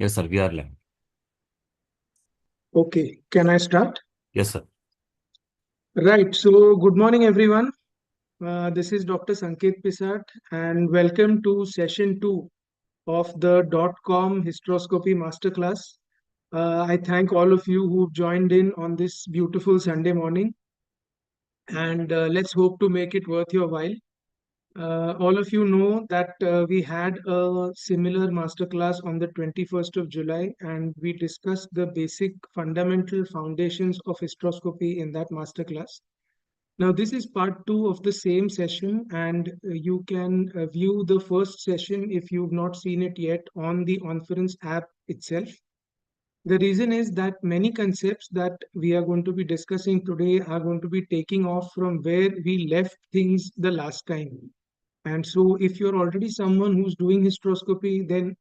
Yes, sir. We are live. Okay, can I start? Yes, sir. Right, so good morning, everyone. This is Dr. Sanket Pisat, and welcome to session 2 of the .com Hysteroscopy Masterclass. I thank all of you who've joined in on this beautiful Sunday morning, and let's hope to make it worth your while. All of you know that we had a similar masterclass on the 21st of July, and we discussed the basic fundamental foundations of hysteroscopy in that masterclass. Now, this is part 2 of the same session, and you can view the first session if you've not seen it yet on the Conference app itself. The reason is that many concepts that we are going to be discussing today are going to be taking off from where we left things the last time. And so, if you're already someone who's doing hysteroscopy, then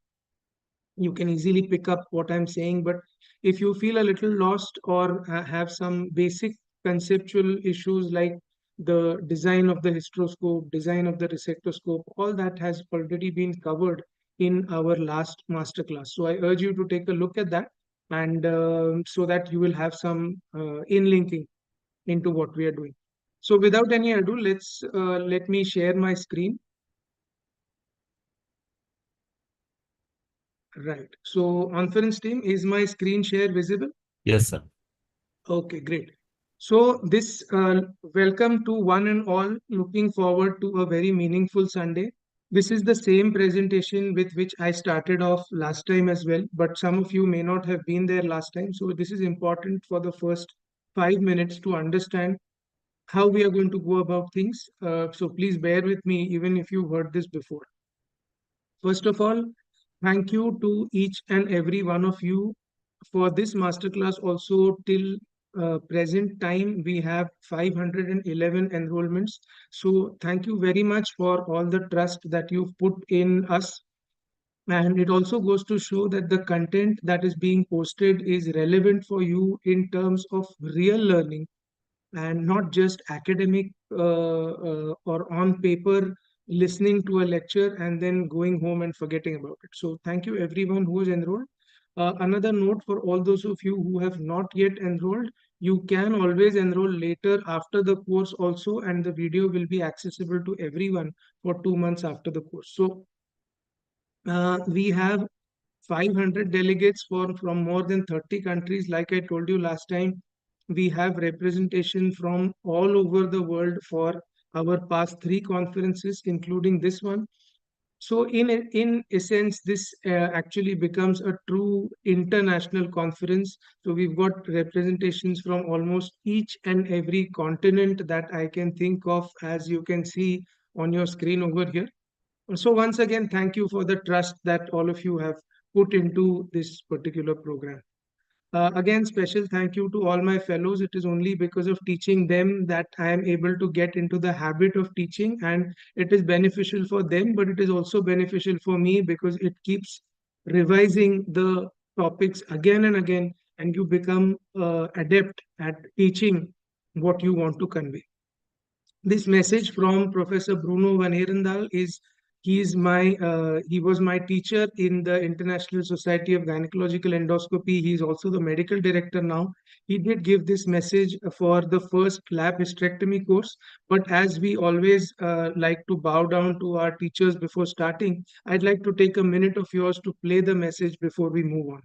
you can easily pick up what I'm saying. But if you feel a little lost or have some basic conceptual issues like the design of the hysteroscope, design of the resectoscope, all that has already been covered in our last masterclass. So I urge you to take a look at that, and so that you will have some in-linking into what we are doing. So without any ado, let me share my screen. Right. So, conference team, is my screen share visible? Yes, sir. Okay, great. So, welcome to one and all. Looking forward to a very meaningful Sunday. This is the same presentation with which I started off last time as well, but some of you may not have been there last time. So, this is important for the first 5 minutes to understand how we are going to go about things. So, please bear with me, even if you heard this before. First of all, thank you to each and every one of you for this masterclass. Also, till present time, we have 511 enrollments. So, thank you very much for all the trust that you've put in us. And it also goes to show that the content that is being posted is relevant for you in terms of real learning and not just academic or on paper listening to a lecture and then going home and forgetting about it. So thank you everyone who is enrolled. Another note for all those of you who have not yet enrolled, you can always enroll later after the course also, and the video will be accessible to everyone for 2 months after the course. So we have 500 delegates from more than 30 countries. Like I told you last time, we have representation from all over the world for our past 3 conferences, including this one. So in essence, this actually becomes a true international conference. So we've got representations from almost each and every continent that I can think of, as you can see on your screen over here. So once again, thank you for the trust that all of you have put into this particular program. Again, special thank you to all my fellows. It is only because of teaching them that I am able to get into the habit of teaching, and it is beneficial for them, but it is also beneficial for me because it keeps revising the topics again and again, and you become adept at teaching what you want to convey. This message from Professor Bruno Van Herendal is he was my teacher in the International Society of Gynecological Endoscopy. He is also the medical director now. He did give this message for the first lab hysterectomy course. But as we always like to bow down to our teachers before starting, I'd like to take a minute of yours to play the message before we move on.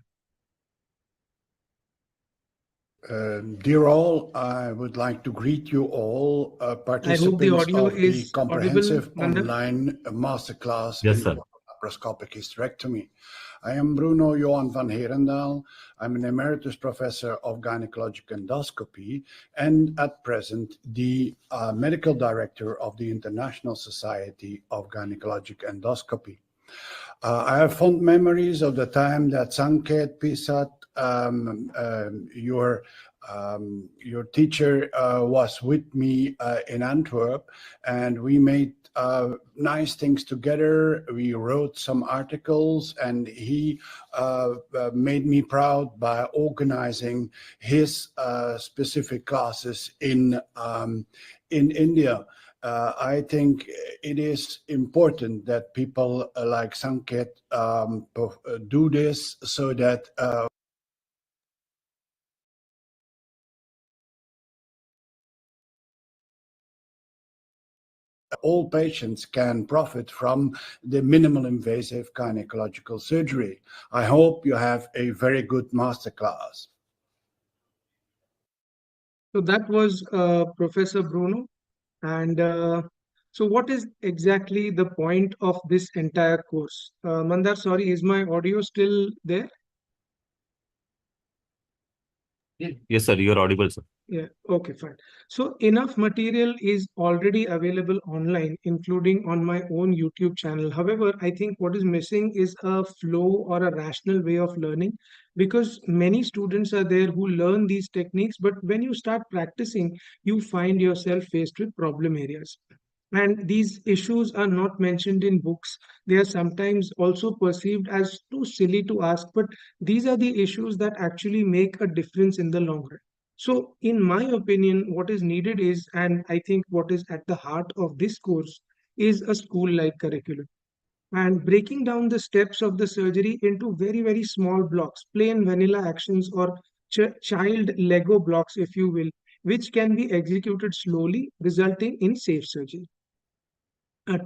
Dear all, I would like to greet you all participants audio of the is comprehensive audible, Nanda. online masterclass Yes, in sir. laparoscopic hysterectomy. I am Bruno Johan van Herendal. I'm an emeritus professor of gynecologic endoscopy and at present the medical director of the International Society of Gynecologic Endoscopy. I have fond memories of the time that Sanket Pisat, your teacher, was with me in Antwerp, and we made nice things together. We wrote some articles, and he made me proud by organizing his specific classes in India. I think it is important that people like Sanket do this so that all patients can profit from the minimal invasive gynecological surgery. I hope you have a very good masterclass. So that was Professor Bruno. And so, what is exactly the point of this entire course? Mandar, sorry, is my audio still there? Yes, sir, you are audible, sir. Yeah, okay, fine. So enough material is already available online, including on my own YouTube channel. However, I think what is missing is a flow or a rational way of learning, because many students are there who learn these techniques, but when you start practicing, you find yourself faced with problem areas. And these issues are not mentioned in books. They are sometimes also perceived as too silly to ask, but these are the issues that actually make a difference in the long run. So, in my opinion, what is needed is, and I think what is at the heart of this course, is a school like curriculum. And breaking down the steps of the surgery into very, very small blocks, plain vanilla actions or child Lego blocks, if you will, which can be executed slowly, resulting in safe surgery.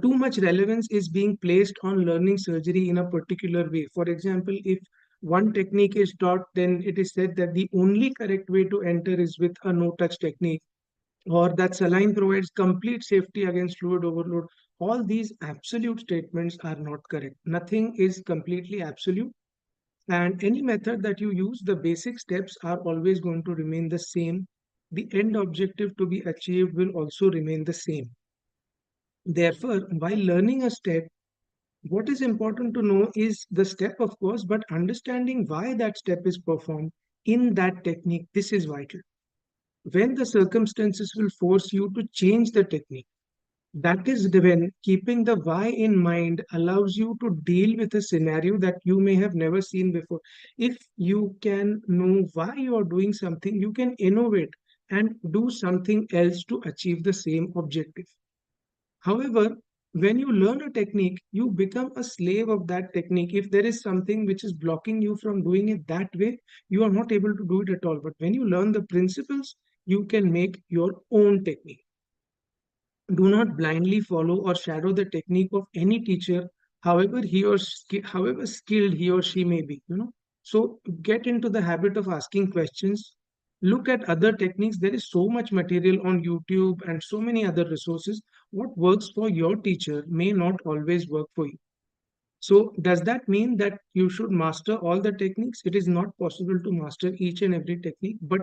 Too much relevance is being placed on learning surgery in a particular way. For example, if one technique is taught, then it is said that the only correct way to enter is with a no touch technique, or that saline provides complete safety against fluid overload. All these absolute statements are not correct. Nothing is completely absolute. And any method that you use, the basic steps are always going to remain the same. The end objective to be achieved will also remain the same. Therefore, while learning a step, what is important to know is the step, of course, but understanding why that step is performed in that technique. This is vital. When the circumstances will force you to change the technique, that is when keeping the why in mind allows you to deal with a scenario that you may have never seen before. If you can know why you are doing something, you can innovate and do something else to achieve the same objective. However, when you learn a technique, you become a slave of that technique. If there is something which is blocking you from doing it that way, you are not able to do it at all. But when you learn the principles, you can make your own technique. Do not blindly follow or shadow the technique of any teacher, however skilled he or she may be. So get into the habit of asking questions. Look at other techniques. There is so much material on YouTube and so many other resources. What works for your teacher may not always work for you. So does that mean that you should master all the techniques? It is not possible to master each and every technique, but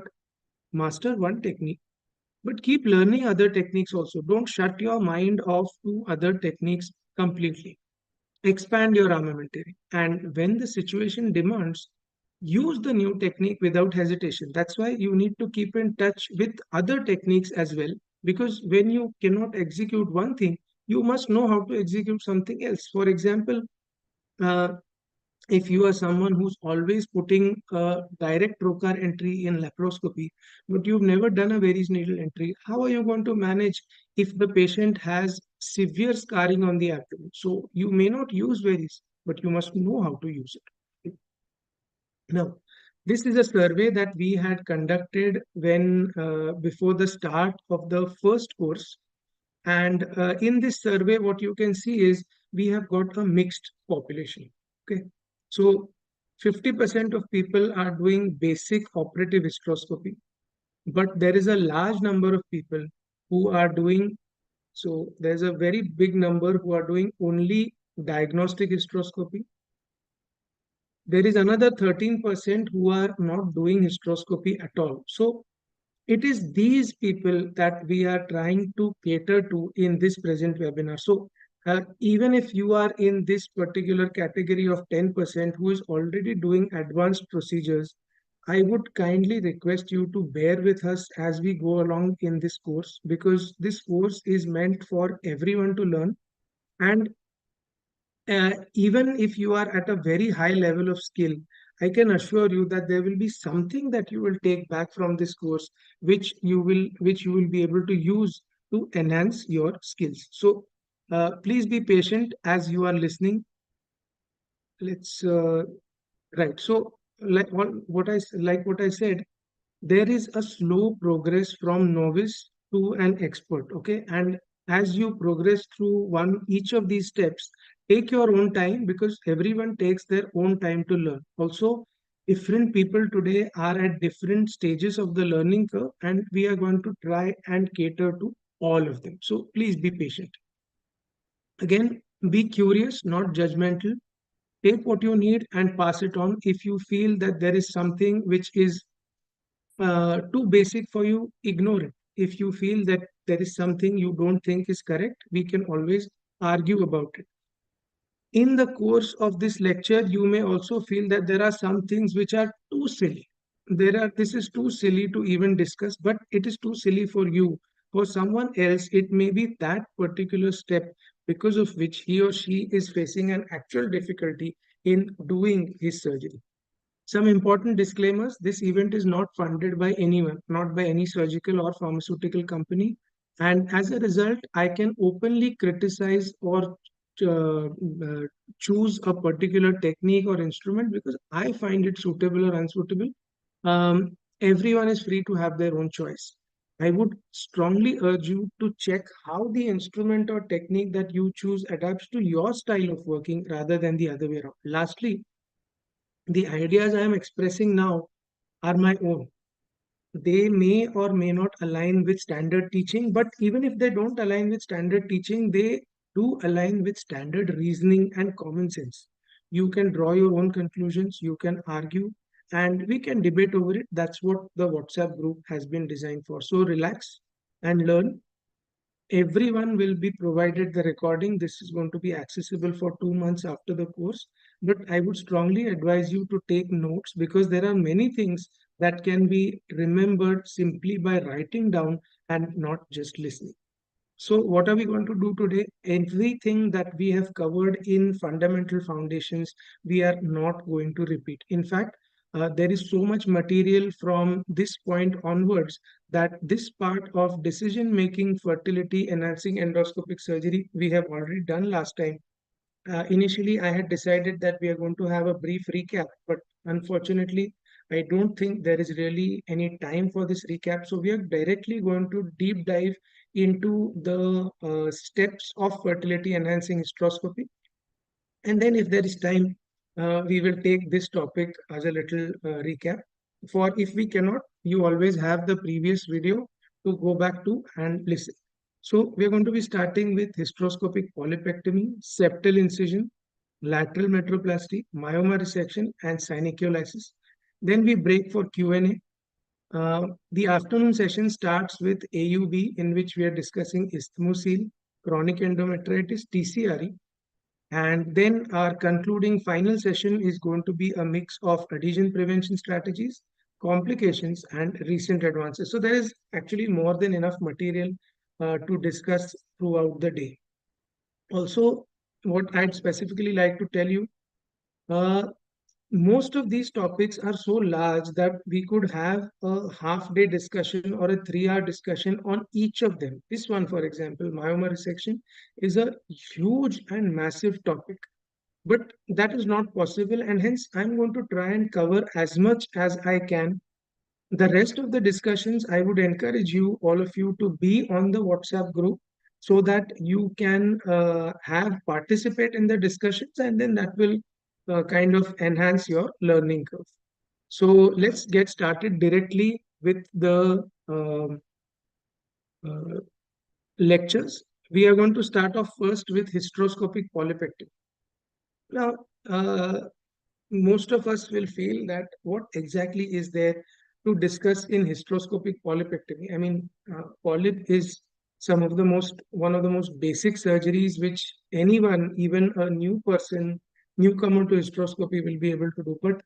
master one technique, but keep learning other techniques also. Don't shut your mind off to other techniques completely. Expand your armamentarium. And when the situation demands, use the new technique without hesitation. That's why you need to keep in touch with other techniques as well. Because when you cannot execute one thing, you must know how to execute something else. For example, uh, if you are someone who's always putting a direct trocar entry in laparoscopy, but you've never done a varus needle entry, how are you going to manage if the patient has severe scarring on the abdomen? So you may not use varus, but you must know how to use it. Now, this is a survey that we had conducted when before the start of the first course. And in this survey, what you can see is we have got a mixed population. Okay. So 50% of people are doing basic operative hysteroscopy, but there is a large number of people who are doing, so there's a very big number who are doing only diagnostic hysteroscopy. There is another 13% who are not doing hysteroscopy at all. So it is these people that we are trying to cater to in this present webinar. So even if you are in this particular category of 10% who is already doing advanced procedures, I would kindly request you to bear with us as we go along in this course, because this course is meant for everyone to learn. And even if you are at a very high level of skill, I can assure you that there will be something that you will take back from this course, which you will be able to use to enhance your skills. So please be patient as you are listening. Let's right. So what I said, there is a slow progress from novice to an expert. Okay, and as you progress through each of these steps, take your own time, because everyone takes their own time to learn. Also, different people today are at different stages of the learning curve, and we are going to try and cater to all of them. So please be patient. Again, be curious, not judgmental. Take what you need and pass it on. If you feel that there is something which is too basic for you, ignore it. If you feel that there is something you don't think is correct, we can always argue about it. In the course of this lecture, you may also feel that there are some things which are too silly. This is too silly to even discuss, but it is too silly for you. For someone else, it may be that particular step because of which he or she is facing an actual difficulty in doing his surgery. Some important disclaimers: this event is not funded by anyone, not by any surgical or pharmaceutical company. And as a result, I can openly criticize or uh, uh, choose a particular technique or instrument because I find it suitable or unsuitable. Everyone is free to have their own choice. I would strongly urge you to check how the instrument or technique that you choose adapts to your style of working rather than the other way around. Lastly, the ideas I am expressing now are my own. They may or may not align with standard teaching, but even if they don't align with standard teaching, they do align with standard reasoning and common sense. You can draw your own conclusions, you can argue, and we can debate over it. That's what the WhatsApp group has been designed for. So relax and learn. Everyone will be provided the recording. This is going to be accessible for 2 months after the course. But I would strongly advise you to take notes, because there are many things that can be remembered simply by writing down and not just listening. So what are we going to do today? Everything that we have covered in fundamental foundations, we are not going to repeat. In fact, there is so much material from this point onwards that this part of decision making, fertility, enhancing endoscopic surgery, we have already done last time. Initially, I had decided that we are going to have a brief recap, but unfortunately, I don't think there is really any time for this recap. So we are directly going to deep dive into the steps of fertility enhancing hysteroscopy. And then if there is time, we will take this topic as a little recap. For if we cannot, you always have the previous video to go back to and listen. So we are going to be starting with hysteroscopic polypectomy, septal incision, lateral metroplasty, myoma resection, and synechiolisis. Then we break for Q&A. The afternoon session starts with AUB, in which we are discussing isthmocele, chronic endometritis, TCRE, and then our concluding final session is going to be a mix of adhesion prevention strategies, complications, and recent advances. So there is actually more than enough material to discuss throughout the day. Also, what I'd specifically like to tell you, uh, most of these topics are so large that we could have a half-day discussion or a 3-hour discussion on each of them. This one, for example, myoma resection, is a huge and massive topic. But that is not possible, and hence I'm going to try and cover as much as I can. The rest of the discussions, I would encourage you, all of you, to be on the WhatsApp group so that you can have participate in the discussions, and then that will kind of enhance your learning curve. So let's get started directly with the uh, lectures. We are going to start off first with hysteroscopic polypectomy. Now, most of us will feel that what exactly is there to discuss in hysteroscopic polypectomy. I mean, polyp is one of the most basic surgeries which anyone, even a newcomer to hysteroscopy, will be able to do. But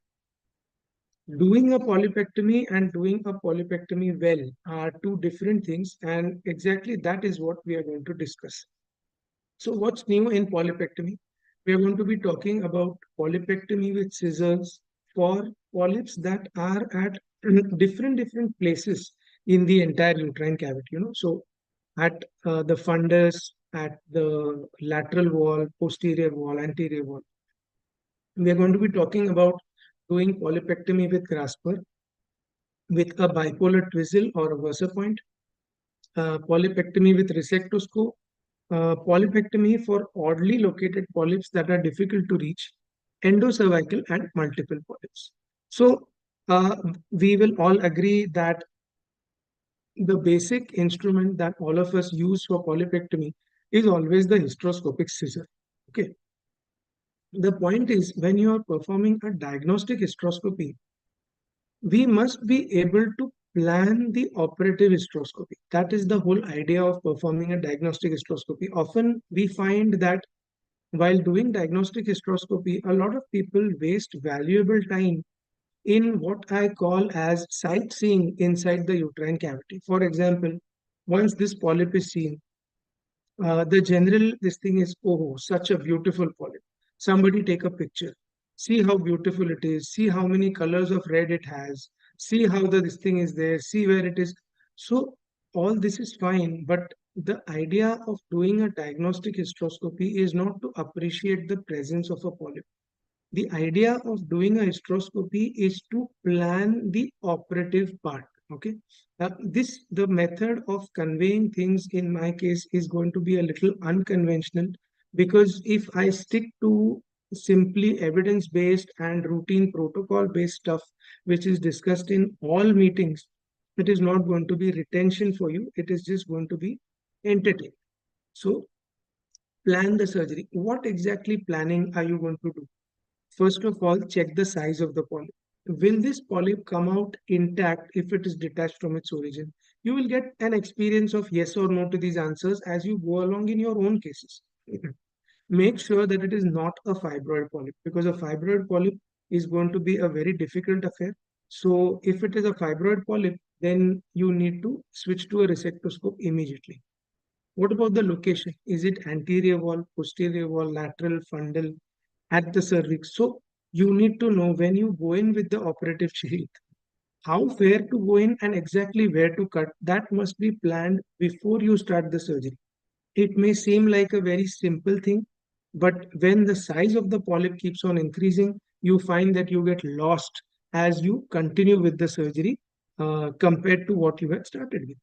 doing a polypectomy and doing a polypectomy well are two different things, and exactly that is what we are going to discuss. So what's new in polypectomy? We are going to be talking about polypectomy with scissors for polyps that are at different places in the entire uterine cavity. So at the fundus, at the lateral wall, posterior wall, anterior wall. We are going to be talking about doing polypectomy with grasper, with a bipolar twizzle or a Versa point, polypectomy with resectoscope, polypectomy for oddly located polyps that are difficult to reach, endocervical and multiple polyps. So uh, we will all agree that the basic instrument that all of us use for polypectomy is always the hysteroscopic scissor. Okay. The point is, when you are performing a diagnostic hysteroscopy, we must be able to plan the operative hysteroscopy. That is the whole idea of performing a diagnostic hysteroscopy. Often we find that while doing diagnostic hysteroscopy, a lot of people waste valuable time in what I call as sightseeing inside the uterine cavity. For example, once this polyp is seen, the general this thing is, oh, such a beautiful polyp. Somebody take a picture. See how beautiful it is. See how many colors of red it has. See how this thing is there. See where it is. So all this is fine, but the idea of doing a diagnostic hysteroscopy is not to appreciate the presence of a polyp. The idea of doing a hysteroscopy is to plan the operative part. Okay. The method of conveying things in my case is going to be a little unconventional, because if I stick to simply evidence based and routine protocol based stuff, which is discussed in all meetings, it is not going to be retention for you. It is just going to be entertaining. So plan the surgery. What exactly planning are you going to do? First of all, check the size of the polyp. Will this polyp come out intact if it is detached from its origin? You will get an experience of yes or no to these answers as you go along in your own cases. Make sure that it is not a fibroid polyp, because a fibroid polyp is going to be a very difficult affair. So if it is a fibroid polyp, then you need to switch to a resectoscope immediately. What about the location? Is it anterior wall, posterior wall, lateral, fundal, at the cervix? So you need to know when you go in with the operative sheath, how where to go in and exactly where to cut. That must be planned before you start the surgery. It may seem like a very simple thing, but when the size of the polyp keeps on increasing, you find that you get lost as you continue with the surgery compared to what you had started with.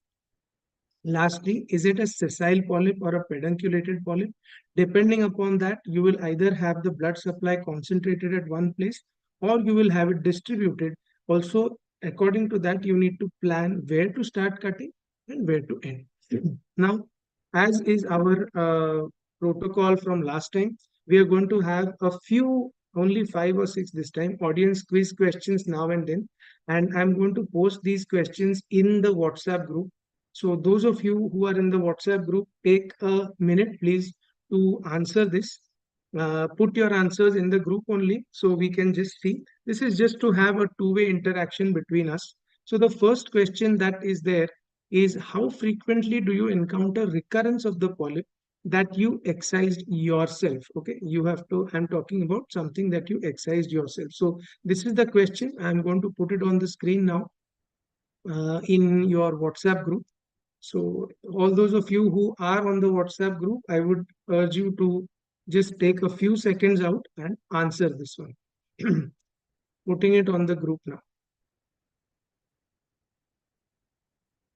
Lastly, is it a sessile polyp or a pedunculated polyp? Depending upon that, you will either have the blood supply concentrated at one place or you will have it distributed. Also, according to that, you need to plan where to start cutting and where to end. Now, as is our protocol from last time, we are going to have a few, only 5 or 6 this time, audience quiz questions now and then. And I'm going to post these questions in the WhatsApp group. So those of you who are in the WhatsApp group, take a minute, please, to answer this. Put your answers in the group only so we can just see. This is just to have a two-way interaction between us. So the first question that is there is, how frequently do you encounter recurrence of the polyp that you excised yourself? Okay, you have to, I'm talking about something that you excised yourself. So this is the question. I'm going to put it on the screen now in your WhatsApp group. So all those of you who are on the WhatsApp group, I would urge you to just take a few seconds out and answer this one. Putting it on the group now.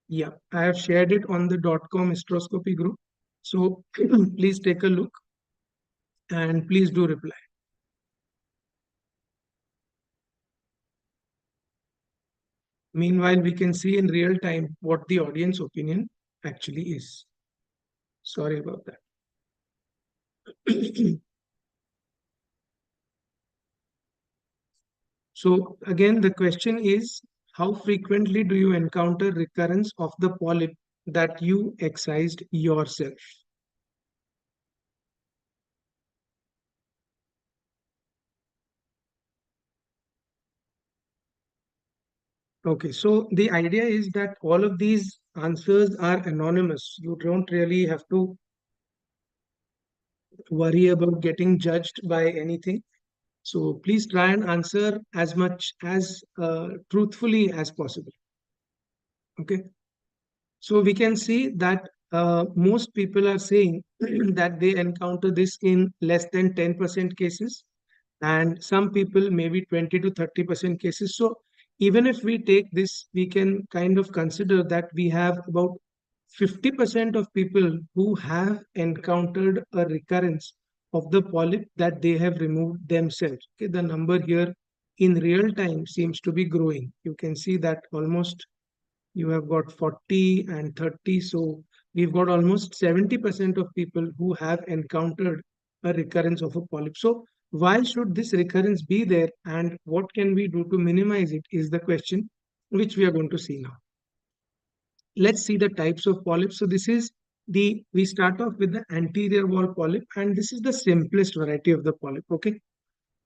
Yeah, I have shared it on the .com hysteroscopy group. So please take a look and please do reply. Meanwhile, we can see in real time what the audience opinion actually is. Sorry about that. So again, the question is, how frequently do you encounter recurrence of the polyp that you excised yourself? Okay, so the idea is that all of these answers are anonymous. You don't really have to worry about getting judged by anything. So please try and answer as much as truthfully as possible. Okay. So we can see that most people are saying that they encounter this in less than 10% cases, and some people maybe 20 to 30% cases. So even if we take this, we can kind of consider that we have about 50% of people who have encountered a recurrence of the polyp that they have removed themselves. Okay, the number here in real time seems to be growing. You can see that almost you have got 40 and 30. So we've got almost 70% of people who have encountered a recurrence of a polyp. So why should this recurrence be there, and what can we do to minimize it is the question which we are going to see now. Let's see the types of polyps. So this is we start off with the anterior wall polyp, and this is the simplest variety of the polyp. Okay.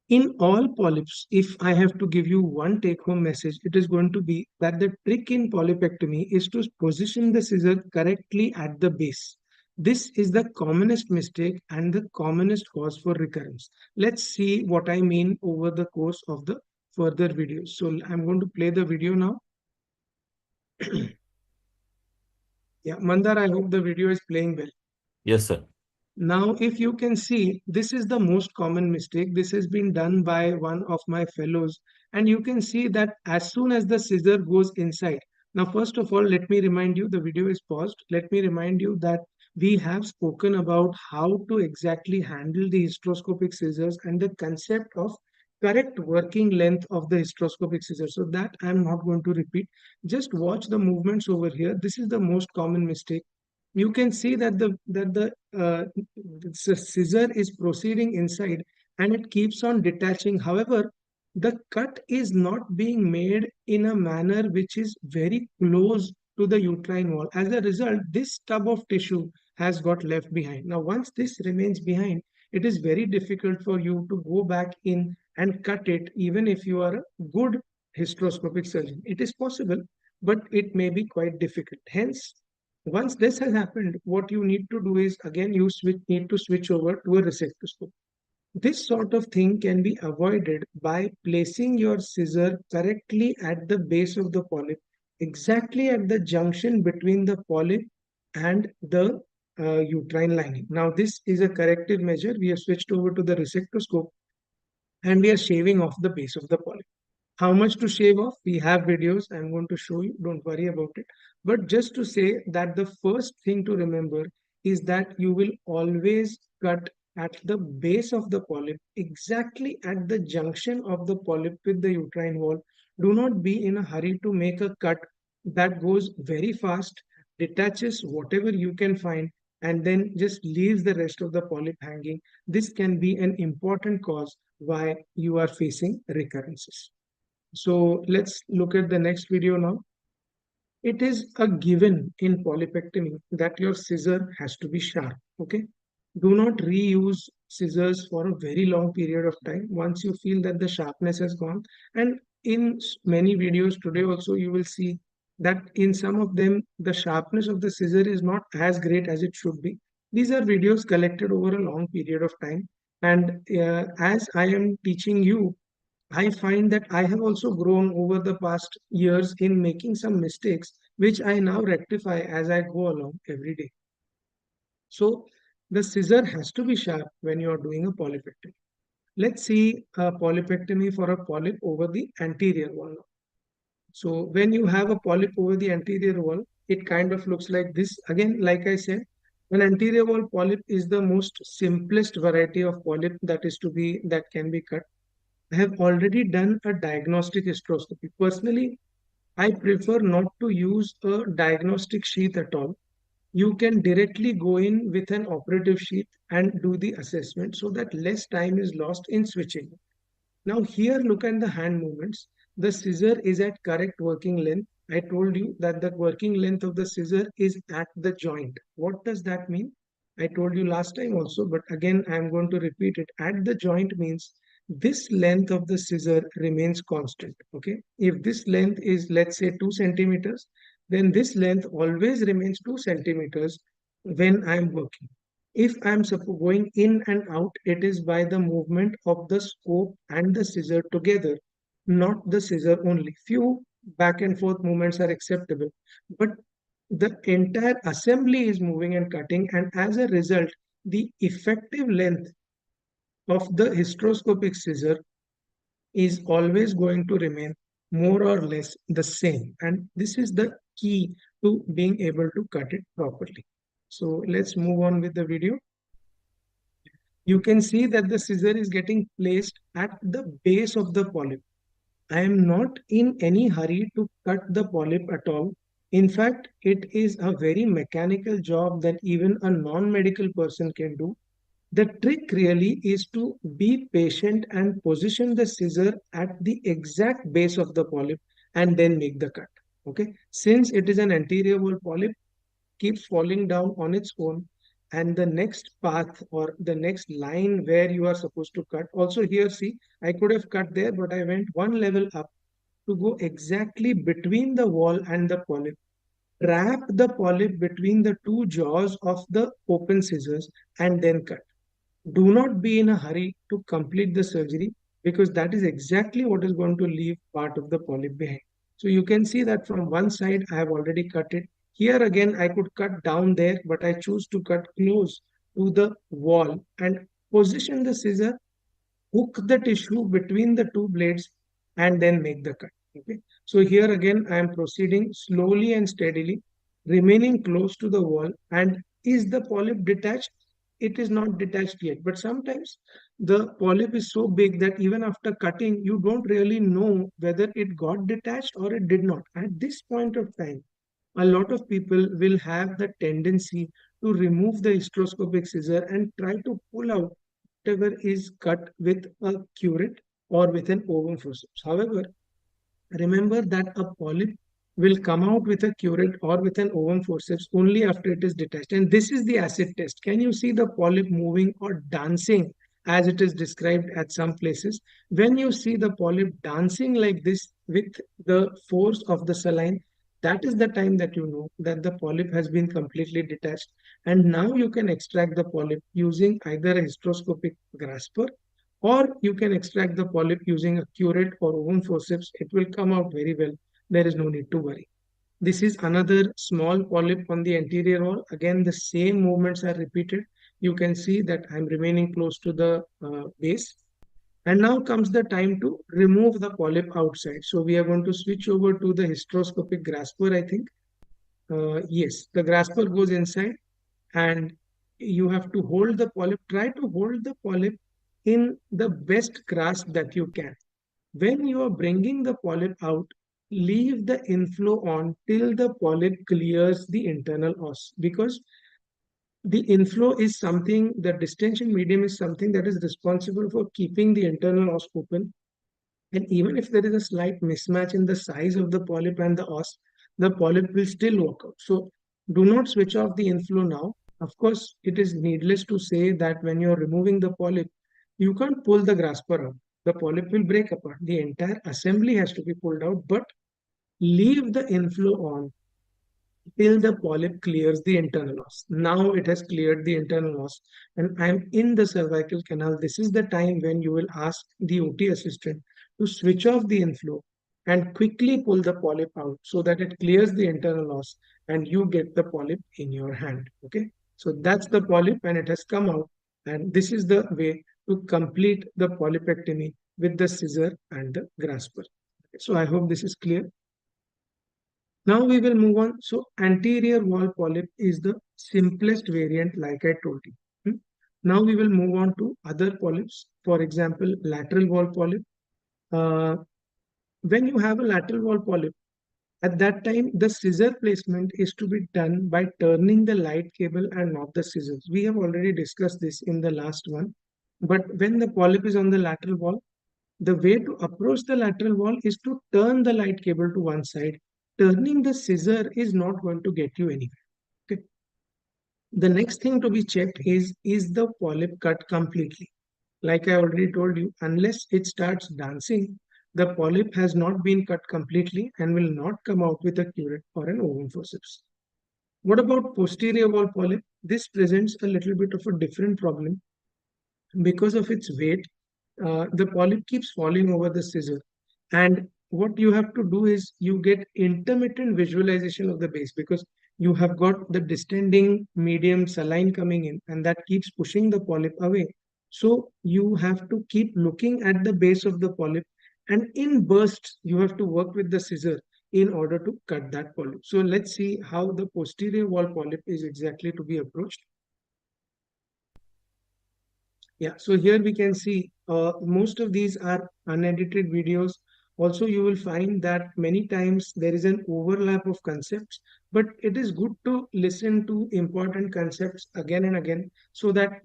In all polyps, if I have to give you one take-home message, it is going to be that the trick in polypectomy is to position the scissor correctly at the base. This is the commonest mistake and the commonest cause for recurrence. Let's see what I mean over the course of the further videos. So I'm going to play the video now. Yeah, Mandar, I hope the video is playing well. Yes, sir. Now, if you can see, this is the most common mistake. This has been done by one of my fellows. And you can see that as soon as the scissor goes inside. Now, first of all, let me remind you, the video is paused. Let me remind you that we have spoken about how to exactly handle the hysteroscopic scissors and the concept of correct working length of the hysteroscopic scissors. So that I'm not going to repeat. Just watch the movements over here. This is the most common mistake. You can see that the scissor is proceeding inside and it keeps on detaching. However, the cut is not being made in a manner which is very close to the uterine wall. As a result, this stub of tissue has got left behind. Now, once this remains behind, it is very difficult for you to go back in and cut it, even if you are a good hysteroscopic surgeon. It is possible, but it may be quite difficult. Hence, once this has happened, what you need to do is again need to switch over to a resectoscope. This sort of thing can be avoided by placing your scissor correctly at the base of the polyp, exactly at the junction between the polyp and the uterine lining. Now, this is a corrective measure. We have switched over to the resectoscope and we are shaving off the base of the polyp. How much to shave off? We have videos. I'm going to show you. Don't worry about it. But just to say that the first thing to remember is that you will always cut at the base of the polyp, exactly at the junction of the polyp with the uterine wall. Do not be in a hurry to make a cut that goes very fast, detaches whatever you can find, and then just leaves the rest of the polyp hanging. This can be an important cause why you are facing recurrences. So let's look at the next video now. It is a given in polypectomy that your scissor has to be sharp. Okay. Do not reuse scissors for a very long period of time once you feel that the sharpness has gone. And in many videos today also, you will see that in some of them, the sharpness of the scissor is not as great as it should be. These are videos collected over a long period of time. And as I am teaching you, I find that I have also grown over the past years in making some mistakes, which I now rectify as I go along every day. So the scissor has to be sharp when you are doing a polypectomy. Let's see a polypectomy for a polyp over the anterior wall. So when you have a polyp over the anterior wall, it kind of looks like this. Again, like I said, an anterior wall polyp is the most simplest variety of polyp that can be cut. I have already done a diagnostic hysteroscopy. Personally, I prefer not to use a diagnostic sheath at all. You can directly go in with an operative sheath and do the assessment so that less time is lost in switching. Now here, look at the hand movements. The scissor is at correct working length. I told you that the working length of the scissor is at the joint. What does that mean? I told you last time also, but again, I'm going to repeat it. At the joint means this length of the scissor remains constant. Okay. If this length is, let's say, 2 centimeters, then this length always remains 2 centimeters when I'm working. If I'm going in and out, it is by the movement of the scope and the scissor together, not the scissor only. Few back and forth movements are acceptable, but the entire assembly is moving and cutting, and as a result, the effective length of the hysteroscopic scissor is always going to remain more or less the same. And this is the key to being able to cut it properly. So let's move on with the video. You can see that the scissor is getting placed at the base of the polyp. I am not in any hurry to cut the polyp at all. In fact, it is a very mechanical job that even a non-medical person can do. The trick really is to be patient and position the scissor at the exact base of the polyp and then make the cut. Okay. Since it is an anterior wall polyp, keeps falling down on its own, and the next path or the next line where you are supposed to cut, also here see, I could have cut there, but I went one level up to go exactly between the wall and the polyp, trap the polyp between the two jaws of the open scissors, and then cut. Do not be in a hurry to complete the surgery, because that is exactly what is going to leave part of the polyp behind. So you can see that from one side I have already cut it. Here again I could cut down there, but I choose to cut close to the wall and position the scissor, hook the tissue between the two blades, and then make the cut. Okay. So here again I am proceeding slowly and steadily, remaining close to the wall. And is the polyp detached? It is not detached yet, but sometimes the polyp is so big that even after cutting you don't really know whether it got detached or it did not. At this point of time, a lot of people will have the tendency to remove the hysteroscopic scissor and try to pull out whatever is cut with a curate or with an ovum forceps. However, remember that a polyp will come out with a curate or with an ovum forceps only after it is detached. And this is the acid test. Can you see the polyp moving or dancing as it is described at some places? When you see the polyp dancing like this with the force of the saline, that is the time that you know that the polyp has been completely detached. And now you can extract the polyp using either a hysteroscopic grasper, or you can extract the polyp using a curate or ovum forceps. It will come out very well. There is no need to worry. This is another small polyp on the anterior wall. Again, the same movements are repeated. You can see that I'm remaining close to the base. And now comes the time to remove the polyp outside. So we are going to switch over to the hysteroscopic grasper, I think. Yes, the grasper goes inside, and you have to hold the polyp. Try to hold the polyp in the best grasp that you can. When you are bringing the polyp out, leave the inflow on till the polyp clears the internal os, because the inflow is something, the distension medium is something that is responsible for keeping the internal os open. And even if there is a slight mismatch in the size of the polyp and the os, the polyp will still work out. So do not switch off the inflow now. Of course, it is needless to say that when you're removing the polyp, you can't pull the grasper out. The polyp will break apart. The entire assembly has to be pulled out, but leave the inflow on till the polyp clears the internal os. Now it has cleared the internal os and I'm in the cervical canal. This is the time when you will ask the OT assistant to switch off the inflow and quickly pull the polyp out so that it clears the internal os and you get the polyp in your hand. Okay, so that's the polyp and it has come out, and this is the way to complete the polypectomy with the scissor and the grasper. So I hope this is clear. Now we will move on. So anterior wall polyp is the simplest variant, like I told you. Now we will move on to other polyps. For example, lateral wall polyp. When you have a lateral wall polyp, at that time the scissor placement is to be done by turning the light cable and not the scissors. We have already discussed this in the last one. But when the polyp is on the lateral wall, the way to approach the lateral wall is to turn the light cable to one side. Turning the scissor is not going to get you anywhere. Okay. The next thing to be checked is the polyp cut completely? Like I already told you, unless it starts dancing, the polyp has not been cut completely and will not come out with a curate or an ovum forceps. What about posterior wall polyp? This presents a little bit of a different problem. Because of its weight, the polyp keeps falling over the scissor. And what you have to do is you get intermittent visualization of the base, because you have got the distending medium saline coming in, and that keeps pushing the polyp away. So you have to keep looking at the base of the polyp, and in bursts, you have to work with the scissor in order to cut that polyp. So let's see how the posterior wall polyp is exactly to be approached. Yeah, so here we can see most of these are unedited videos. Also, you will find that many times there is an overlap of concepts, but it is good to listen to important concepts again and again so that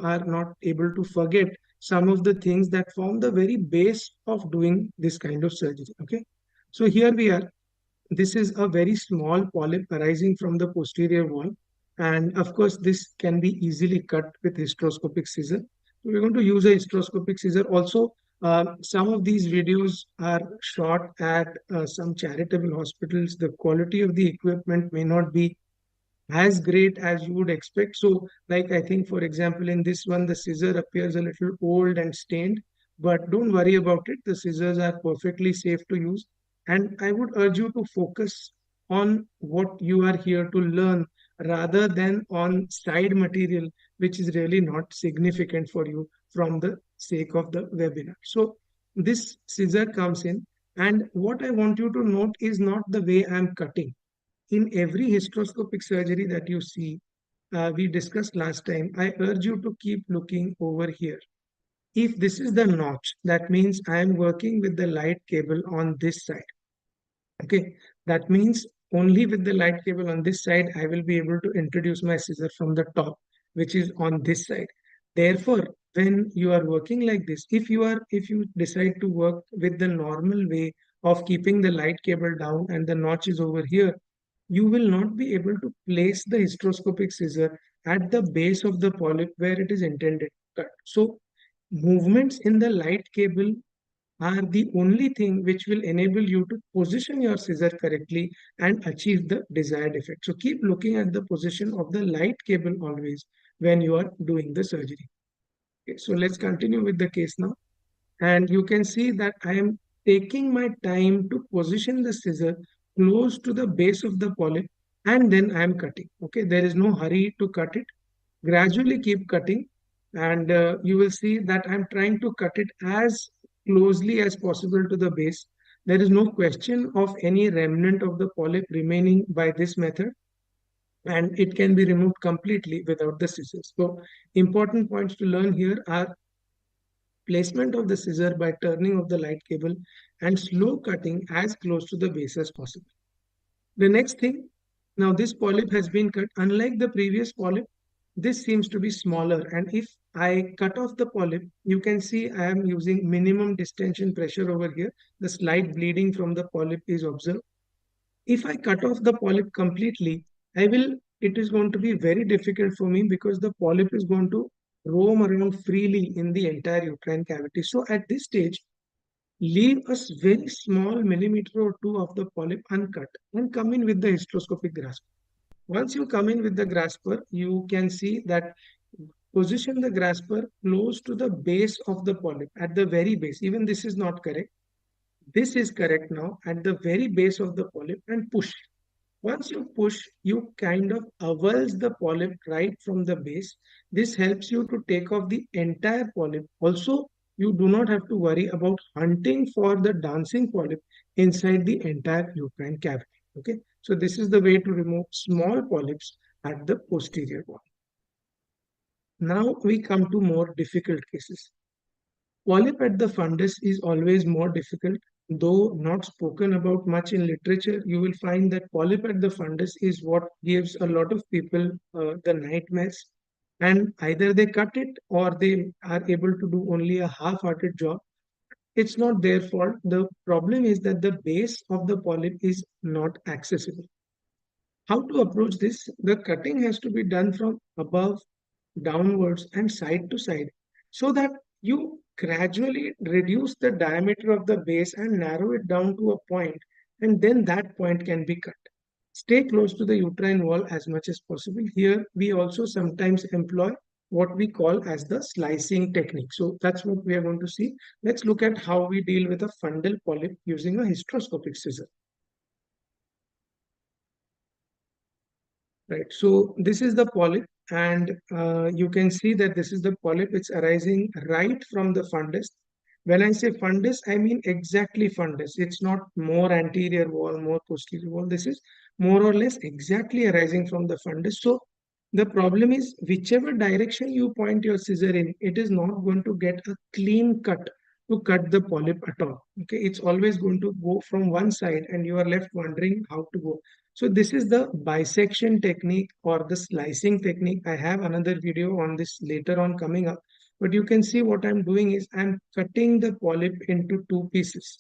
are not able to forget some of the things that form the very base of doing this kind of surgery. Okay, so here we are. This is a very small polyp arising from the posterior wall. And of course, this can be easily cut with hysteroscopic scissor. So we're going to use a hysteroscopic scissor. Also, some of these videos are shot at some charitable hospitals. The quality of the equipment may not be as great as you would expect. So, like I think, for example, in this one, the scissor appears a little old and stained, but don't worry about it. The scissors are perfectly safe to use. And I would urge you to focus on what you are here to learn rather than on side material, which is really not significant for you from the sake of the webinar. So, this scissor comes in, and what I want you to note is not the way I'm cutting. In every hysteroscopic surgery that you see, we discussed last time, I urge you to keep looking over here. If this is the notch, that means I am working with the light cable on this side. Okay, that means only with the light cable on this side, I will be able to introduce my scissor from the top, which is on this side. Therefore, when you are working like this, if you decide to work with the normal way of keeping the light cable down and the notch is over here, you will not be able to place the hysteroscopic scissor at the base of the polyp where it is intended to cut. So movements in the light cable are the only thing which will enable you to position your scissor correctly and achieve the desired effect. So keep looking at the position of the light cable always when you are doing the surgery. Okay, so let's continue with the case now. And you can see that I am taking my time to position the scissor close to the base of the polyp, and then I am cutting. Okay, there is no hurry to cut it. Gradually keep cutting, and you will see that I'm trying to cut it as closely as possible to the base. There is no question of any remnant of the polyp remaining by this method, and it can be removed completely without the scissors. So important points to learn here are placement of the scissor by turning of the light cable and slow cutting as close to the base as possible. The next thing, now this polyp has been cut. Unlike the previous polyp, this seems to be smaller, and if I cut off the polyp, you can see I am using minimum distension pressure over here. The slight bleeding from the polyp is observed. If I cut off the polyp completely, it is going to be very difficult for me because the polyp is going to roam around freely in the entire uterine cavity. So at this stage, leave a very small millimeter or two of the polyp uncut and come in with the hysteroscopic grasper. Once you come in with the grasper, you can see that position the grasper close to the base of the polyp, at the very base. Even this is not correct. This is correct now, at the very base of the polyp, and push. Once you push, you kind of avulse the polyp right from the base. This helps you to take off the entire polyp. Also, you do not have to worry about hunting for the dancing polyp inside the entire uterine cavity. Okay, so this is the way to remove small polyps at the posterior wall. Now we come to more difficult cases. Polyp at the fundus is always more difficult. Though not spoken about much in literature, you will find that polyp at the fundus is what gives a lot of people the nightmares. And either they cut it or they are able to do only a half-hearted job. It's not their fault. The problem is that the base of the polyp is not accessible. How to approach this? The cutting has to be done from above, downwards, and side to side so that you gradually reduce the diameter of the base and narrow it down to a point, and then that point can be cut. Stay close to the uterine wall as much as possible. Here, we also sometimes employ what we call as the slicing technique. So that's what we are going to see. Let's look at how we deal with a fundal polyp using a hysteroscopic scissor. right? So this is the polyp, and you can see that this is the polyp. It's arising right from the fundus. When I say fundus, I mean exactly fundus. It's not more anterior wall, more posterior wall. This is more or less exactly arising from the fundus. So the problem is, whichever direction you point your scissor in, it is not going to get a clean cut to cut the polyp at all. Okay, it's always going to go from one side, and you are left wondering how to go. So this is the bisection technique or the slicing technique. I have another video on this later on coming up. But you can see what I'm doing is I'm cutting the polyp into two pieces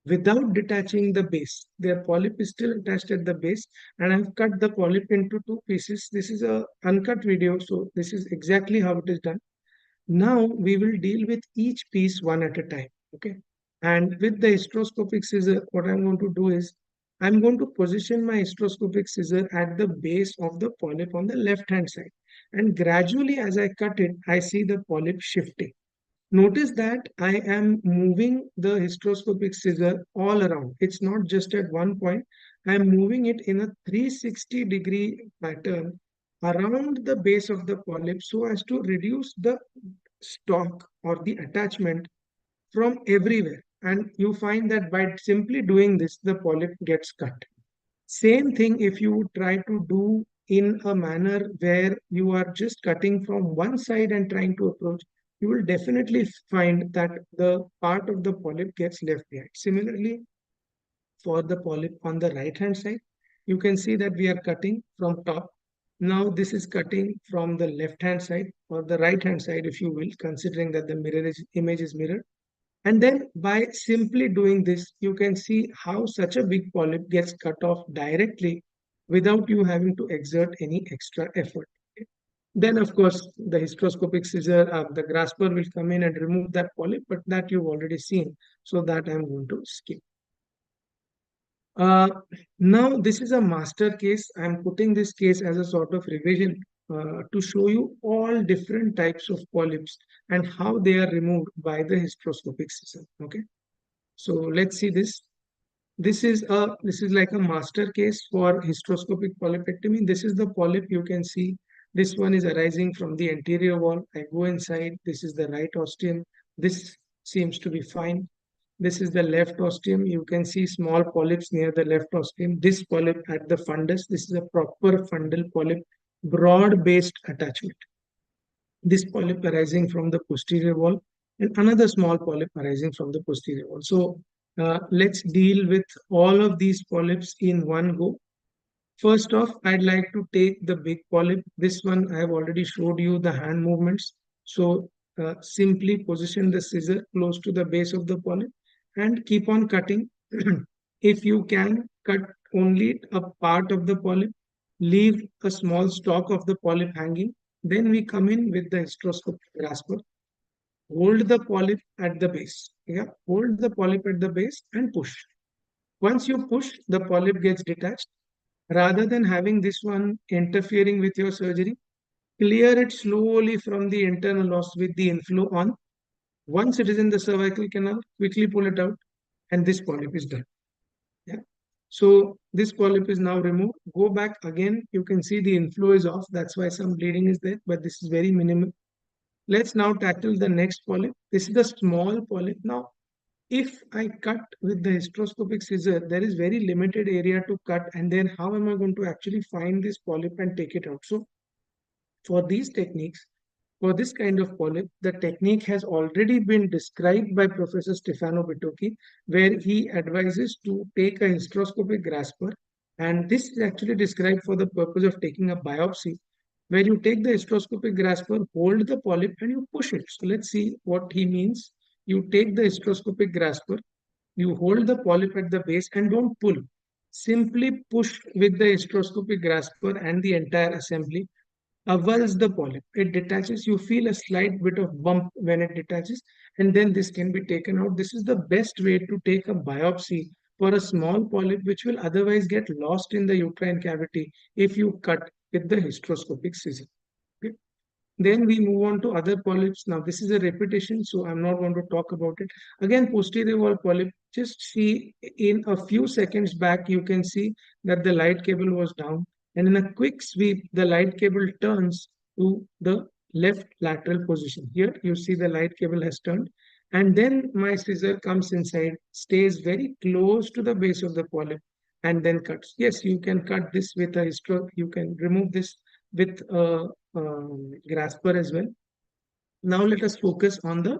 without detaching the base. The polyp is still attached at the base, and I've cut the polyp into two pieces. This is a uncut video, so this is exactly how it is done. Now we will deal with each piece one at a time. Okay. And with the hysteroscopic scissor, what I'm going to do is I'm going to position my hysteroscopic scissor at the base of the polyp on the left hand side. And gradually, as I cut it, I see the polyp shifting. Notice that I am moving the hysteroscopic scissor all around. It's not just at one point. I'm moving it in a 360-degree pattern around the base of the polyp so as to reduce the stalk or the attachment from everywhere. And you find that by simply doing this, the polyp gets cut. Same thing if you try to do in a manner where you are just cutting from one side and trying to approach, you will definitely find that the part of the polyp gets left behind. Similarly, for the polyp on the right hand side, you can see that we are cutting from top. Now this is cutting from the left hand side or the right hand side, if you will, considering that the image is mirrored. And then by simply doing this, you can see how such a big polyp gets cut off directly without you having to exert any extra effort. Then, of course, the hysteroscopic scissor, the grasper will come in and remove that polyp, but that you've already seen. So that I'm going to skip. Uh, Now, this is a master case. I'm putting this case as a sort of revision to show you all different types of polyps and how they are removed by the hysteroscopic scissor. Okay, so let's see this. This is like a master case for hysteroscopic polypectomy. This is the polyp. You can see this one is arising from the anterior wall. I go inside. This is the right ostium. This seems to be fine. This is the left ostium. You can see small polyps near the left ostium. This polyp at the fundus. This is a proper fundal polyp, broad-based attachment. This polyp arising from the posterior wall, and another small polyp arising from the posterior wall. So let's deal with all of these polyps in one go. First off, I'd like to take the big polyp. This one I have already showed you the hand movements. So simply position the scissor close to the base of the polyp and keep on cutting. If you can, cut only a part of the polyp, leave a small stalk of the polyp hanging. Then we come in with the hysteroscopic grasper. Hold the polyp at the base. Yeah, hold the polyp at the base and push. Once you push, the polyp gets detached. Rather than having this one interfering with your surgery, clear it slowly from the internal os with the inflow on. Once it is in the cervical canal, quickly pull it out, and this polyp is done. Yeah. So this polyp is now removed. Go back again. You can see the inflow is off. That's why some bleeding is there, but this is very minimal. Let's now tackle the next polyp. This is the small polyp. Now, if I cut with the hysteroscopic scissor, there is very limited area to cut, and then how am I going to actually find this polyp and take it out? So for these techniques, for this kind of polyp, the technique has already been described by Professor Stefano Bitocchi, where he advises to take a hysteroscopic grasper. And this is actually described for the purpose of taking a biopsy, where you take the hysteroscopic grasper, hold the polyp, and you push it. So let's see what he means. You take the hysteroscopic grasper, you hold the polyp at the base and don't pull. Simply push with the hysteroscopic grasper and the entire assembly avulse the polyp. It detaches. You feel a slight bit of bump when it detaches, and then this can be taken out. This is the best way to take a biopsy for a small polyp, which will otherwise get lost in the uterine cavity if you cut with the hysteroscopic scissor. Okay. Then we move on to other polyps. Now, this is a repetition, so I'm not going to talk about it. Again, posterior wall polyp. Just see in a few seconds back, you can see that the light cable was down. And in a quick sweep, the light cable turns to the left lateral position. Here you see the light cable has turned, and then my scissor comes inside, stays very close to the base of the polyp, and then cuts. Yes, you can cut this with a stroke. You can remove this with a grasper as well. Now let us focus on the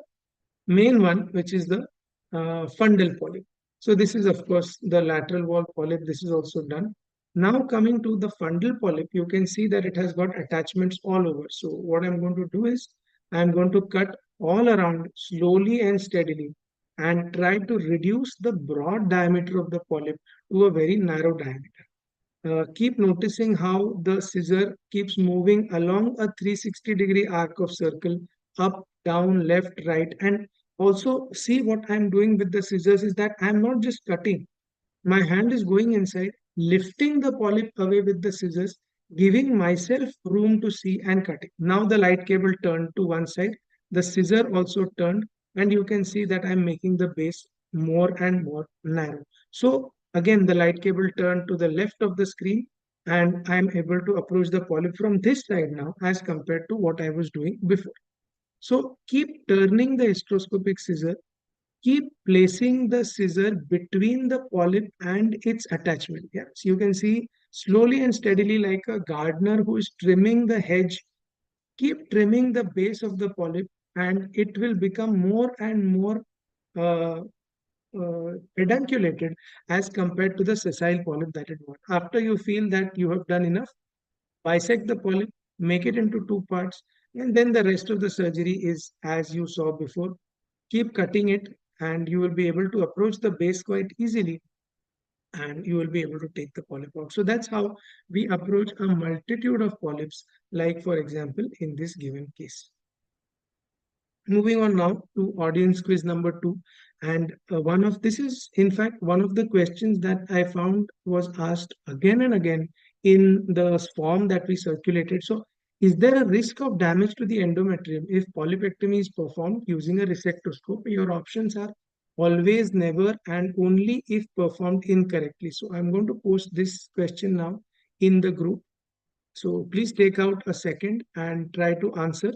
main one, which is the fundal polyp. So this is of course the lateral wall polyp. This is also done. Now coming to the fundal polyp, you can see that it has got attachments all over. So what I'm going to do is I'm going to cut all around slowly and steadily and try to reduce the broad diameter of the polyp to a very narrow diameter. Keep noticing how the scissor keeps moving along a 360-degree arc of circle, up, down, left, right. And also see what I'm doing with the scissors is that I'm not just cutting. My hand is going inside, lifting the polyp away with the scissors, giving myself room to see and cutting. Now the light cable turned to one side, the scissor also turned, and you can see that I'm making the base more and more narrow. So again, the light cable turned to the left of the screen, and I'm able to approach the polyp from this side now as compared to what I was doing before. So keep turning the hysteroscopic scissor, keep placing the scissor between the polyp and its attachment. Yeah, so you can see slowly and steadily, like a gardener who is trimming the hedge, keep trimming the base of the polyp, and it will become more and more uh, pedunculated as compared to the sessile polyp that it was. After you feel that you have done enough, bisect the polyp, make it into two parts, and then the rest of the surgery is as you saw before. Keep cutting it, and you will be able to approach the base quite easily, and you will be able to take the polyp out. So that's how we approach a multitude of polyps, like for example, in this given case. Moving on now to audience quiz number 2. And this is in fact one of the questions that I found was asked again and again in the form that we circulated. So is there a risk of damage to the endometrium if polypectomy is performed using a resectoscope? Your options are always, never, and only if performed incorrectly. So I'm going to post this question now in the group. So please take out a second and try to answer.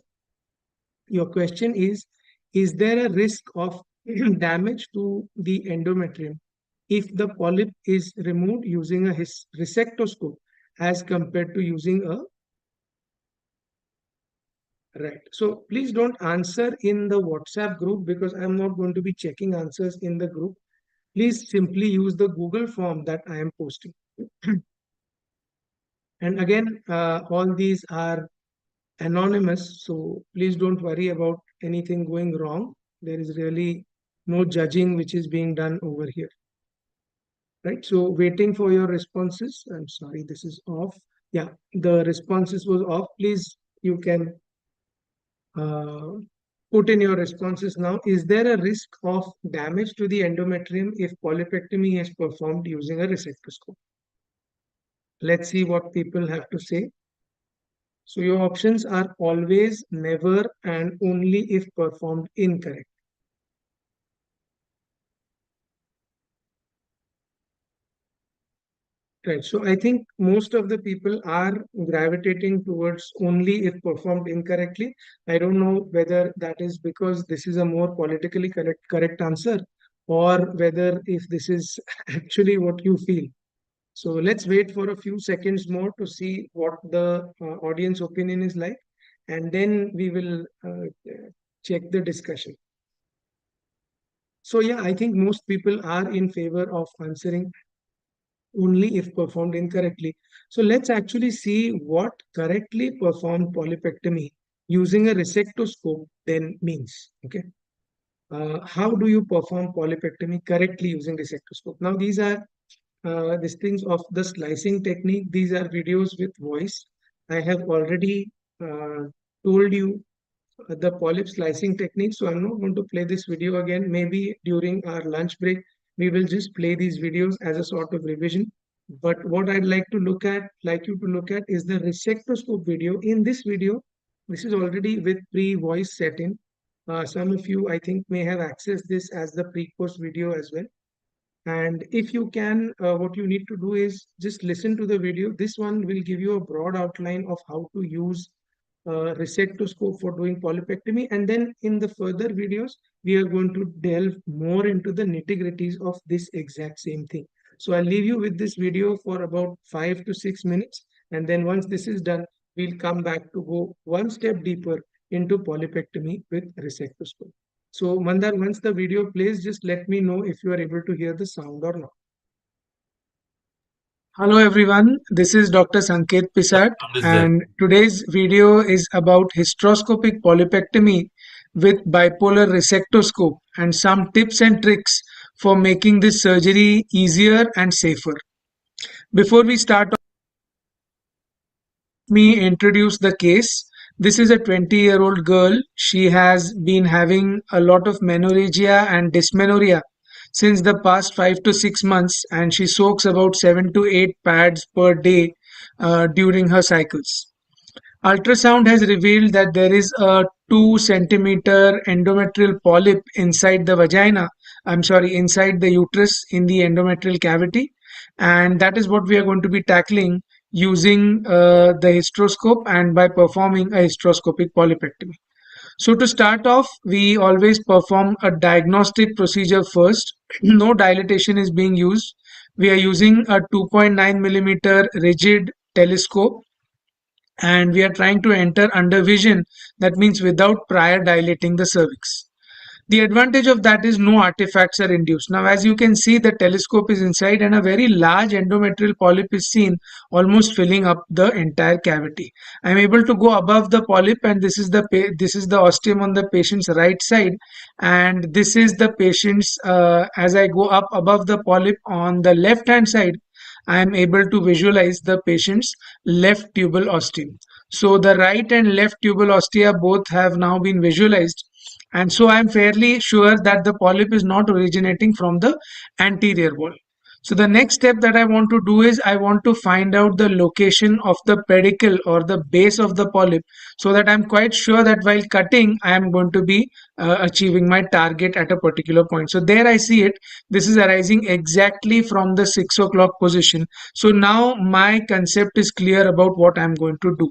Your question is there a risk of damage to the endometrium if the polyp is removed using a resectoscope as compared to using a right? So please don't answer in the WhatsApp group because I'm not going to be checking answers in the group. Please simply use the Google form that I am posting. And again, all these are anonymous, so please don't worry about anything going wrong. There is really no judging which is being done over here, right? So waiting for your responses. I'm sorry, this is off. Yeah, the responses was off. Please, you can put in your responses now. Is there a risk of damage to the endometrium if polypectomy is performed using a resectoscope? Let's see what people have to say. So your options are always, never, and only if performed incorrect. Right. So I think most of the people are gravitating towards only if performed incorrectly. I don't know whether that is because this is a more politically correct answer, or whether if this is actually what you feel. So let's wait for a few seconds more to see what the audience opinion is like, and then we will check the discussion. So yeah, I think most people are in favor of answering only if performed incorrectly. So let's actually see what correctly performed polypectomy using a resectoscope then means. Okay. How do you perform polypectomy correctly using resectoscope? Now these are these things of the slicing technique. These are videos with voice. I have already told you the polyp slicing technique. So I'm not going to play this video again. Maybe during our lunch break, we will just play these videos as a sort of revision. But what I'd like you to look at is the resectoscope video. In this video, this is already with pre-voice set in. Some of you, I think, may have accessed this as the pre-course video as well. And if you can, what you need to do is just listen to the video. This one will give you a broad outline of how to use resectoscope for doing polypectomy. And then in the further videos, we are going to delve more into the nitty-gritties of this exact same thing. So I'll leave you with this video for about 5 to 6 minutes. And then once this is done, we'll come back to go one step deeper into polypectomy with resectoscope. So Mandar, once the video plays, just let me know if you are able to hear the sound or not. Hello everyone, this is Dr. Sanket Pisat, Sound is there. and today's video is about hysteroscopic polypectomy with bipolar resectoscope and some tips and tricks for making this surgery easier and safer. Before we start, me introduce the case. This is a 20-year-old girl. She has been having a lot of menorrhagia and dysmenorrhea since the past 5 to 6 months, and she soaks about 7 to 8 pads per day during her cycles. Ultrasound has revealed that there is a 2 centimeter endometrial polyp inside the vagina. I'm sorry, inside the uterus in the endometrial cavity. And that is what we are going to be tackling using the hysteroscope and by performing a hysteroscopic polypectomy. So to start off, we always perform a diagnostic procedure first. No dilatation is being used. We are using a 2.9 millimeter rigid telescope, and we are trying to enter under vision. That means without prior dilating the cervix. The advantage of that is no artifacts are induced. Now, as you can see, the telescope is inside and a very large endometrial polyp is seen, almost filling up the entire cavity. I am able to go above the polyp, and this is the ostium on the patient's right side, and this is the patient's, as I go up above the polyp on the left hand side, I am able to visualize the patient's left tubal ostium. So the right and left tubal ostia both have now been visualized, and so I am fairly sure that the polyp is not originating from the anterior wall. So the next step that I want to do is I want to find out the location of the pedicle or the base of the polyp, so that I'm quite sure that while cutting I am going to be achieving my target at a particular point. So there I see it. This is arising exactly from the 6 o'clock position. So now my concept is clear about what I'm going to do.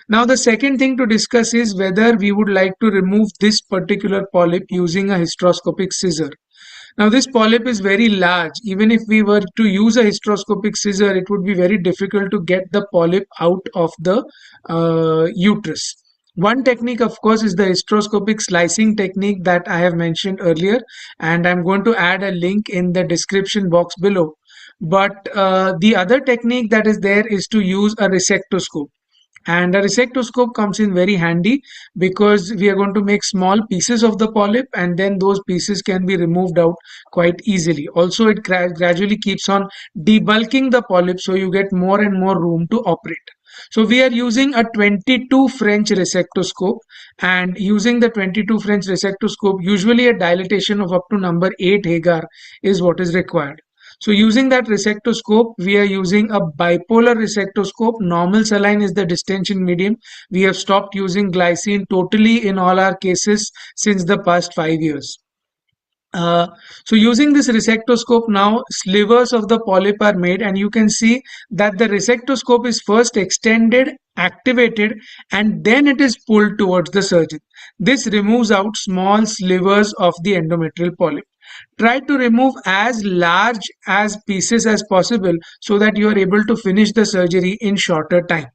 Now, the second thing to discuss is whether we would like to remove this particular polyp using a hysteroscopic scissor. Now, this polyp is very large. Even if we were to use a hysteroscopic scissor, it would be very difficult to get the polyp out of the uterus. One technique, of course, is the hysteroscopic slicing technique that I have mentioned earlier, and I'm going to add a link in the description box below. But the other technique that is there is to use a resectoscope. And a resectoscope comes in very handy because we are going to make small pieces of the polyp, and then those pieces can be removed out quite easily. Also, it gradually keeps on debulking the polyp, so you get more and more room to operate. So we are using a 22 French resectoscope, and using the 22 French resectoscope, usually a dilatation of up to number 8 Hagar is what is required. So using that resectoscope, we are using a bipolar resectoscope. Normal saline is the distension medium. We have stopped using glycine totally in all our cases since the past 5 years. So using this resectoscope now, slivers of the polyp are made, and you can see that the resectoscope is first extended, activated, and then it is pulled towards the surgeon. This removes out small slivers of the endometrial polyp. Try to remove as large as pieces as possible so that you are able to finish the surgery in shorter time.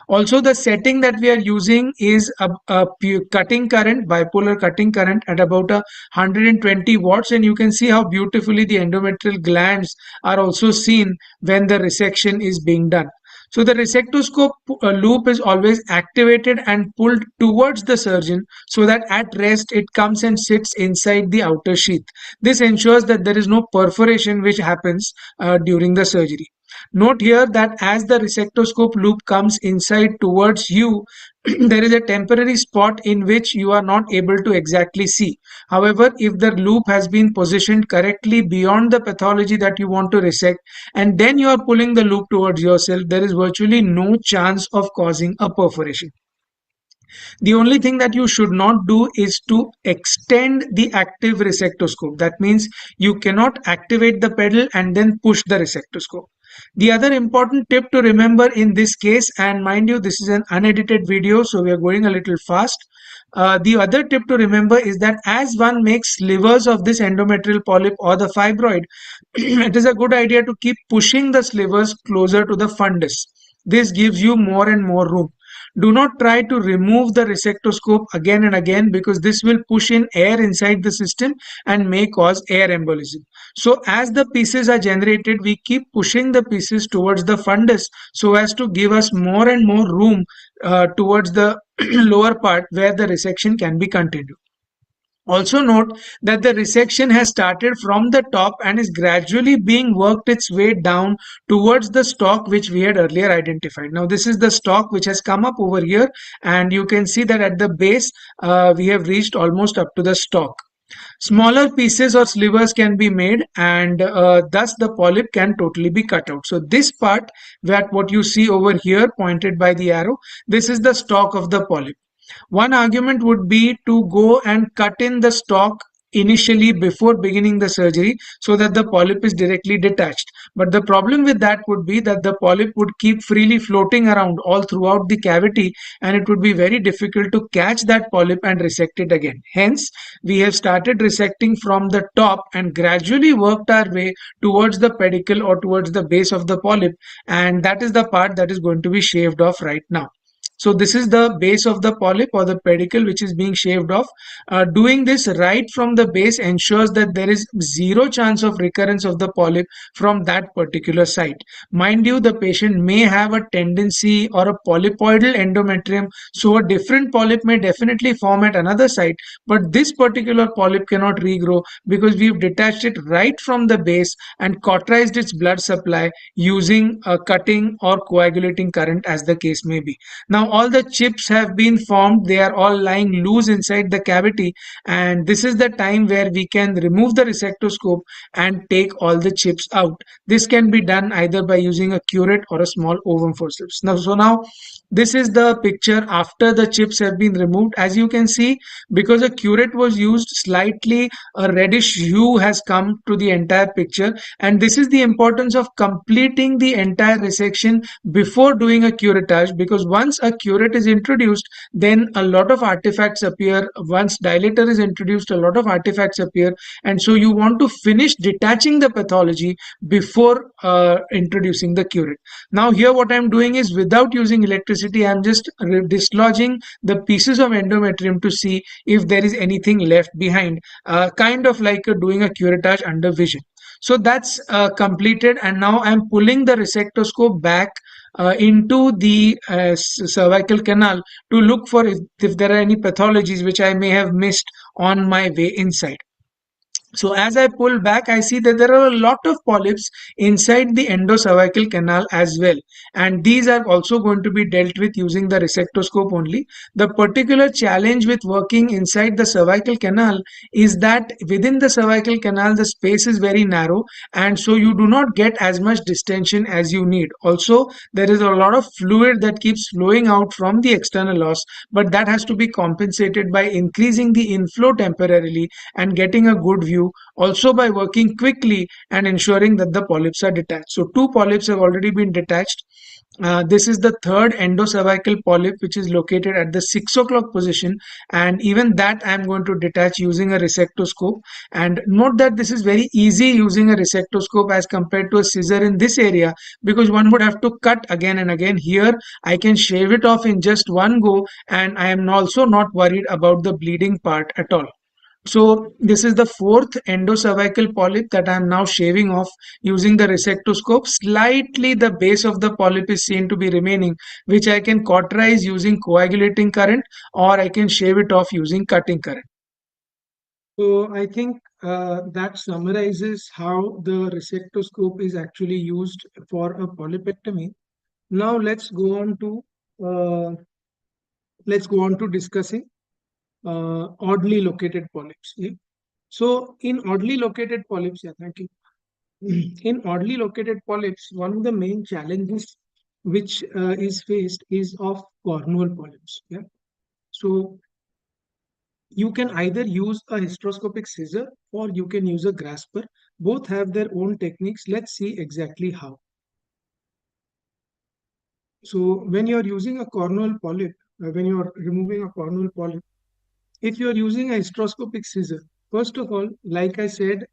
Also, the setting that we are using is a cutting current, bipolar cutting current at about 120 watts, and you can see how beautifully the endometrial glands are also seen when the resection is being done. So the resectoscope loop is always activated and pulled towards the surgeon so that at rest it comes and sits inside the outer sheath. This ensures that there is no perforation which happens during the surgery. Note here that as the resectoscope loop comes inside towards you, there is a temporary spot in which you are not able to exactly see. However, if the loop has been positioned correctly beyond the pathology that you want to resect, and then you are pulling the loop towards yourself, there is virtually no chance of causing a perforation. The only thing that you should not do is to extend the active resectoscope. That means you cannot activate the pedal and then push the resectoscope. The other important tip to remember in this case, and mind you, this is an unedited video, so we are going a little fast. The other tip to remember is that as one makes slivers of this endometrial polyp or the fibroid, it is a good idea to keep pushing the slivers closer to the fundus. This gives you more and more room. Do not try to remove the resectoscope again and again, because this will push in air inside the system and may cause air embolism. So as the pieces are generated, we keep pushing the pieces towards the fundus so as to give us more and more room towards the lower part where the resection can be continued. Also note that the resection has started from the top and is gradually being worked its way down towards the stalk which we had earlier identified. Now this is the stalk which has come up over here, and you can see that at the base we have reached almost up to the stalk. Smaller pieces or slivers can be made, and thus the polyp can totally be cut out. So this part, that what you see over here pointed by the arrow, this is the stalk of the polyp. One argument would be to go and cut in the stalk initially before beginning the surgery so that the polyp is directly detached. But the problem with that would be that the polyp would keep freely floating around all throughout the cavity, and it would be very difficult to catch that polyp and resect it again. Hence, we have started resecting from the top and gradually worked our way towards the pedicle or towards the base of the polyp, and that is the part that is going to be shaved off right now. So this is the base of the polyp or the pedicle which is being shaved off. Doing this right from the base ensures that there is zero chance of recurrence of the polyp from that particular site. Mind you, the patient may have a tendency or a polypoidal endometrium, so a different polyp may definitely form at another site, but this particular polyp cannot regrow because we've detached it right from the base and cauterized its blood supply using a cutting or coagulating current, as the case may be. Now all the chips have been formed, they are all lying loose inside the cavity, and this is the time where we can remove the resectoscope and take all the chips out. This can be done either by using a curette or a small ovum forceps. Now this is the picture after the chips have been removed. As you can see, because a curette was used, slightly a reddish hue has come to the entire picture, and this is the importance of completing the entire resection before doing a curettage, because once a curette is introduced, then a lot of artifacts appear. Once dilator is introduced, a lot of artifacts appear, and so you want to finish detaching the pathology before introducing the curette. Now here what I'm doing is, without using electricity, I'm just dislodging the pieces of endometrium to see if there is anything left behind, kind of like doing a curettage under vision. So that's completed, and now I'm pulling the resectoscope back into the cervical canal to look for if there are any pathologies which I may have missed on my way inside. So as I pull back, I see that there are a lot of polyps inside the endocervical canal as well. And these are also going to be dealt with using the resectoscope only. The particular challenge with working inside the cervical canal is that within the cervical canal, the space is very narrow, and so you do not get as much distension as you need. Also, there is a lot of fluid that keeps flowing out from the external os, but that has to be compensated by increasing the inflow temporarily and getting a good view, also by working quickly and ensuring that the polyps are detached. So two polyps have already been detached. This is the third endocervical polyp, which is located at the 6 o'clock position, and even that I am going to detach using a resectoscope. And note that this is very easy using a resectoscope as compared to a scissor in this area, because one would have to cut again and again. Here I can shave it off in just one go, and I am also not worried about the bleeding part at all. So this is the fourth endocervical polyp that I am now shaving off using the resectoscope. Slightly the base of the polyp is seen to be remaining, which I can cauterize using coagulating current, or I can shave it off using cutting current. So I think that summarizes how the resectoscope is actually used for a polypectomy. Now let's go on to discussing oddly located polyps. Yeah? So in oddly located polyps, yeah, thank you. In oddly located polyps, one of the main challenges which is faced is of cornual polyps. Yeah? So you can either use a hysteroscopic scissor or you can use a grasper. Both have their own techniques. Let's see exactly how. So when you're using a corneal polyp, when you're removing a corneal polyp, if you're using a hysteroscopic scissor, first of all, like I said,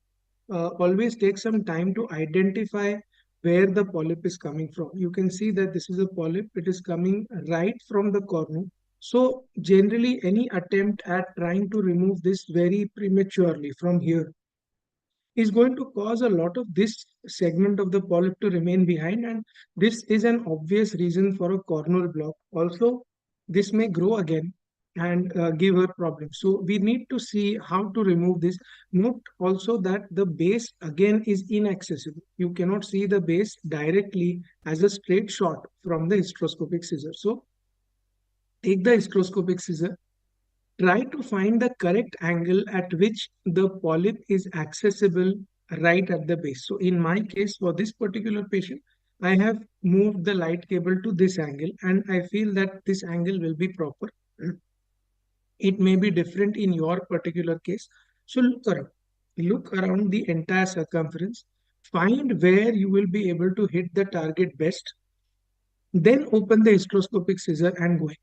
always take some time to identify where the polyp is coming from. You can see that this is a polyp. It is coming right from the cornea. So generally, any attempt at trying to remove this very prematurely from here is going to cause a lot of this segment of the polyp to remain behind, and this is an obvious reason for a corneal block. Also, this may grow again and give her problems. So we need to see how to remove this. Note also that the base again is inaccessible. You cannot see the base directly as a straight shot from the hysteroscopic scissor. So take the hysteroscopic scissor, try to find the correct angle at which the polyp is accessible right at the base. So in my case, for this particular patient, I have moved the light cable to this angle and I feel that this angle will be proper. It may be different in your particular case. So look around the entire circumference, find where you will be able to hit the target best, then open the hysteroscopic scissor and go in.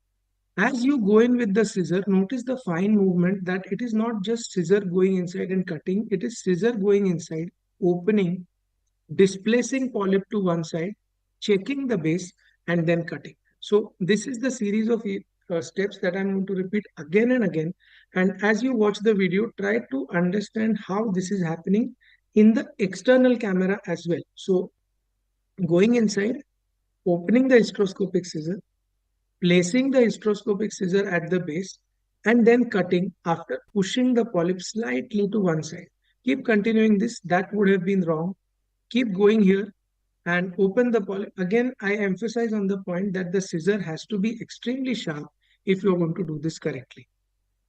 As you go in with the scissor, notice the fine movement that it is not just scissor going inside and cutting, it is scissor going inside, opening, displacing polyp to one side, checking the base, and then cutting. So this is the series of steps that I'm going to repeat again and again. And as you watch the video, try to understand how this is happening in the external camera as well. So going inside, opening the hysteroscopic scissor, placing the hysteroscopic scissor at the base, and then cutting after pushing the polyp slightly to one side. Keep continuing this. That would have been wrong. Keep going here and open the polyp. Again, I emphasize on the point that the scissor has to be extremely sharp if you're going to do this correctly.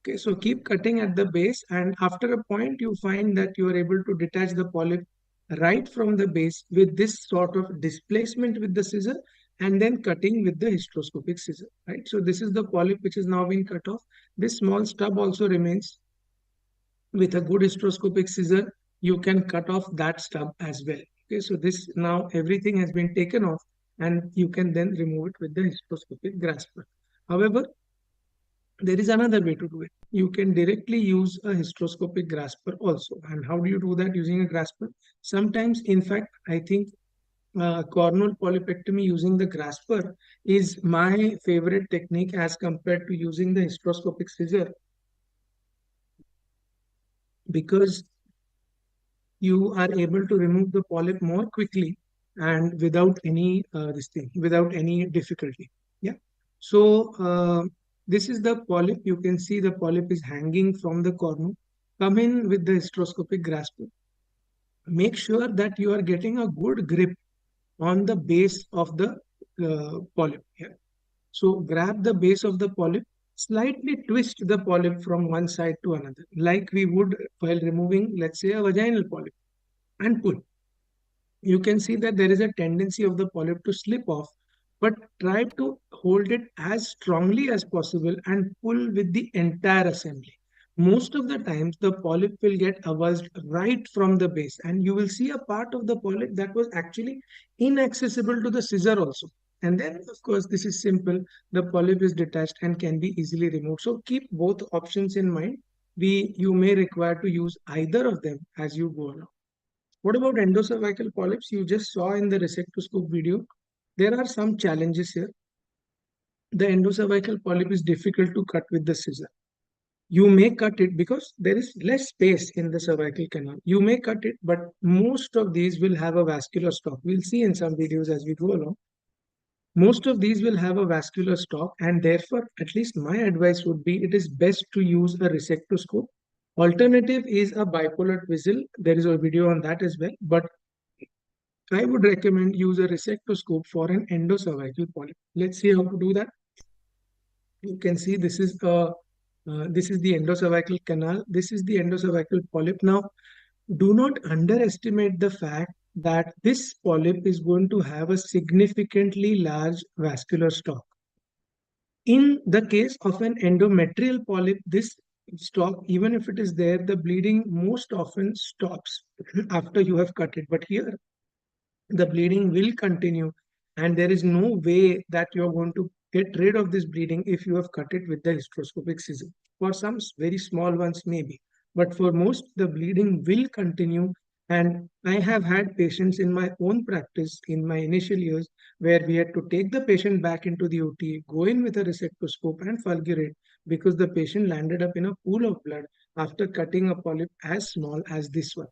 Okay, so keep cutting at the base, and after a point, you find that you are able to detach the polyp right from the base with this sort of displacement with the scissor and then cutting with the hysteroscopic scissor, right? So this is the polyp which is now being cut off. This small stub also remains. With a good hysteroscopic scissor, you can cut off that stub as well. Okay, so this now everything has been taken off and you can then remove it with the hysteroscopic grasper. However, there is another way to do it. You can directly use a hysteroscopic grasper also. And how do you do that using a grasper? Sometimes, in fact, I think corneal polypectomy using the grasper is my favorite technique as compared to using the hysteroscopic scissor, because you are able to remove the polyp more quickly and without any without any difficulty. Yeah. So this is the polyp. You can see the polyp is hanging from the cornea. Come in with the hysteroscopic grasper. Make sure that you are getting a good grip on the base of the polyp here. So grab the base of the polyp, slightly twist the polyp from one side to another, like we would while removing, let's say, a vaginal polyp, and pull. You can see that there is a tendency of the polyp to slip off, but try to hold it as strongly as possible and pull with the entire assembly. Most of the times, the polyp will get avulsed right from the base, and you will see a part of the polyp that was actually inaccessible to the scissor also. And then, of course, this is simple. The polyp is detached and can be easily removed. So keep both options in mind. You may require to use either of them as you go along. What about endocervical polyps? You just saw in the resectoscope video. There are some challenges here. The endocervical polyp is difficult to cut with the scissor. You may cut it because there is less space in the cervical canal. You may cut it, but most of these will have a vascular stalk. We'll see in some videos as we go along. Most of these will have a vascular stalk, and therefore, at least my advice would be it is best to use a resectoscope. Alternative is a bipolar twizzle. There is a video on that as well, but I would recommend use a resectoscope for an endocervical polyp. Let's see how to do that. You can see this is the endocervical canal. This is the endocervical polyp. Now, do not underestimate the fact that this polyp is going to have a significantly large vascular stalk. In the case of an endometrial polyp, this stalk, even if it is there, the bleeding most often stops after you have cut it. But here, the bleeding will continue, and there is no way that you're going to get rid of this bleeding if you have cut it with the hysteroscopic scissor. For some very small ones, maybe, but for most, the bleeding will continue. And I have had patients in my own practice in my initial years where we had to take the patient back into the OT, go in with a resectoscope and fulgurate because the patient landed up in a pool of blood after cutting a polyp as small as this one.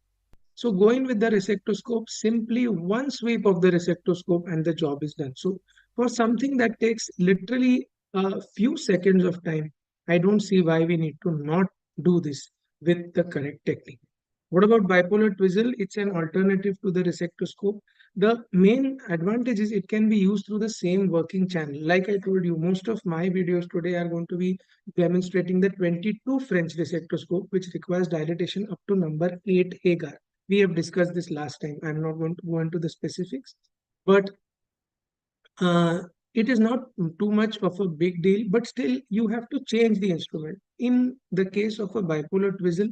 So go in with the resectoscope, simply one sweep of the resectoscope and the job is done. So for something that takes literally a few seconds of time, I don't see why we need to not do this with the correct technique. What about bipolar twizzle? It's an alternative to the resectoscope. The main advantage is it can be used through the same working channel. Like I told you, most of my videos today are going to be demonstrating the 22 French resectoscope, which requires dilatation up to number 8 agar. We have discussed this last time. I'm not going to go into the specifics, but uh, it is not too much of a big deal, but still you have to change the instrument. In the case of a bipolar twizzle,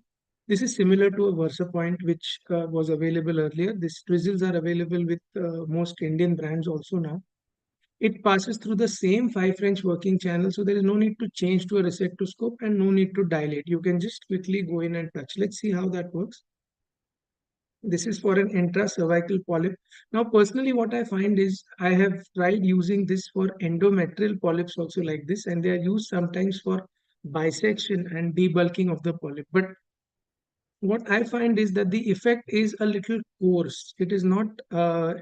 this is similar to a VersaPoint, which was available earlier. These twizzles are available with most Indian brands also now. It passes through the same 5 French working channel, so there is no need to change to a resectoscope and no need to dilate. You can just quickly go in and touch. Let's see how that works. This is for an intracervical polyp. Now, personally, what I find is I have tried using this for endometrial polyps also like this, and they are used sometimes for bisection and debulking of the polyp. But what I find is that the effect is a little coarse. It's not a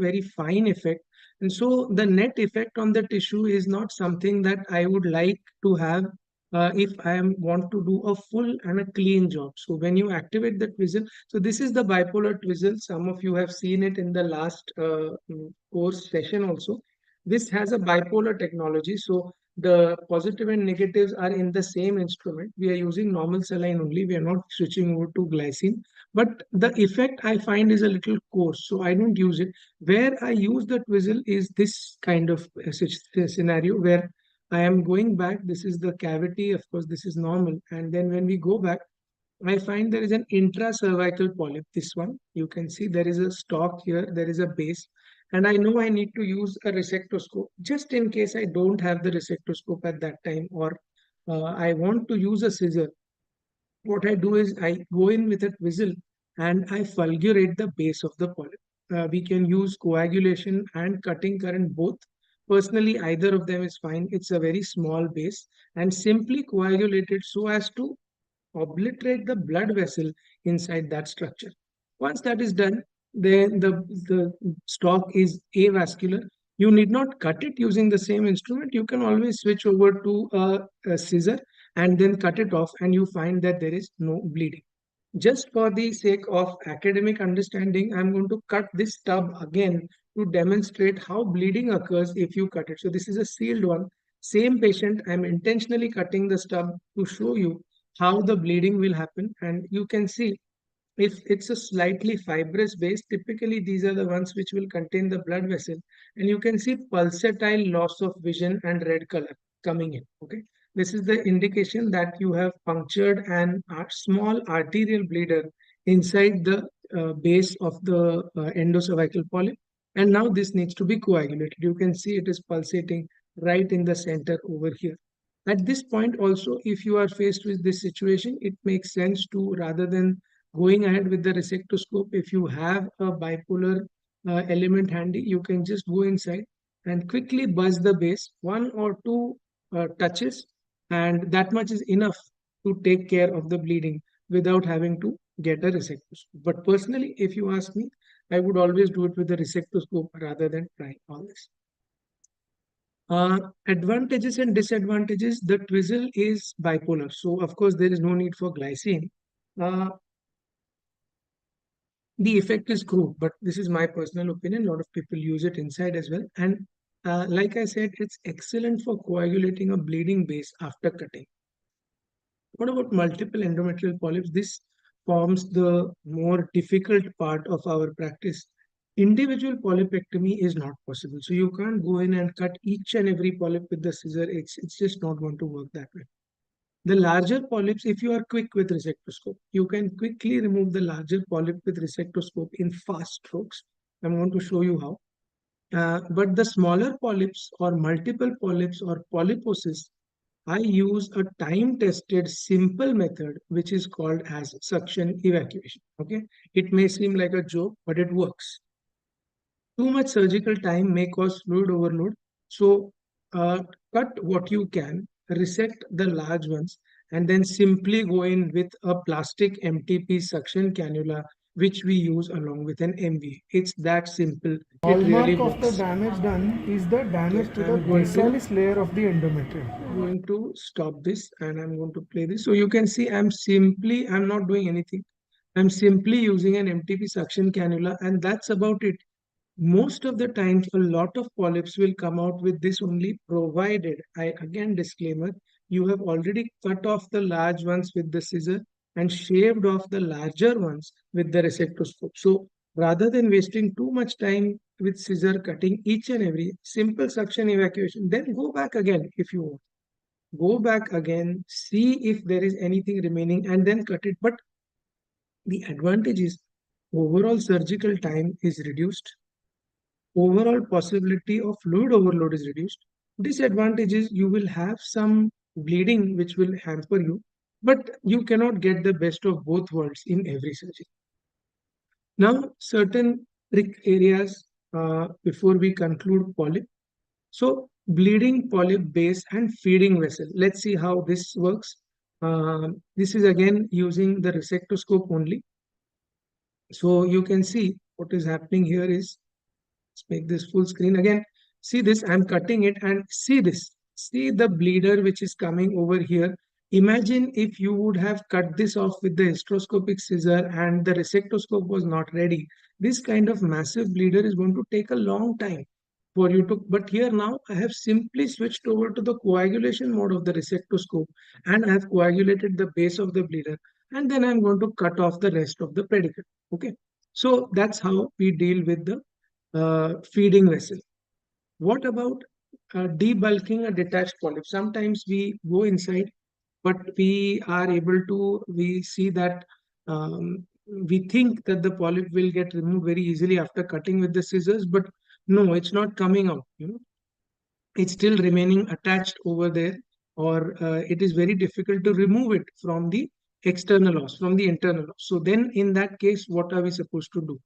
very fine effect. And so the net effect on the tissue is not something that I would like to have if want to do a full and a clean job. So when you activate the twizzle, so this is the bipolar twizzle. Some of you have seen it in the last course session also. This has a bipolar technology. So the positive and negatives are in the same instrument. We are using normal saline only. We are not switching over to glycine. But the effect I find is a little coarse, so I don't use it. Where I use the twizzle is this kind of scenario where I am going back. This is the cavity. Of course, this is normal. And then when we go back, I find there is an intracervical polyp. This one, you can see there is a stalk here, there is a base, and I know I need to use a resectoscope just in case I don't have the resectoscope at that time, or I want to use a scissor. What I do is I go in with a twizzle and I fulgurate the base of the polyp. We can use coagulation and cutting current both. Personally, either of them is fine. It's a very small base and simply coagulate it so as to obliterate the blood vessel inside that structure. Once that is done, then the stalk is avascular. You need not cut it using the same instrument. You can always switch over to a scissor and then cut it off, and you find that there is no bleeding. Just for the sake of academic understanding, I'm going to cut this stub again to demonstrate how bleeding occurs if you cut it. So this is a sealed one. Same patient, I'm intentionally cutting the stub to show you how the bleeding will happen. And you can see if it's a slightly fibrous base, typically these are the ones which will contain the blood vessel. And you can see pulsatile loss of vision and red color coming in. Okay. This is the indication that you have punctured an small arterial bleeder inside the base of the endocervical polyp. And now this needs to be coagulated. You can see it is pulsating right in the center over here. At this point also, if you are faced with this situation, it makes sense to, rather than going ahead with the resectoscope, if you have a bipolar element handy, you can just go inside and quickly buzz the base, one or two touches, and that much is enough to take care of the bleeding without having to get a resectoscope. But personally, if you ask me, I would always do it with the resectoscope rather than trying all this. Advantages and disadvantages. The twizzle is bipolar, so of course there is no need for glycine. The effect is crude, but this is my personal opinion. A lot of people use it inside as well. And like I said, it's excellent for coagulating a bleeding base after cutting. What about multiple endometrial polyps? This forms the more difficult part of our practice. Individual polypectomy is not possible. So you can't go in and cut each and every polyp with the scissor. It's just not going to work that way. The larger polyps, if you are quick with resectoscope, you can quickly remove the larger polyp with resectoscope in fast strokes. I'm going to show you how. But the smaller polyps or multiple polyps or polyposis, I use a time-tested simple method which is called as suction evacuation. Okay, it may seem like a joke, but it works. Too much surgical time may cause fluid overload. So cut what you can, resect the large ones, and then simply go in with a plastic MTP suction cannula, which we use along with an MV. It's that simple. It really Hallmark of the works. damage done is the damage to the I'm going to basalis layer of the endometrium. going to stop this and I'm going to play this. So you can see I'm not doing anything. I'm simply using an MTP suction cannula and that's about it. Most of the times, a lot of polyps will come out with this only, provided, I again disclaimer, you have already cut off the large ones with the scissor and shaved off the larger ones with the resectoscope. So rather than wasting too much time with scissor cutting each and every simple suction evacuation, then go back again if you want. Go back again, see if there is anything remaining and then cut it. But the advantage is overall surgical time is reduced, overall possibility of fluid overload is reduced. Disadvantage is you will have some bleeding which will hamper you, but you cannot get the best of both worlds in every surgery. Now, certain trick areas before we conclude polyp. So, bleeding polyp base and feeding vessel. Let's see how this works. This is again using the resectoscope only. So, you can see what is happening here is, let's make this full screen again. See this, I'm cutting it and see this. See the bleeder which is coming over here. Imagine if you would have cut this off with the hysteroscopic scissor and the resectoscope was not ready. This kind of massive bleeder is going to take a long time for you to, but here now I have simply switched over to the coagulation mode of the resectoscope and I have coagulated the base of the bleeder and then I'm going to cut off the rest of the pedicle. Okay. So that's how we deal with the feeding vessel. What about debulking a detached polyp? Sometimes we go inside, but we see that we think that the polyp will get removed very easily after cutting with the scissors, but no, it's not coming out. It's still remaining attached over there, or it is very difficult to remove it from the external os, from the internal os. So then in that case, what are we supposed to do?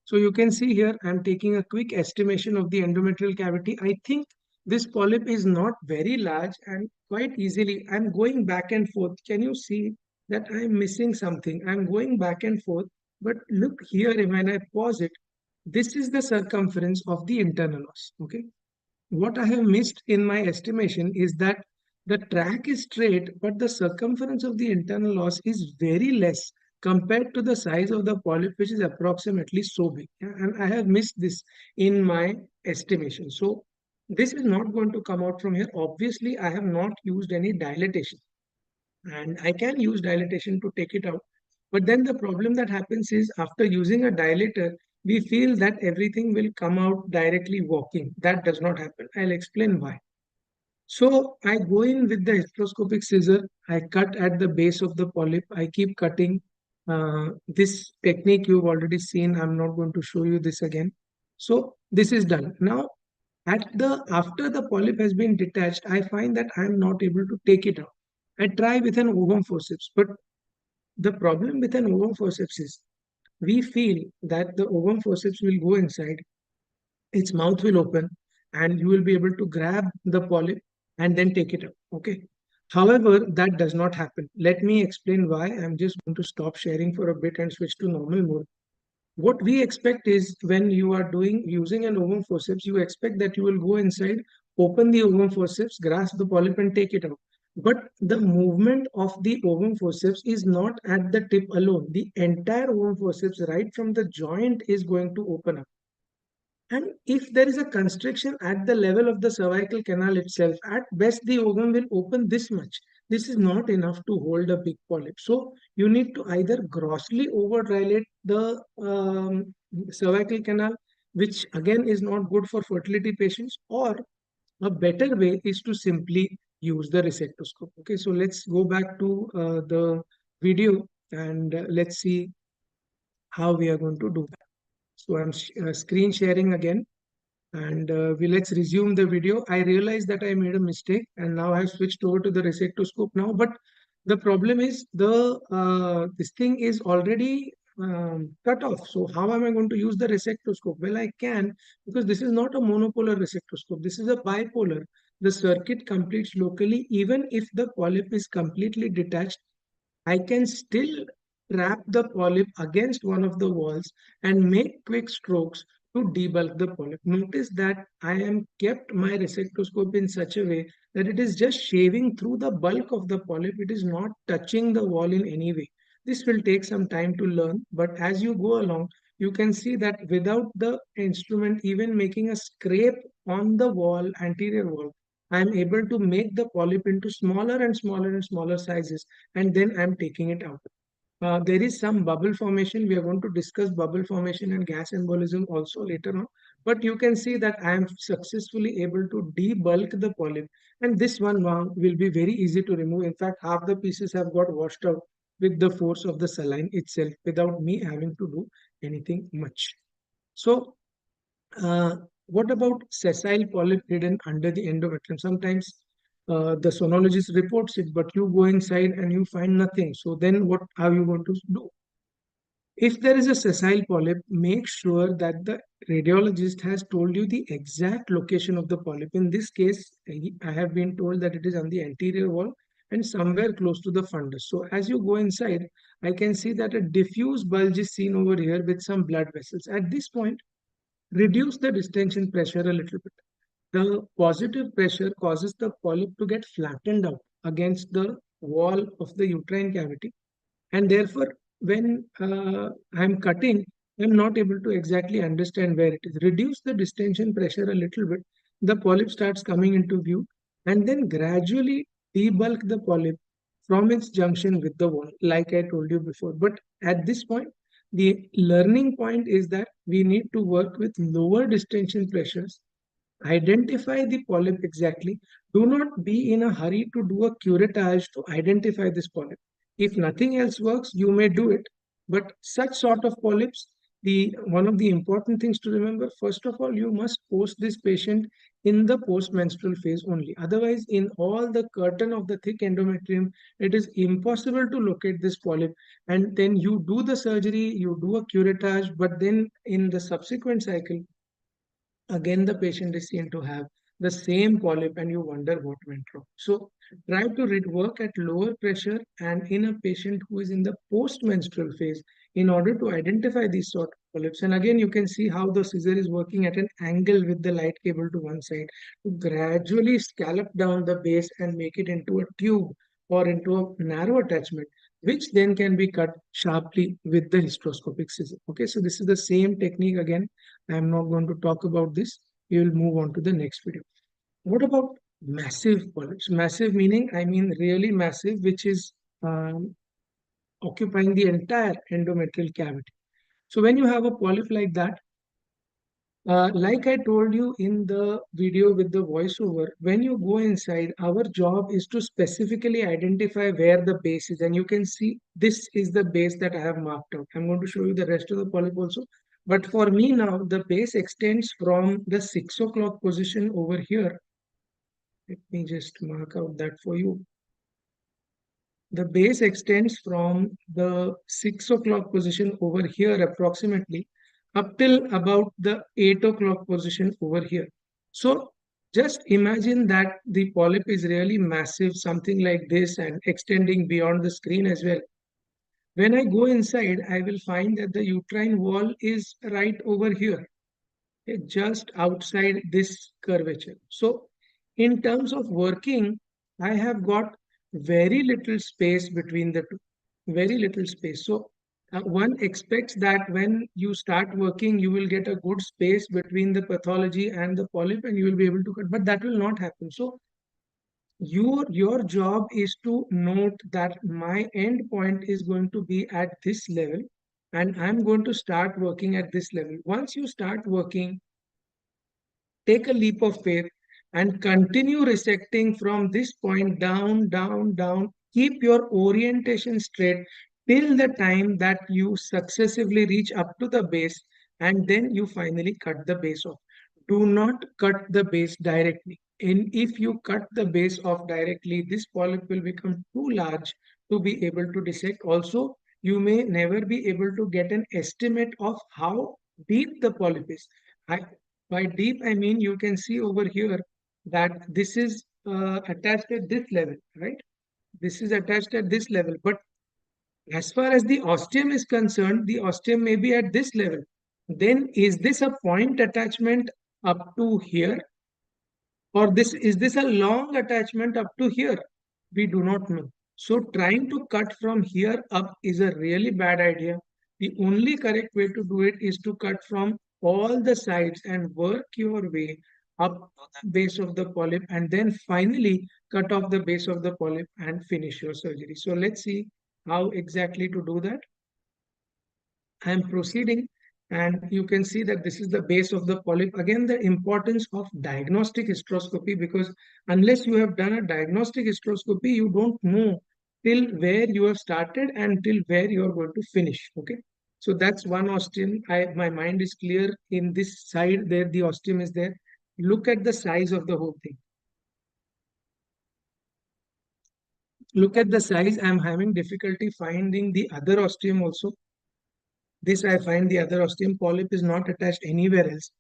So you can see here, I'm taking a quick estimation of the endometrial cavity. I think this polyp is not very large and quite easily, I'm going back and forth. Can you see that I'm missing something? I'm going back and forth, but look here, when I pause it, this is the circumference of the internal os, okay? What I have missed in my estimation is that the track is straight, but the circumference of the internal os is very less compared to the size of the polyp, which is approximately so big. And I have missed this in my estimation. So this is not going to come out from here. Obviously, I have not used any dilatation. And I can use dilatation to take it out. But then the problem that happens is after using a dilator, we feel that everything will come out directly walking. That does not happen. I'll explain why. So I go in with the hysteroscopic scissor. I cut at the base of the polyp. I keep cutting. This technique you've already seen. I'm not going to show you this again. So this is done. Now, after the polyp has been detached, I find that I'm not able to take it out. I try with an ovum forceps, but the problem with an ovum forceps is we feel that the ovum forceps will go inside, its mouth will open, and you will be able to grab the polyp and then take it out. Okay. However, that does not happen. Let me explain why. I'm just going to stop sharing for a bit and switch to normal mode. What we expect is when you are using an ovum forceps, you expect that you will go inside, open the ovum forceps, grasp the polyp and take it out. But the movement of the ovum forceps is not at the tip alone. The entire ovum forceps right from the joint is going to open up. And if there is a constriction at the level of the cervical canal itself, at best the ovum will open this much. this is not enough to hold a big polyp. So you need to either grossly over-dilate the cervical canal, which again is not good for fertility patients, or a better way is to simply use the resectoscope. Okay, so let's go back to the video and let's see how we are going to do that. So I'm screen sharing again, and let's resume the video. I realized that I made a mistake and now I've switched over to the resectoscope now, but the problem is the this thing is already cut off. So how am I going to use the resectoscope? Well, I can, because this is not a monopolar resectoscope. This is a bipolar. The circuit completes locally even if the polyp is completely detached. I can still trap the polyp against one of the walls and make quick strokes to debulk the polyp. Notice that I am kept my resectoscope in such a way that it is just shaving through the bulk of the polyp. It is not touching the wall in any way. This will take some time to learn, but as you go along, you can see that without the instrument even making a scrape on the wall, anterior wall, I am able to make the polyp into smaller and smaller and smaller sizes, and then I'm taking it out. There is some bubble formation. We are going to discuss bubble formation and gas embolism also later on. But you can see that I am successfully able to debulk the polyp. And this one now will be very easy to remove. In fact, half the pieces have got washed out with the force of the saline itself without me having to do anything much. So uh, what about sessile polyp hidden under the endometrium? Sometimes the sonologist reports it, but you go inside and you find nothing. So then what are you going to do? If there is a sessile polyp, make sure that the radiologist has told you the exact location of the polyp. In this case, I have been told that it is on the anterior wall and somewhere close to the fundus. So as you go inside, I can see that a diffuse bulge is seen over here with some blood vessels. At this point, reduce the distension pressure a little bit. The positive pressure causes the polyp to get flattened out against the wall of the uterine cavity, and therefore when I'm cutting, I'm not able to exactly understand where it is. Reduce the distension pressure a little bit, the polyp starts coming into view, and then gradually debulk the polyp from its junction with the wall, like I told you before. But at this point, the learning point is that we need to work with lower distension pressures. Identify the polyp exactly. Do not be in a hurry to do a curettage to identify this polyp. If nothing else works, you may do it. But such sort of polyps, the one of the important things to remember, first of all, you must post this patient in the postmenstrual phase only. Otherwise, in all the curtain of the thick endometrium, it is impossible to locate this polyp. And then you do the surgery, you do a curettage, but then in the subsequent cycle, again the patient is seen to have the same polyp and you wonder what went wrong. So try to work at lower pressure and in a patient who is in the post-menstrual phase in order to identify these sort of polyps. And again, you can see how the scissor is working at an angle with the light cable to one side to gradually scallop down the base and make it into a tube or into a narrow attachment, which then can be cut sharply with the hysteroscopic scissor. Okay, so this is the same technique again. I am not going to talk about this. We will move on to the next video. What about massive polyps? Massive meaning, I mean really massive, which is occupying the entire endometrial cavity. So when you have a polyp like that, like I told you in the video with the voiceover, when you go inside, our job is to specifically identify where the base is. And you can see this is the base that I have marked out. I'm going to show you the rest of the polyp also. But for me now, the base extends from the 6 o'clock position over here. Let me just mark out that for you. The base extends from the 6 o'clock position over here approximately up till about the 8 o'clock position over here. So just imagine that the polyp is really massive, something like this, and extending beyond the screen as well. When I go inside, I will find that the uterine wall is right over here, okay, just outside this curvature. So in terms of working, I have got very little space between the two, very little space. So one expects that when you start working, you will get a good space between the pathology and the polyp and you will be able to cut, but that will not happen. So Your job is to note that my end point is going to be at this level, and I'm going to start working at this level. Once you start working, take a leap of faith and continue resecting from this point down, down, down. Keep your orientation straight till the time that you successively reach up to the base, and then you finally cut the base off. Do not cut the base directly. And if you cut the base off directly, this polyp will become too large to be able to dissect. Also, you may never be able to get an estimate of how deep the polyp is. I, by deep, I mean you can see over here that this is attached at this level, right? This is attached at this level. But as far as the ostium is concerned, the ostium may be at this level. Then is this a point attachment up to here? Or this is this a long attachment up to here? We do not know. So trying to cut from here up is a really bad idea. The only correct way to do it is to cut from all the sides and work your way up to the base of the polyp, and then finally cut off the base of the polyp and finish your surgery. So let's see how exactly to do that. I am proceeding, and you can see that this is the base of the polyp. Again, the importance of diagnostic hysteroscopy, because unless you have done a diagnostic hysteroscopy, you don't know till where you have started and till where you are going to finish. Okay, so that's one ostium. My mind is clear. In this side there, the ostium is there. Look at the size of the whole thing. Look at the size. I'm having difficulty finding the other ostium also. This I find the other ostium polyp is not attached anywhere else.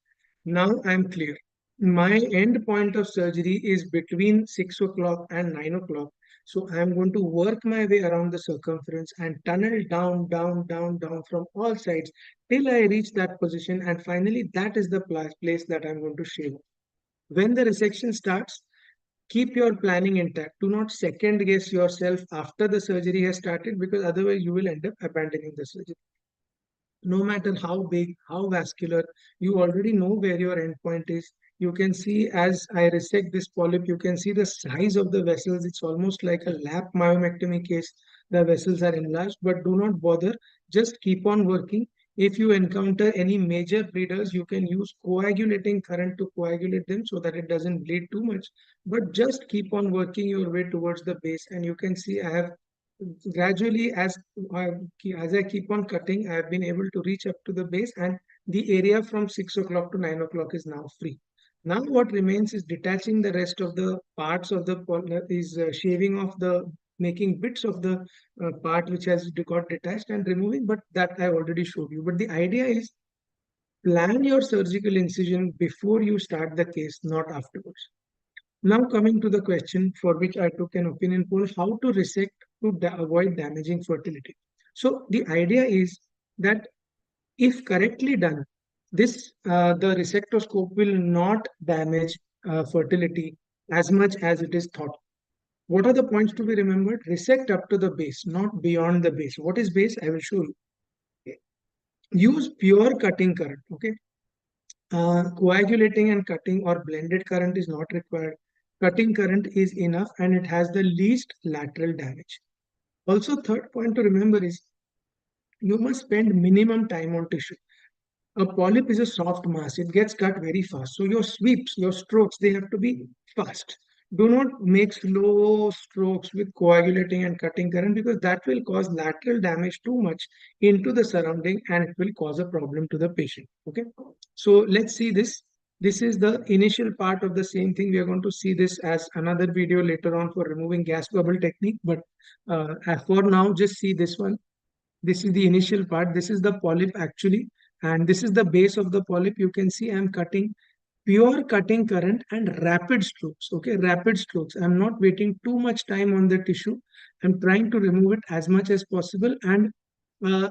Now I'm clear. My end point of surgery is between 6 o'clock and 9 o'clock. So I'm going to work my way around the circumference and tunnel down, down, down, down from all sides till I reach that position. And finally, that is the place that I'm going to shave. When the resection starts, keep your planning intact. Do not second guess yourself after the surgery has started, because otherwise you will end up abandoning the surgery. No matter how big, how vascular, you already know where your endpoint is. You can see as I resect this polyp, you can see the size of the vessels. It's almost like a lap myomectomy case. The vessels are enlarged, but do not bother. Just keep on working. If you encounter any major bleeders, you can use coagulating current to coagulate them so that it doesn't bleed too much. But just keep on working your way towards the base. And you can see I have gradually, as I keep on cutting, I have been able to reach up to the base, and the area from 6 o'clock to 9 o'clock is now free. Now what remains is detaching the rest of the parts of the shaving off the, making bits of the part which has got detached and removing, but that I already showed you. But the idea is plan your surgical incision before you start the case, not afterwards. Now coming to the question for which I took an opinion poll, how to resect to avoid damaging fertility. So the idea is that if correctly done, the resectoscope will not damage fertility as much as it is thought. What are the points to be remembered? Resect up to the base, not beyond the base. What is base? I will show you. Okay. Use pure cutting current. Okay. Coagulating and cutting or blended current is not required. Cutting current is enough, and it has the least lateral damage. Also, third point to remember is you must spend minimum time on tissue. A polyp is a soft mass. It gets cut very fast. So your sweeps, your strokes, they have to be fast. Do not make slow strokes with coagulating and cutting current, because that will cause lateral damage too much into the surrounding, and it will cause a problem to the patient. Okay. So let's see this. This is the initial part of the same thing. We are going to see this as another video later on for removing gas bubble technique. But for now, just see this one. This is the initial part. This is the polyp actually. And this is the base of the polyp. You can see I'm cutting pure cutting current and rapid strokes. Okay, rapid strokes. I'm not waiting too much time on the tissue. I'm trying to remove it as much as possible, and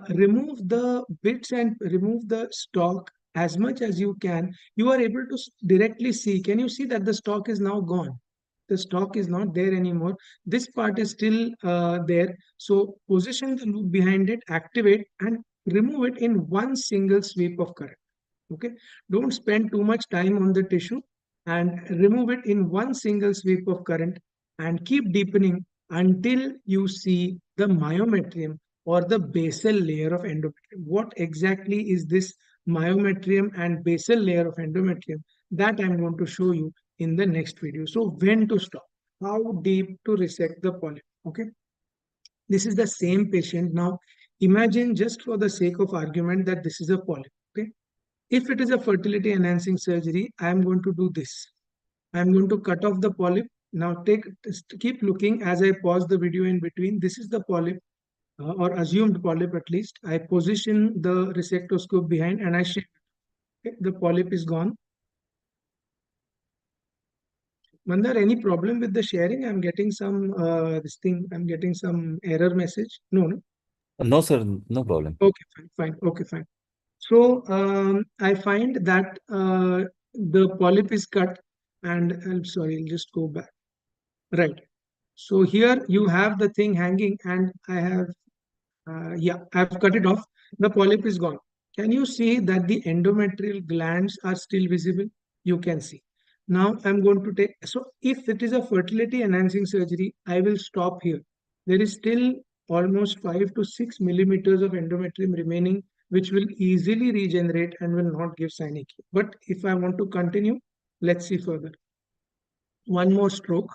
remove the bits and remove the stalk as much as you can. You are able to directly see. Can you see that the stalk is now gone? The stalk is not there anymore. This part is still there. So position the loop behind it, activate, and remove it in one single sweep of current. Okay, don't spend too much time on the tissue, and remove it in one single sweep of current, and keep deepening until you see the myometrium or the basal layer of endometrium. What exactly is this myometrium and basal layer of endometrium? That I'm going to show you in the next video. So when to stop, how deep to resect the polyp. Okay, this is the same patient. Now imagine, just for the sake of argument, that this is a polyp. Okay, if it is a fertility enhancing surgery, I am going to do this. I am going to cut off the polyp. Now keep looking as I pause the video in between. This is the polyp, or assumed polyp at least. I position the resectoscope behind and I shift. Okay, the polyp is gone. Mandar, any problem with the sharing? I'm getting some I'm getting some error message. No, no. No, sir, no problem. Okay, fine, fine. Okay, fine. So I find that the polyp is cut, and I'm sorry, I'll just go back. Right. So here you have the thing hanging, and I have, yeah, I've cut it off. The polyp is gone. Can you see that the endometrial glands are still visible? You can see. Now I'm going to take, so if it is a fertility enhancing surgery, I will stop here. There is still almost 5 to 6 millimeters of endometrium remaining, which will easily regenerate and will not give synechia. But if I want to continue, let's see further. One more stroke.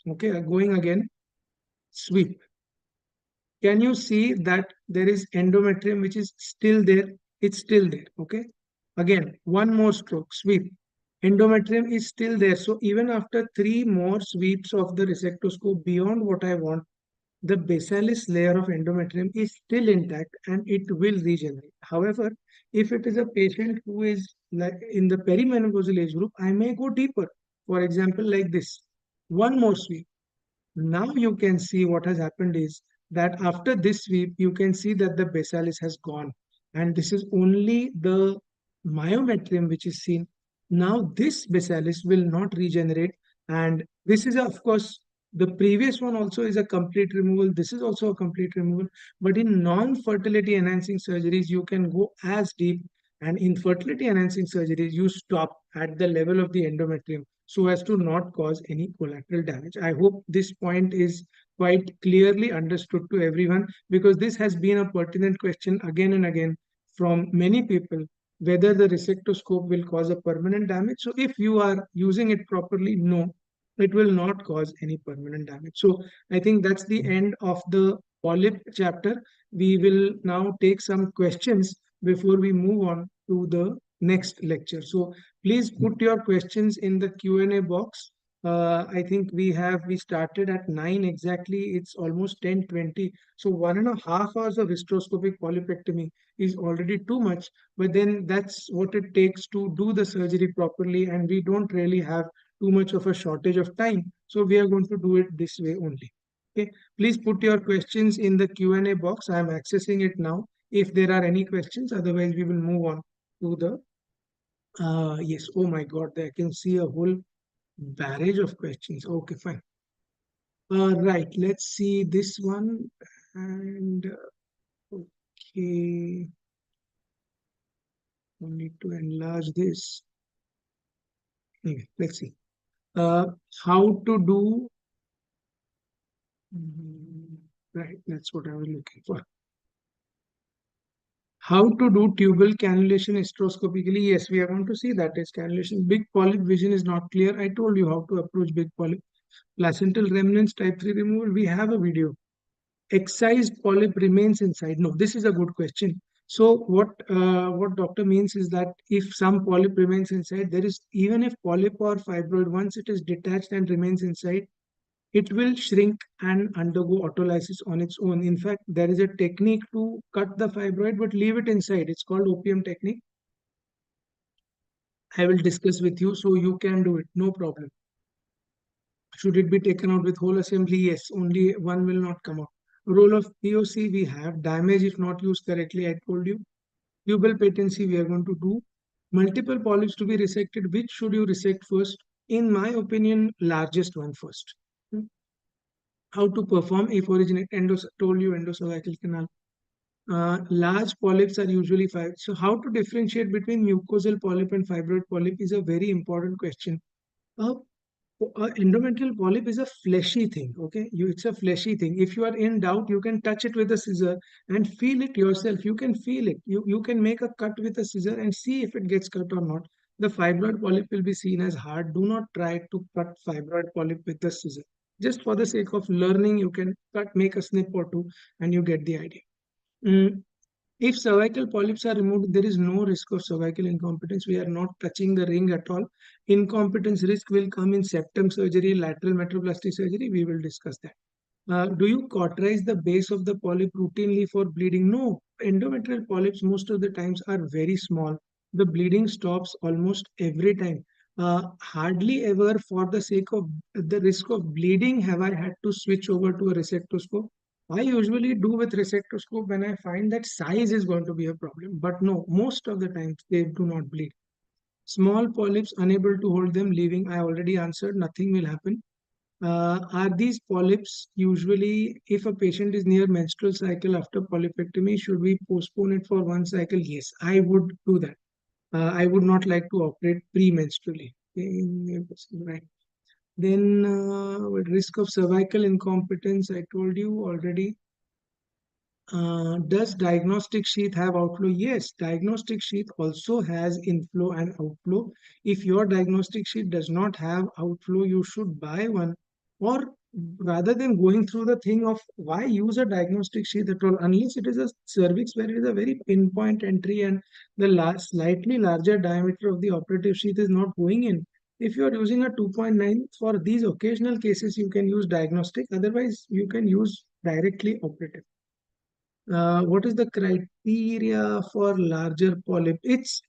Okay, going again. Sweep. Can you see that there is endometrium which is still there? It's still there. Okay. Again, one more stroke. Sweep. Endometrium is still there. So even after 3 more sweeps of the resectoscope beyond what I want, the basalis layer of endometrium is still intact and it will regenerate. However, if it is a patient who is like in the perimenopausal age group, I may go deeper. For example, like this. One more sweep. Now you can see what has happened is that after this sweep, you can see that the basalis has gone. And this is only the myometrium which is seen. Now this basalis will not regenerate. And this is, of course, the previous one also is a complete removal. This is also a complete removal. But in non-fertility enhancing surgeries, you can go as deep. And in fertility enhancing surgeries, you stop at the level of the endometrium so as to not cause any collateral damage. I hope this point is quite clearly understood to everyone, because this has been a pertinent question again and again from many people, whether the resectoscope will cause a permanent damage. So if you are using it properly, no, it will not cause any permanent damage. So I think that's the end of the polyp chapter. We will now take some questions before we move on to the next lecture. So please put your questions in the Q&A box. I think we started at 9 exactly. It's almost 10:20. So 1.5 hours of hysteroscopic polypectomy is already too much. But then that's what it takes to do the surgery properly. And we don't really have too much of a shortage of time. So we are going to do it this way only. Okay. Please put your questions in the Q&A box. I am accessing it now. If there are any questions, otherwise we will move on to the yes. Oh my God, I can see a whole barrage of questions. Okay, fine. Right, let's see this one. And okay, I need to enlarge this. Anyway, let's see. How to do. Right, that's what I was looking for. How to do tubal cannulation hysteroscopically? Yes, we are going to see that is cannulation. Big polyp vision is not clear. I told you how to approach big polyp. Placental remnants type 3 removal. We have a video. Excised polyp remains inside. No, this is a good question. So what doctor means is that if some polyp remains inside, there is, even if polyp or fibroid, once it is detached and remains inside, it will shrink and undergo autolysis on its own. In fact, there is a technique to cut the fibroid but leave it inside. It's called opium technique. I will discuss with you, so you can do it, no problem. Should it be taken out with whole assembly? Yes, only one will not come out. Role of POC, we have damage if not used correctly, I told you. Tubal patency, we are going to do. Multiple polyps to be resected. Which should you resect first? In my opinion, largest one first. How to perform aphoregenetic told you endocervical canal. Large polyps are usually five. So how to differentiate between mucosal polyp and fibroid polyp is a very important question. Uh, endometrial polyp is a fleshy thing. Okay, it's a fleshy thing. If you are in doubt, you can touch it with a scissor and feel it yourself. You can feel it. You can make a cut with a scissor and see if it gets cut or not. The fibroid polyp will be seen as hard. Do not try to cut fibroid polyp with the scissor. Just for the sake of learning, you can make a snip or two, and you get the idea. Mm, if cervical polyps are removed, there is no risk of cervical incompetence. We are not touching the ring at all. Incompetence risk will come in septum surgery, lateral metroplasty surgery. We will discuss that. Do you cauterize the base of the polyp routinely for bleeding? No. Endometrial polyps most of the times are very small. The bleeding stops almost every time. Hardly ever, for the sake of the risk of bleeding, have I had to switch over to a resectoscope. I usually do with resectoscope when I find that size is going to be a problem. But no, most of the times they do not bleed. Small polyps unable to hold them, leaving. I already answered, nothing will happen. Are these polyps usually, if a patient is near menstrual cycle after polypectomy, should we postpone it for one cycle? Yes, I would do that. I would not like to operate premenstrually. Right. Then, with risk of cervical incompetence, I told you already. Does diagnostic sheath have outflow? Yes, diagnostic sheath also has inflow and outflow. If your diagnostic sheath does not have outflow, you should buy one. Or rather than going through the thing of why use a diagnostic sheath at all, unless it is a cervix where it is a very pinpoint entry and the slightly larger diameter of the operative sheath is not going in. If you are using a 2.9, for these occasional cases, you can use diagnostic. Otherwise, you can use directly operative. What is the criteria for larger polyp? It's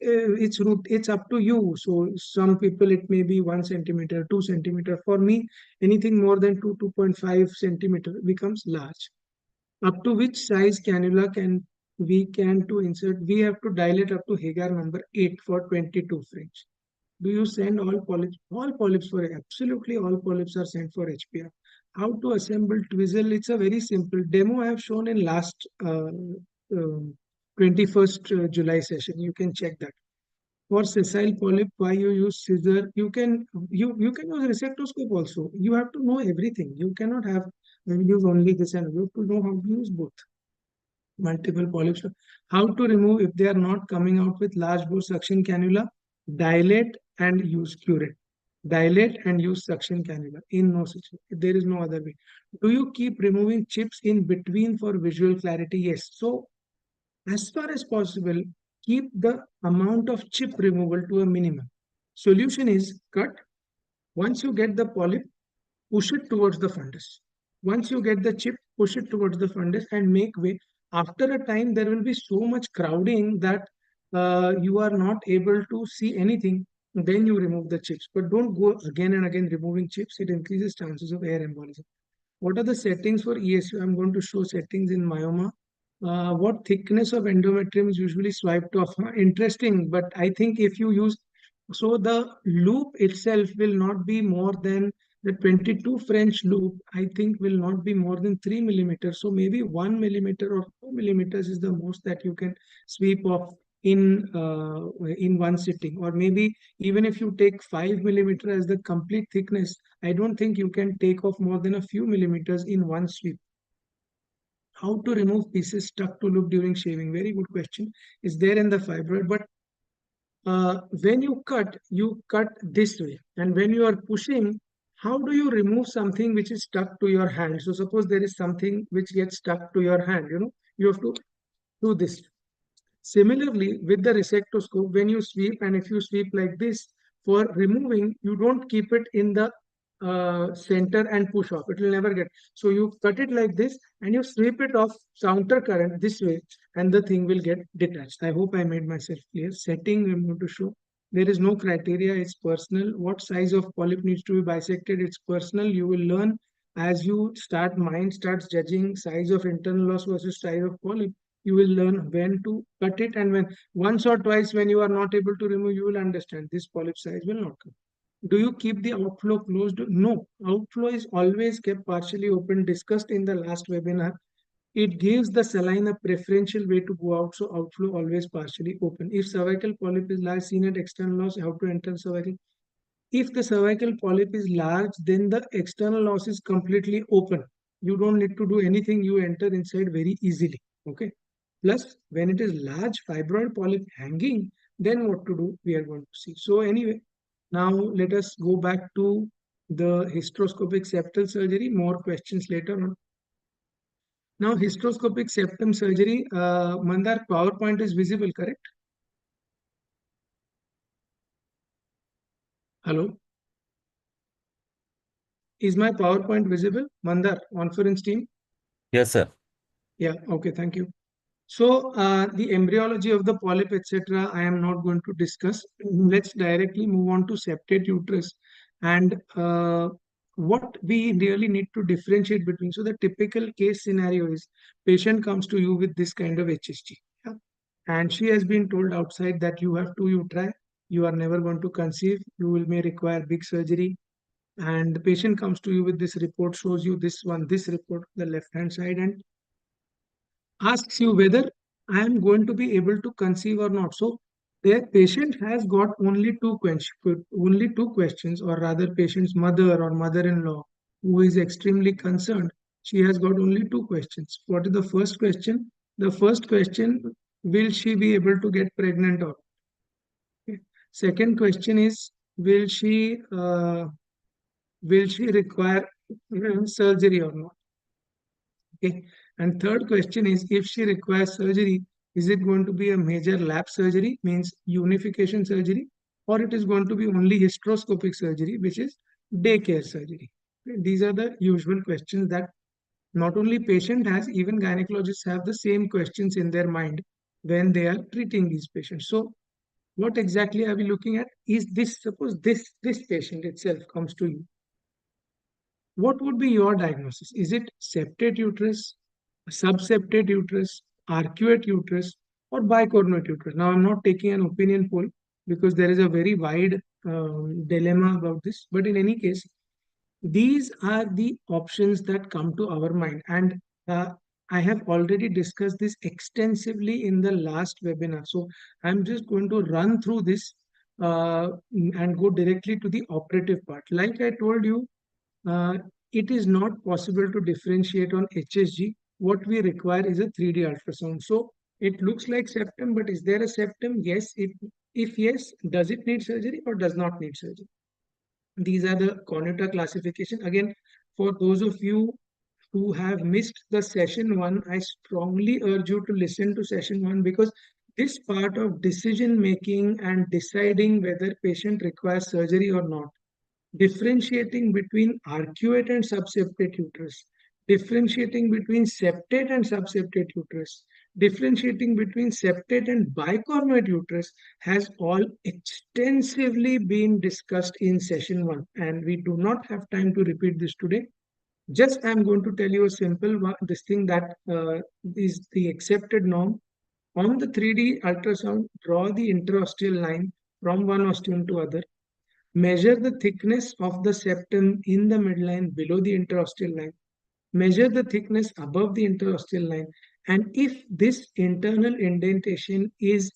up to you. So some people it may be 1 centimeter, 2 centimeter. For me, anything more than 2.5 centimeter becomes large. Up to which size cannula can to insert? We have to dilate up to Hagar number 8 for 22 French. Do you send all polyps? All polyps for absolutely all polyps are sent for HPR. How to assemble twizzle? It's a very simple demo I have shown in last 21st July session. You can check that. For sessile polyp, why you use scissor? You can use resectoscope also. You have to know everything. You cannot have use only this, and you have to know how to use both. Multiple polyps. How to remove if they are not coming out with large bore suction cannula? Dilate and use curate. Dilate and use suction cannula. In no such way. There is no other way. Do you keep removing chips in between for visual clarity? Yes. So as far as possible, keep the amount of chip removal to a minimum. Solution is cut. Once you get the polyp, push it towards the fundus. Once you get the chip, push it towards the fundus and make way. After a time, there will be so much crowding that you are not able to see anything. Then you remove the chips. But don't go again and again removing chips. It increases chances of air embolism. What are the settings for ESU? I'm going to show settings in myoma. What thickness of endometrium is usually swiped off? Interesting, but I think if you use, so the loop itself will not be more than the 22 French loop, I think will not be more than 3 millimeters. So maybe 1 millimeter or 2 millimeters is the most that you can sweep off in one sitting. Or maybe even if you take 5 millimeter as the complete thickness, I don't think you can take off more than a few millimeters in one sweep. How to remove pieces stuck to loop during shaving? Very good question. Is there in the fibroid, but when you cut this way, and when you are pushing, how do you remove something which is stuck to your hand? So suppose there is something which gets stuck to your hand, you have to do this. Similarly, with the resectoscope, when you sweep, and if you sweep like this, for removing, you don't keep it in the center and push off. It will never get. So you cut it like this and you sweep it off counter current this way, and the thing will get detached. I hope I made myself clear. Setting, I'm going to show. There is no criteria. It's personal. What size of polyp needs to be bisected? It's personal. You will learn as you start. Mind starts judging size of internal loss versus size of polyp. You will learn when to cut it, and when once or twice when you are not able to remove, you will understand this polyp size will not come. Do you keep the outflow closed? No, outflow is always kept partially open, discussed in the last webinar. It gives the saline a preferential way to go out, so outflow always partially open. If cervical polyp is large, seen at external loss, how to enter cervical? if the cervical polyp is large, then the external os is completely open. You don't need to do anything. You enter inside very easily. Okay. Plus, when it is large fibroid polyp hanging, then what to do, we are going to see. So anyway, now let us go back to the hysteroscopic septal surgery. More questions later on. Now, hysteroscopic septum surgery, Mandar, PowerPoint is visible, correct? Hello? Is my PowerPoint visible? Mandar, conference team? Yes, sir. Yeah, okay, thank you. So, the embryology of the polyp, etc., I am not going to discuss. Let's directly move on to septate uterus and what we really need to differentiate between. So, the typical case scenario is patient comes to you with this kind of HSG, yeah? And she has been told outside that you have two uteri, you are never going to conceive, you will may require big surgery. And the patient comes to you with this report, shows you this one, this report, the left hand side, and asks you whether I am going to be able to conceive or not. So the patient has got only two questions, or rather patient's mother or mother-in-law who is extremely concerned. She has got only two questions. What is the first question? The first question, will she be able to get pregnant or not? Okay. Second question is, will she require surgery or not? Okay. And third question is, if she requires surgery, is it going to be a major lap surgery, means unification surgery, or it is going to be only hysteroscopic surgery, which is daycare surgery? Okay. These are the usual questions that not only patient has, even gynecologists have the same questions in their mind when they are treating these patients. So what exactly are we looking at? Is this, suppose this patient itself comes to you, what would be your diagnosis? Is it septate uterus, subseptate uterus, arcuate uterus, or bicornuate uterus? Now, I'm not taking an opinion poll because there is a very wide dilemma about this. But in any case, these are the options that come to our mind. And I have already discussed this extensively in the last webinar. So I'm just going to run through this and go directly to the operative part. Like I told you, uh, it is not possible to differentiate on HSG. What we require is a 3D ultrasound. So it looks like septum, but is there a septum? Yes. If yes, does it need surgery or does not need surgery? These are the Cornuta classification. Again, for those of you who have missed the session one, I strongly urge you to listen to session one, because this part of decision making and deciding whether patient requires surgery or not, differentiating between arcuate and subseptate uterus, differentiating between septate and subseptate uterus, differentiating between septate and bicornuate uterus has all extensively been discussed in session one, and we do not have time to repeat this today. Just I'm going to tell you a simple one, this thing that is the accepted norm. On the 3D ultrasound, draw the interosteal line from one ostium to other. Measure the thickness of the septum in the midline below the interosteal line. Measure the thickness above the interosteal line. And if this internal indentation is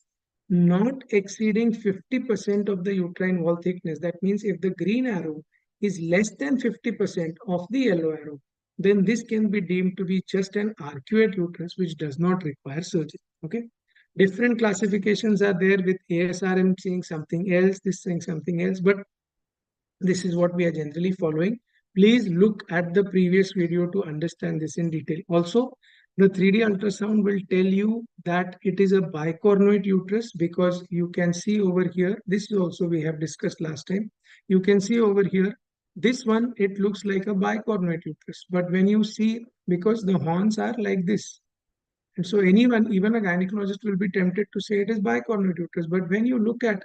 not exceeding 50% of the uterine wall thickness, that means if the green arrow is less than 50% of the yellow arrow, then this can be deemed to be just an arcuate uterus which does not require surgery. Okay. Different classifications are there, with ASRM saying something else, this saying something else, but this is what we are generally following. Please look at the previous video to understand this in detail. Also, the 3D ultrasound will tell you that it is a bicornuate uterus, because you can see over here, this is also we have discussed last time. You can see over here, this one, it looks like a bicornuate uterus. But when you see, because the horns are like this, and so anyone, even a gynecologist, will be tempted to say it is bicornuate uterus. But when you look at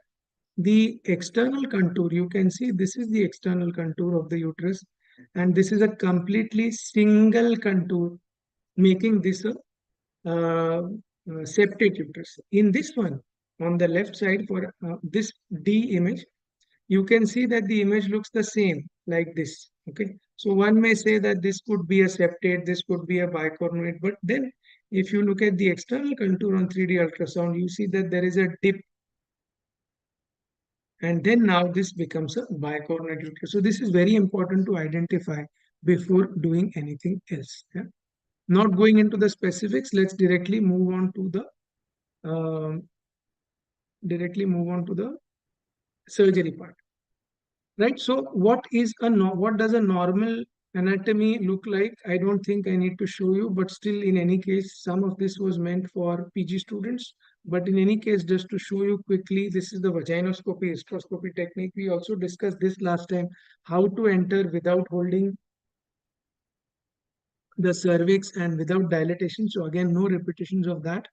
the external contour, you can see this is the external contour of the uterus, and this is a completely single contour, making this a septate uterus. In this one, on the left side, for this D image, you can see that the image looks the same like this. Okay, so one may say that this could be a septate, this could be a bicornuate, but then if you look at the external contour on 3D ultrasound, you see that there is a dip. And then now this becomes a bicoordinate uterus. So this is very important to identify before doing anything else. Yeah? Not going into the specifics, let's directly move on to the surgery part. Right. So what does a normal anatomy look like? I don't think I need to show you, but still, in any case, some of this was meant for PG students. But in any case, just to show you quickly, this is the vaginoscopy, hysteroscopy technique. We also discussed this last time, how to enter without holding the cervix and without dilatation. So again, no repetitions of that.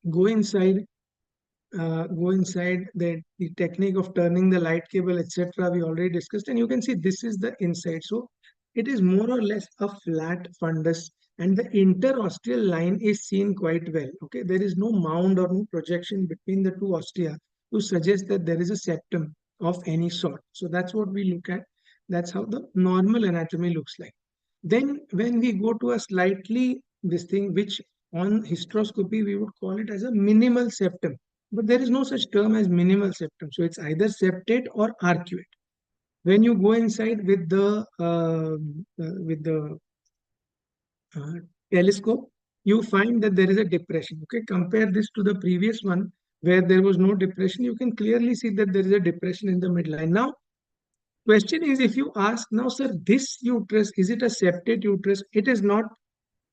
Go inside the technique of turning the light cable, etc. We already discussed, and you can see this is the inside. So it is more or less a flat fundus, and the interosteal line is seen quite well. Okay, there is no mound or no projection between the two ostia to suggest that there is a septum of any sort. So that's what we look at. That's how the normal anatomy looks like. Then when we go to a slightly this thing, which on hysteroscopy we would call it as a minimal septum, but there is no such term as minimal septum. So it's either septate or arcuate. When you go inside with the uh, telescope, you find that there is a depression. Okay, compare this to the previous one where there was no depression. You can clearly see that there is a depression in the midline. Now, question is, if you ask now, sir, this uterus, is it a septate uterus? It is not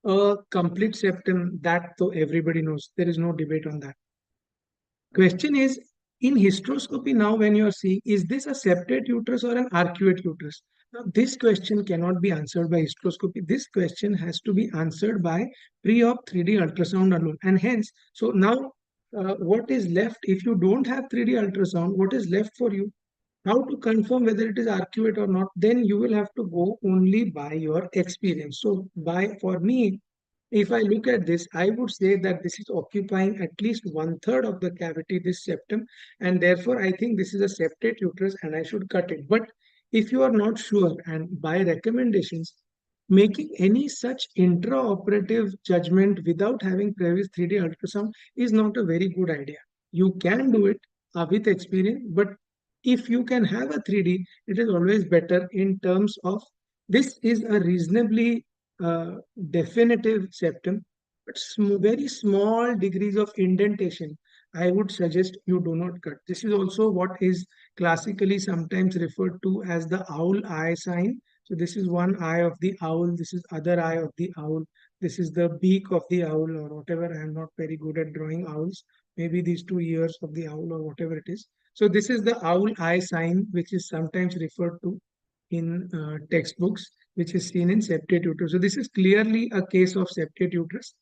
a complete septum. That though everybody knows, there is no debate on that. Question is, in hysteroscopy now when you are seeing, is this a septate uterus or an arcuate uterus? Now this question cannot be answered by hysteroscopy. This question has to be answered by pre-op 3D ultrasound alone. And hence, so now what is left if you don't have 3D ultrasound, what is left for you? How to confirm whether it is arcuate or not? Then you will have to go only by your experience. So for me, if I look at this, I would say that this is occupying at least 1/3 of the cavity, this septum, and therefore I think this is a septate uterus and I should cut it. But if you are not sure, and by recommendations, making any such intraoperative judgment without having previous 3D ultrasound is not a very good idea. You can do it with experience, but if you can have a 3D, it is always better in terms of this is a reasonably uh, definitive septum, but very small degrees of indentation, I would suggest you do not cut. This is also what is classically sometimes referred to as the owl eye sign. So this is one eye of the owl, this is other eye of the owl, this is the beak of the owl or whatever. I am not very good at drawing owls. Maybe these 2 ears of the owl or whatever it is. So this is the owl eye sign, which is sometimes referred to in textbooks, which is seen in septate uterus. So this is clearly a case of septate uterus.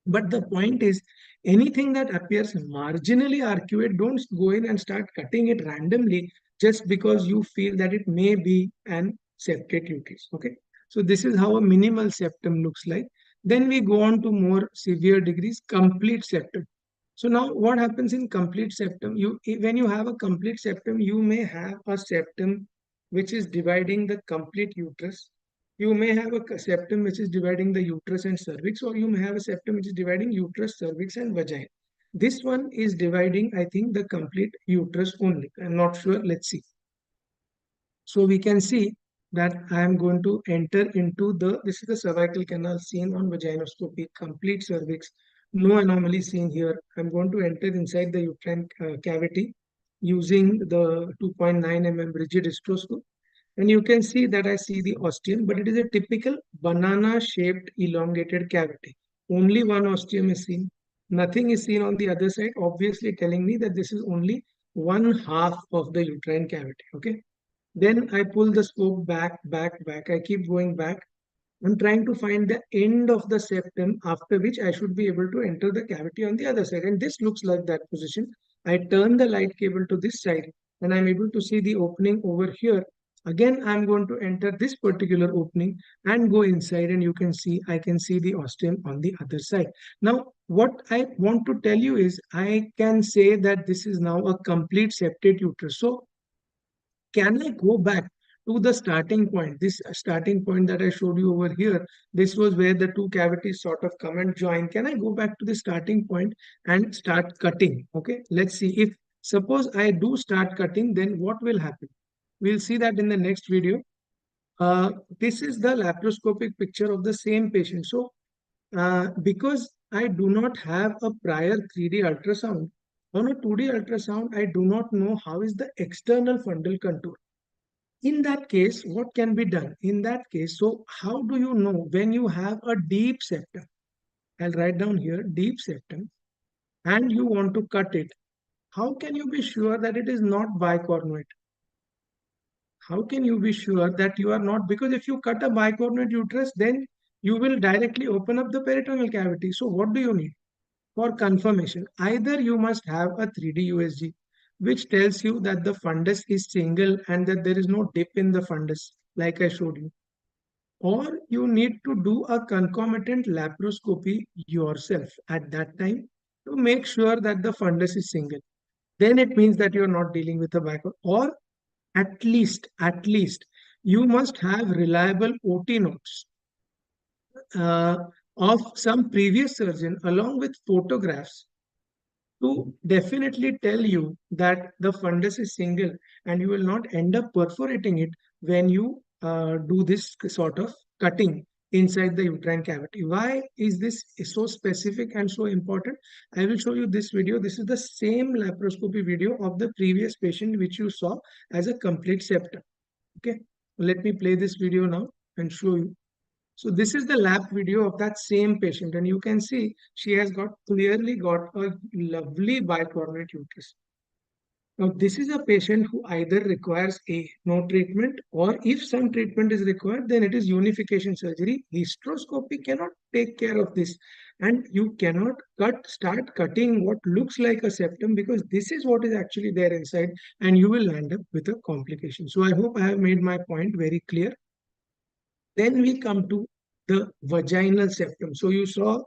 But the point is, anything that appears marginally arcuate, don't go in and start cutting it randomly just because you feel that it may be an septate uterus. Okay. So this is how a minimal septum looks like. Then we go on to more severe degrees, complete septum. So now what happens in complete septum? When you have a complete septum, you may have a septum which is dividing the complete uterus. You may have a septum which is dividing the uterus and cervix, or you may have a septum which is dividing uterus, cervix, and vagina. This one is dividing, I think, the complete uterus only. I'm not sure. Let's see. So we can see that I am going to enter into this is the cervical canal seen on vaginoscopy, complete cervix, no anomaly seen here. I'm going to enter inside the uterine cavity using the 2.9 mm rigid hysteroscope. And you can see that I see the ostium, but it is a typical banana-shaped elongated cavity. Only one ostium is seen. Nothing is seen on the other side, obviously telling me that this is only one half of the uterine cavity. Okay. Then I pull the scope back, back, back. I keep going back. I'm trying to find the end of the septum, after which I should be able to enter the cavity on the other side. And this looks like that position. I turn the light cable to this side and I'm able to see the opening over here. Again, I'm going to enter this particular opening and go inside, and you can see, I can see the ostium on the other side. Now, what I want to tell you is I can say that this is now a complete septate uterus. So can I go back to the starting point? This starting point that I showed you over here, this was where the two cavities sort of come and join. Can I go back to the starting point and start cutting? Okay, let's see if Suppose I do start cutting, then what will happen? We'll see that in the next video. This is the laparoscopic picture of the same patient. So, because I do not have a prior 3D ultrasound, on a 2D ultrasound, I do not know how is the external fundal contour. In that case, what can be done? In that case, so how do you know when you have a deep septum? I'll write down here deep septum and you want to cut it. How can you be sure that it is not bicornuate? How can you be sure that you are not? Because if you cut a bicornuate uterus, then you will directly open up the peritoneal cavity. So what do you need? For confirmation, either you must have a 3D USG, which tells you that the fundus is single and that there is no dip in the fundus, like I showed you. Or you need to do a concomitant laparoscopy yourself at that time to make sure that the fundus is single. Then it means that you're not dealing with a bicornuate. Or at least, you must have reliable OT notes uh, of some previous surgeon along with photographs to definitely tell you that the fundus is single and you will not end up perforating it when you do this sort of cutting inside the uterine cavity. Why is this so specific and so important? I will show you this video. This is the same laparoscopy video of the previous patient which you saw as a complete septum. Okay, let me play this video now and show you. So this is the lab video of that same patient, and you can see she has clearly got a lovely bicornuate uterus. Now this is a patient who either requires no treatment, or if some treatment is required, then it is unification surgery. Hysteroscopy cannot take care of this, and you cannot start cutting what looks like a septum, because this is what is actually there inside, and you will end up with a complication. So I hope I have made my point very clear. Then we come to the vaginal septum. So you saw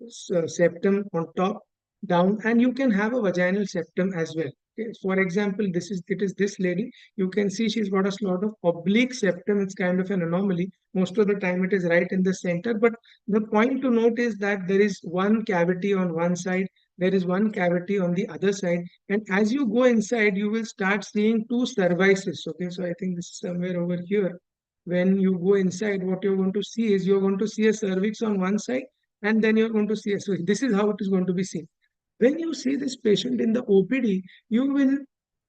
septum on top, down, and you can have a vaginal septum as well. Okay. For example, it is this lady. You can see she's got a sort of oblique septum. It's kind of an anomaly. Most of the time it is right in the center. But the point to note is that there is one cavity on one side, there is one cavity on the other side. And as you go inside, you will start seeing two cervices. Okay, so I think this is somewhere over here. When you go inside, what you're going to see is you're going to see a cervix on one side, and then you're going to see a cervix. This is how it is going to be seen. When you see this patient in the OPD, you will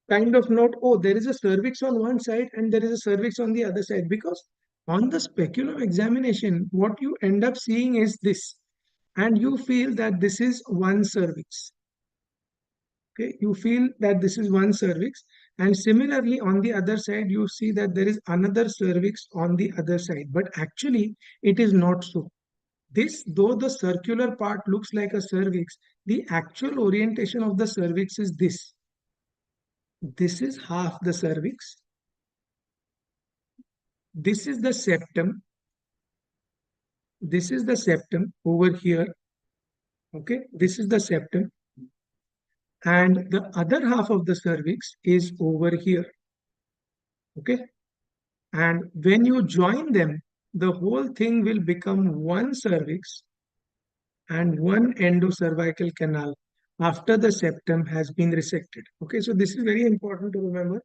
kind of note, oh, there is a cervix on one side and there is a cervix on the other side, because on the speculum examination, what you end up seeing is this, and you feel that this is one cervix. Okay, you feel that this is one cervix, and similarly on the other side you see that there is another cervix on the other side, but actually it is not so. This, though the circular part looks like a cervix, the actual orientation of the cervix is this. This is half the cervix. This is the septum. This is the septum over here. Okay, this is the septum. And the other half of the cervix is over here. Okay. And when you join them, the whole thing will become one cervix and one endocervical canal after the septum has been resected. Okay, so this is very important to remember.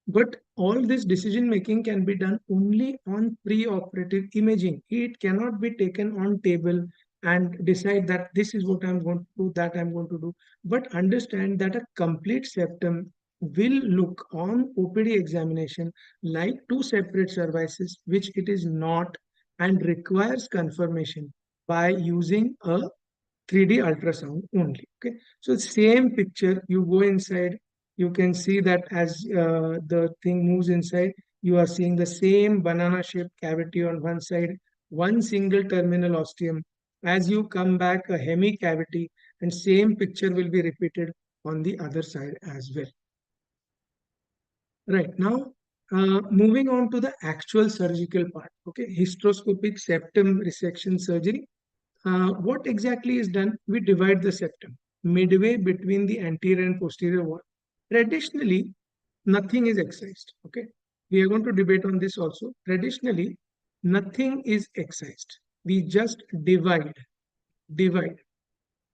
But all this decision making can be done only on pre-operative imaging. It cannot be taken on table and decide that this is what I'm going to do, that I'm going to do. But understand that a complete septum will look on OPD examination like two separate cervices, which it is not, and requires confirmation by using a 3D ultrasound only. Okay, so same picture, you go inside, you can see that as the thing moves inside, you are seeing the same banana shaped cavity on one side, one single terminal ostium. As you come back, a hemi cavity, and same picture will be repeated on the other side as well. Right, now moving on to the actual surgical part. Okay, hysteroscopic septum resection surgery. What exactly is done? We divide the septum midway between the anterior and posterior wall. Traditionally, nothing is excised. Okay, we are going to debate on this also. Traditionally, nothing is excised. We just divide.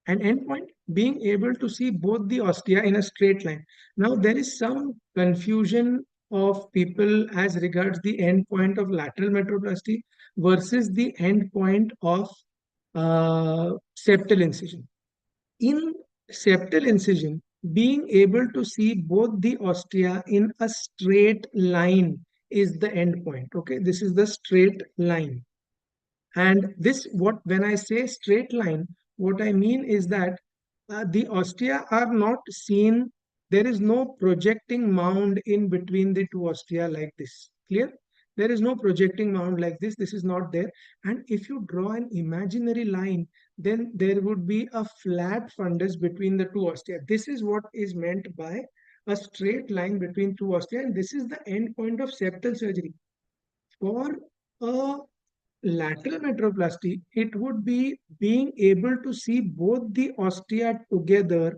An endpoint, being able to see both the ostia in a straight line. Now, there is some confusion of people as regards the endpoint of lateral metroplasty versus the endpoint of septal incision. In septal incision, being able to see both the ostia in a straight line is the endpoint. Okay, this is the straight line. And this, what when I say straight line, what I mean is that the ostia are not seen. There is no projecting mound in between the two ostia like this. Clear? There is no projecting mound like this. This is not there. And if you draw an imaginary line, then there would be a flat fundus between the two ostia. This is what is meant by a straight line between two ostia. And this is the end point of septal surgery. For a lateral metroplasty, it would be being able to see both the ostia together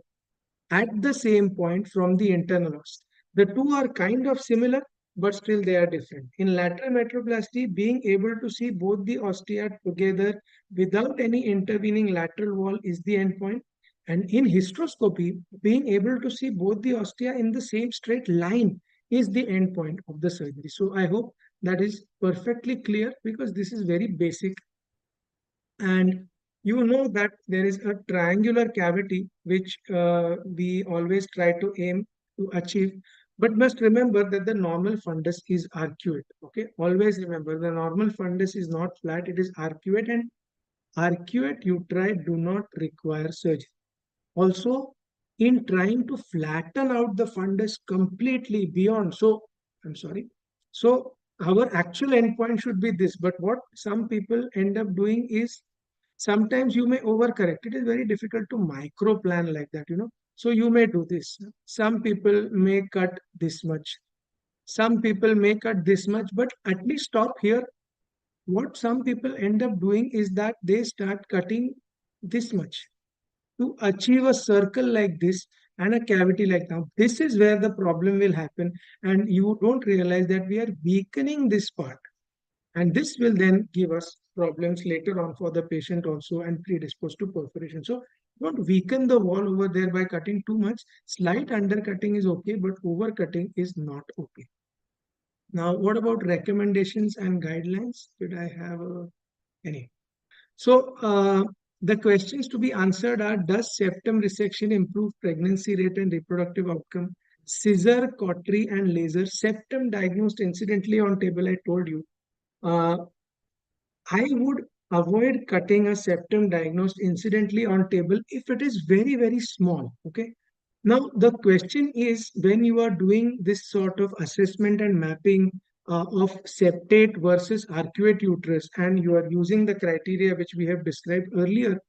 at the same point from the internal os. The two are kind of similar, but still they are different. In lateral metroplasty, being able to see both the ostia together without any intervening lateral wall is the endpoint. And in hysteroscopy, being able to see both the ostia in the same straight line is the endpoint of the surgery. So I hope that is perfectly clear, because this is very basic. And you know that there is a triangular cavity which we always try to aim to achieve, but must remember that the normal fundus is arcuate. Okay, always remember the normal fundus is not flat, it is arcuate, and arcuate uteri do not require surgery. Also, in trying to flatten out the fundus completely beyond, so I'm sorry, so our actual endpoint should be this, but what some people end up doing is sometimes you may overcorrect. It is very difficult to micro plan like that, you know. So you may do this. Some people may cut this much. Some people may cut this much, but at least stop here. What some people end up doing is that they start cutting this much to achieve a circle like this and a cavity like now. This is where the problem will happen, and you don't realize that we are weakening this part. And this will then give us problems later on for the patient also and predisposed to perforation. So don't weaken the wall over there by cutting too much. Slight undercutting is okay, but overcutting is not okay. Now, what about recommendations and guidelines? Did I have any? So the questions to be answered are: does septum resection improve pregnancy rate and reproductive outcome? Scissor, cautery, and laser. Septum diagnosed incidentally on table, I told you. I would avoid cutting a septum diagnosed incidentally on table if it is very, very small. Okay. Now, the question is, when you are doing this sort of assessment and mapping of septate versus arcuate uterus, and you are using the criteria which we have described earlier,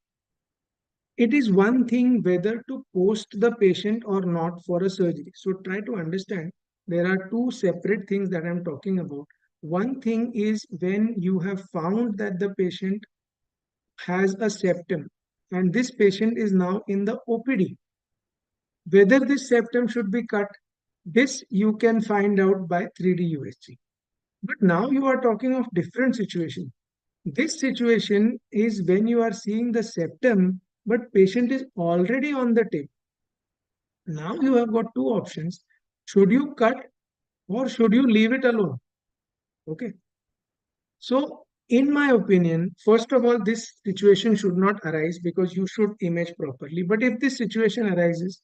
it is one thing whether to post the patient or not for a surgery. So try to understand there are two separate things that I'm talking about. One thing is when you have found that the patient has a septum and this patient is now in the OPD. Whether this septum should be cut, this you can find out by 3D USG. But now you are talking of different situation. This situation is when you are seeing the septum, but patient is already on the table. Now you have got two options. Should you cut or should you leave it alone? Okay. So, in my opinion, first of all, this situation should not arise because you should image properly. But if this situation arises,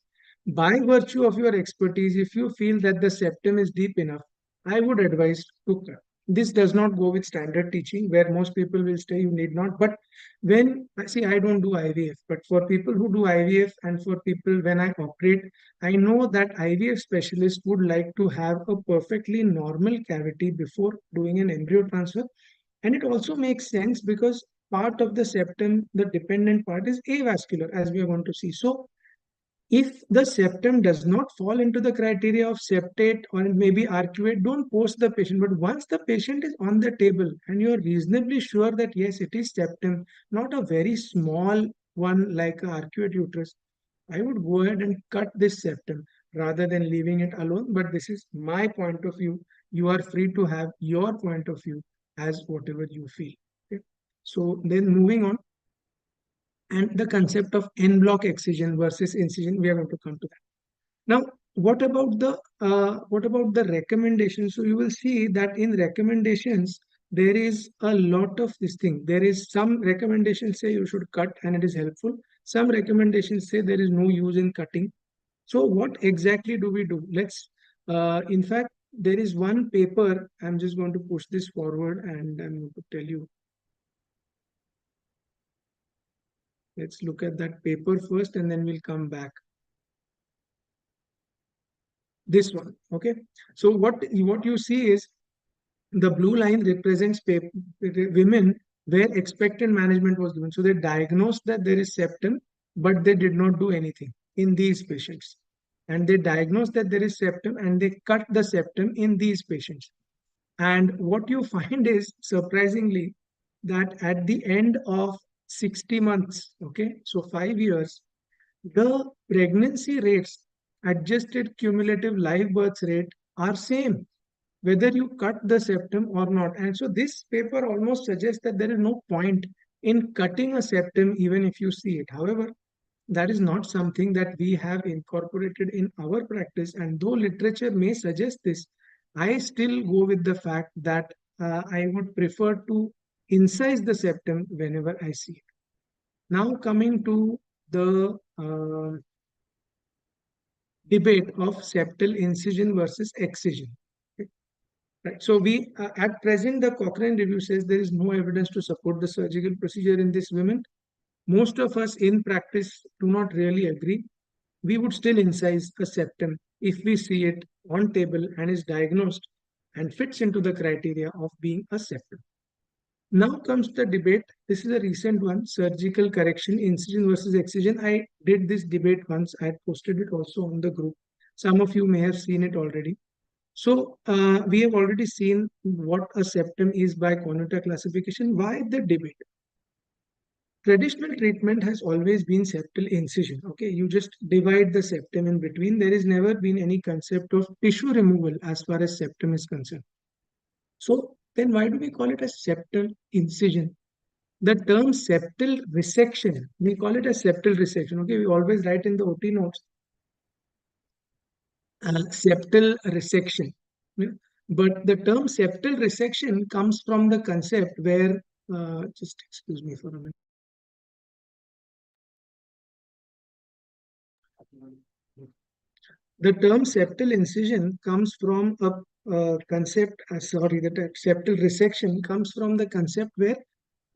by virtue of your expertise, if you feel that the septum is deep enough, I would advise to cut. This does not go with standard teaching where most people will say you need not. But when I see, I don't do IVF, but for people who do IVF and for people when I operate, I know that IVF specialists would like to have a perfectly normal cavity before doing an embryo transfer. And it also makes sense because part of the septum, the dependent part, is avascular, as we are going to see. So if the septum does not fall into the criteria of septate or maybe arcuate, don't post the patient. But once the patient is on the table and you are reasonably sure that yes, it is septum, not a very small one like a arcuate uterus, I would go ahead and cut this septum rather than leaving it alone. But this is my point of view. You are free to have your point of view as whatever you feel. Okay? So then moving on. and the concept of en bloc excision versus incision. We are going to come to that. Now, what about the recommendations? So you will see that in recommendations there is a lot of this thing. There is some recommendations say you should cut and it is helpful. Some recommendations say there is no use in cutting. So what exactly do we do? In fact, there is one paper. I'm just going to push this forward and I'm going to tell you. Let's look at that paper first and then we'll come back. This one, okay? So what you see is the blue line represents women where expectant management was given. So they diagnosed that there is septum, but they did not do anything in these patients. And they diagnosed that there is septum and they cut the septum in these patients. And what you find is, surprisingly, that at the end of 60 months, okay, so 5 years, the pregnancy rates, adjusted cumulative live birth rate, are same whether you cut the septum or not. And so this paper almost suggests that there is no point in cutting a septum even if you see it. However, that is not something that we have incorporated in our practice. And though literature may suggest this, I still go with the fact that I would prefer to incise the septum whenever I see it. Now coming to the debate of septal incision versus excision. Right. So we at present the Cochrane review says there is no evidence to support the surgical procedure in these women. Most of us in practice do not really agree. We would still incise a septum if we see it on table and is diagnosed and fits into the criteria of being a septum. Now comes the debate. This is a recent one: surgical correction, incision versus excision. I did this debate once. I had posted it also on the group. Some of you may have seen it already. So we have already seen what a septum is by Conator classification. Why the debate? Traditional treatment has always been septal incision. Okay, you just divide the septum in between. There has never been any concept of tissue removal as far as septum is concerned. So then why do we call it a septal incision? The term septal resection, we call it a septal resection. Okay, we always write in the OT notes septal resection. Yeah. But the term septal resection comes from the concept where, just excuse me for a minute. The term septal incision comes from a concept, the septal resection comes from the concept where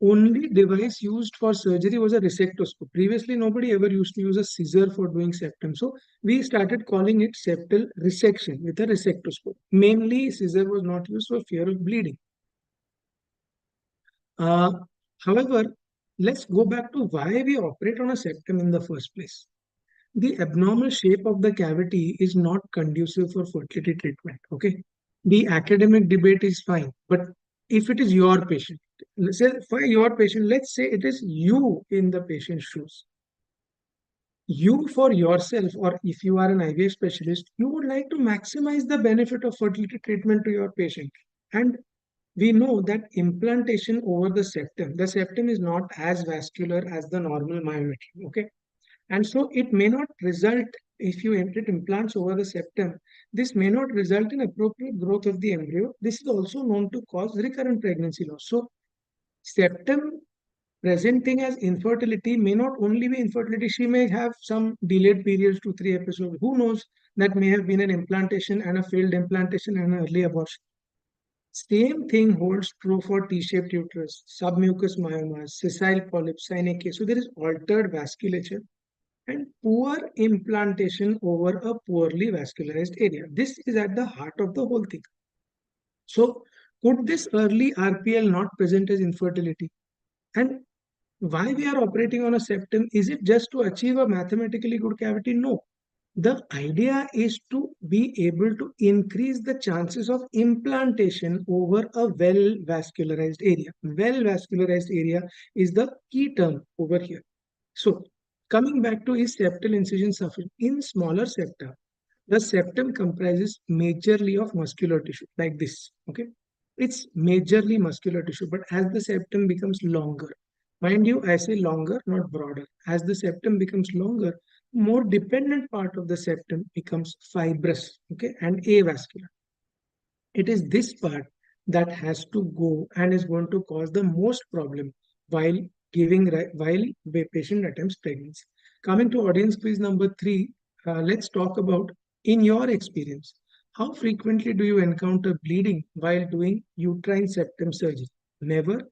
only device used for surgery was a resectoscope. Previously, nobody ever used to use a scissor for doing septum. So we started calling it septal resection with a resectoscope. Mainly, scissor was not used for fear of bleeding. However, let's go back to why we operate on a septum in the first place. The abnormal shape of the cavity is not conducive for fertility treatment. Okay, the academic debate is fine, but if it is your patient, let's say for your patient, let's say it is you in the patient's shoes. You for yourself, or if you are an IVF specialist, you would like to maximize the benefit of fertility treatment to your patient. And we know that implantation over the septum is not as vascular as the normal myometrium. Okay. And so it may not result, if you implants over the septum, this may not result in appropriate growth of the embryo. This is also known to cause recurrent pregnancy loss. So septum presenting as infertility may not only be infertility, she may have some delayed periods, 2-3 episodes. Who knows, that may have been an implantation and a failed implantation and an early abortion. Same thing holds true for T-shaped uterus, submucous myomas, sessile polyps, synechia. So there is altered vasculature and poor implantation over a poorly vascularized area. This is at the heart of the whole thing. So could this early RPL not present as infertility? And why we are operating on a septum? Is it just to achieve a mathematically good cavity? No. The idea is to be able to increase the chances of implantation over a well-vascularized area. Well-vascularized area is the key term over here. So coming back to, is septal incision sufficient? In smaller septa, the septum comprises majorly of muscular tissue like this. Okay, it's majorly muscular tissue, but as the septum becomes longer, Mind you, I say longer, not broader. As the septum becomes longer, more dependent part of the septum becomes fibrous, okay, and avascular. It is this part that has to go and is going to cause the most problem while while the patient attempts pregnancy. Coming to audience quiz number 3, let's talk about, in your experience, how frequently do you encounter bleeding while doing uterine septum surgery? Never,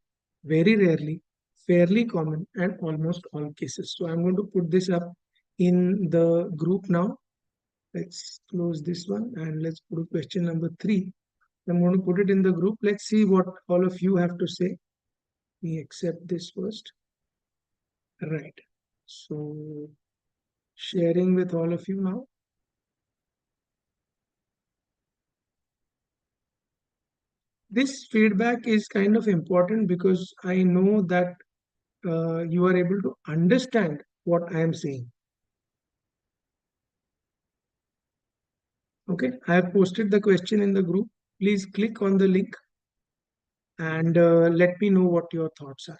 very rarely, fairly common, and almost all cases. So I'm going to put this up in the group now. Let's close this one and let's put question number 3. I'm going to put it in the group. Let's see what all of you have to say. We accept this first. Right. So sharing with all of you now. This feedback is kind of important because I know that you are able to understand what I am saying. Okay, I have posted the question in the group. Please click on the link and let me know what your thoughts are.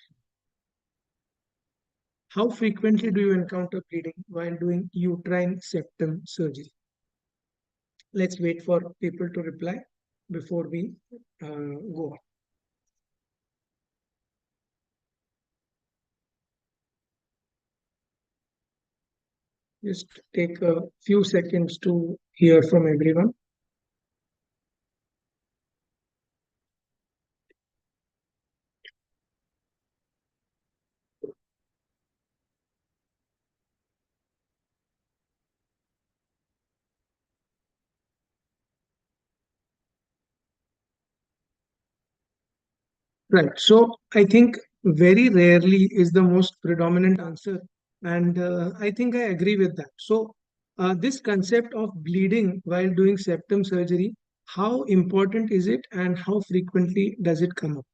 How frequently do you encounter bleeding while doing uterine septum surgery? Let's wait for people to reply before we go on. Just take a few seconds to hear from everyone. Right. So I think very rarely is the most predominant answer. And I think I agree with that. So this concept of bleeding while doing septum surgery, how important is it and how frequently does it come up?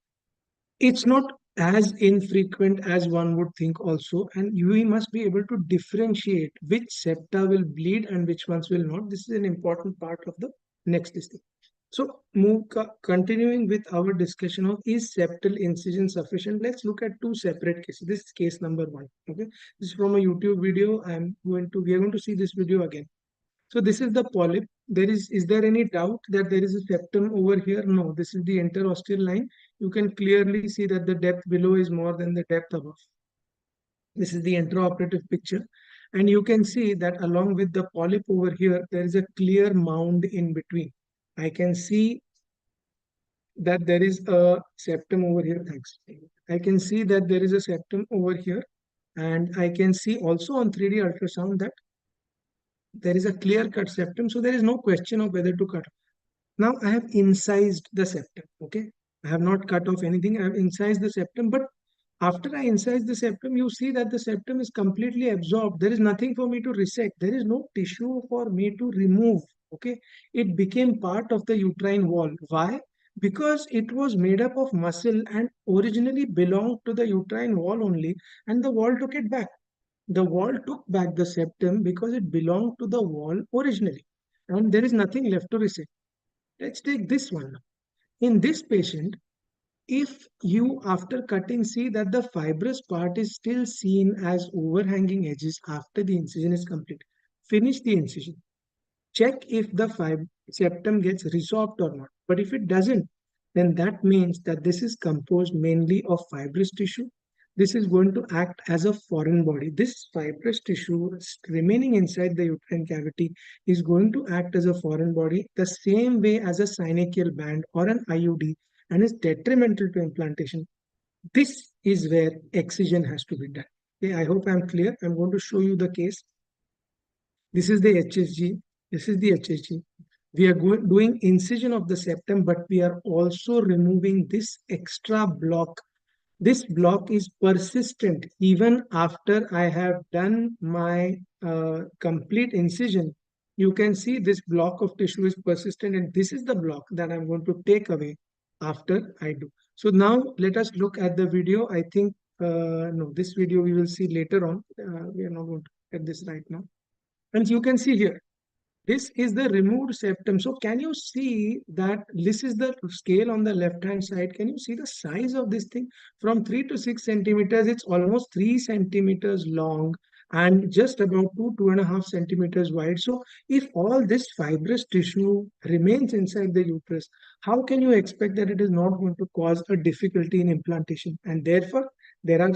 It's not as infrequent as one would think also, and we must be able to differentiate which septa will bleed and which ones will not. This is an important part of the next thing. So continuing with our discussion of, is septal incision sufficient? Let's look at two separate cases. This is case number 1. Okay, this is from a YouTube video. We are going to see this video again. So this is the polyp. Is there any doubt that there is a septum over here? No, this is the interosseous line. You can clearly see that the depth below is more than the depth above. This is the intraoperative picture. And you can see that along with the polyp over here, there is a clear mound in between. I can see that there is a septum over here. Thanks. I can see that there is a septum over here. And I can see also on 3D ultrasound that there is a clear-cut septum, so there is no question of whether to cut. Now I have incised the septum, okay? I have not cut off anything, I have incised the septum, but after I incise the septum, you see that the septum is completely absorbed. There is nothing for me to resect. There is no tissue for me to remove, okay? It became part of the uterine wall. Why? Because it was made up of muscle and originally belonged to the uterine wall only, and the wall took it back. The wall took back the septum because it belonged to the wall originally, and there is nothing left to resect. Let's take this one. In this patient, if you after cutting see that the fibrous part is still seen as overhanging edges after the incision is complete, finish the incision. Check if the septum gets resorbed or not. But if it doesn't, then that means that this is composed mainly of fibrous tissue. This is going to act as a foreign body. This fibrous tissue remaining inside the uterine cavity is going to act as a foreign body the same way as a synovial band or an IUD, and is detrimental to implantation. This is where excision has to be done. Okay, I hope I'm clear. I'm going to show you the case. This is the HSG. This is the HSG. We are doing incision of the septum, but we are also removing this extra block. This block is persistent even after I have done my complete incision. You can see this block of tissue is persistent, and this is the block that I'm going to take away after I do. So now let us look at the video. I think, no, this video we will see later on. We are not going to look at this right now. And you can see here, This is the removed septum. So can you see that this is the scale on the left hand side? Can you see the size of this thing? From 3 to 6 centimeters, it's almost 3 centimeters long and just about 2.5 centimeters wide. So if all this fibrous tissue remains inside the uterus, how can you expect that it is not going to cause a difficulty in implantation? And therefore, there are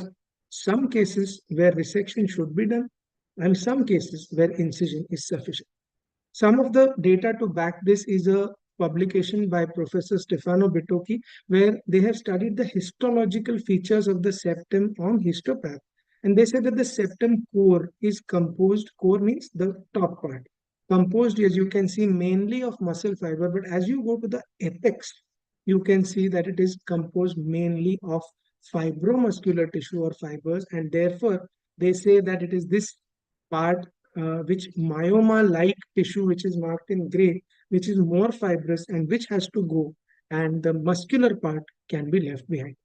some cases where resection should be done and some cases where incision is sufficient. Some of the data to back this is a publication by Professor Stefano Bitocchi, where they have studied the histological features of the septum on histopath. And they said that the septum core is composed, core means the top part, composed, as you can see, mainly of muscle fiber. But as you go to the apex, you can see that it is composed mainly of fibromuscular tissue or fibers. And therefore, they say that it is this part which myoma-like tissue, which is marked in gray, which is more fibrous and which has to go, and the muscular part can be left behind.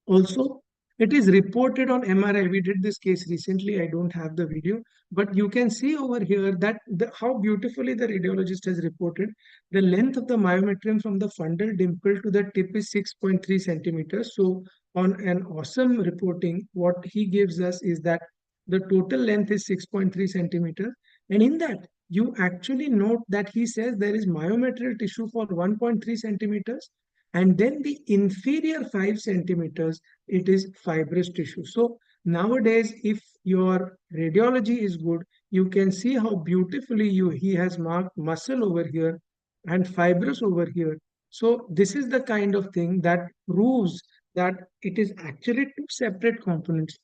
Also, it is reported on MRI. We did this case recently. I don't have the video, but you can see over here that how beautifully the radiologist has reported the length of the myometrium from the fundal dimple to the tip is 6.3 centimeters. So, on an awesome reporting, what he gives us is that the total length is 6.3 centimeters, and in that you actually note that he says there is myometrial tissue for 1.3 centimeters, and then the inferior 5 centimeters, it is fibrous tissue. So nowadays, if your radiology is good, you can see how beautifully he has marked muscle over here and fibrous over here. So this is the kind of thing that proves that it is actually two separate components,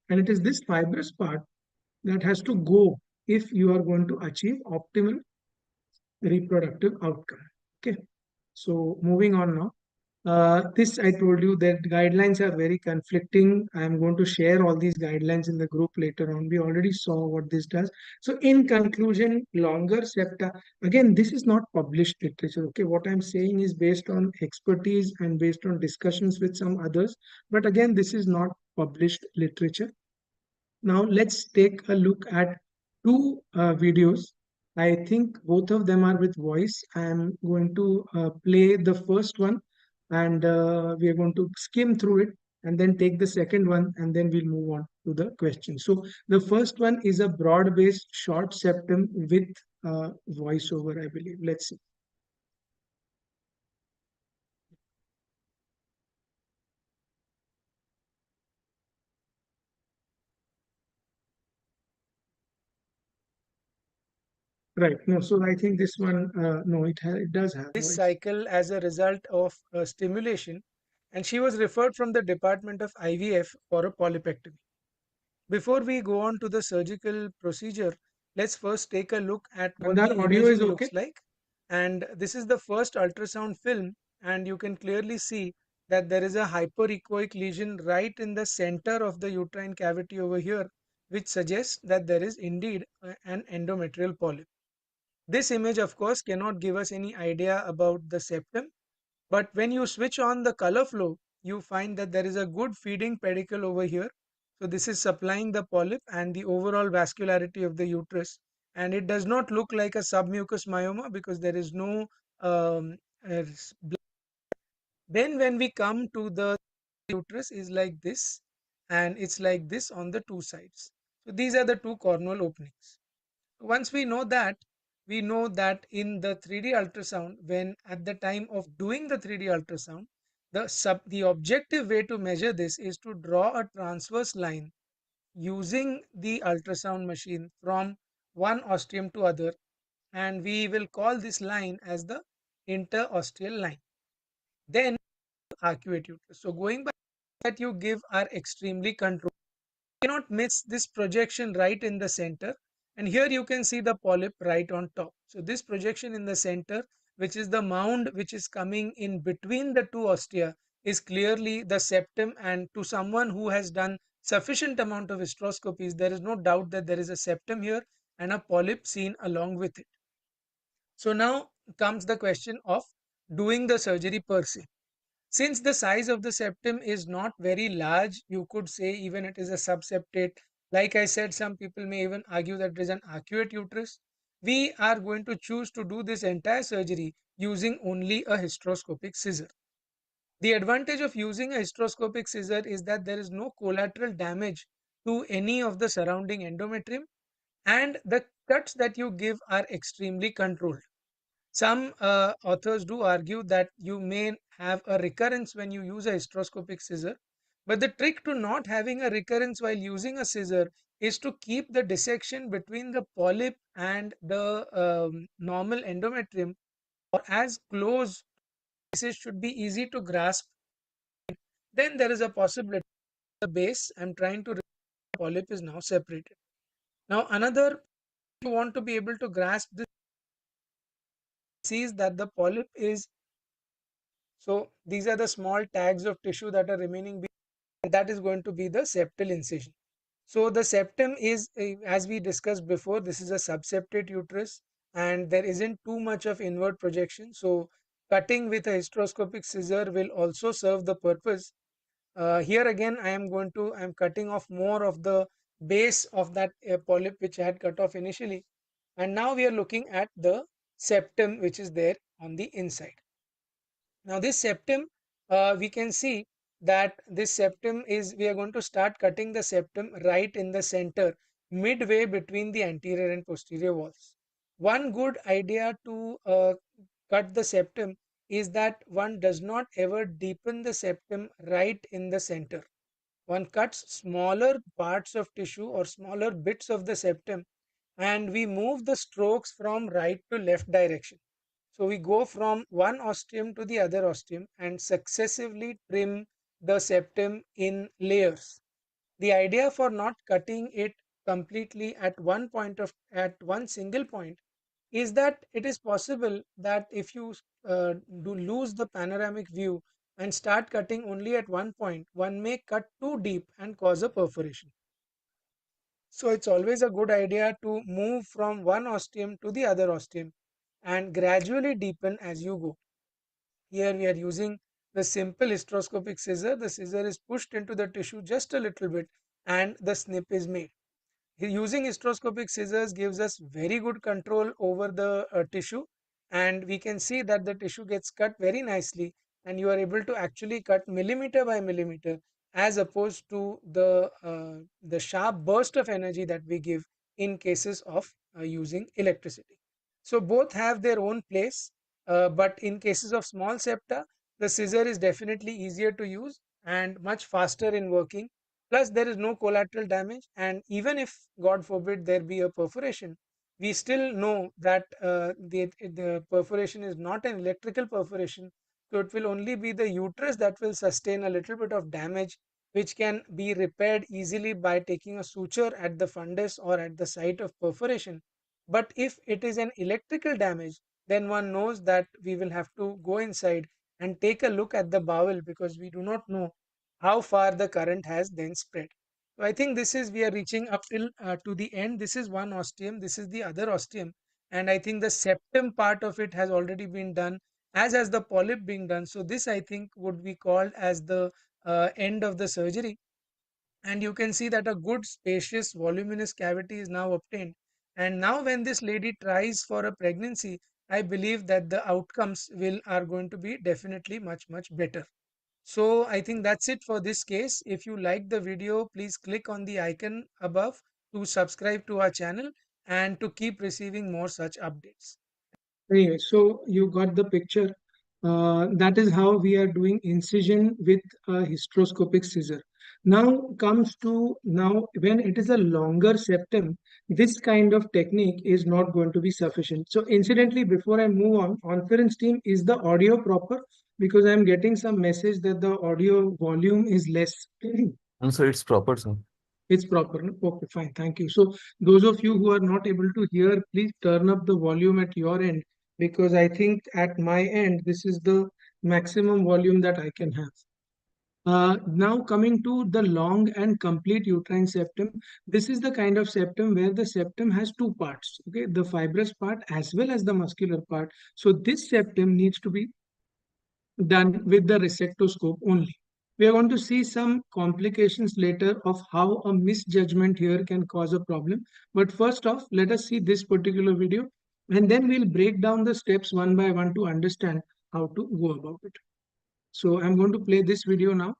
and it is this fibrous part that has to go if you are going to achieve optimal reproductive outcome. Okay, so moving on now. This I told you that guidelines are very conflicting. I am going to share all these guidelines in the group later on. We already saw what this does. So in conclusion, longer septa, again, this is not published literature. Okay, what I'm saying is based on expertise and based on discussions with some others. But again, this is not published literature. Now let's take a look at two videos. I think both of them are with voice. I am going to play the first one, and we are going to skim through it and then take the second one, and then we'll move on to the question. So the first one is a broad-based short septum with voiceover, I believe. Let's see. Right. No, so I think this one, no, it does have This voice. cycle as a result of stimulation, and she was referred from the Department of IVF for a polypectomy. Before we go on to the surgical procedure, let's first take a look at what Mandar, the audio is imaging okay? looks like. And this is the first ultrasound film, and you can clearly see that there is a hyperechoic lesion right in the center of the uterine cavity over here, which suggests that there is indeed an endometrial polyp. This image, of course, cannot give us any idea about the septum, but when you switch on the color flow, you find that there is a good feeding pedicle over here. So this is supplying the polyp and the overall vascularity of the uterus. And it does not look like a submucous myoma because there is no blood. Then when we come to the uterus is like this, and it's like this on the two sides. So these are the two cornal openings. Once we know that in the 3D ultrasound, when at the time of doing the 3D ultrasound, the objective way to measure this is to draw a transverse line using the ultrasound machine from one ostium to other, and we will call this line as the interostial line. Then arcuate uterus. So going by that you give are extremely controlled. Cannot miss this projection right in the center, and here you can see the polyp right on top. So this projection in the center, which is the mound which is coming in between the two ostia, is clearly the septum, and to someone who has done sufficient amount of hysteroscopies, there is no doubt that there is a septum here and a polyp seen along with it. So now comes the question of doing the surgery per se. Since the size of the septum is not very large, you could say even it is a subseptate. Like I said, some people may even argue that it is an arcuate uterus. we are going to choose to do this entire surgery using only a hysteroscopic scissor. The advantage of using a hysteroscopic scissor is that there is no collateral damage to any of the surrounding endometrium, and the cuts that you give are extremely controlled. Some authors do argue that you may have a recurrence when you use a hysteroscopic scissor, but the trick to not having a recurrence while using a scissor is to keep the dissection between the polyp and the normal endometrium or as close. This should be easy to grasp. Then there is a possibility the base I'm trying to remove the polyp is now separated. Now another, you want to be able to grasp this, sees that the polyp is, so these are the small tags of tissue that are remaining, and that is going to be the septal incision. So the septum is, as we discussed before, this is a subseptate uterus and there isn't too much of inward projection. So cutting with a hysteroscopic scissor will also serve the purpose. Here again, I am cutting off more of the base of that polyp which I had cut off initially. And now we are looking at the septum which is there on the inside. Now this septum, we can see that this septum is, we are going to start cutting the septum right in the center, midway between the anterior and posterior walls. One good idea to cut the septum is that one does not ever deepen the septum right in the center. One cuts smaller parts of tissue or smaller bits of the septum, and we move the strokes from right to left direction. So we go from one ostium to the other ostium and successively trim the septum in layers. The idea for not cutting it completely at one single point is that it is possible that if you do lose the panoramic view and start cutting only at one point, one may cut too deep and cause a perforation. So it's always a good idea to move from one ostium to the other ostium and gradually deepen as you go. Here we are using the simple hysteroscopic scissor. The scissor is pushed into the tissue just a little bit and the snip is made. Using hysteroscopic scissors gives us very good control over the tissue, and we can see that the tissue gets cut very nicely and you are able to actually cut millimeter by millimeter as opposed to the sharp burst of energy that we give in cases of using electricity. So both have their own place, but in cases of small septa, the scissor is definitely easier to use and much faster in working. Plus, there is no collateral damage, and even if, God forbid, there be a perforation, we still know that the perforation is not an electrical perforation, so it will only be the uterus that will sustain a little bit of damage, which can be repaired easily by taking a suture at the fundus or at the site of perforation. But if it is an electrical damage, then one knows that we will have to go inside and take a look at the bowel because we do not know how far the current has then spread. So I think this is, we are reaching up till to the end. This is one ostium, this is the other ostium, and I think the septum part of it has already been done, as has the polyp being done. So this, I think, would be called as the end of the surgery. And you can see that a good spacious voluminous cavity is now obtained. And now when this lady tries for a pregnancy, I believe that the outcomes will are going to be definitely much better. So I think that's it for this case. If you like the video, please click on the icon above to subscribe to our channel and to keep receiving more such updates. Anyway, so you got the picture. That is how we are doing incision with a hysteroscopic scissor. Now when it is a longer septum, this kind of technique is not going to be sufficient. So incidentally, before I move on, conference team, is the audio proper? Because I'm getting some message that the audio volume is less. And so it's proper, sir. It's proper. No? Okay, fine. Thank you. So those of you who are not able to hear, please turn up the volume at your end, because I think at my end, this is the maximum volume that I can have. Now coming to the long and complete uterine septum, this is the kind of septum where the septum has two parts, okay, the fibrous part as well as the muscular part. So this septum needs to be done with the resectoscope only. We are going to see some complications later of how a misjudgment here can cause a problem. But first off, let us see this particular video and then we'll break down the steps one by one to understand how to go about it. So I'm going to play this video now.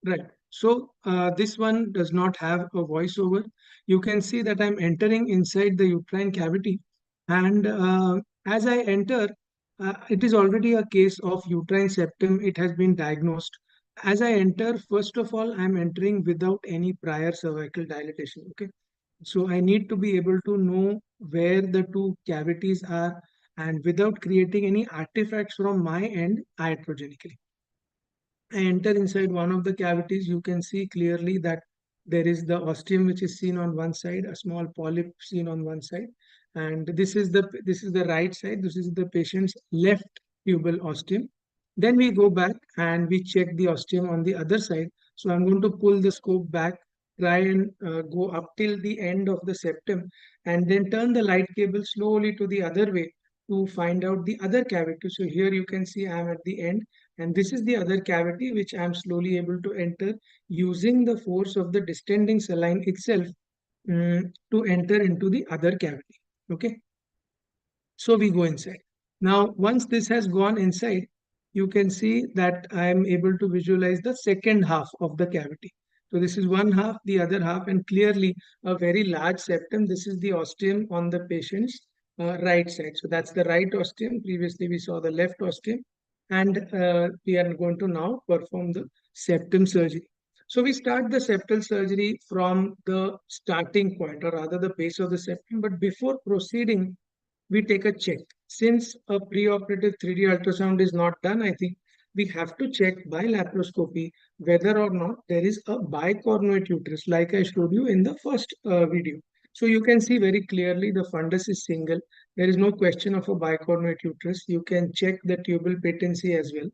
Right. So this one does not have a voiceover. You can see that I'm entering inside the uterine cavity. And as I enter, it is already a case of uterine septum. It has been diagnosed. As I enter, first of all, I'm entering without any prior cervical dilatation. Okay. So I need to be able to know where the two cavities are and without creating any artifacts from my end iatrogenically. I enter inside one of the cavities, you can see clearly that there is the ostium which is seen on one side, a small polyp seen on one side, and this is the right side. This is the patient's left tubal ostium. Then we go back and we check the ostium on the other side. So I'm going to pull the scope back, try and go up till the end of the septum, and then turn the light cable slowly to the other way to find out the other cavity. So here you can see I'm at the end and this is the other cavity which I am slowly able to enter using the force of the distending saline itself to enter into the other cavity. Okay. So we go inside. Now, once this has gone inside, you can see that I am able to visualize the second half of the cavity. So this is one half, the other half, and clearly a very large septum. This is the ostium on the patient's right side. So that's the right ostium. Previously, we saw the left ostium. And we are going to now perform the septum surgery. So we start the septal surgery from the starting point, or rather the base of the septum. But before proceeding, we take a check. Since a preoperative 3D ultrasound is not done, I think we have to check by laparoscopy whether or not there is a bicornuate uterus, like I showed you in the first video. So you can see very clearly the fundus is single. There is no question of a bicornuate uterus. You can check the tubal patency as well.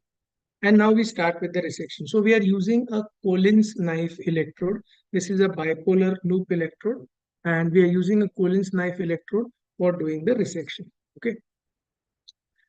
And now we start with the resection. So we are using a Collins knife electrode. This is a bipolar loop electrode. And we are using a Collins knife electrode for doing the resection. Okay.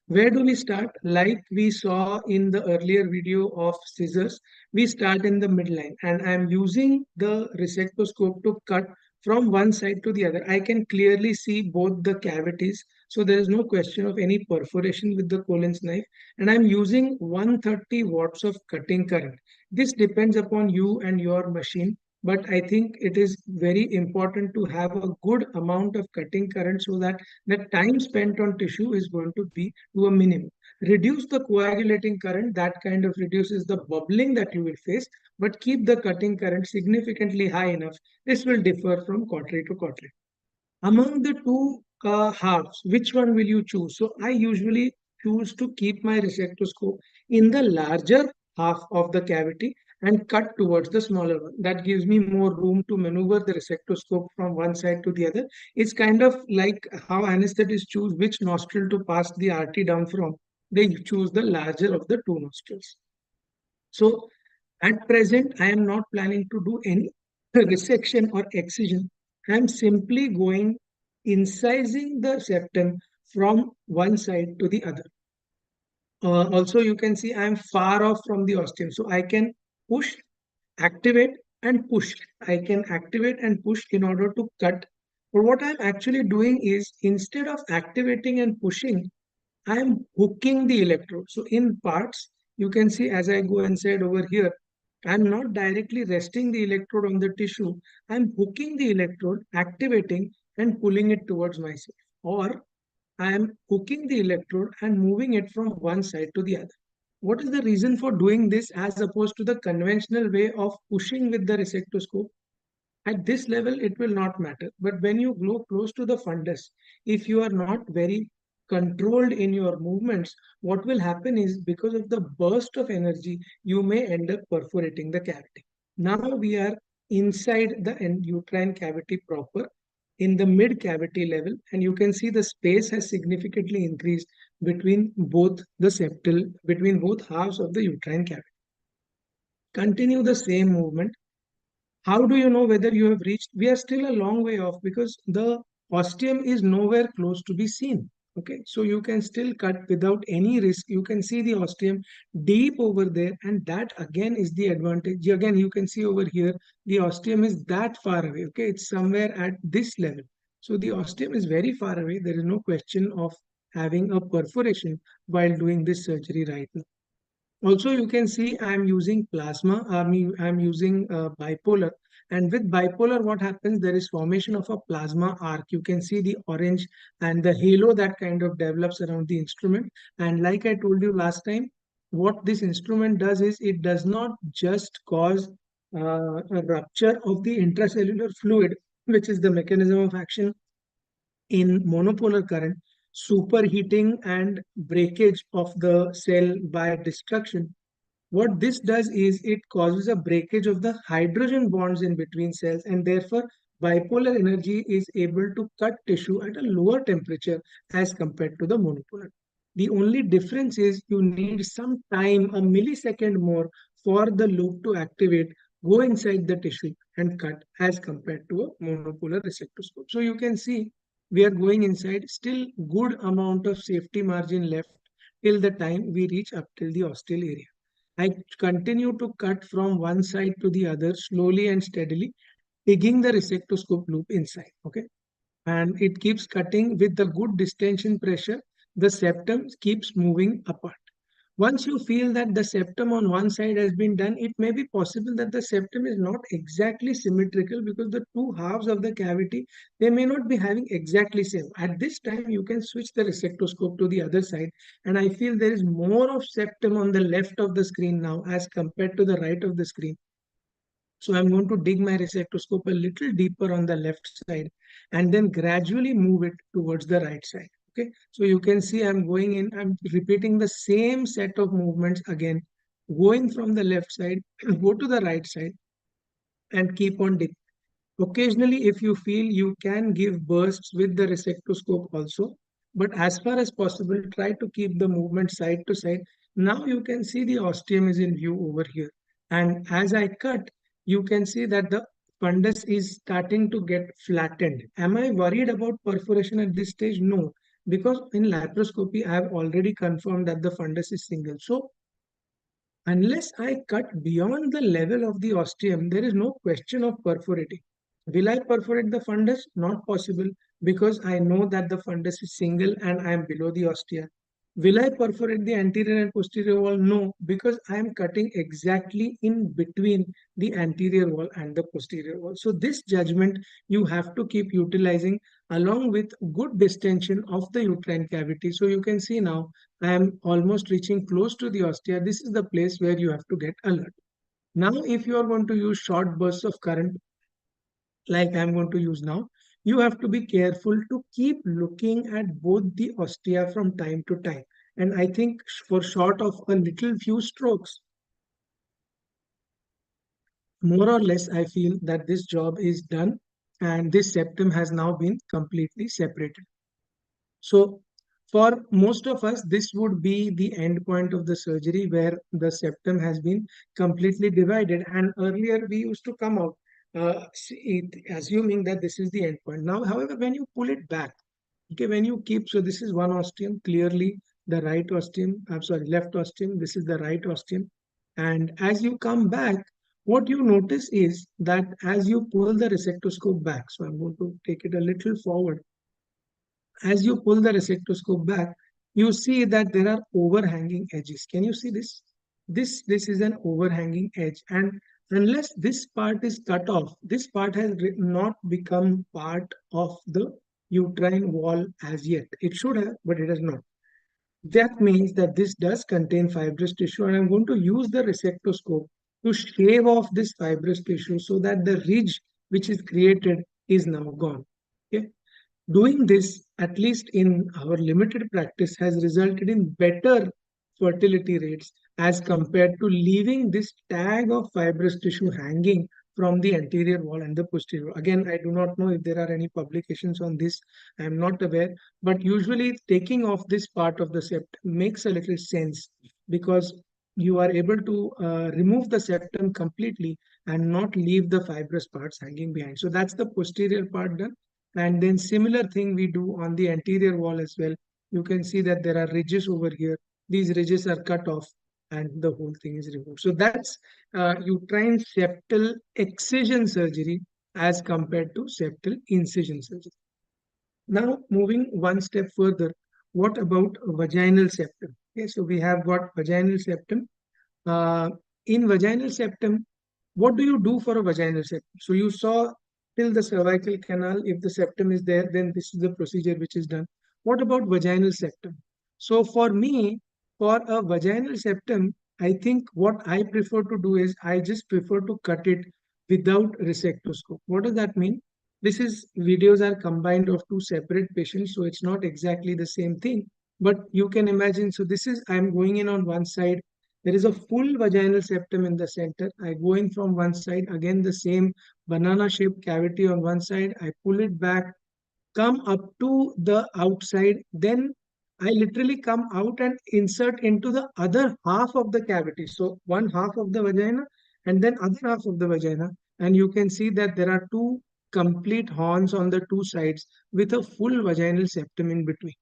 Where do we start? Like we saw in the earlier video of scissors, we start in the midline and I'm using the resectoscope to cut from one side to the other. I can clearly see both the cavities. So there is no question of any perforation with the Collins knife. And I'm using 130 watts of cutting current. This depends upon you and your machine. But I think it is very important to have a good amount of cutting current so that the time spent on tissue is going to be to a minimum. Reduce the coagulating current, that kind of reduces the bubbling that you will face, but keep the cutting current significantly high enough. This will differ from cautery to cautery. Among the two halves, which one will you choose? So I usually choose to keep my resectoscope in the larger half of the cavity and cut towards the smaller one. That gives me more room to maneuver the resectoscope from one side to the other. It's kind of like how anesthetists choose which nostril to pass the RT down from. They choose the larger of the two nostrils. So at present, I am not planning to do any resection or excision. I am simply going incising the septum from one side to the other. Also, you can see I am far off from the ostium. So I can push, activate and push. I can activate and push in order to cut. But what I'm actually doing is instead of activating and pushing, I am hooking the electrode. So in parts, you can see as I go inside over here, I'm not directly resting the electrode on the tissue. I'm hooking the electrode, activating and pulling it towards myself. Or I am hooking the electrode and moving it from one side to the other. What is the reason for doing this as opposed to the conventional way of pushing with the resectoscope? At this level, it will not matter. But when you go close to the fundus, if you are not very controlled in your movements, what will happen is because of the burst of energy, you may end up perforating the cavity. Now we are inside the uterine cavity proper in the mid cavity level, and you can see the space has significantly increased between both the septal, between both halves of the uterine cavity. continue the same movement. How do you know whether you have reached? We are still a long way off because the ostium is nowhere close to be seen. Okay, so you can still cut without any risk. You can see the ostium deep over there, and that again is the advantage. Again, you can see over here the ostium is that far away. Okay, it's somewhere at this level. So the ostium is very far away. There is no question of having a perforation while doing this surgery right now. Also, you can see I'm using plasma, I'm using bipolar. And with bipolar, what happens? There is formation of a plasma arc. You can see the orange and the halo that kind of develops around the instrument. And like I told you last time, what this instrument does is it does not just cause a rupture of the intracellular fluid, which is the mechanism of action in monopolar current, superheating and breakage of the cell by destruction. What this does is it causes a breakage of the hydrogen bonds in between cells, and therefore bipolar energy is able to cut tissue at a lower temperature as compared to the monopolar. The only difference is you need some time, a millisecond more, for the loop to activate, go inside the tissue and cut as compared to a monopolar resectoscope. So you can see we are going inside, still good amount of safety margin left till the time we reach up till the ostial area. I continue to cut from one side to the other slowly and steadily, digging the resectoscope loop inside. Okay, and it keeps cutting with the good distension pressure. The septum keeps moving apart. Once you feel that the septum on one side has been done, it may be possible that the septum is not exactly symmetrical because the two halves of the cavity, they may not be having exactly same. At this time, you can switch the resectoscope to the other side, and I feel there is more of septum on the left of the screen now as compared to the right of the screen. So I'm going to dig my resectoscope a little deeper on the left side and then gradually move it towards the right side. Okay, so you can see I'm going in, I'm repeating the same set of movements again, going from the left side, go to the right side and keep on digging. Occasionally, if you feel, you can give bursts with the resectoscope also, but as far as possible, try to keep the movement side to side. Now you can see the ostium is in view over here. And as I cut, you can see that the fundus is starting to get flattened. Am I worried about perforation at this stage? No, because in laparoscopy, I have already confirmed that the fundus is single. So unless I cut beyond the level of the ostium, there is no question of perforating. Will I perforate the fundus? Not possible, because I know that the fundus is single and I am below the ostia. Will I perforate the anterior and posterior wall? No, because I am cutting exactly in between the anterior wall and the posterior wall. So this judgment you have to keep utilizing along with good distension of the uterine cavity. So you can see now I am almost reaching close to the ostia. This is the place where you have to get alert. Now, if you are going to use short bursts of current, like I'm going to use now, you have to be careful to keep looking at both the ostia from time to time. And I think for short of a little few strokes, more or less, I feel that this job is done and this septum has now been completely separated. So for most of us, this would be the end point of the surgery where the septum has been completely divided. And earlier we used to come out assuming that this is the end point. Now, however, when you pull it back, okay, when you keep, so this is one ostium, clearly the right ostium, I'm sorry, left ostium, this is the right ostium. And as you come back, what you notice is that as you pull the resectoscope back, so I'm going to take it a little forward, as you pull the resectoscope back, you see that there are overhanging edges. Can you see this? This is an overhanging edge. And unless this part is cut off, this part has not become part of the uterine wall as yet. It should have, but it has not. That means that this does contain fibrous tissue, and I'm going to use the resectoscope to shave off this fibrous tissue so that the ridge which is created is now gone. Okay? Doing this, at least in our limited practice, has resulted in better fertility rates as compared to leaving this tag of fibrous tissue hanging from the anterior wall and the posterior. Again, I do not know if there are any publications on this. I am not aware, but usually taking off this part of the septum makes a little sense because you are able to remove the septum completely and not leave the fibrous parts hanging behind. So that's the posterior part done. And then similar thing we do on the anterior wall as well. You can see that there are ridges over here. These ridges are cut off and the whole thing is removed. So that's uterine septal excision surgery as compared to septal incision surgery. Now, moving one step further, what about vaginal septum? Okay, so we have got vaginal septum. Uh, in vaginal septum, what do you do for a vaginal septum? So you saw till the cervical canal, if the septum is there, then this is the procedure which is done. What about vaginal septum? So for me, for a vaginal septum, I think what I prefer to do is I just prefer to cut it without resectoscope. What does that mean? This is videos are combined of two separate patients, so it's not exactly the same thing. But you can imagine, so this is, I'm going in on one side, there is a full vaginal septum in the center. I go in from one side, again the same banana shaped cavity on one side. I pull it back, come up to the outside. Then I literally come out and insert into the other half of the cavity. So one half of the vagina and then other half of the vagina. And you can see that there are two complete horns on the two sides with a full vaginal septum in between.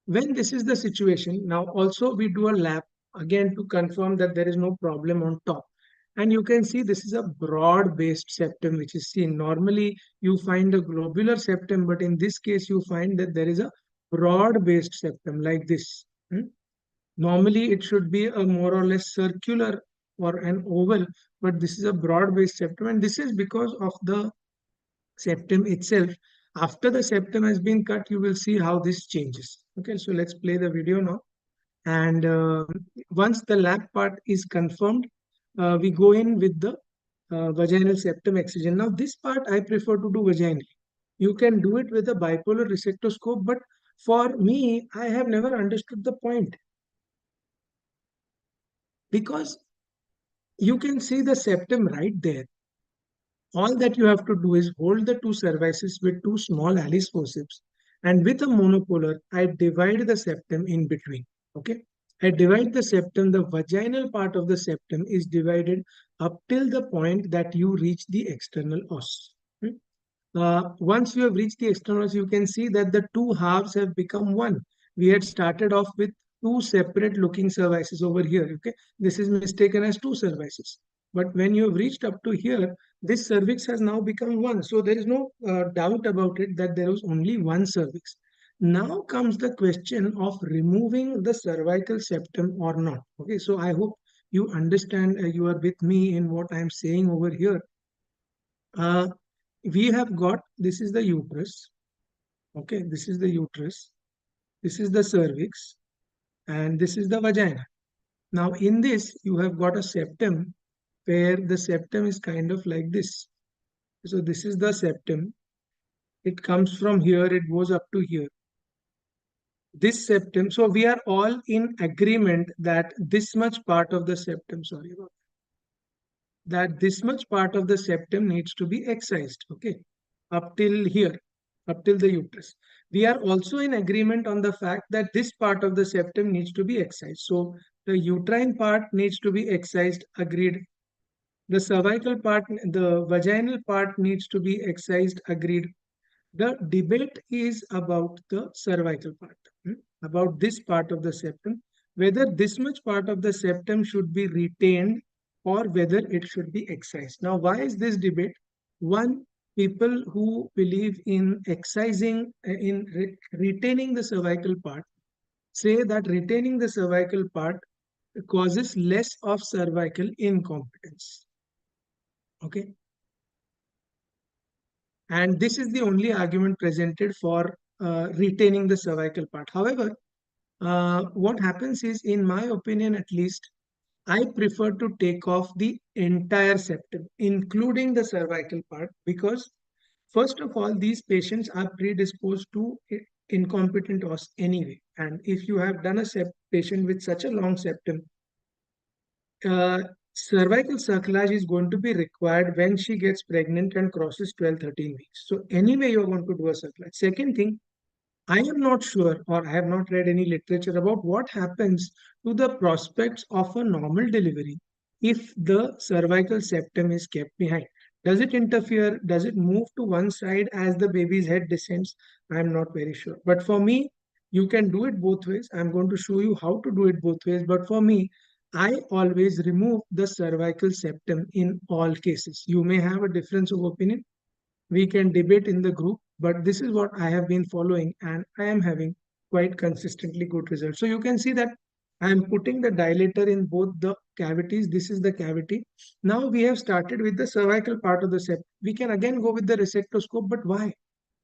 When this is the situation, now also we do a lap again to confirm that there is no problem on top. And you can see this is a broad based septum which is seen. Normally you find a globular septum, but in this case you find that there is a broad based septum like this. Normally it should be a more or less circular or an oval, but this is a broad based septum, and this is because of the septum itself. After the septum has been cut, you will see how this changes. Okay, so let's play the video now. And once the lap part is confirmed, we go in with the vaginal septum excision. Now, this part I prefer to do vaginally. You can do it with a bipolar resectoscope, but for me, I have never understood the point, because you can see the septum right there. All that you have to do is hold the two cervices with two small Alice forceps, and with a monopolar, I divide the septum in between. Okay, I divide the septum. The vaginal part of the septum is divided up till the point that you reach the external os. Once you have reached the externals, you can see that the two halves have become one. We had started off with two separate looking cervices over here. Okay, this is mistaken as two cervices. But when you have reached up to here, this cervix has now become one. So there is no doubt about it that there was only one cervix. Now comes the question of removing the cervical septum or not. Okay, so I hope you understand, you are with me in what I am saying over here. We have got, this is the uterus. Okay, this is the uterus, this is the cervix, and this is the vagina. Now in this you have got a septum where the septum is kind of like this. So this is the septum. It comes from here, it goes up to here. This septum, so we are all in agreement that this much part of the septum, sorry about that, this much part of the septum needs to be excised. Okay, up till here, up till the uterus. We are also in agreement on the fact that this part of the septum needs to be excised. So the uterine part needs to be excised, agreed. The cervical part, the vaginal part needs to be excised, agreed. The debate is about the cervical part, about this part of the septum, whether this much part of the septum should be retained or whether it should be excised. Now, why is this debate? One, people who believe in excising, retaining the cervical part, say that retaining the cervical part causes less of cervical incompetence. Okay. And this is the only argument presented for retaining the cervical part. However, what happens is, in my opinion at least, I prefer to take off the entire septum, including the cervical part, because first of all, these patients are predisposed to incompetent os anyway. And if you have done a patient with such a long septum, cervical cerclage is going to be required when she gets pregnant and crosses 12-13 weeks. So anyway, you're going to do a cerclage. Second thing, I am not sure, or I have not read any literature about what happens to the prospects of a normal delivery if the cervical septum is kept behind. Does it interfere? Does it move to one side as the baby's head descends? I am not very sure. But for me, you can do it both ways. I'm going to show you how to do it both ways. But for me, I always remove the cervical septum in all cases. You may have a difference of opinion, we can debate in the group, but this is what I have been following and I am having quite consistently good results. So you can see that I am putting the dilator in both the cavities. This is the cavity. Now we have started with the cervical part of the septum. We can again go with the resectoscope, but why?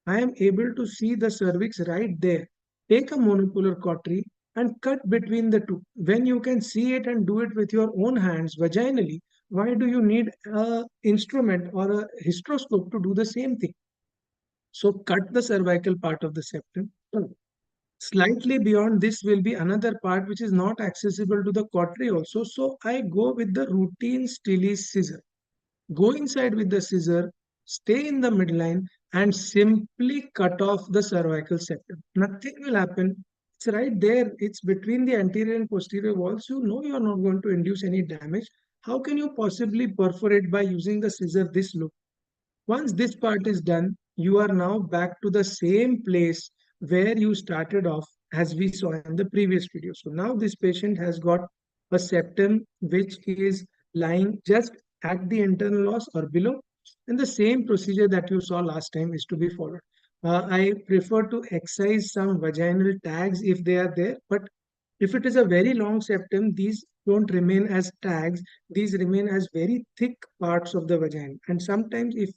I am able to see the cervix right there. Take a monopolar cautery and cut between the two. When you can see it and do it with your own hands vaginally, why do you need a instrument or a hysteroscope to do the same thing? So cut the cervical part of the septum. Slightly beyond this will be another part which is not accessible to the cautery also. So I go with the routine Stiles scissor. Go inside with the scissor, stay in the midline, and simply cut off the cervical septum. Nothing will happen. It's right there. It's between the anterior and posterior walls. You know you are not going to induce any damage. How can you possibly perforate by using the scissor this low? Once this part is done, you are now back to the same place where you started off as we saw in the previous video. So now this patient has got a septum which is lying just at the internal os or below, and the same procedure that you saw last time is to be followed. I prefer to excise some vaginal tags if they are there, but if it is a very long septum, these don't remain as tags, these remain as very thick parts of the vagina. And sometimes if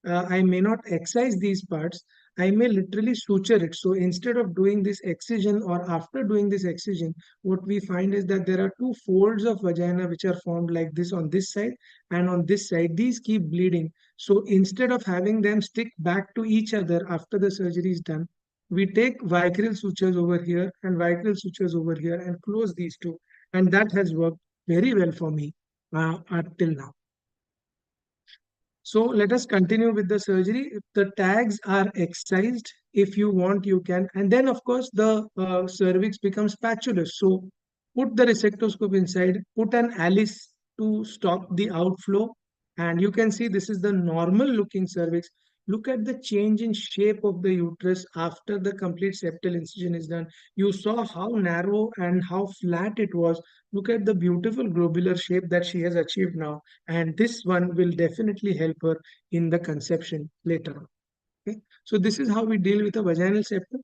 I may not excise these parts, I may literally suture it. So instead of doing this excision or after doing this excision, what we find is that there are two folds of vagina which are formed like this on this side and on this side. These keep bleeding. So instead of having them stick back to each other after the surgery is done, we take vicryl sutures over here and vicryl sutures over here and close these two. And that has worked very well for me until now. So let us continue with the surgery. If the tags are excised, if you want, you can. And then, of course, the cervix becomes patulous. So put the resectoscope inside, put an Alice to stop the outflow. And you can see this is the normal looking cervix. Look at the change in shape of the uterus after the complete septal incision is done. You saw how narrow and how flat it was. Look at the beautiful globular shape that she has achieved now. And this one will definitely help her in the conception later on. Okay, so this is how we deal with a vaginal septum.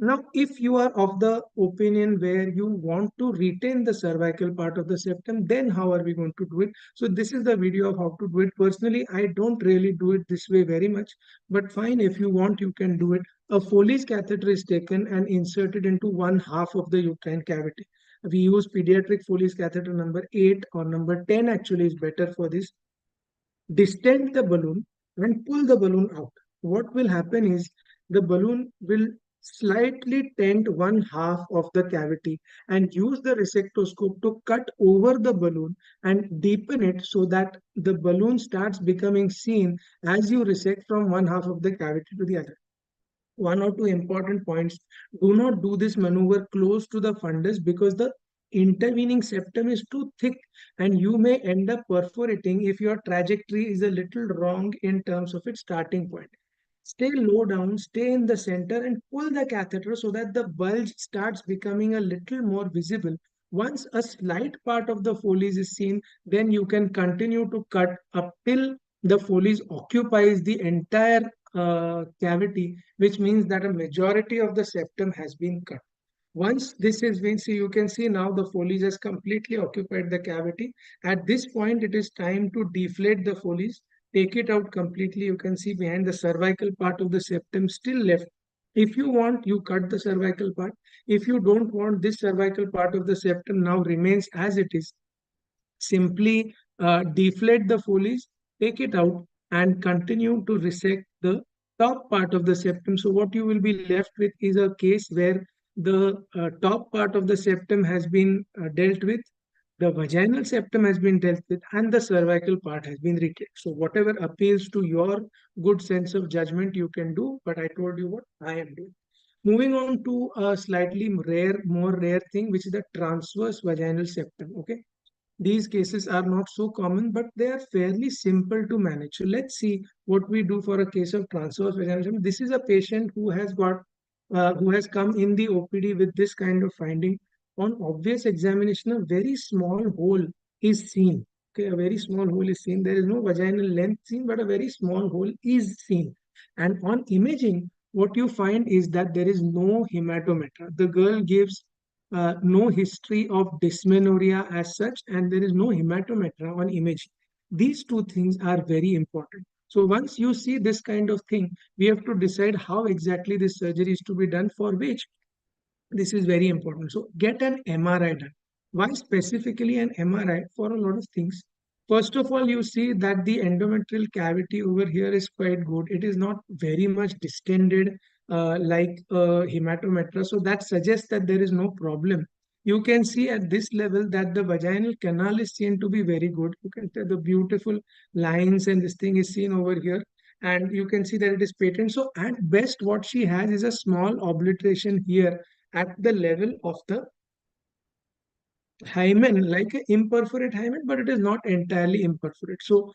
Now, if you are of the opinion where you want to retain the cervical part of the septum, then how are we going to do it? So this is the video of how to do it. Personally, I don't really do it this way very much, but fine, if you want, you can do it. A Foley's catheter is taken and inserted into one half of the uterine cavity. We use pediatric Foley's catheter number 8 or number 10 actually is better for this. Distend the balloon and pull the balloon out. What will happen is the balloon will slightly tent one half of the cavity and use the resectoscope to cut over the balloon and deepen it so that the balloon starts becoming seen as you resect from one half of the cavity to the other. One or two important points. Do not do this maneuver close to the fundus because the intervening septum is too thick and you may end up perforating if your trajectory is a little wrong in terms of its starting point. Stay low down, stay in the center and pull the catheter so that the bulge starts becoming a little more visible. Once a slight part of the Foley's is seen, then you can continue to cut up till the Foley's occupies the entire cavity, which means that a majority of the septum has been cut. Once this has been seen, you can see now the Foley's has completely occupied the cavity. At this point, it is time to deflate the Foley's, take it out completely. You can see behind the cervical part of the septum still left. If you want, you cut the cervical part. If you don't want, this cervical part of the septum now remains as it is. Simply deflate the Foley's, take it out and continue to resect the top part of the septum. So what you will be left with is a case where the top part of the septum has been dealt with, the vaginal septum has been dealt with, and the cervical part has been retained. So whatever appeals to your good sense of judgment you can do, but I told you what I am doing. Moving on to a slightly more rare thing, which is the transverse vaginal septum. Okay, these cases are not so common, but they are fairly simple to manage. So let's see what we do for a case of transverse vaginal septum. This is a patient who has come in the OPD with this kind of finding. On obvious examination, a very small hole is seen. Okay, a very small hole is seen. There is no vaginal length seen, but a very small hole is seen. And on imaging, what you find is that there is no hematometra. The girl gives no history of dysmenorrhea as such, and there is no hematometra on imaging. These two things are very important. So once you see this kind of thing, we have to decide how exactly this surgery is to be done, for which this is very important. So get an MRI done. Why specifically an MRI? For a lot of things. First of all, you see that the endometrial cavity over here is quite good. It is not very much distended like hematometra. So that suggests that there is no problem. You can see at this level that the vaginal canal is seen to be very good. You can see the beautiful lines and this thing is seen over here. And you can see that it is patent. So at best, what she has is a small obliteration here at the level of the hymen, like an imperforate hymen, but it is not entirely imperforate. So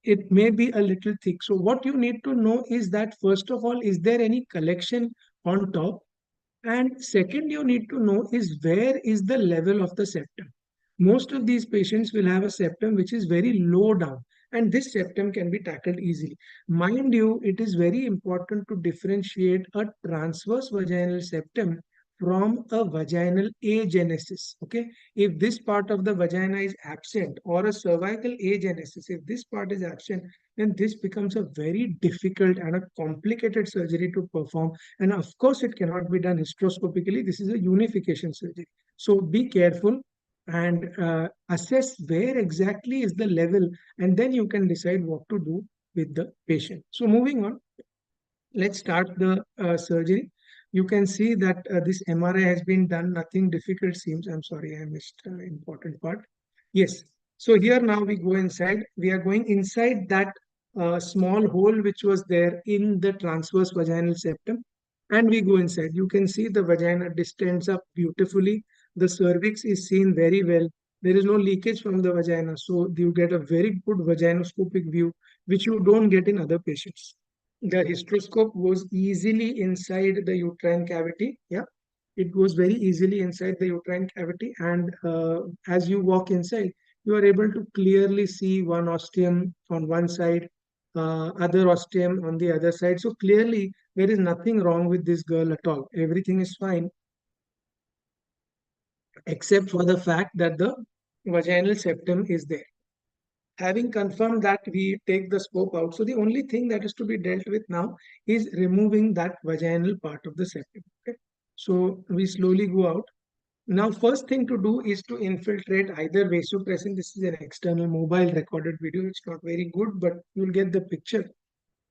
it may be a little thick. So what you need to know is that, first of all, is there any collection on top? And second, you need to know is where is the level of the septum. Most of these patients will have a septum which is very low down, and this septum can be tackled easily. Mind you, it is very important to differentiate a transverse vaginal septum from a vaginal agenesis. Okay, if this part of the vagina is absent, or a cervical agenesis, if this part is absent, then this becomes a very difficult and a complicated surgery to perform. And of course, it cannot be done hysteroscopically. This is a unification surgery. So be careful and assess where exactly is the level, and then you can decide what to do with the patient. So moving on, let's start the surgery. You can see that this MRI has been done. Nothing difficult seems. I'm sorry, I missed an important part. Yes. So here now we go inside. We are going inside that small hole which was there in the transverse vaginal septum. And we go inside. You can see the vagina distends up beautifully. The cervix is seen very well. There is no leakage from the vagina. So you get a very good vaginoscopic view, which you don't get in other patients. The hysteroscope goes easily inside the uterine cavity. Yeah, it goes very easily inside the uterine cavity. And as you walk inside, you are able to clearly see one ostium on one side, other ostium on the other side. So clearly, there is nothing wrong with this girl at all. Everything is fine, except for the fact that the vaginal septum is there. Having confirmed that, we take the scope out. So the only thing that is to be dealt with now is removing that vaginal part of the septum. Okay? So we slowly go out. Now, first thing to do is to infiltrate either vasopressin. This is an external mobile recorded video. It's not very good, but you'll get the picture.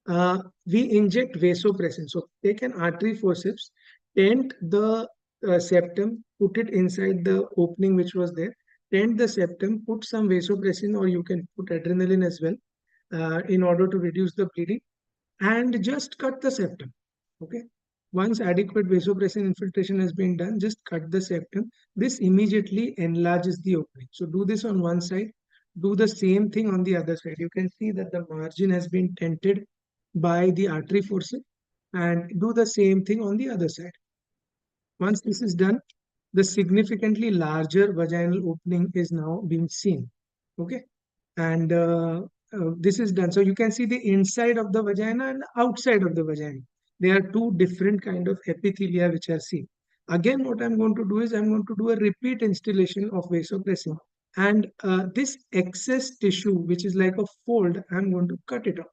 We inject vasopressin. So take an artery forceps, tent the septum, put it inside the opening which was there, tent the septum, put some vasopressin, or you can put adrenaline as well, in order to reduce the bleeding, and just cut the septum. Okay. Once adequate vasopressin infiltration has been done, just cut the septum. This immediately enlarges the opening. So do this on one side, do the same thing on the other side. You can see that the margin has been tented by the artery forceps, and do the same thing on the other side. Once this is done, the significantly larger vaginal opening is now being seen. Okay, and this is done. So you can see the inside of the vagina and the outside of the vagina. There are two different kind of epithelia which are seen. Again, what I'm going to do is I'm going to do a repeat installation of vasopressin, and this excess tissue, which is like a fold, I'm going to cut it off.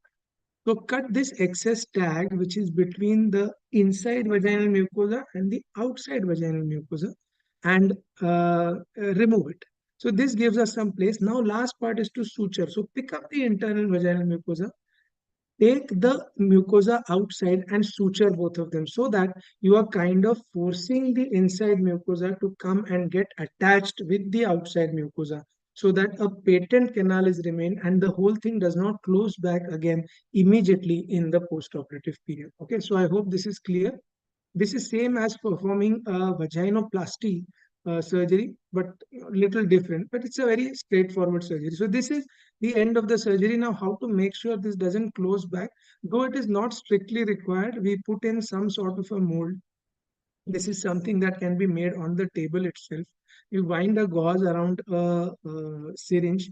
So cut this excess tag, which is between the inside vaginal mucosa and the outside vaginal mucosa, and remove it. So this gives us some place. Now last part is to suture. So pick up the internal vaginal mucosa, take the mucosa outside and suture both of them, so that you are kind of forcing the inside mucosa to come and get attached with the outside mucosa, so that a patent canal is remained and the whole thing does not close back again immediately in the post-operative period. Okay, so I hope this is clear. This is same as performing a vaginoplasty surgery, but little different. But it's a very straightforward surgery. So this is the end of the surgery. Now, how to make sure this doesn't close back? Though it is not strictly required, we put in some sort of a mold. This is something that can be made on the table itself. You wind a gauze around a syringe,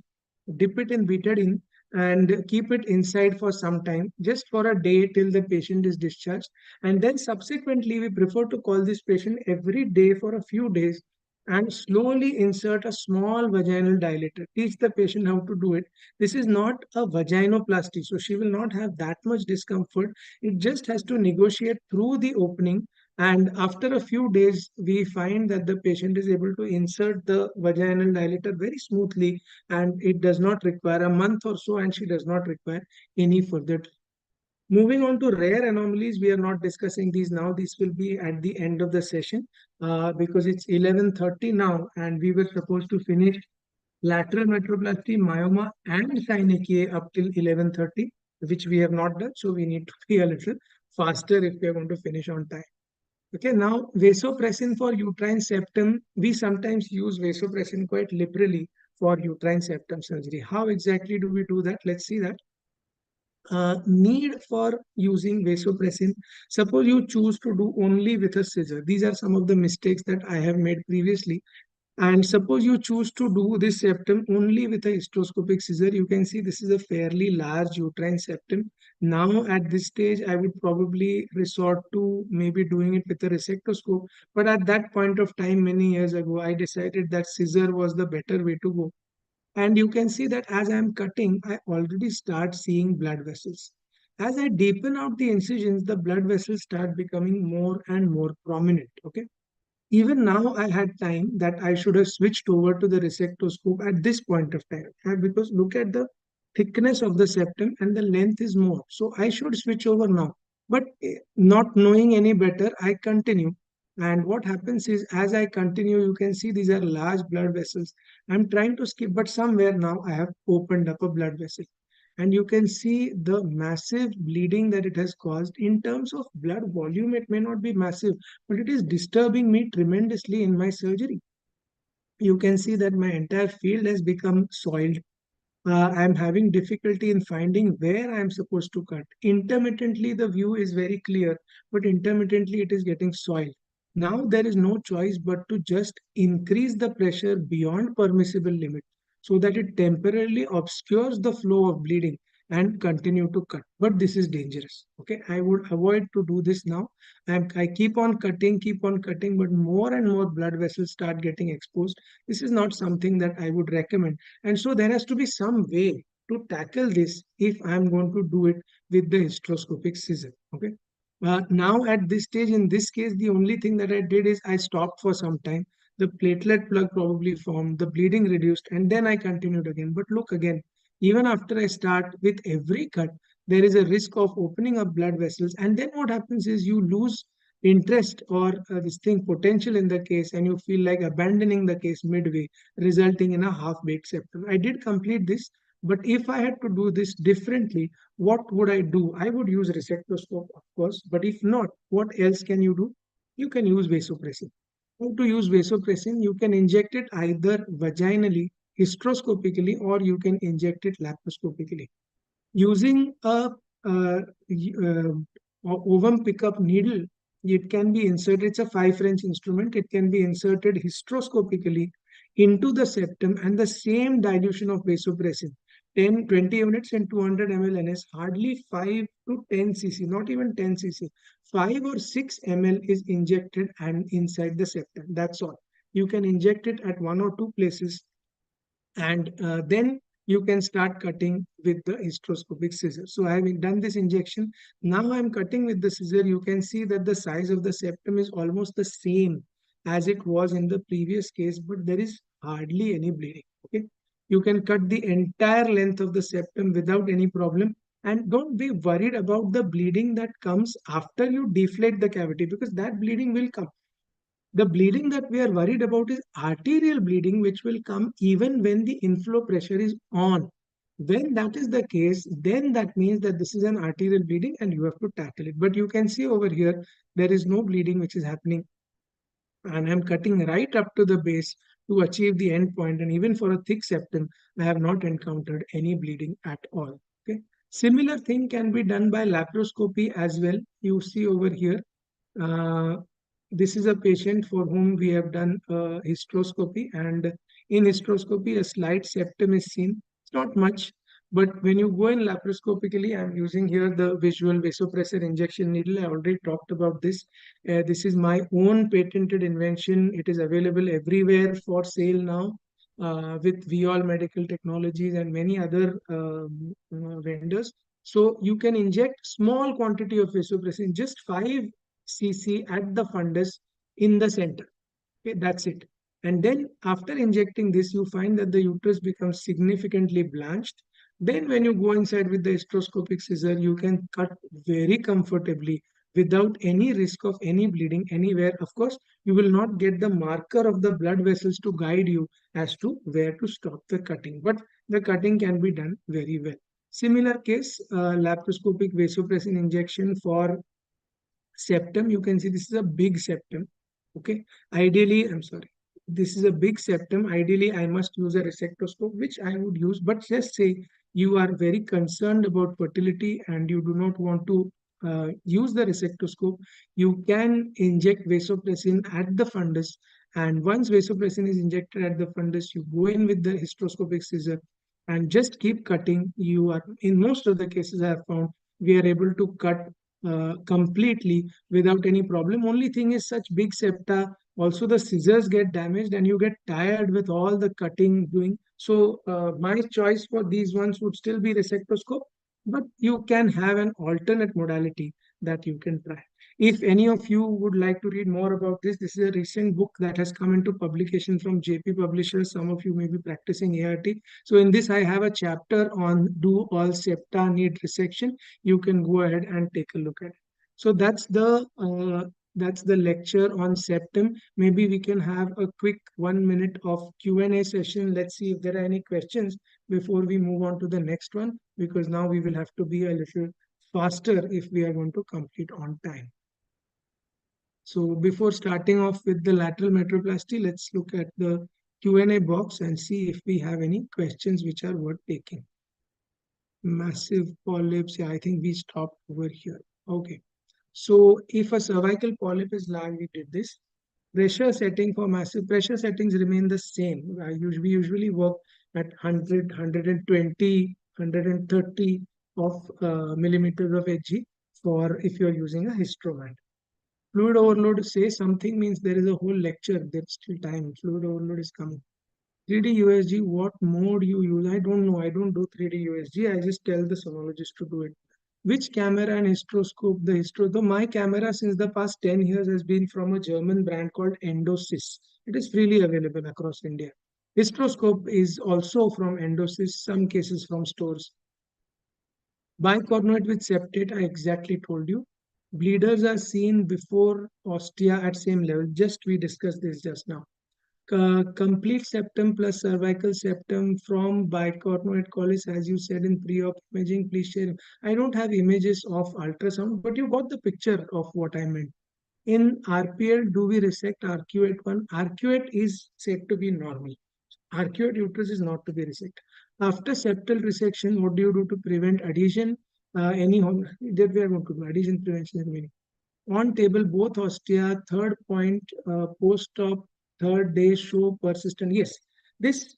dip it in betadine, and keep it inside for some time, just for a day till the patient is discharged. And then subsequently, we prefer to call this patient every day for a few days and slowly insert a small vaginal dilator. Teach the patient how to do it. This is not a vaginoplasty, so she will not have that much discomfort. It just has to negotiate through the opening, and after a few days, we find that the patient is able to insert the vaginal dilator very smoothly, and it does not require a month or so, and she does not require any further. Moving on to rare anomalies, we are not discussing these now. This will be at the end of the session because it's 11:30 now, and we were supposed to finish lateral metroplasty, myoma, and synechia up till 11:30, which we have not done. So we need to be a little faster if we are going to finish on time. Okay, now vasopressin for uterine septum. We sometimes use vasopressin quite liberally for uterine septum surgery. How exactly do we do that? Let's see that. Need for using vasopressin. Suppose you choose to do only with a scissor. These are some of the mistakes that I have made previously. And suppose you choose to do this septum only with a hysteroscopic scissor. You can see this is a fairly large uterine septum. Now at this stage, I would probably resort to maybe doing it with a resectoscope. But at that point of time, many years ago, I decided that scissor was the better way to go. And you can see that as I'm cutting, I already start seeing blood vessels. As I deepen out the incisions, the blood vessels start becoming more and more prominent. Okay. Even now, I had time that I should have switched over to the resectoscope at this point of time. Because look at the thickness of the septum and the length is more. So I should switch over now. But not knowing any better, I continue. And what happens is, as I continue, you can see these are large blood vessels. I'm trying to skip, but somewhere now I have opened up a blood vessel. And you can see the massive bleeding that it has caused. In terms of blood volume, it may not be massive, but it is disturbing me tremendously in my surgery. You can see that my entire field has become soiled. I'm having difficulty in finding where I'm supposed to cut. Intermittently, the view is very clear, but intermittently it is getting soiled. Now there is no choice but to just increase the pressure beyond permissible limit so that it temporarily obscures the flow of bleeding and continue to cut. But this is dangerous. Okay, I would avoid to do this now. I keep on cutting, but more and more blood vessels start getting exposed. This is not something that I would recommend. And so there has to be some way to tackle this if I'm going to do it with the hysteroscopic scissor. Okay. Now at this stage, in this case, the only thing that I did is I stopped for some time. The platelet plug probably formed, the bleeding reduced, and then I continued again. But look again, even after I start with every cut, there is a risk of opening up blood vessels. And then what happens is you lose interest or this thing potential in the case, and you feel like abandoning the case midway, resulting in a half-baked septum. I did complete this, but if I had to do this differently, what would I do? I would use resectoscope, of course, but if not, what else can you do? You can use vasopressin. How to use vasopressin? You can inject it either vaginally, hysteroscopically, or you can inject it laparoscopically. Using a ovum pickup needle, it can be inserted. It's a 5 French instrument. It can be inserted hysteroscopically into the septum, and the same dilution of vasopressin, 10, 20 units and 200 ml NS, hardly 5 to 10 cc, not even 10 cc, 5 or 6 ml is injected and inside the septum. That's all. You can inject it at 1 or 2 places, and then you can start cutting with the hysteroscopic scissor. So having done this injection, now I'm cutting with the scissor. You can see that the size of the septum is almost the same as it was in the previous case, but there is hardly any bleeding. Okay, you can cut the entire length of the septum without any problem. And don't be worried about the bleeding that comes after you deflate the cavity, because that bleeding will come. The bleeding that we are worried about is arterial bleeding, which will come even when the inflow pressure is on. When that is the case, then that means that this is an arterial bleeding and you have to tackle it. But you can see over here, there is no bleeding which is happening, and I'm cutting right up to the base to achieve the end point. And even for a thick septum, I have not encountered any bleeding at all. Okay. Similar thing can be done by laparoscopy as well. You see over here, uh, this is a patient for whom we have done hysteroscopy, and in hysteroscopy, a slight septum is seen. It's not much, but when you go in laparoscopically, I'm using here the visual vasopressor injection needle. I already talked about this. This is my own patented invention. It is available everywhere for sale now. With Viol Medical Technologies and many other vendors. So you can inject small quantity of vasopressin, just 5 cc at the fundus in the center. Okay, that's it. And then after injecting this, you find that the uterus becomes significantly blanched. Then when you go inside with the hysteroscopic scissor, you can cut very comfortably without any risk of any bleeding anywhere. Of course, you will not get the marker of the blood vessels to guide you as to where to stop the cutting, but the cutting can be done very well. Similar case, laparoscopic vasopressin injection for septum. You can see this is a big septum. Okay, ideally, I'm sorry, this is a big septum. Ideally, I must use a resectoscope, which I would use. But just say you are very concerned about fertility and you do not want to use the resectoscope, you can inject vasopressin at the fundus. And once vasopressin is injected at the fundus, you go in with the hysteroscopic scissor and just keep cutting. You are, in most of the cases I have found, we are able to cut completely without any problem. Only thing is, such big septa, also the scissors get damaged and you get tired with all the cutting doing. So my choice for these ones would still be resectoscope, but you can have an alternate modality that you can try. If any of you would like to read more about this is a recent book that has come into publication from JP Publishers. Some of you may be practicing ART. So in this, I have a chapter on do all septa need resection. You can go ahead and take a look at it. So that's the lecture on septum. Maybe we can have a quick 1 minute of Q&A session. Let's see if there are any questions before we move on to the next one, because now we will have to be a little faster if we are going to complete on time. So before starting off with the lateral metroplasty, let's look at the Q&A box and see if we have any questions which are worth taking. Massive polyps, yeah, I think we stopped over here. Okay. So if a cervical polyp is large, we did this. Pressure setting for massive, pressure settings remain the same. We usually work at 100, 120, 130 of millimeters of Hg for if you're using a histomat. Fluid overload, say something means there is a whole lecture, there's still time. Fluid overload is coming. 3D USG, what mode you use? I don't know. I don't do 3D USG. I just tell the sonologist to do it. Which camera and hysteroscope? Though my camera since the past 10 years has been from a German brand called Endosys. It is freely available across India. Hysteroscope is also from Endosys, some cases from stores. Bicornuate with septate, I exactly told you. Bleeders are seen before ostia at same level. Just we discussed this just now. Complete septum plus cervical septum from bicornuate collis, as you said in pre-op imaging. Please share. I don't have images of ultrasound, but you got the picture of what I meant. In RPL, do we resect arcuate one? Arcuate is said to be normal. Arcuate uterus is not to be resected. After septal resection, what do you do to prevent adhesion? That we are going to do adhesion prevention remaining. On table, both ostia, third point, post-op, third day show persistent. Yes, this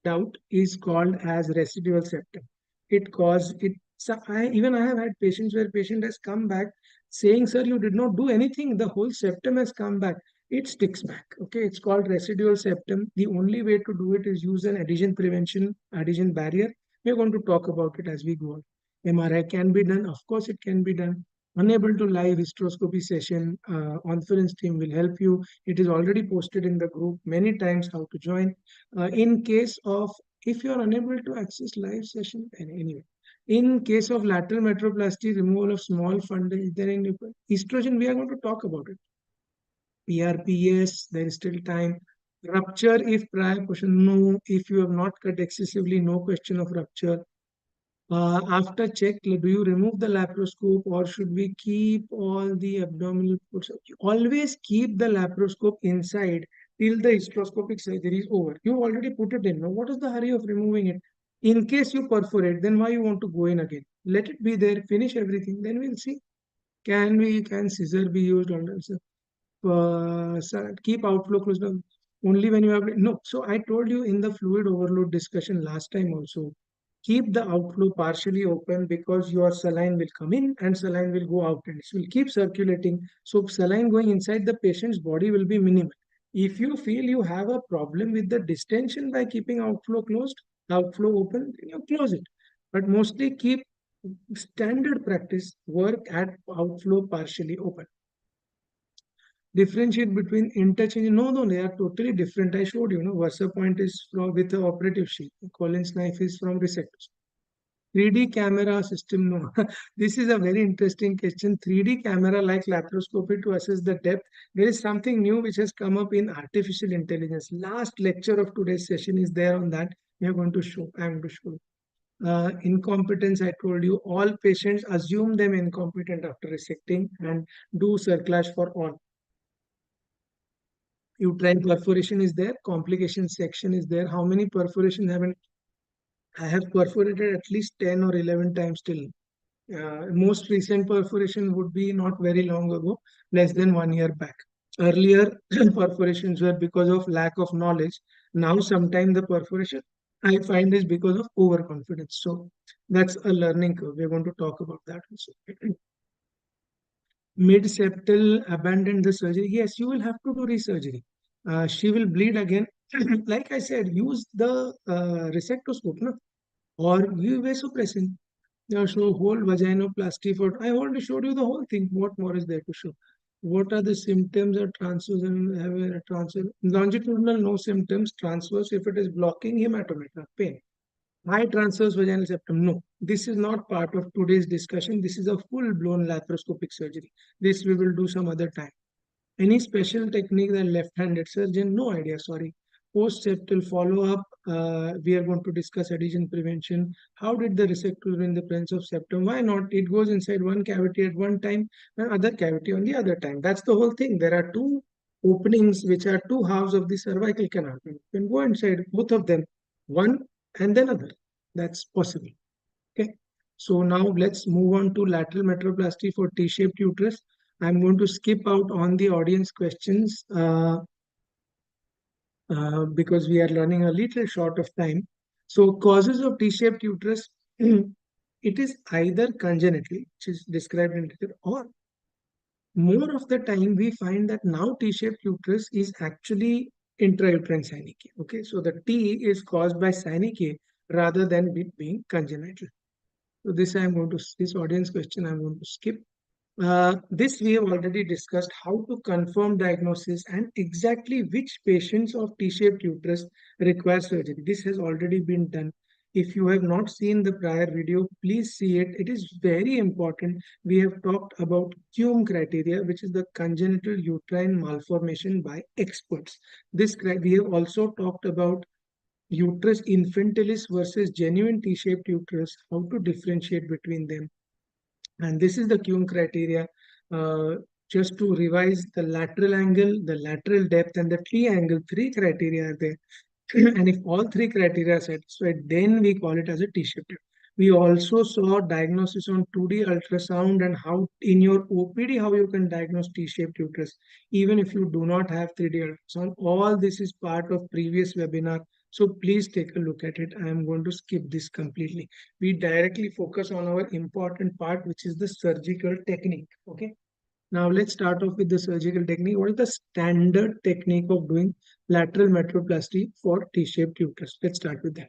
doubt is called as residual septum. It caused it. So I have had patients where patient has come back saying, "Sir, you did not do anything. The whole septum has come back." It sticks back. Okay, it's called residual septum. The only way to do it is use an adhesion prevention, adhesion barrier. We're going to talk about it as we go on. MRI can be done. Of course, it can be done. Unable to live hysteroscopy session, Conference team will help you. It is already posted in the group many times how to join. In case of, if you are unable to access live session, anyway. In case of lateral metroplasty, removal of small fundus, is there any estrogen? We are going to talk about it. PRP, yes, there is still time. Rupture if prior question, no. If you have not cut excessively, no question of rupture. After check, do you remove the laparoscope or should we keep all the abdominal fluids? Always keep the laparoscope inside till the hysteroscopic surgery is over. You already put it in. Now, what is the hurry of removing it? In case you perforate, then why you want to go in again? Let it be there, finish everything, then we'll see. Can scissor be used on this? Keep outflow closed down only when you have no. So I told you in the fluid overload discussion last time also, keep the outflow partially open because your saline will come in and saline will go out and it will keep circulating. So saline going inside the patient's body will be minimal. If you feel you have a problem with the distension by keeping outflow open, then you close it. But mostly keep standard practice work at outflow partially open. Differentiate between interchange. No, they are totally different. I showed you, Versa point is from with the operative sheet. Collins knife is from receptors. 3D camera system, no. This is a very interesting question. 3D camera like laparoscopy to assess the depth. There is something new which has come up in artificial intelligence. Last lecture of today's session is there on that. We are going to show. I am going to show. Incompetence, I told you, all patients assume them incompetent after resecting and do circlage for all. Uterine perforation is there, complication section is there. How many perforations haven't? I have perforated at least 10 or 11 times till. Most recent perforation would be not very long ago, less than 1 year back. Earlier perforations were because of lack of knowledge. Now sometimes the perforation I find is because of overconfidence. So that's a learning curve. We're going to talk about that also. Mid-septal abandon the surgery. Yes, you will have to do resurgery. She will bleed again. Like I said, use the resectoscope, no? Or you vasopressin. Show whole vaginoplasty for. I already showed you the whole thing. What more is there to show? What are the symptoms of transverse and have a transverse? Longitudinal, no symptoms. Transverse, if it is blocking hematometer, pain. High transverse vaginal septum, no. This is not part of today's discussion. This is a full-blown laparoscopic surgery. This we will do some other time. Any special technique that left-handed surgeon? No idea, sorry. Post-septal follow-up, we are going to discuss adhesion prevention. How did the resector in the presence of septum? Why not? It goes inside one cavity at one time and other cavity on the other time. That's the whole thing. There are two openings which are two halves of the cervical canal. You can go inside both of them, one and then other. That's possible. Okay. So now let's move on to lateral metroplasty for T-shaped uterus. I'm going to skip out on the audience questions because we are running a little short of time. So causes of T-shaped uterus, it is either congenitally, which is described in detail, or more of the time we find that now T-shaped uterus is actually intrauterine synec. Okay, so the T is caused by synec rather than it being congenital. So this audience question I'm going to skip. This we have already discussed how to confirm diagnosis and exactly which patients of T-shaped uterus require surgery. This has already been done. If you have not seen the prior video, please see it. It is very important. We have talked about CUME criteria, which is the congenital uterine malformation by experts. We have also talked about uterus infantilis versus genuine T-shaped uterus, how to differentiate between them. And this is the CUME criteria. Just to revise, the lateral angle, the lateral depth, and the T angle, three criteria are there. And if all three criteria are satisfied, then we call it as a T-shaped. We also saw diagnosis on 2D ultrasound and how in your OPD, how you can diagnose T-shaped uterus, even if you do not have 3D ultrasound. All this is part of previous webinar. So please take a look at it. I am going to skip this completely. We directly focus on our important part, which is the surgical technique. Okay. Now let's start off with the surgical technique. What is the standard technique of doing lateral metroplasty for T-shaped uterus? Let's start with that.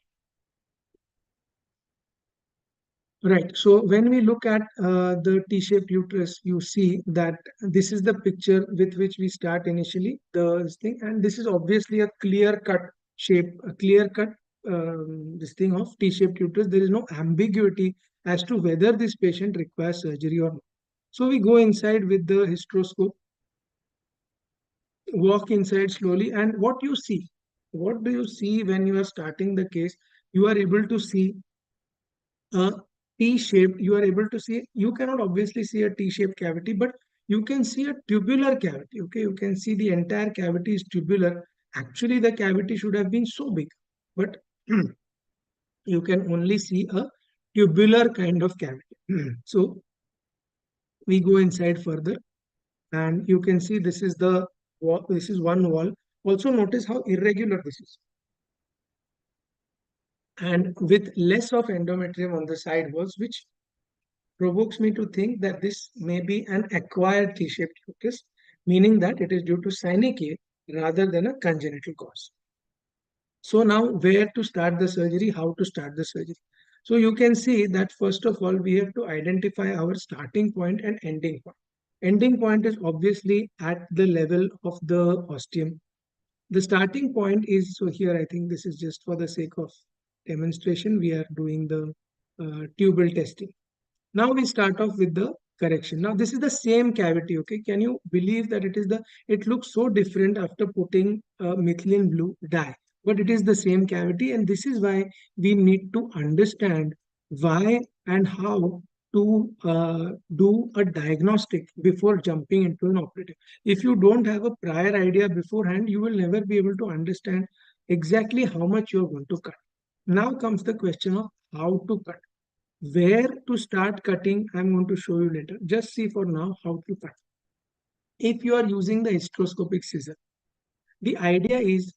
Right. So when we look at the T-shaped uterus, you see that this is the picture with which we start initially, this thing, and this is obviously a clear-cut shape, a clear-cut this thing of T-shaped uterus. There is no ambiguity as to whether this patient requires surgery or not. So we go inside with the hysteroscope. walk inside slowly. And what you see, what do you see when you are starting the case? You are able to see a T-shaped, you are able to see, you cannot obviously see a T-shaped cavity, but you can see a tubular cavity. Okay, you can see the entire cavity is tubular. Actually, the cavity should have been so big, but you can only see a tubular kind of cavity. So we go inside further, and you can see this is the wall, this is one wall. Also notice how irregular this is, and with less of endometrium on the side walls, which provokes me to think that this may be an acquired T-shaped mucus, meaning that it is due to synechia rather than a congenital cause. So now where to start the surgery, how to start the surgery. So you can see that first of all, we have to identify our starting point and ending point. Ending point is obviously at the level of the ostium. The starting point is, so here I think this is just for the sake of demonstration, we are doing the tubal testing. Now we start off with the correction. Now this is the same cavity, okay? Can you believe that it looks so different after putting methylene blue dye, but it is the same cavity, and this is why we need to understand why and how to do a diagnostic before jumping into an operative. If you don't have a prior idea beforehand, you will never be able to understand exactly how much you're going to cut. Now comes the question of how to cut. Where to start cutting, I'm going to show you later. Just see for now how to cut. If you are using the hysteroscopic scissor, the idea is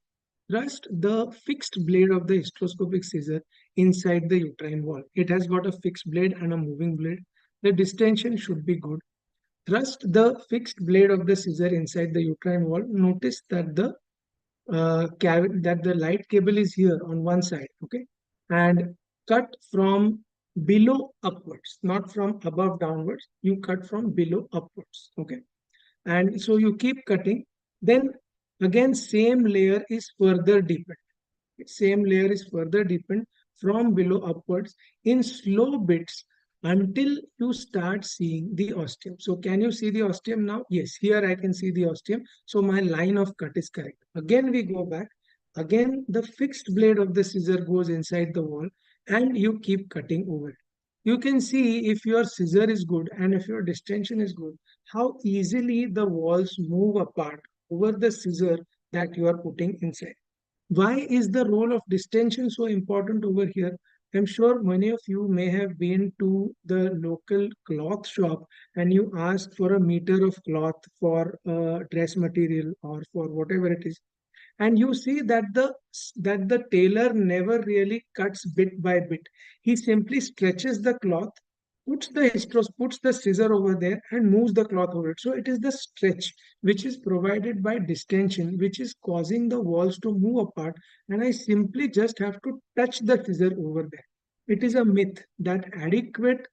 thrust the fixed blade of the hysteroscopic scissor inside the uterine wall. It has got a fixed blade and a moving blade. The distension should be good. Thrust the fixed blade of the scissor inside the uterine wall. Notice that the light cable is here on one side, okay, and cut from below upwards, not from above downwards. You cut from below upwards, okay, and so you keep cutting. Then again, same layer is further deepened. Same layer is further deepened from below upwards in slow bits until you start seeing the ostium. So can you see the ostium now? Yes, here I can see the ostium. So my line of cut is correct. Again, we go back. Again, the fixed blade of the scissor goes inside the wall and you keep cutting over it. You can see if your scissor is good and if your distension is good, how easily the walls move apart over the scissor that you are putting inside. Why is the role of distension so important over here? I'm sure many of you may have been to the local cloth shop and you ask for a meter of cloth for dress material or for whatever it is, and you see that the tailor never really cuts bit by bit. He simply stretches the cloth, puts the scissor over there and moves the cloth over it. So it is the stretch which is provided by distension which is causing the walls to move apart, and I simply just have to touch the scissor over there. It is a myth that adequate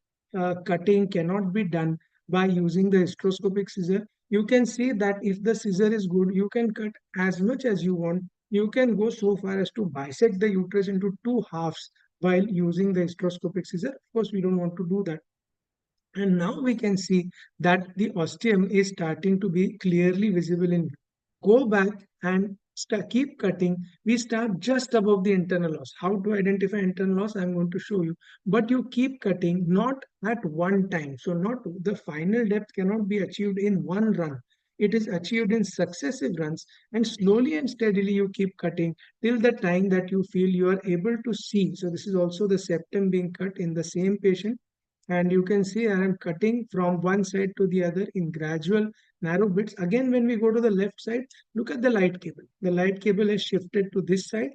cutting cannot be done by using the hysteroscopic scissor. You can see that if the scissor is good, you can cut as much as you want. You can go so far as to bisect the uterus into two halves while using the hysteroscopic scissor. Of course, we don't want to do that. And now we can see that the ostium is starting to be clearly visible in view. Go back and keep cutting. We start just above the internal os. How to identify internal os, I'm going to show you. But you keep cutting not at one time. So not the final depth cannot be achieved in one run. It is achieved in successive runs, and slowly and steadily you keep cutting till the time that you feel you are able to see. So this is also the septum being cut in the same patient, and you can see I am cutting from one side to the other in gradual narrow bits. Again, when we go to the left side, look at the light cable. The light cable is shifted to this side,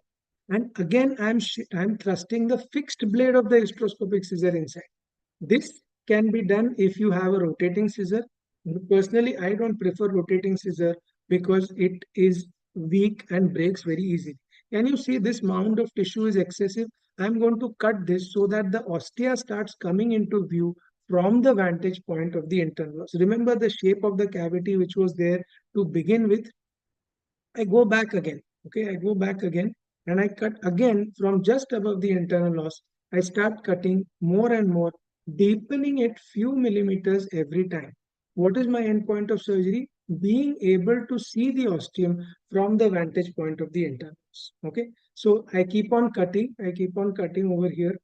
and again I'm thrusting the fixed blade of the hysteroscopic scissor inside. This can be done if you have a rotating scissor. Personally, I don't prefer rotating scissor because it is weak and breaks very easily. Can you see this mound of tissue is excessive? I'm going to cut this so that the ostia starts coming into view from the vantage point of the internal os. Remember the shape of the cavity which was there to begin with. I go back again. Okay, I go back again and I cut again from just above the internal os. I start cutting more and more, deepening it few millimeters every time. What is my end point of surgery? being able to see the ostium from the vantage point of the internals. Okay, so I keep on cutting, over here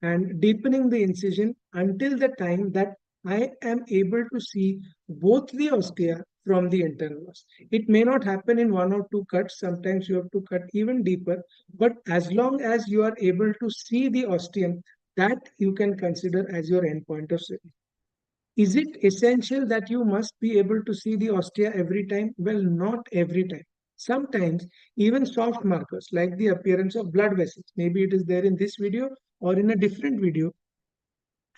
and deepening the incision until the time that I am able to see both the ostia from the internal os. It may not happen in one or two cuts. Sometimes you have to cut even deeper. But as long as you are able to see the ostium, that you can consider as your endpoint of surgery. Is it essential that you must be able to see the ostia every time? Well, not every time. Sometimes even soft markers like the appearance of blood vessels, maybe it is there in this video or in a different video,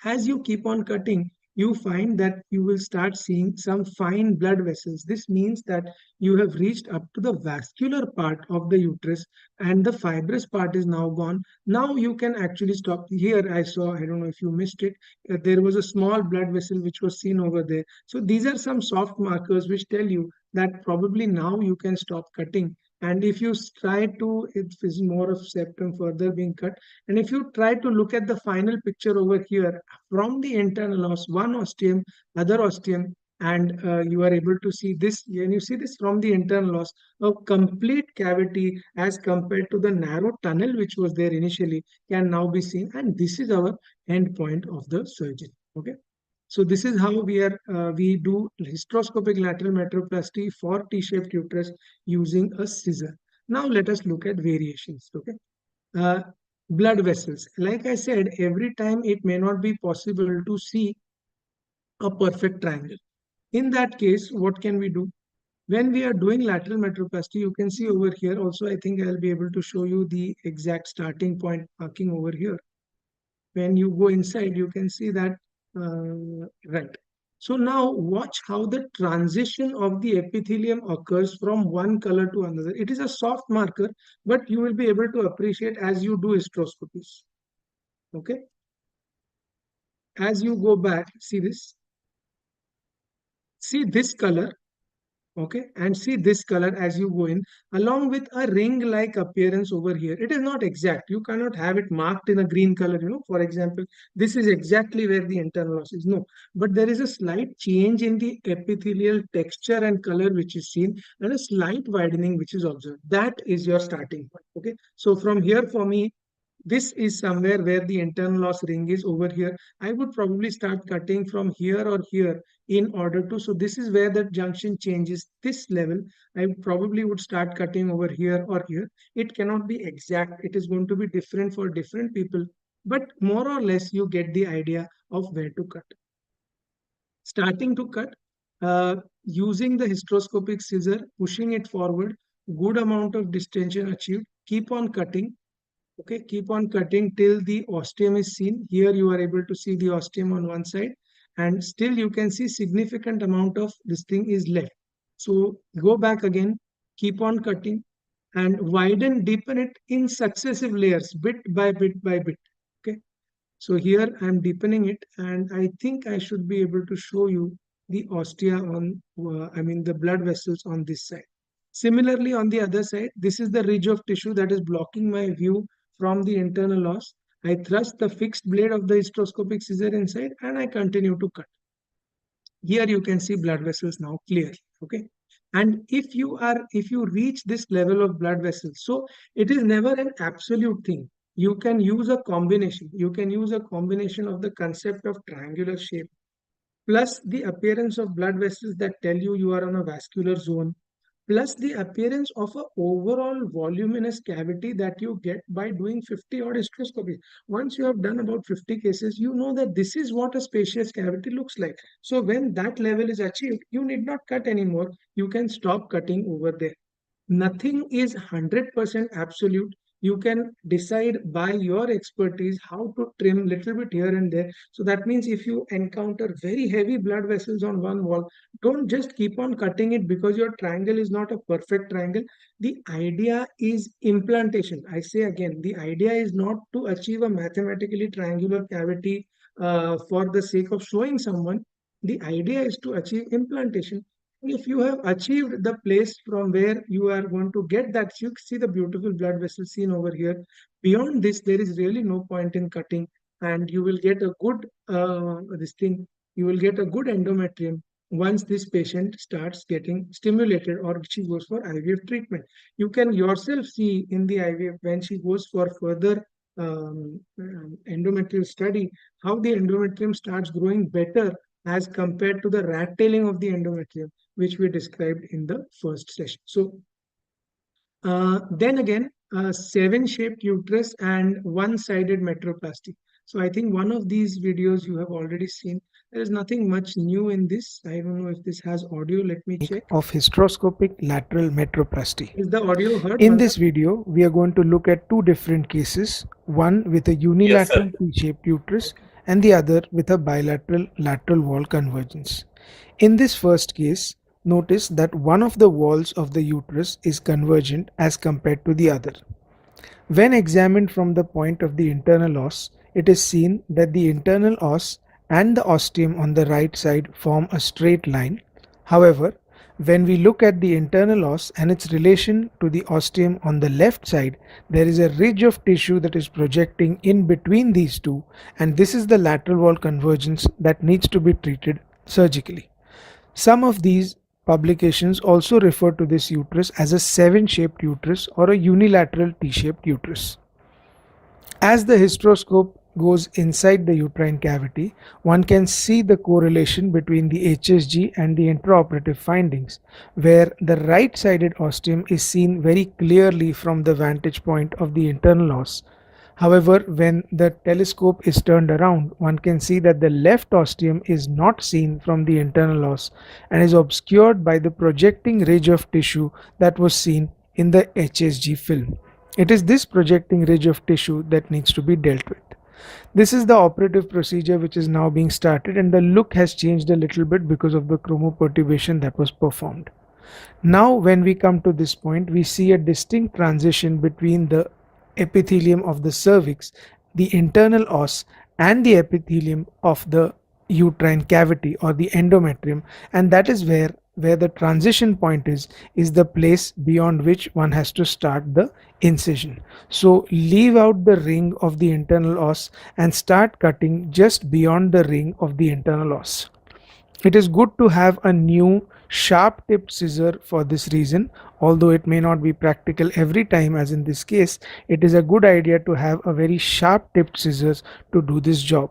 as you keep on cutting, you find that you will start seeing some fine blood vessels. This means that you have reached up to the vascular part of the uterus and the fibrous part is now gone. Now you can actually stop. Here I saw, I don't know if you missed it, there was a small blood vessel which was seen over there. So these are some soft markers which tell you that probably now you can stop cutting. And if you try to, it is more of septum further being cut, and if you try to look at the final picture over here from the internal os, one ostium, other ostium, and you are able to see this, and you see this from the internal os, a complete cavity as compared to the narrow tunnel which was there initially can now be seen, and this is our end point of the surgery. Okay. So this is how we do hysteroscopic lateral metroplasty for T-shaped uterus using a scissor. Now let us look at variations. Okay. Uh, Blood vessels. Like I said, every time it may not be possible to see a perfect triangle. In that case, what can we do? When we are doing lateral metroplasty, you can see over here also, I think I'll be able to show you the exact starting point marking over here. When you go inside, you can see that, right. So now watch how the transition of the epithelium occurs from one color to another. It is a soft marker, but you will be able to appreciate as you do hysteroscopies. Okay. As you go back, see this. See this color. Okay, and see this color as you go in, along with a ring like appearance over here. It is not exact, you cannot have it marked in a green color, for example, this is exactly where the internal os is. No, but there is a slight change in the epithelial texture and color which is seen, and a slight widening which is observed. That is your starting point. Okay, so from here, for me, this is somewhere where the internal os ring is over here. I would probably start cutting from here or here in order to, so this is where the junction changes this level. I probably would start cutting over here or here. It cannot be exact. It is going to be different for different people, but more or less you get the idea of where to cut. Starting to cut, using the hysteroscopic scissor, pushing it forward, good amount of distension achieved, keep on cutting. Okay, keep on cutting till the ostium is seen. Here you are able to see the ostium on one side, and still you can see significant amount of this thing is left. So go back again, keep on cutting, and widen, deepen it in successive layers, bit by bit by bit. Okay, so here I am deepening it, and I think I should be able to show you the ostia on, I mean the blood vessels on this side. Similarly, on the other side, this is the ridge of tissue that is blocking my view from the internal os. I thrust the fixed blade of the hysteroscopic scissor inside and I continue to cut. Here you can see blood vessels now clearly. Okay. And if you reach this level of blood vessels, so it is never an absolute thing. You can use a combination. You can use a combination of the concept of triangular shape plus the appearance of blood vessels that tell you are on a vascular zone, plus the appearance of a overall voluminous cavity that you get by doing 50 odd hysteroscopies. Once you have done about 50 cases, you know that this is what a spacious cavity looks like. So when that level is achieved, you need not cut anymore. You can stop cutting over there. Nothing is 100% absolute. You can decide by your expertise how to trim little bit here and there. So that means if you encounter very heavy blood vessels on one wall, don't just keep on cutting it because your triangle is not a perfect triangle. The idea is implantation. I say again, the idea is not to achieve a mathematically triangular cavity for the sake of showing someone. The idea is to achieve implantation. If you have achieved the place from where you are going to get that, you see the beautiful blood vessel seen over here. Beyond this, there is really no point in cutting, and you will get a good this thing. You will get a good endometrium. once this patient starts getting stimulated or she goes for IVF treatment. You can yourself see in the IVF when she goes for further endometrial study how the endometrium starts growing better as compared to the rat tailing of the endometrium, which we described in the first session. So then again, a seven-shaped uterus and one-sided metroplasty. So I think one of these videos you have already seen. There is nothing much new in this. I don't know if this has audio. Let me check. Of hysteroscopic lateral metroplasty. Is the audio heard? In this video, we are going to look at two different cases, one with a unilateral T-shaped uterus and the other with a bilateral lateral wall convergence. In this first case, notice that one of the walls of the uterus is convergent as compared to the other. When examined from the point of the internal os, it is seen that the internal os and the ostium on the right side form a straight line. However, when we look at the internal os and its relation to the ostium on the left side, there is a ridge of tissue that is projecting in between these two, and this is the lateral wall convergence that needs to be treated surgically. Some of these publications also refer to this uterus as a seven-shaped uterus or a unilateral T-shaped uterus. As the hysteroscope goes inside the uterine cavity, one can see the correlation between the HSG and the intraoperative findings, where the right-sided ostium is seen very clearly from the vantage point of the internal os. However, when the telescope is turned around, one can see that the left ostium is not seen from the internal os and is obscured by the projecting ridge of tissue that was seen in the HSG film. It is this projecting ridge of tissue that needs to be dealt with. This is the operative procedure which is now being started, and the look has changed a little bit because of the chromoperturbation that was performed. Now when we come to this point, we see a distinct transition between the epithelium of the cervix, the internal os, and the epithelium of the uterine cavity or the endometrium, and that is where the transition point is the place beyond which one has to start the incision. So leave out the ring of the internal os and start cutting just beyond the ring of the internal os. It is good to have a new sharp tipped scissor for this reason. Although it may not be practical every time, as in this case, it is a good idea to have a very sharp tipped scissors to do this job.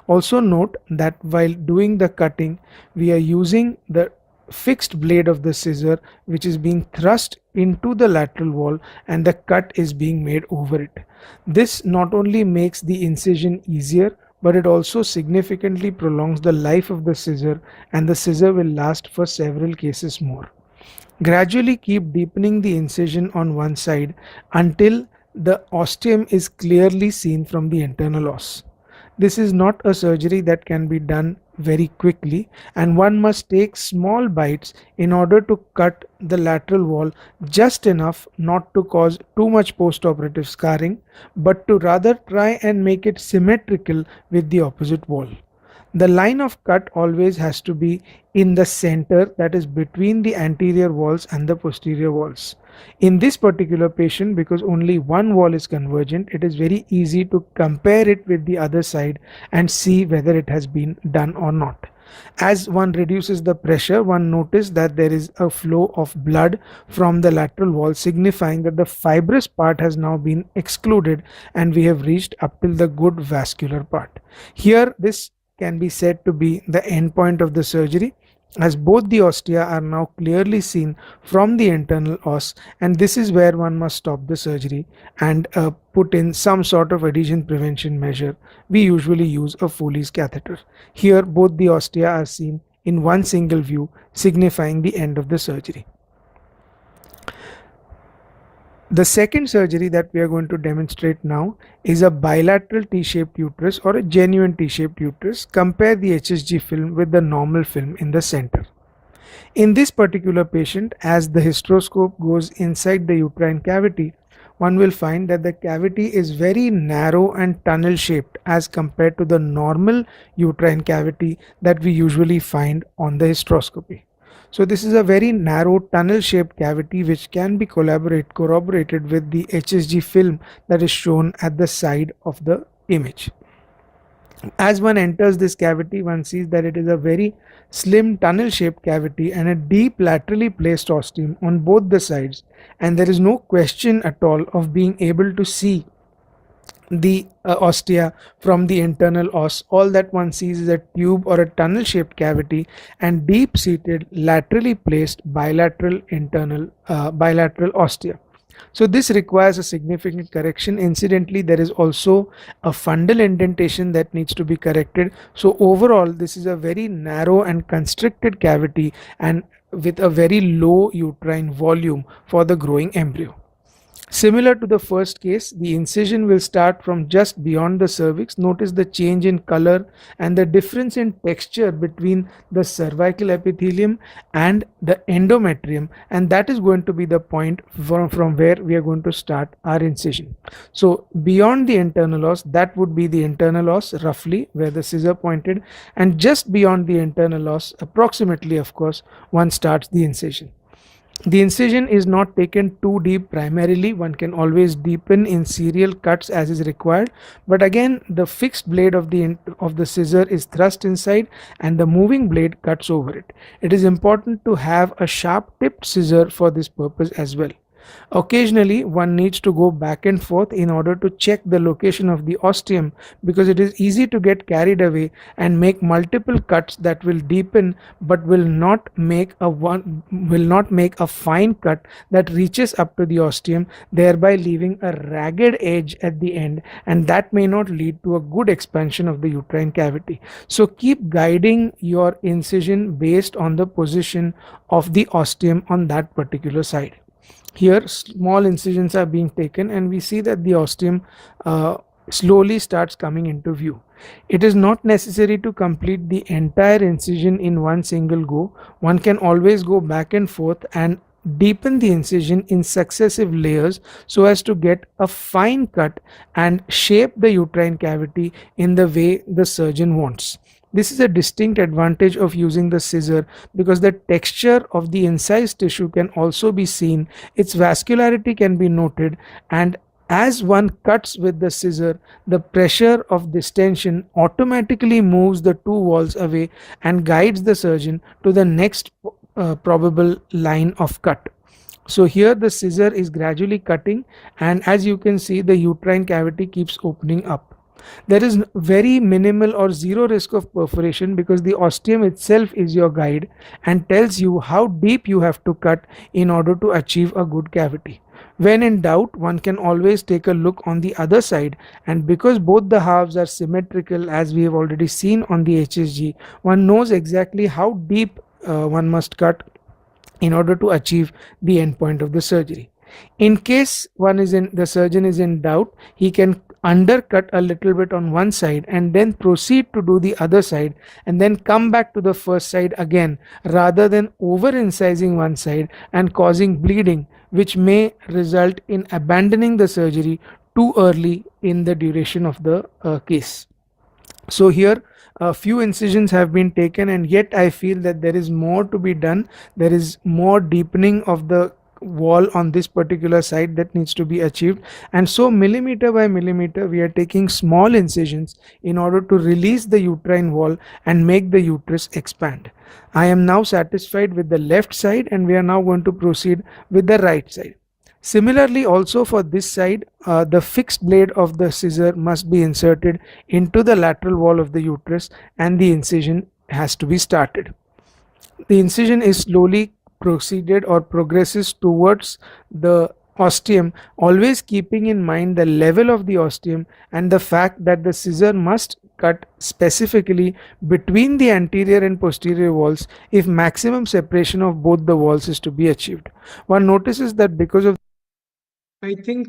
Also note that while doing the cutting, we are using the fixed blade of the scissor which is being thrust into the lateral wall, and the cut is being made over it. This not only makes the incision easier, but it also significantly prolongs the life of the scissor, and the scissor will last for several cases more. Gradually keep deepening the incision on one side until the ostium is clearly seen from the internal os. This is not a surgery that can be done very quickly, and one must take small bites in order to cut the lateral wall just enough not to cause too much post-operative scarring, but to rather try and make it symmetrical with the opposite wall. The line of cut always has to be in the center, that is between the anterior walls and the posterior walls. In this particular patient, because only one wall is convergent, it is very easy to compare it with the other side and see whether it has been done or not. As one reduces the pressure, one notices that there is a flow of blood from the lateral wall, signifying that the fibrous part has now been excluded and we have reached up till the good vascular part. Here this can be said to be the end point of the surgery, as both the ostia are now clearly seen from the internal os, and this is where one must stop the surgery and put in some sort of adhesion prevention measure. We usually use a Foley's catheter. Here both the ostia are seen in one single view, signifying the end of the surgery. The second surgery that we are going to demonstrate now is a bilateral T-shaped uterus or a genuine T-shaped uterus. Compare the HSG film with the normal film in the center. In this particular patient, as the hysteroscope goes inside the uterine cavity, one will find that the cavity is very narrow and tunnel shaped as compared to the normal uterine cavity that we usually find on the hysteroscopy. So this is a very narrow tunnel shaped cavity which can be corroborated with the HSG film that is shown at the side of the image. As one enters this cavity, one sees that it is a very slim tunnel shaped cavity and a deep laterally placed ostium on both the sides, and there is no question at all of being able to see the ostia from the internal os. All that one sees is a tube or a tunnel shaped cavity and deep seated laterally placed bilateral ostia. So this requires a significant correction. Incidentally, there is also a fundal indentation that needs to be corrected. So overall, this is a very narrow and constricted cavity and with a very low uterine volume for the growing embryo. Similar to the first case, the incision will start from just beyond the cervix. Notice the change in color and the difference in texture between the cervical epithelium and the endometrium, and that is going to be the point from where we are going to start our incision. So beyond the internal os, that would be the internal os roughly where the scissor pointed, and just beyond the internal os, approximately of course, one starts the incision. The incision is not taken too deep primarily. One can always deepen in serial cuts as is required, but again the fixed blade of the scissor is thrust inside and the moving blade cuts over it. It is important to have a sharp tipped scissor for this purpose as well. Occasionally, one needs to go back and forth in order to check the location of the ostium, because it is easy to get carried away and make multiple cuts that will deepen but will not make a fine cut that reaches up to the ostium, thereby leaving a ragged edge at the end, and that may not lead to a good expansion of the uterine cavity. So keep guiding your incision based on the position of the ostium on that particular side. Here small incisions are being taken and we see that the ostium slowly starts coming into view. It is not necessary to complete the entire incision in one single go. One can always go back and forth and deepen the incision in successive layers so as to get a fine cut and shape the uterine cavity in the way the surgeon wants. This is a distinct advantage of using the scissor because the texture of the incised tissue can also be seen, its vascularity can be noted, and as one cuts with the scissor, the pressure of distension automatically moves the two walls away and guides the surgeon to the next probable line of cut. So here the scissor is gradually cutting, and as you can see, the uterine cavity keeps opening up. There is very minimal or zero risk of perforation because the ostium itself is your guide and tells you how deep you have to cut in order to achieve a good cavity. When in doubt, one can always take a look on the other side, and because both the halves are symmetrical as we have already seen on the HSG, one knows exactly how deep one must cut in order to achieve the endpoint of the surgery. In case the surgeon is in doubt, he can undercut a little bit on one side and then proceed to do the other side and then come back to the first side again, rather than over incising one side and causing bleeding, which may result in abandoning the surgery too early in the duration of the case. So here a few incisions have been taken, and yet I feel that there is more to be done. There is more deepening of the wall on this particular side that needs to be achieved, and so millimeter by millimeter we are taking small incisions in order to release the uterine wall and make the uterus expand. I am now satisfied with the left side, and we are now going to proceed with the right side. Similarly, also for this side, the fixed blade of the scissor must be inserted into the lateral wall of the uterus and the incision has to be started. The incision is slowly proceeded or progresses towards the ostium, always keeping in mind the level of the ostium and the fact that the scissor must cut specifically between the anterior and posterior walls if maximum separation of both the walls is to be achieved. One notices that because of I think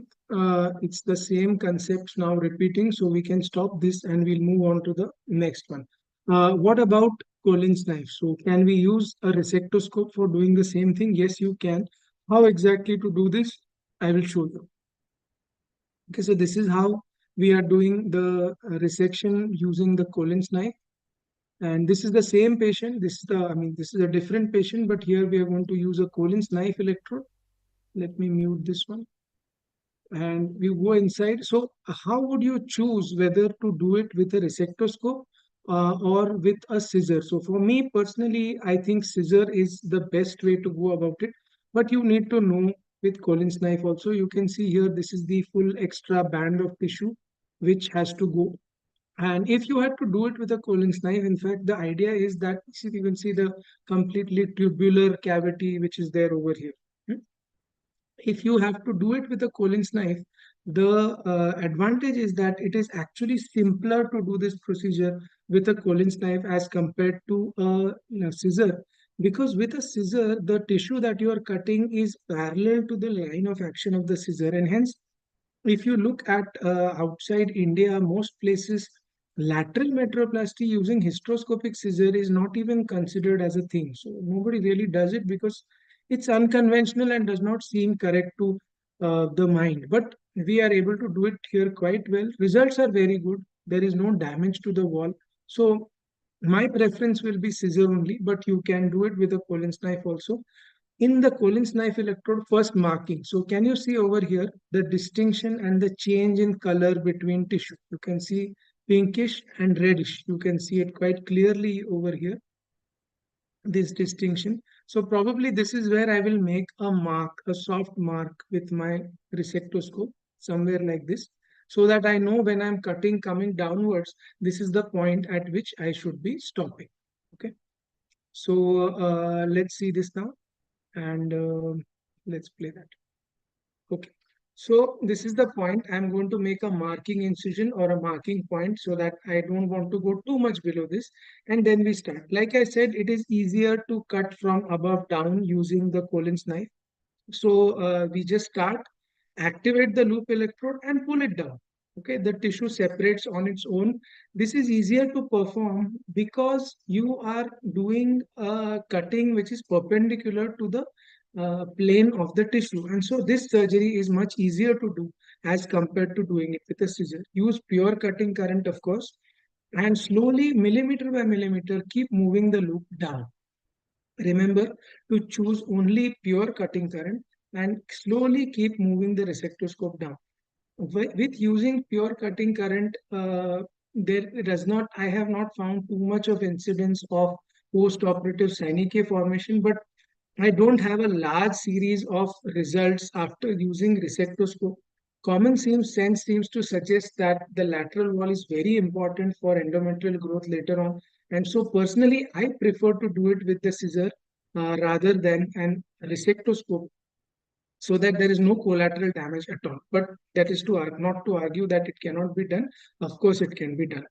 it's the same concepts now repeating, so we can stop this and we'll move on to the next one. What about Collins knife? So can we use a resectoscope for doing the same thing? Yes, you can. How exactly to do this? I will show you. Okay, so this is how we are doing the resection using the Collins knife. And this is the same patient. This is a different patient, but here we are going to use a Collins knife electrode. Let me mute this one. and we go inside. So how would you choose whether to do it with a resectoscope or with a scissor? So for me personally, I think scissor is the best way to go about it. But you need to know with Collins knife also. You can see here, this is the full extra band of tissue which has to go. And if you had to do it with a Collins knife, in fact, the idea is that see, you can see the completely tubular cavity which is there over here. Hmm? If you have to do it with a Collins knife, the advantage is that it is actually simpler to do this procedure with a Collins knife as compared to a scissor. Because with a scissor, the tissue that you are cutting is parallel to the line of action of the scissor, and hence if you look at outside India, most places, lateral metroplasty using hysteroscopic scissor is not even considered as a thing. So nobody really does it because it's unconventional and does not seem correct to the mind. But we are able to do it here quite well. Results are very good. There is no damage to the wall. So my preference will be scissor only, but you can do it with a Collins knife also. In the Collins knife electrode, first marking. So can you see over here the distinction and the change in color between tissue? You can see pinkish and reddish. You can see it quite clearly over here, this distinction. So probably this is where I will make a mark, a soft mark with my resectoscope, somewhere like this, so that I know when I'm cutting coming downwards, this is the point at which I should be stopping. Okay. So let's see this now, and let's play that. Okay. So this is the point. I'm going to make a marking incision or a marking point so that I don't want to go too much below this. And then we start. Like I said, it is easier to cut from above down using the Collins knife. So we just start, activate the loop electrode and pull it down. Okay, the tissue separates on its own. This is easier to perform because you are doing a cutting which is perpendicular to the plane of the tissue. And so this surgery is much easier to do as compared to doing it with a scissor. Use pure cutting current, of course, and slowly, millimeter by millimeter, keep moving the loop down. Remember to choose only pure cutting current and slowly keep moving the resectoscope down. With using pure cutting current, I have not found too much of incidence of post-operative Seine formation, but I don't have a large series of results after using resectoscope. Sense seems to suggest that the lateral wall is very important for endometrial growth later on. And so personally, I prefer to do it with the scissor rather than an resectoscope so that there is no collateral damage at all. But that is not to argue that it cannot be done. Of course, it can be done.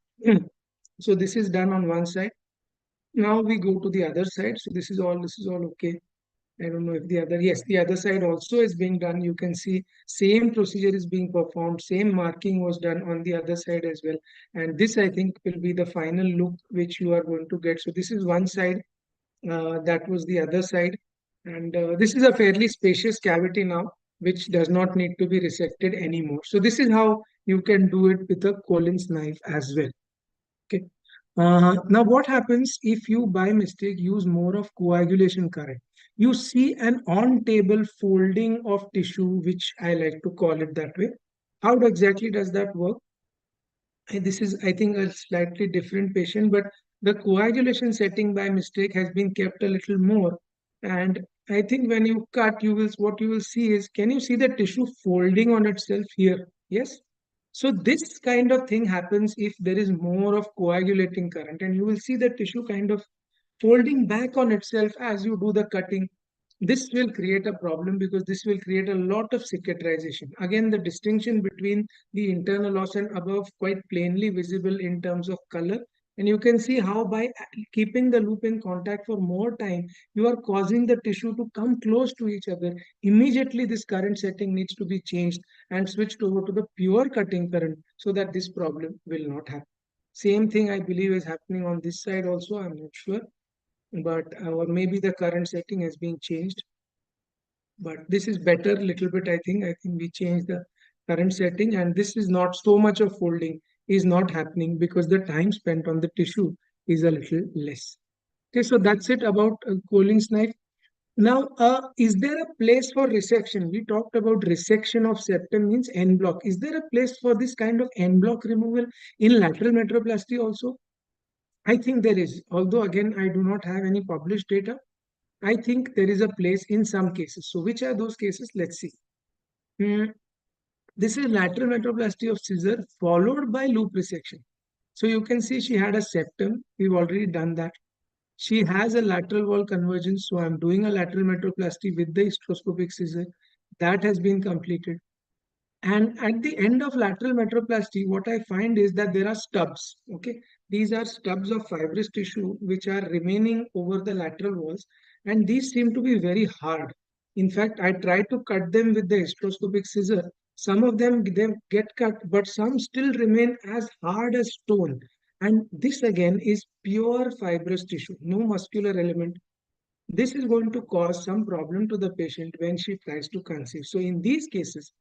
So this is done on one side. Now we go to the other side. So this is all okay. I don't know if the other, yes, the other side also is being done. You can see same procedure is being performed, same marking was done on the other side as well. And this, I think, will be the final look which you are going to get. So this is one side, that was the other side. And this is a fairly spacious cavity now, which does not need to be resected anymore. So this is how you can do it with a Collins knife as well. Okay. Now, what happens if you by mistake use more of coagulation current? You see an on-table folding of tissue, which I like to call it that way. How exactly does that work? This is, I think, a slightly different patient, but the coagulation setting by mistake has been kept a little more. And I think when you cut, what you will see is, can you see the tissue folding on itself here? Yes. So this kind of thing happens if there is more of coagulating current, and you will see the tissue kind of folding back on itself as you do the cutting. This will create a problem because this will create a lot of cicatrization. Again, the distinction between the internal os and above quite plainly visible in terms of color. And you can see how by keeping the loop in contact for more time, you are causing the tissue to come close to each other. Immediately, this current setting needs to be changed and switched over to the pure cutting current so that this problem will not happen. Same thing I believe is happening on this side also, I'm not sure, but or maybe the current setting has been changed, but this is better little bit. I think we changed the current setting, and this is not so much of folding is not happening because the time spent on the tissue is a little less. Okay, so that's it about Collins knife. Now, is there a place for resection? We talked about resection of septum means en bloc. Is there a place for this kind of en bloc removal in lateral metroplasty also? I think there is, although again, I do not have any published data. I think there is a place in some cases. So which are those cases? Let's see. This is lateral metroplasty of scissor followed by loop resection. So you can see she had a septum. We've already done that. She has a lateral wall convergence. So I'm doing a lateral metroplasty with the hysteroscopic scissor. That has been completed. And at the end of lateral metroplasty, what I find is that there are stubs. Okay, these are stubs of fibrous tissue which are remaining over the lateral walls, and these seem to be very hard. In fact, I tried to cut them with the hysteroscopic scissor. Some of them they get cut, but some still remain as hard as stone. And this again is pure fibrous tissue, no muscular element. This is going to cause some problem to the patient when she tries to conceive. So in these cases,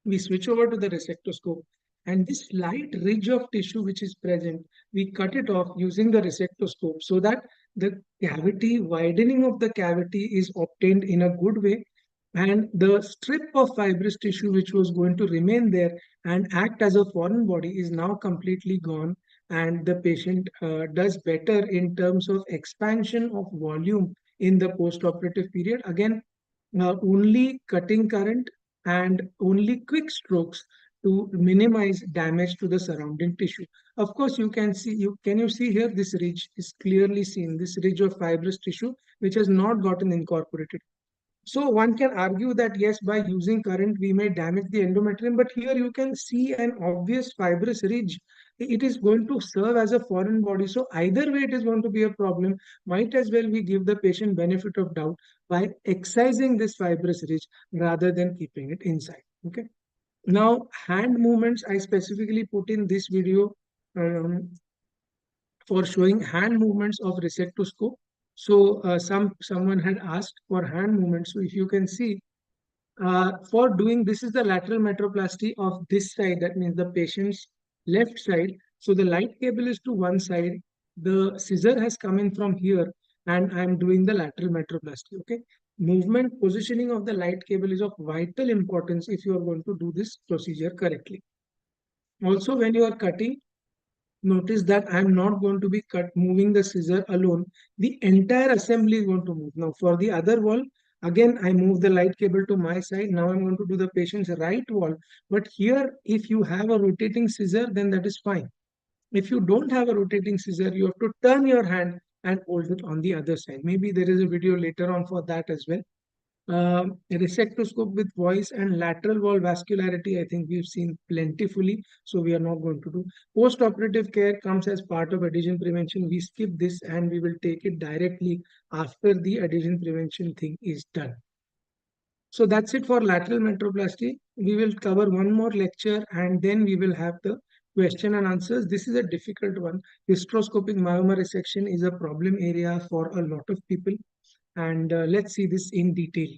we switch over to the resectoscope, and this slight ridge of tissue which is present, we cut it off using the resectoscope so that the cavity, widening of the cavity is obtained in a good way, and the strip of fibrous tissue which was going to remain there and act as a foreign body is now completely gone, and the patient does better in terms of expansion of volume in the post-operative period. Again, only cutting current and only quick strokes to minimize damage to the surrounding tissue. Of course, you can see, can you see here, this ridge is clearly seen, this ridge of fibrous tissue which has not gotten incorporated. So one can argue that yes, by using current, we may damage the endometrium, but here you can see an obvious fibrous ridge. It is going to serve as a foreign body. So either way, it is going to be a problem. Might as well we give the patient benefit of doubt by excising this fibrous ridge rather than keeping it inside. Okay. Now, hand movements, I specifically put in this video for showing hand movements of resectoscope. So someone had asked for hand movements. So if you can see, for doing this is the lateral metroplasty of this side. That means the patient's left side. So the light cable is to one side. The scissor has come in from here, and I'm doing the lateral metroplasty. Okay. Movement positioning of the light cable is of vital importance if you are going to do this procedure correctly. Also, when you are cutting, notice that I'm not going to be moving the scissor alone. The entire assembly is going to move. Now for the other wall, again, I move the light cable to my side. Now I'm going to do the patient's right wall. But here, if you have a rotating scissor, then that is fine. If you don't have a rotating scissor, you have to turn your hand and hold it on the other side. Maybe there is a video later on for that as well. Resectoscope with voice and lateral wall vascularity, I think we've seen plentifully, so we are not going to do. Post-operative care comes as part of adhesion prevention. We skip this and we will take it directly after the adhesion prevention thing is done. So that's it for lateral metroplasty. We will cover one more lecture and then we will have the question and answers. This is a difficult one. Hysteroscopic myoma resection is a problem area for a lot of people. And let's see this in detail.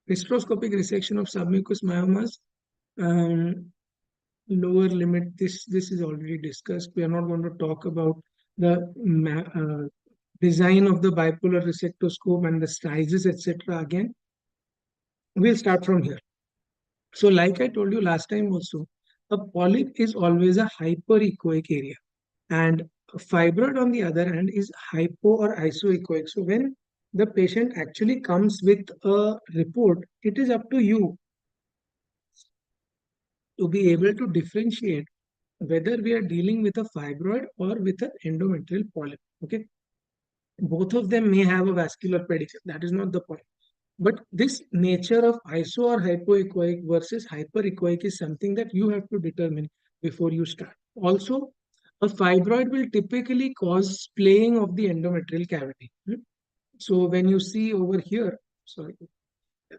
Hysteroscopic resection of submucous myomas, lower limit, this is already discussed. We are not going to talk about the design of the bipolar resectoscope and the sizes, etc. Again, we'll start from here. So like I told you last time also, a polyp is always a hyperechoic area, and a fibroid on the other hand is hypo or isoechoic. So when the patient actually comes with a report, it is up to you to be able to differentiate whether we are dealing with a fibroid or with an endometrial polyp. Okay, both of them may have a vascular pedicle. That is not the point. But this nature of iso or hypoechoic versus hyperechoic is something that you have to determine before you start. Also, a fibroid will typically cause splaying of the endometrial cavity. So when you see over here,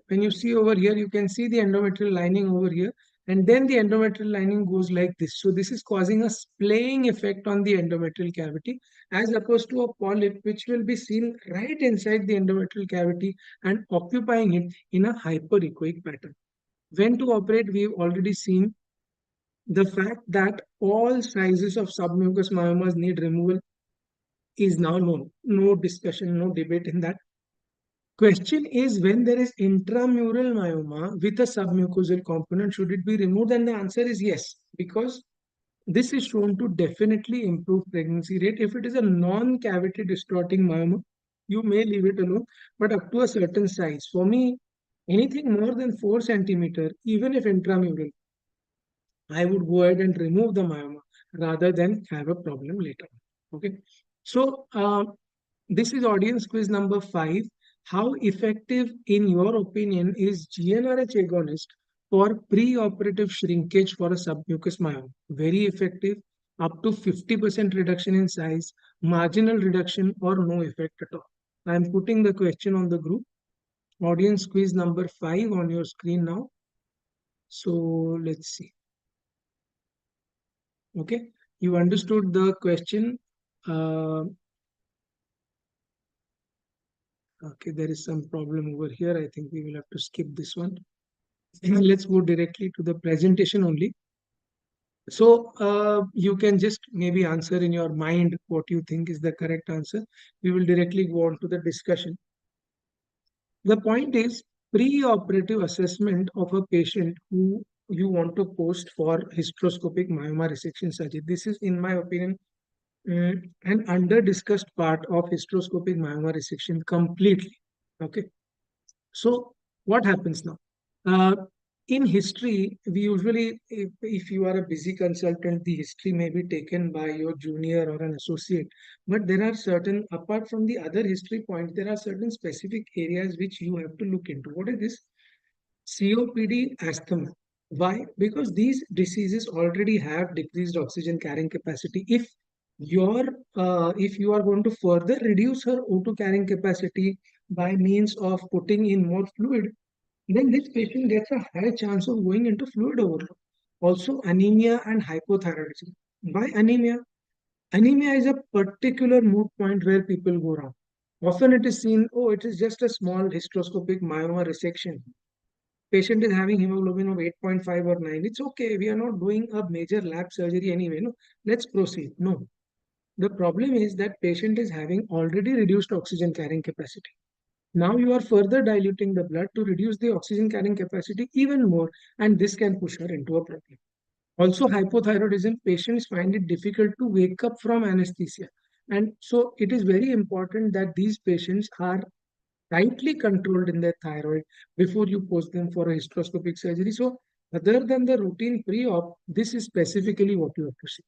when you see over here, you can see the endometrial lining over here, and then the endometrial lining goes like this. So this is causing a splaying effect on the endometrial cavity, as opposed to a polyp, which will be seen right inside the endometrial cavity and occupying it in a hyperechoic pattern. When to operate, we've already seen the fact that all sizes of submucous myomas need removal is now known. No discussion, no debate in that. Question is, when there is intramural myoma with a submucosal component, should it be removed? And the answer is yes, because this is shown to definitely improve pregnancy rate. If it is a non-cavity distorting myoma, you may leave it alone, but up to a certain size. For me, anything more than 4 centimeter, even if intramural, I would go ahead and remove the myoma rather than have a problem later. Okay. So this is audience quiz number 5. How effective, in your opinion, is GnRH agonist for preoperative shrinkage for a submucous myoma? Very effective, up to 50% reduction in size, marginal reduction, or no effect at all. I am putting the question on the group. Audience quiz number 5 on your screen now. So let's see. Okay, you understood the question. Okay, there is some problem over here. I think we will have to skip this one. Let's go directly to the presentation only. So you can just maybe answer in your mind what you think is the correct answer. We will directly go on to the discussion. The point is pre-operative assessment of a patient who you want to post for hysteroscopic myoma resection surgery. This is, in my opinion, an under discussed part of hysteroscopic myoma resection completely. Okay. So what happens now? In history, we usually, if you are a busy consultant, the history may be taken by your junior or an associate. But there are certain, apart from the other history points, there are certain specific areas which you have to look into. What is this? COPD, asthma. Why? Because these diseases already have decreased oxygen carrying capacity. If you are going to further reduce her O2 carrying capacity by means of putting in more fluid, then this patient gets a high chance of going into fluid overload. Also, anemia and hypothyroidism. Why anemia? Anemia is a particular moot point where people go wrong. Often it is seen, oh, it is just a small hysteroscopic myoma resection. Patient is having hemoglobin of 8.5 or 9. It's okay. We are not doing a major lab surgery anyway. No, let's proceed. No. The problem is that patient is having already reduced oxygen carrying capacity. Now you are further diluting the blood to reduce the oxygen carrying capacity even more, and this can push her into a problem. Also, hypothyroidism, patients find it difficult to wake up from anesthesia. And so it is very important that these patients are tightly controlled in their thyroid before you post them for a hysteroscopic surgery. So other than the routine pre-op, this is specifically what you have to see.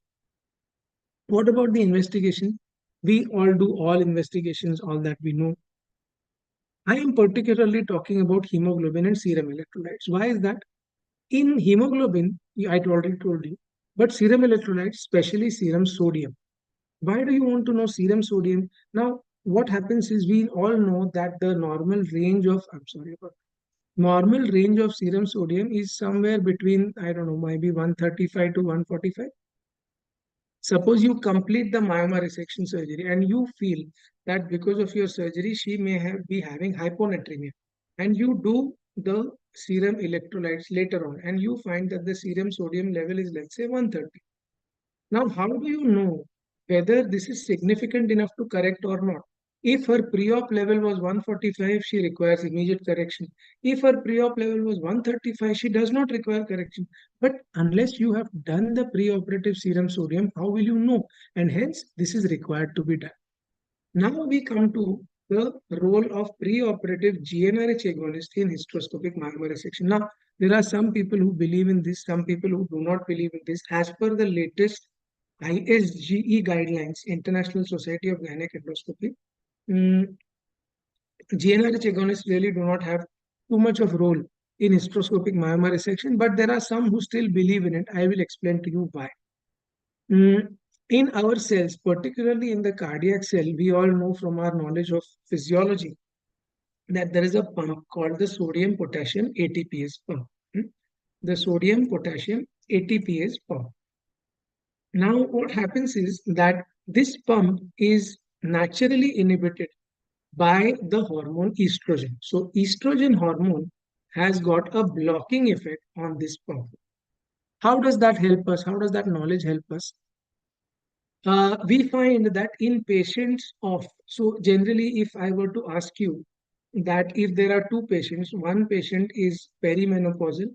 What about the investigation? We all do all investigations, all that we know. I am particularly talking about hemoglobin and serum electrolytes. Why is that? In hemoglobin, I already told you, but serum electrolytes, especially serum sodium. Why do you want to know serum sodium? Now, what happens is we all know that the normal range of, I'm sorry about normal range of serum sodium is somewhere between, I don't know, maybe 135 to 145. Suppose you complete the myoma resection surgery and you feel that because of your surgery, she may be having hyponatremia, and you do the serum electrolytes later on, and you find that the serum sodium level is, let's say, 130. Now, how do you know whether this is significant enough to correct or not? If her pre-op level was 145, she requires immediate correction. If her pre-op level was 135, she does not require correction. But unless you have done the pre-operative serum sodium, how will you know? And hence, this is required to be done. Now we come to the role of pre-operative GnRH agonist in hysteroscopic myoma resection. Now, there are some people who believe in this, some people who do not believe in this. As per the latest ISGE guidelines, International Society of Gynec Endoscopy, GnRH agonists really do not have too much of role in hysteroscopic myoma resection, but there are some who still believe in it. I will explain to you why. In our cells, particularly in the cardiac cell, we all know from our knowledge of physiology that there is a pump called the sodium potassium ATPase pump. The sodium potassium ATPase pump. Now, what happens is that this pump is naturally inhibited by the hormone estrogen. So, estrogen hormone has got a blocking effect on this pump. How does that help us? How does that knowledge help us? We find that in patients of, so generally, if I were to ask you that if there are two patients, one patient is perimenopausal,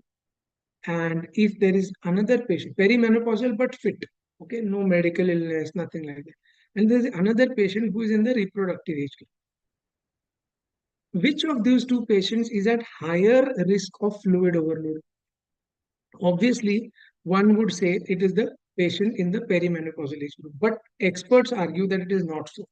and if there is another patient, perimenopausal but fit, okay, no medical illness, nothing like that, and there is another patient who is in the reproductive age group, which of these two patients is at higher risk of fluid overload? Obviously, one would say it is the patient in the perimenopausal age group, but experts argue that it is not so.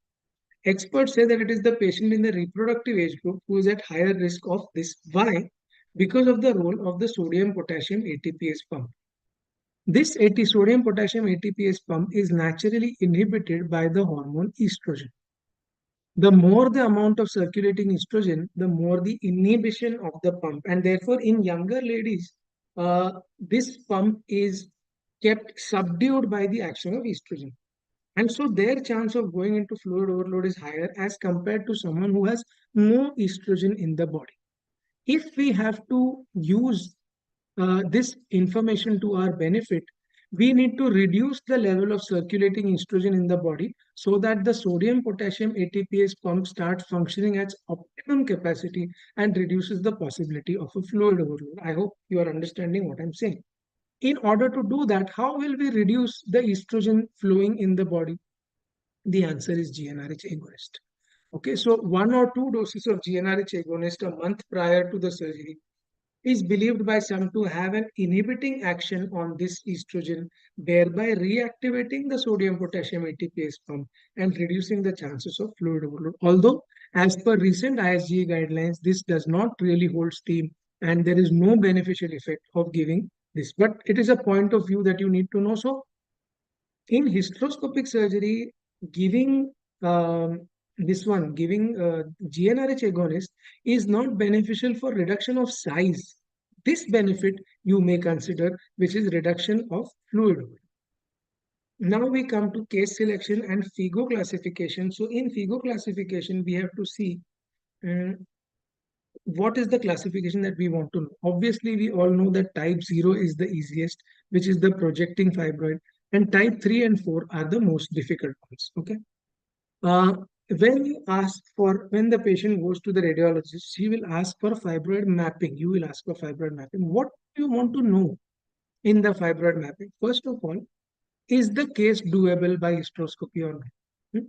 Experts say that it is the patient in the reproductive age group who is at higher risk of this. Why? Because of the role of the sodium potassium ATPase pump. This sodium potassium ATPase pump is naturally inhibited by the hormone estrogen. The more the amount of circulating estrogen, the more the inhibition of the pump. And therefore, in younger ladies, this pump is kept subdued by the action of estrogen. And so their chance of going into fluid overload is higher as compared to someone who has no estrogen in the body. If we have to use this information to our benefit, we need to reduce the level of circulating estrogen in the body so that the sodium potassium ATPase pump starts functioning at optimum capacity and reduces the possibility of a fluid overload. I hope you are understanding what I'm saying. In order to do that, how will we reduce the estrogen flowing in the body? The answer is GnRH agonist. Okay, so 1 or 2 doses of GnRH agonist a month prior to the surgery is believed by some to have an inhibiting action on this estrogen, thereby reactivating the sodium potassium ATPase pump and reducing the chances of fluid overload. Although, as per recent ISGE guidelines, this does not really hold steam and there is no beneficial effect of giving this. But it is a point of view that you need to know. So, in hysteroscopic surgery, giving giving GnRH agonist is not beneficial for reduction of size. This benefit you may consider, which is reduction of fluid. Now we come to case selection and FIGO classification. So in FIGO classification, we have to see what is the classification that we want to know. Obviously, we all know that type 0 is the easiest, which is the projecting fibroid, and type 3 and 4 are the most difficult ones. Okay. When you ask for, when the patient goes to the radiologist, he will ask for fibroid mapping. You will ask for fibroid mapping. What do you want to know in the fibroid mapping? First of all, is the case doable by hysteroscopy or not? Hmm?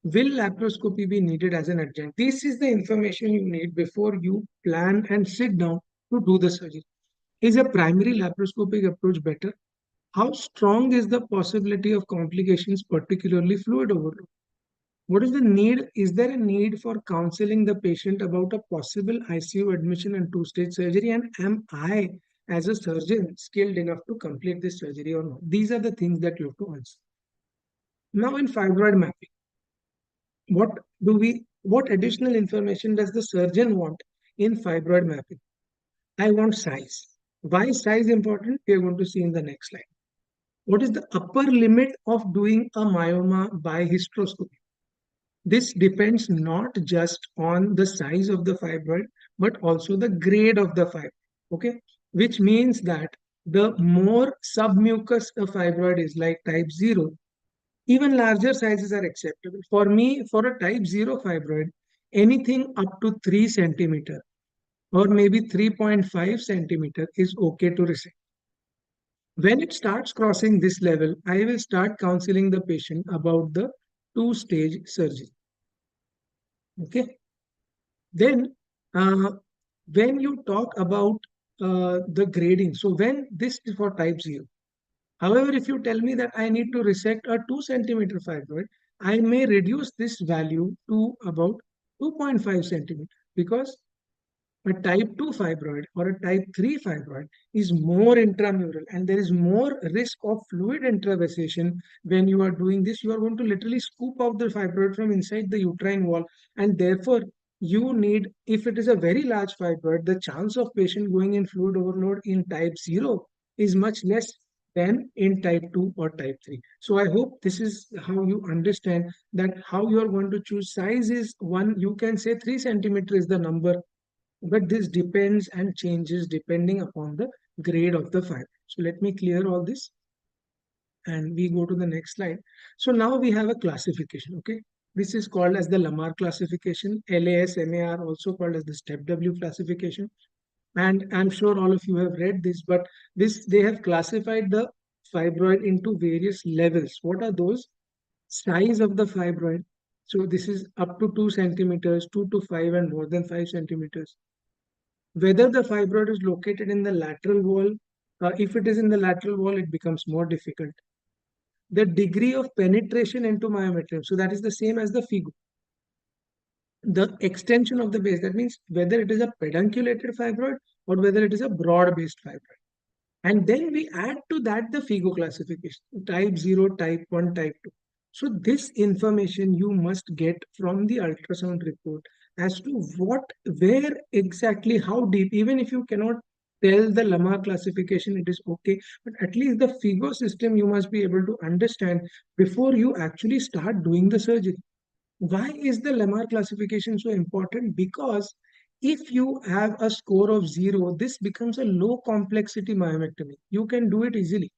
Will laparoscopy be needed as an adjunct? This is the information you need before you plan and sit down to do the surgery. Is a primary laparoscopic approach better? How strong is the possibility of complications, particularly fluid overload? What is the need? Is there a need for counseling the patient about a possible ICU admission and two-stage surgery? And am I, as a surgeon, skilled enough to complete this surgery or not? These are the things that you have to answer. Now, in fibroid mapping, what additional information does the surgeon want in fibroid mapping? I want size. Why is size important? We are going to see in the next slide. What is the upper limit of doing a myoma by hysteroscopy? This depends not just on the size of the fibroid, but also the grade of the fibroid, okay? Which means that the more submucous a fibroid is, like type 0, even larger sizes are acceptable. For me, for a type 0 fibroid, anything up to 3 centimeter or maybe 3.5 centimeter is okay to resect. When it starts crossing this level, I will start counseling the patient about the two-stage surgery. Okay. Then, when you talk about the grading, so when this is for type 0. However, if you tell me that I need to resect a 2 centimeter fibroid, I may reduce this value to about 2.5 centimeter because a type 2 fibroid or a type 3 fibroid is more intramural and there is more risk of fluid intravasation. When you are doing this, you are going to literally scoop out the fibroid from inside the uterine wall, and therefore you need, if it is a very large fibroid, the chance of patient going in fluid overload in type 0 is much less than in type 2 or type 3. So I hope this is how you understand that how you are going to choose. Size is one, you can say 3 centimeter is the number, but this depends and changes depending upon the grade of the fiber. So let me clear all this and we go to the next slide. So now we have a classification, okay? This is called as the Lamar classification, LAS-MAR, also called as the step W classification. And I'm sure all of you have read this, but this they have classified the fibroid into various levels. What are those? Size of the fibroid. So this is up to 2 centimeters, 2 to 5, and more than 5 centimeters. Whether the fibroid is located in the lateral wall, if it is in the lateral wall, it becomes more difficult. The degree of penetration into myometrium, so that is the same as the FIGO. The extension of the base, that means whether it is a pedunculated fibroid or whether it is a broad-based fibroid. And then we add to that the FIGO classification, type 0, type 1, type 2. So this information you must get from the ultrasound report as to what, where exactly, how deep, even if you cannot tell the Lamar classification, it is okay, but at least the FIGO system you must be able to understand before you actually start doing the surgery. Why is the Lamar classification so important? Because if you have a score of 0, this becomes a low complexity myomectomy. You can do it easily.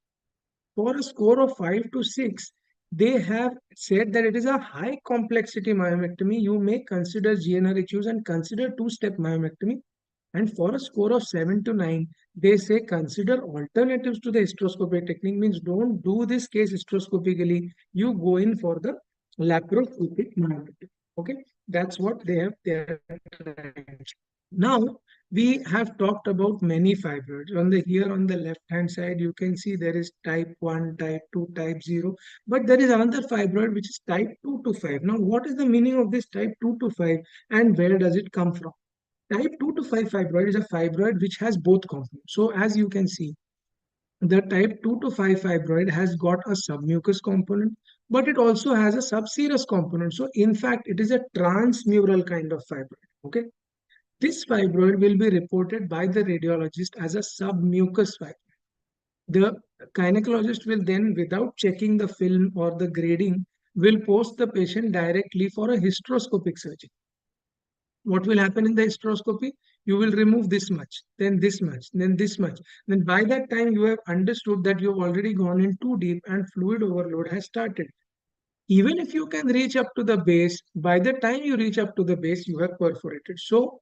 For a score of 5 to 6, they have said that it is a high complexity myomectomy. You may consider GnRHUs and consider two-step myomectomy. And for a score of 7 to 9, they say consider alternatives to the hysteroscopic technique, means don't do this case hysteroscopically. You go in for the laparoscopic myomectomy. Okay, that's what they have tried. Now, we have talked about many fibroids. Here on the left hand side, you can see there is type 1, type 2, type 0. But there is another fibroid which is type 2 to 5. Now, what is the meaning of this type 2 to 5 and where does it come from? Type 2 to 5 fibroid is a fibroid which has both components. So as you can see, the type 2 to 5 fibroid has got a submucous component, but it also has a subserous component. So in fact, it is a transmural kind of fibroid. Okay. This fibroid will be reported by the radiologist as a submucous fibroid. The gynecologist will then, without checking the film or the grading, will post the patient directly for a hysteroscopic surgery. What will happen in the hysteroscopy? You will remove this much, then this much, then this much. Then by that time, you have understood that you have already gone in too deep and fluid overload has started. Even if you can reach up to the base, by the time you reach up to the base, you have perforated. So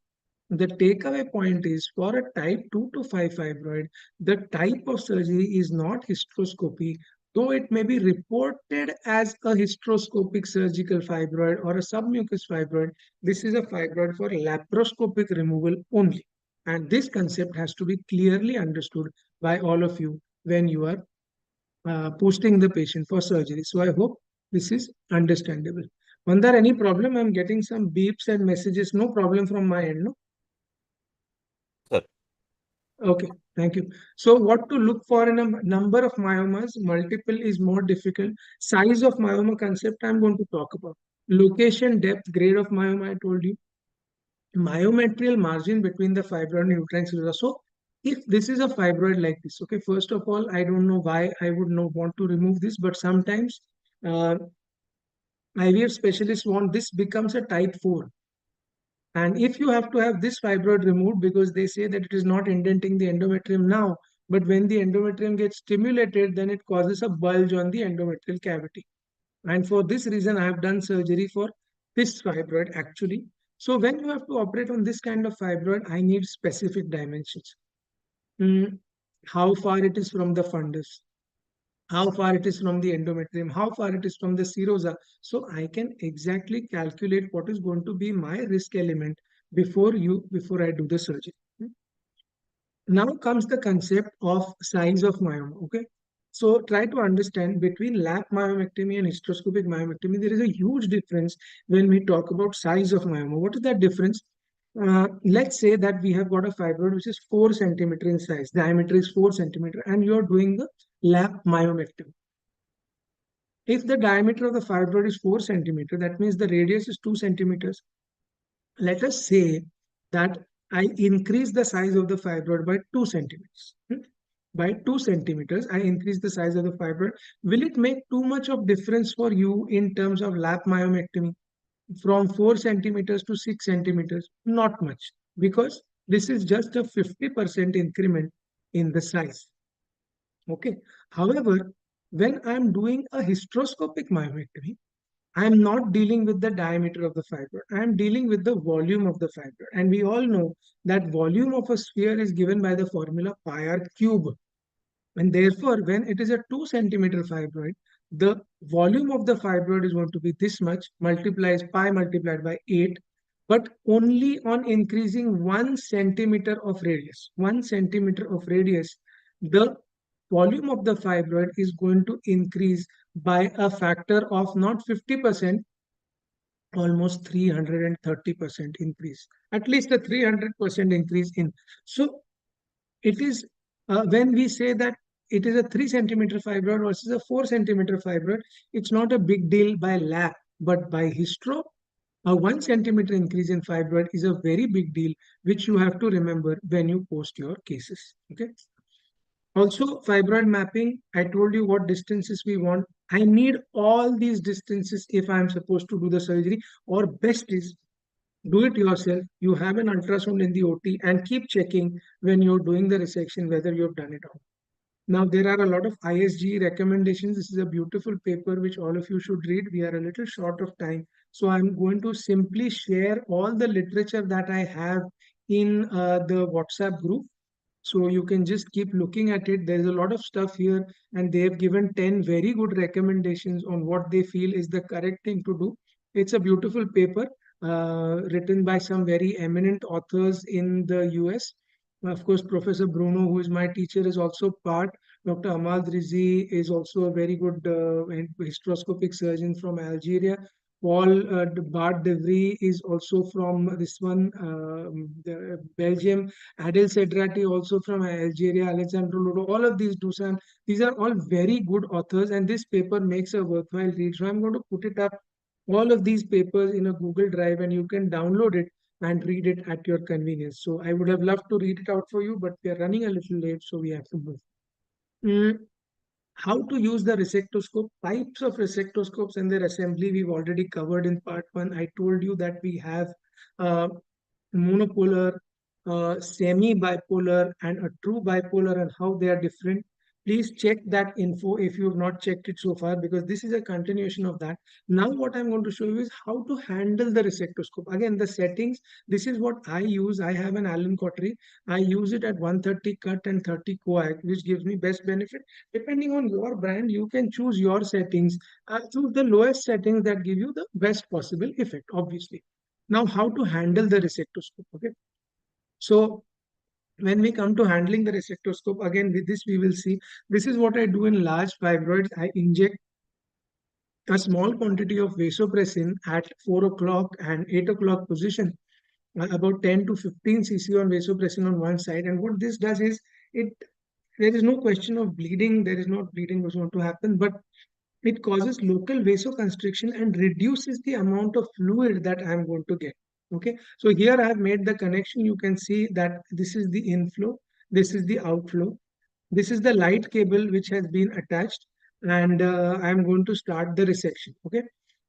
the takeaway point is for a type 2 to 5 fibroid, the type of surgery is not hysteroscopy, though it may be reported as a hysteroscopic surgical fibroid or a submucous fibroid. This is a fibroid for laparoscopic removal only. And this concept has to be clearly understood by all of you when you are posting the patient for surgery. So I hope this is understandable. Mandar, any problem? I'm getting some beeps and messages. No problem from my end, no? Sir. Okay, thank you. So what to look for in a number of myomas? Multiple is more difficult. Size of myoma concept I'm going to talk about. Location, depth, grade of myoma, I told you. Myometrial margin between the fibroid and uterine cilia. So if this is a fibroid like this, okay, first of all, I don't know why I would not want to remove this, but sometimes IVF specialists want this becomes a type 4. And if you have to have this fibroid removed because they say that it is not indenting the endometrium now, but when the endometrium gets stimulated, then it causes a bulge on the endometrial cavity. And for this reason, I have done surgery for this fibroid actually. So when you have to operate on this kind of fibroid, I need specific dimensions. How far it is from the fundus, how far it is from the endometrium, how far it is from the serosa. So I can exactly calculate what is going to be my risk element before I do the surgery. Now comes the concept of size of myoma. Okay. So try to understand between lap myomectomy and hysteroscopic myomectomy, there is a huge difference when we talk about size of myoma. What is that difference? Let's say that we have got a fibroid which is 4 centimeter in size, diameter is 4 centimeter, and you are doing the lap myomectomy. If the diameter of the fibroid is 4 centimeter, that means the radius is 2 centimeters. Let us say that I increase the size of the fibroid by 2 centimeters. By 2 centimeters, I increase the size of the fibroid. Will it make too much of difference for you in terms of lap myomectomy? From 4 centimeters to 6 centimeters? Not much, because this is just a 50% increment in the size. Okay. However, when I'm doing a hysteroscopic myomectomy, I am not dealing with the diameter of the fibroid. I am dealing with the volume of the fibroid. And we all know that volume of a sphere is given by the formula pi r cube. And therefore, when it is a 2 centimeter fibroid, the volume of the fibroid is going to be this much, multiplies pi multiplied by 8, but only on increasing 1 centimeter of radius. 1 centimeter of radius, the volume of the fibroid is going to increase by a factor of not 50%, almost 330% increase, at least a 300% increase in. So it is when we say that it is a 3 centimeter fibroid versus a 4 centimeter fibroid, it's not a big deal by lab, but by histro, a 1 centimeter increase in fibroid is a very big deal, which you have to remember when you post your cases. Okay. Also, fibroid mapping, I told you what distances we want. I need all these distances if I'm supposed to do the surgery, or best is do it yourself. You have an ultrasound in the OT and keep checking when you're doing the resection whether you've done it or not. Now, there are a lot of ISG recommendations. This is a beautiful paper which all of you should read. We are a little short of time. So I'm going to simply share all the literature that I have in the WhatsApp group. So you can just keep looking at it. There's a lot of stuff here, and they have given 10 very good recommendations on what they feel is the correct thing to do. It's a beautiful paper written by some very eminent authors in the US. Of course, Professor Bruno, who is my teacher, is also part. Dr. Ahmad Rizi is also a very good hysteroscopic surgeon from Algeria. Paul Bart de Vries is also from this one, Belgium. Adel Sedrati also from Algeria. Alexandro Ludo, all of these Dusan, these are all very good authors, and this paper makes a worthwhile read. So I'm going to put it up, all of these papers in a Google Drive, and you can download it and read it at your convenience. So I would have loved to read it out for you, but we are running a little late, so we have to move. How to use the resectoscope, types of resectoscopes and their assembly we've already covered in part 1. I told you that we have monopolar, semi-bipolar, and a true bipolar, and how they are different. Please check that info if you have not checked it so far, because this is a continuation of that. Now what I'm going to show you is how to handle the resectoscope. Again, the settings, this is what I use. I have an Allen cautery. I use it at 130 cut and 30 coag, which gives me best benefit. Depending on your brand, you can choose your settings. Choose the lowest settings that give you the best possible effect, obviously. Now, how to handle the resectoscope, okay? So when we come to handling the resectoscope, again, with this, we will see, this is what I do in large fibroids. I inject a small quantity of vasopressin at 4 o'clock and 8 o'clock position, about 10 to 15 cc on vasopressin on one side. And what this does is, there is no question of bleeding. There is not bleeding was going to happen, but it causes local vasoconstriction and reduces the amount of fluid that I'm going to get. Okay, so here I have made the connection. You can see that this is the inflow, this is the outflow, this is the light cable which has been attached, and I'm going to start the resection. Okay,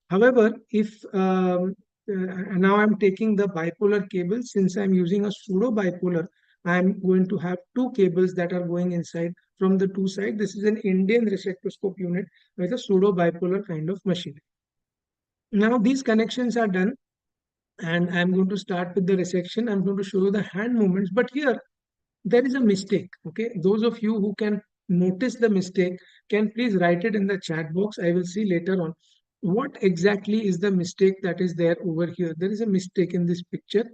however, if now I'm taking the bipolar cable, since I'm using a pseudo bipolar, I'm going to have two cables that are going inside from the two sides. This is an Indian resectoscope unit with a pseudo bipolar kind of machine. Now these connections are done, and I'm going to start with the resection. I'm going to show you the hand movements, but here there is a mistake. Okay, those of you who can notice the mistake can please write it in the chat box. I will see later on what exactly is the mistake that is there over here. There is a mistake in this picture.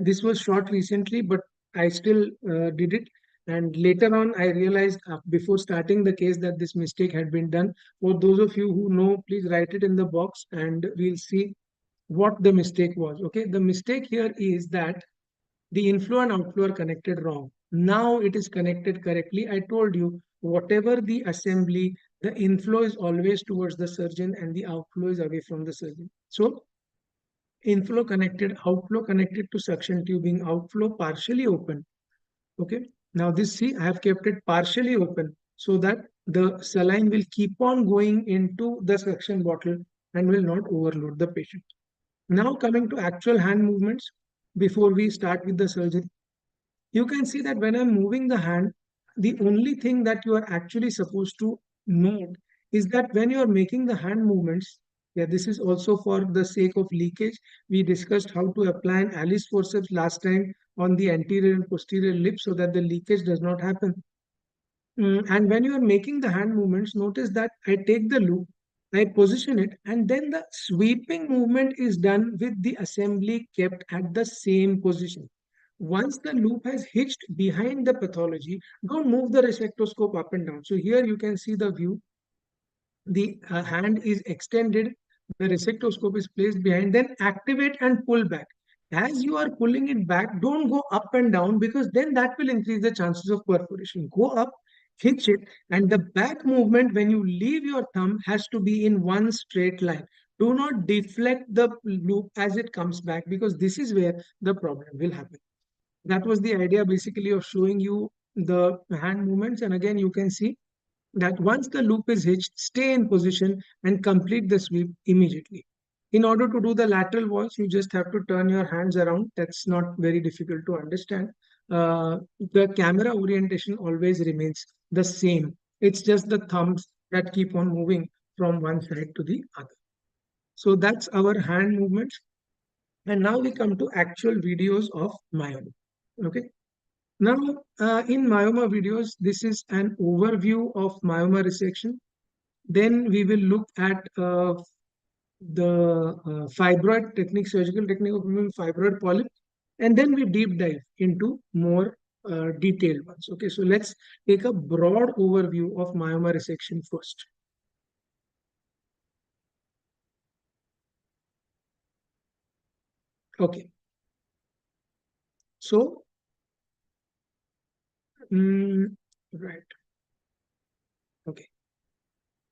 This was shot recently, but I still did it. And later on, I realized before starting the case that this mistake had been done. For those of you who know, please write it in the box and we'll see what the mistake was. Okay, the mistake here is that the inflow and outflow are connected wrong. Now it is connected correctly. I told you, whatever the assembly, the inflow is always towards the surgeon and the outflow is away from the surgeon. So inflow connected, outflow connected to suction tubing, outflow partially open. Okay, now this, see, I have kept it partially open so that the saline will keep on going into the suction bottle and will not overload the patient. Now coming to actual hand movements before we start with the surgery, you can see that when I'm moving the hand, the only thing that you are actually supposed to note is that when you are making the hand movements, Yeah, this is also for the sake of leakage. We discussed how to apply an Alice forceps last time on the anterior and posterior lip so that the leakage does not happen. And when you are making the hand movements, notice that I take the loop, I position it, and then the sweeping movement is done with the assembly kept at the same position. Once the loop has hitched behind the pathology, don't move the resectoscope up and down. So here you can see the view. The hand is extended, the resectoscope is placed behind, then activate and pull back. As you are pulling it back, don't go up and down because then that will increase the chances of perforation. Go up, hitch it, and the back movement when you leave your thumb has to be in one straight line. Do not deflect the loop as it comes back because this is where the problem will happen. That was the idea basically of showing you the hand movements. And again, you can see that once the loop is hitched, stay in position and complete the sweep immediately. In order to do the lateral walls, you just have to turn your hands around. That's not very difficult to understand. The camera orientation always remains the same. It's just the thumbs that keep on moving from one side to the other. So that's our hand movements. And now we come to actual videos of myoma. Okay. Now, in myoma videos, this is an overview of myoma resection. Then we will look at the fibroid technique, surgical technique of removing fibroid polyp, and then we deep dive into more detailed ones. Okay, so let's take a broad overview of myoma resection first. Okay, so right. Okay.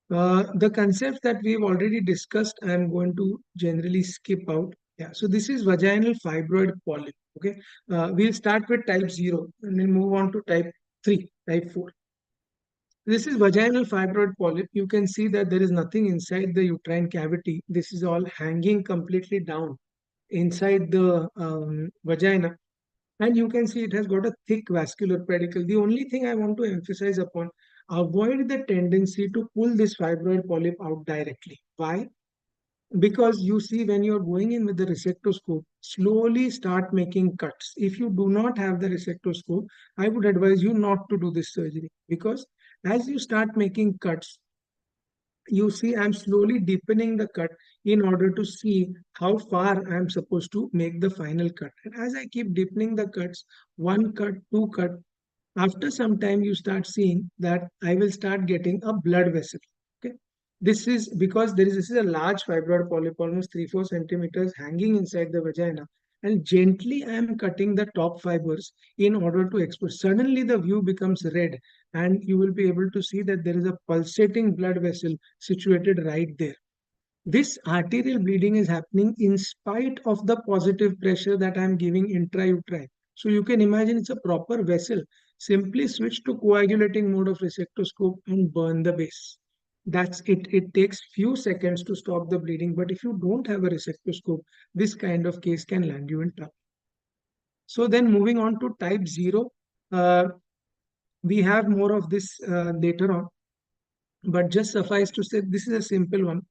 The concepts that we've already discussed, I'm going to generally skip out. Yeah, so this is vaginal fibroid polyp. Okay, we'll start with type 0 and then move on to type 3, type 4. This is vaginal fibroid polyp. You can see that there is nothing inside the uterine cavity. This is all hanging completely down inside the vagina. And you can see it has got a thick vascular pedicle. The only thing I want to emphasize upon, avoid the tendency to pull this fibroid polyp out directly. Why? Because you see when you're going in with the resectoscope, slowly start making cuts. If you do not have the resectoscope, I would advise you not to do this surgery because as you start making cuts, you see I'm slowly deepening the cut in order to see how far I'm supposed to make the final cut. And as I keep deepening the cuts, one cut, two cut, after some time you start seeing that I will start getting a blood vessel. Okay. This is because this is a large fibroid polyp, almost 3-4 centimeters hanging inside the vagina. And gently I am cutting the top fibers in order to expose. Suddenly the view becomes red and you will be able to see that there is a pulsating blood vessel situated right there. This arterial bleeding is happening in spite of the positive pressure that I am giving intrauterine. So you can imagine it's a proper vessel. Simply switch to coagulating mode of resectoscope and burn the base. That's it. It takes few seconds to stop the bleeding. But if you don't have a resectoscope, this kind of case can land you in trouble. So then moving on to type 0, we have more of this later on. But just suffice to say, this is a simple one.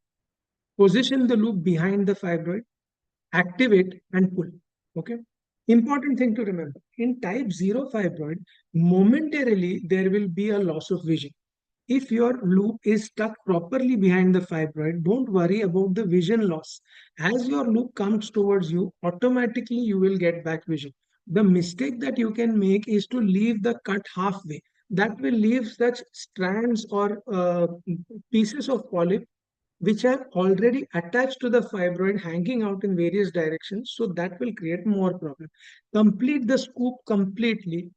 Position the loop behind the fibroid, activate and pull. Okay. Important thing to remember, in type 0 fibroid, momentarily there will be a loss of vision. If your loop is stuck properly behind the fibroid, don't worry about the vision loss. As your loop comes towards you, automatically you will get back vision. The mistake that you can make is to leave the cut halfway. That will leave such strands or pieces of polyp which are already attached to the fibroid hanging out in various directions. So that will create more problem. Complete the scoop completely,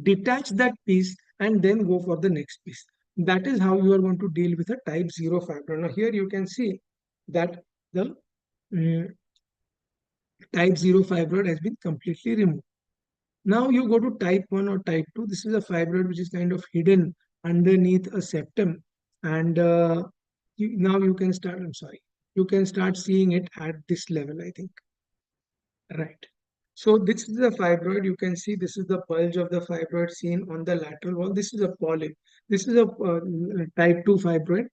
detach that piece and then go for the next piece. That is how you are going to deal with a type 0 fibroid. Now here you can see that the type 0 fibroid has been completely removed. Now you go to type 1 or type 2. This is a fibroid which is kind of hidden underneath a septum. And now you can start, I'm sorry, you can start seeing it at this level, I think. Right. So this is the fibroid. You can see this is the bulge of the fibroid seen on the lateral wall. This is a polyp. This is a type 2 fibroid.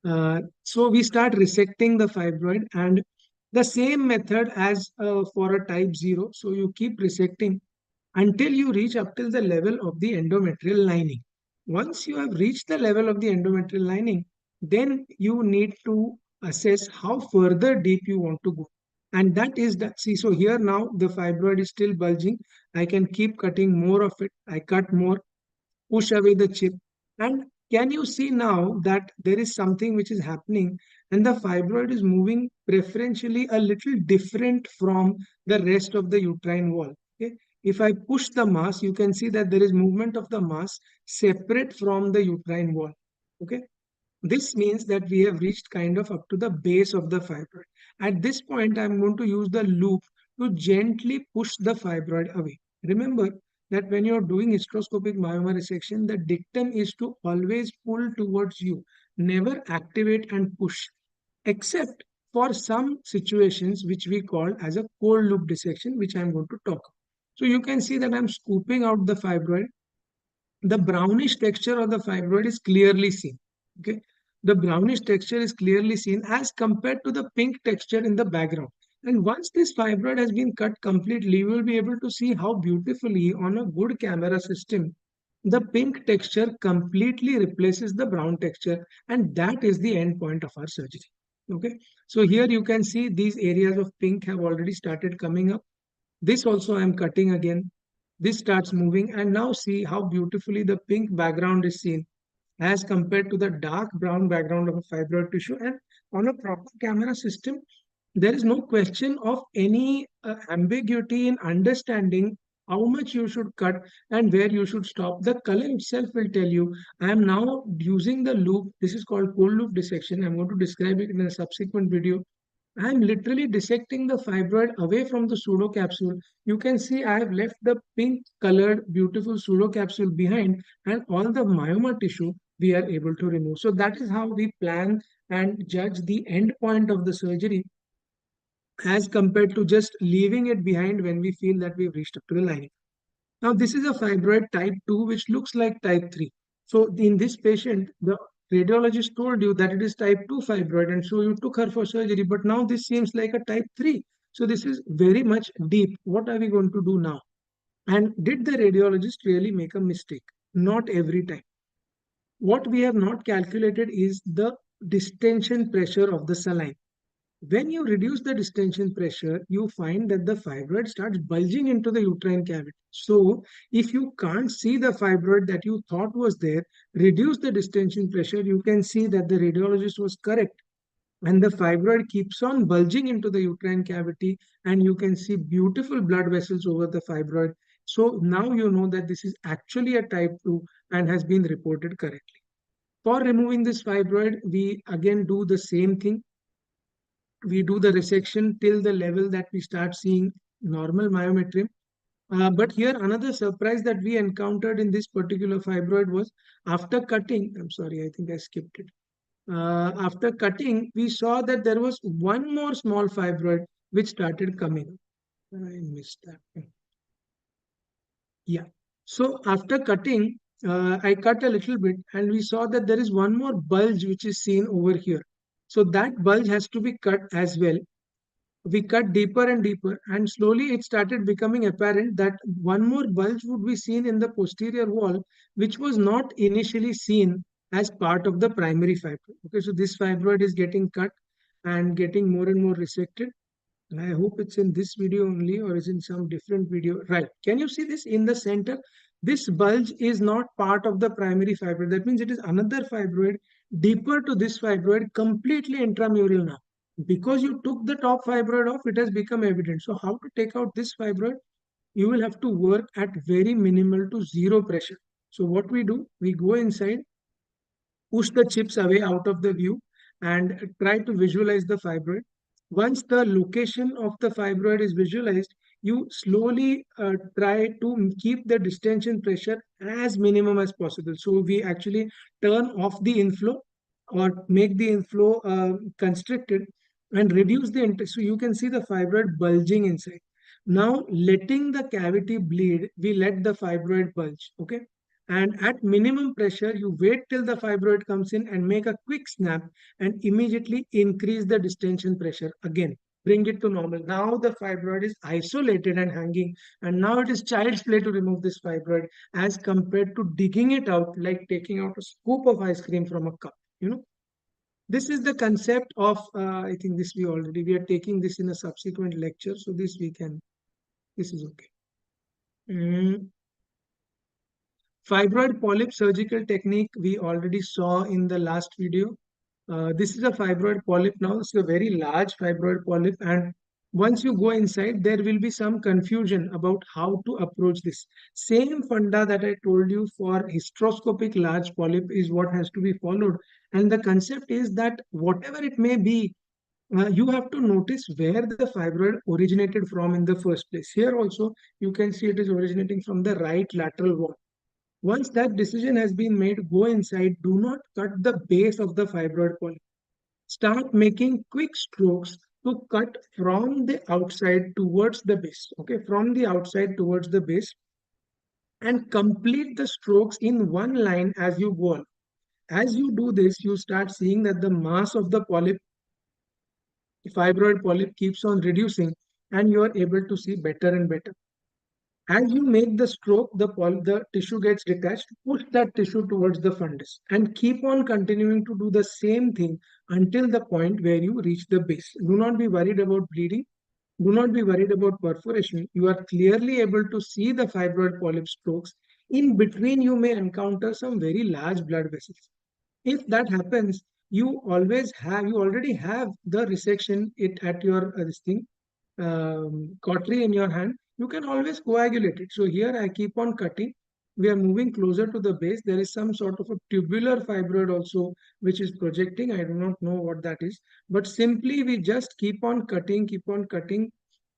So we start resecting the fibroid, and the same method as for a type 0. So you keep resecting until you reach up till the level of the endometrial lining. Once you have reached the level of the endometrial lining, then you need to assess how further deep you want to go. And that is that. See, so here now the fibroid is still bulging. I can keep cutting more of it. I cut more, push away the chip. And can you see now that there is something which is happening, and the fibroid is moving preferentially a little different from the rest of the uterine wall. Okay. If I push the mass, you can see that there is movement of the mass separate from the uterine wall. Okay. This means that we have reached kind of up to the base of the fibroid. At this point, I'm going to use the loop to gently push the fibroid away. Remember that when you're doing hysteroscopic myoma resection, the dictum is to always pull towards you, never activate and push, except for some situations which we call as a cold loop dissection, which I'm going to talk about. So you can see that I'm scooping out the fibroid. The brownish texture of the fibroid is clearly seen. Okay, the brownish texture is clearly seen as compared to the pink texture in the background. And once this fibroid has been cut completely, you will be able to see how beautifully on a good camera system the pink texture completely replaces the brown texture, and that is the end point of our surgery. Okay, so here you can see these areas of pink have already started coming up. This also I am cutting again. This starts moving, and now see how beautifully the pink background is seen as compared to the dark brown background of a fibroid tissue. And on a proper camera system, there is no question of any ambiguity in understanding how much you should cut and where you should stop. The color itself will tell you. I am now using the loop. This is called cold loop dissection. I'm going to describe it in a subsequent video. I'm literally dissecting the fibroid away from the pseudocapsule. You can see I have left the pink colored beautiful pseudocapsule behind, and all the myoma tissue we are able to remove. So that is how we plan and judge the end point of the surgery as compared to just leaving it behind when we feel that we've reached up to the lining. Now, this is a fibroid type 2, which looks like type 3. So, in this patient, the radiologist told you that it is type 2 fibroid, and so you took her for surgery. But now this seems like a type 3. So, this is very much deep. What are we going to do now? And did the radiologist really make a mistake? Not every time. What we have not calculated is the distension pressure of the saline. When you reduce the distension pressure, you find that the fibroid starts bulging into the uterine cavity. So, if you can't see the fibroid that you thought was there, reduce the distension pressure, you can see that the radiologist was correct. And the fibroid keeps on bulging into the uterine cavity, and you can see beautiful blood vessels over the fibroid. So, now you know that this is actually a type 2 and has been reported correctly. For removing this fibroid, we again do the same thing. We do the resection till the level that we start seeing normal myometrium. But here another surprise that we encountered in this particular fibroid was after cutting, I'm sorry, I think I skipped it. After cutting, we saw that there was one more small fibroid which started coming. I missed that. Yeah. So after cutting, I cut a little bit and we saw that there is one more bulge which is seen over here. So that bulge has to be cut as well. We cut deeper and deeper, and slowly it started becoming apparent that one more bulge would be seen in the posterior wall, which was not initially seen as part of the primary fibroid. Okay, so this fibroid is getting cut and getting more and more resected. And I hope it's in this video only or is in some different video. Right. Can you see this in the center? This bulge is not part of the primary fibroid. That means it is another fibroid deeper to this fibroid, completely intramural now. Because you took the top fibroid off, it has become evident. So how to take out this fibroid? You will have to work at very minimal to zero pressure. So what we do, we go inside, push the chips away out of the view, and try to visualize the fibroid. Once the location of the fibroid is visualized, you slowly try to keep the distension pressure as minimum as possible. So we actually turn off the inflow or make the inflow constricted and reduce the intake. So you can see the fibroid bulging inside. Now letting the cavity bleed, we let the fibroid bulge. Okay. And at minimum pressure, you wait till the fibroid comes in and make a quick snap and immediately increase the distension pressure again. Bring it to normal. Now the fibroid is isolated and hanging, and now it is child's play to remove this fibroid as compared to digging it out like taking out a scoop of ice cream from a cup. This is the concept of, I think this we are taking this in a subsequent lecture. So this is okay. Fibroid polyp surgical technique we already saw in the last video. This is a fibroid polyp now. It's a very large fibroid polyp, and once you go inside, there will be some confusion about how to approach this. Same funda that I told you for hysteroscopic large polyp is what has to be followed. And the concept is that whatever it may be, you have to notice where the fibroid originated from in the first place. Here also, you can see it is originating from the right lateral wall. Once that decision has been made, go inside. Do not cut the base of the fibroid polyp. Start making quick strokes to cut from the outside towards the base. Okay, from the outside towards the base, and complete the strokes in one line as you go on. As you do this, you start seeing that the mass of the polyp, fibroid polyp, keeps on reducing, and you are able to see better and better. As you make the stroke, the tissue gets detached. Push that tissue towards the fundus and keep on continuing to do the same thing until the point where you reach the base. Do not be worried about bleeding. Do not be worried about perforation. You are clearly able to see the fibroid polyp strokes. In between, you may encounter some very large blood vessels. If that happens, you already have the resection it at your this thing cautery in your hand, you can always coagulate it. So here I keep on cutting. We are moving closer to the base. There is some sort of a tubular fibroid also which is projecting. I do not know what that is. But simply we just keep on cutting,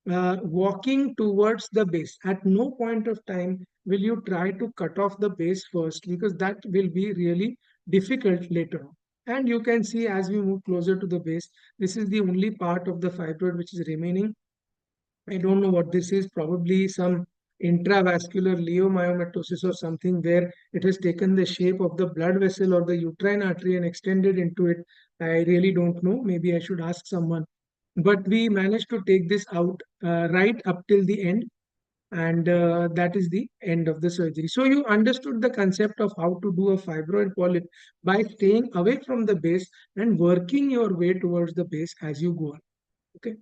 walking towards the base. At no point of time will you try to cut off the base first, because that will be really difficult later on. And you can see as we move closer to the base, this is the only part of the fibroid which is remaining. I don't know what this is, probably some intravascular leiomyomatosis or something where it has taken the shape of the blood vessel or the uterine artery and extended into it. I really don't know. Maybe I should ask someone. But we managed to take this out right up till the end, and that is the end of the surgery. So you understood the concept of how to do a fibroid polyp by staying away from the base and working your way towards the base as you go on. Okay.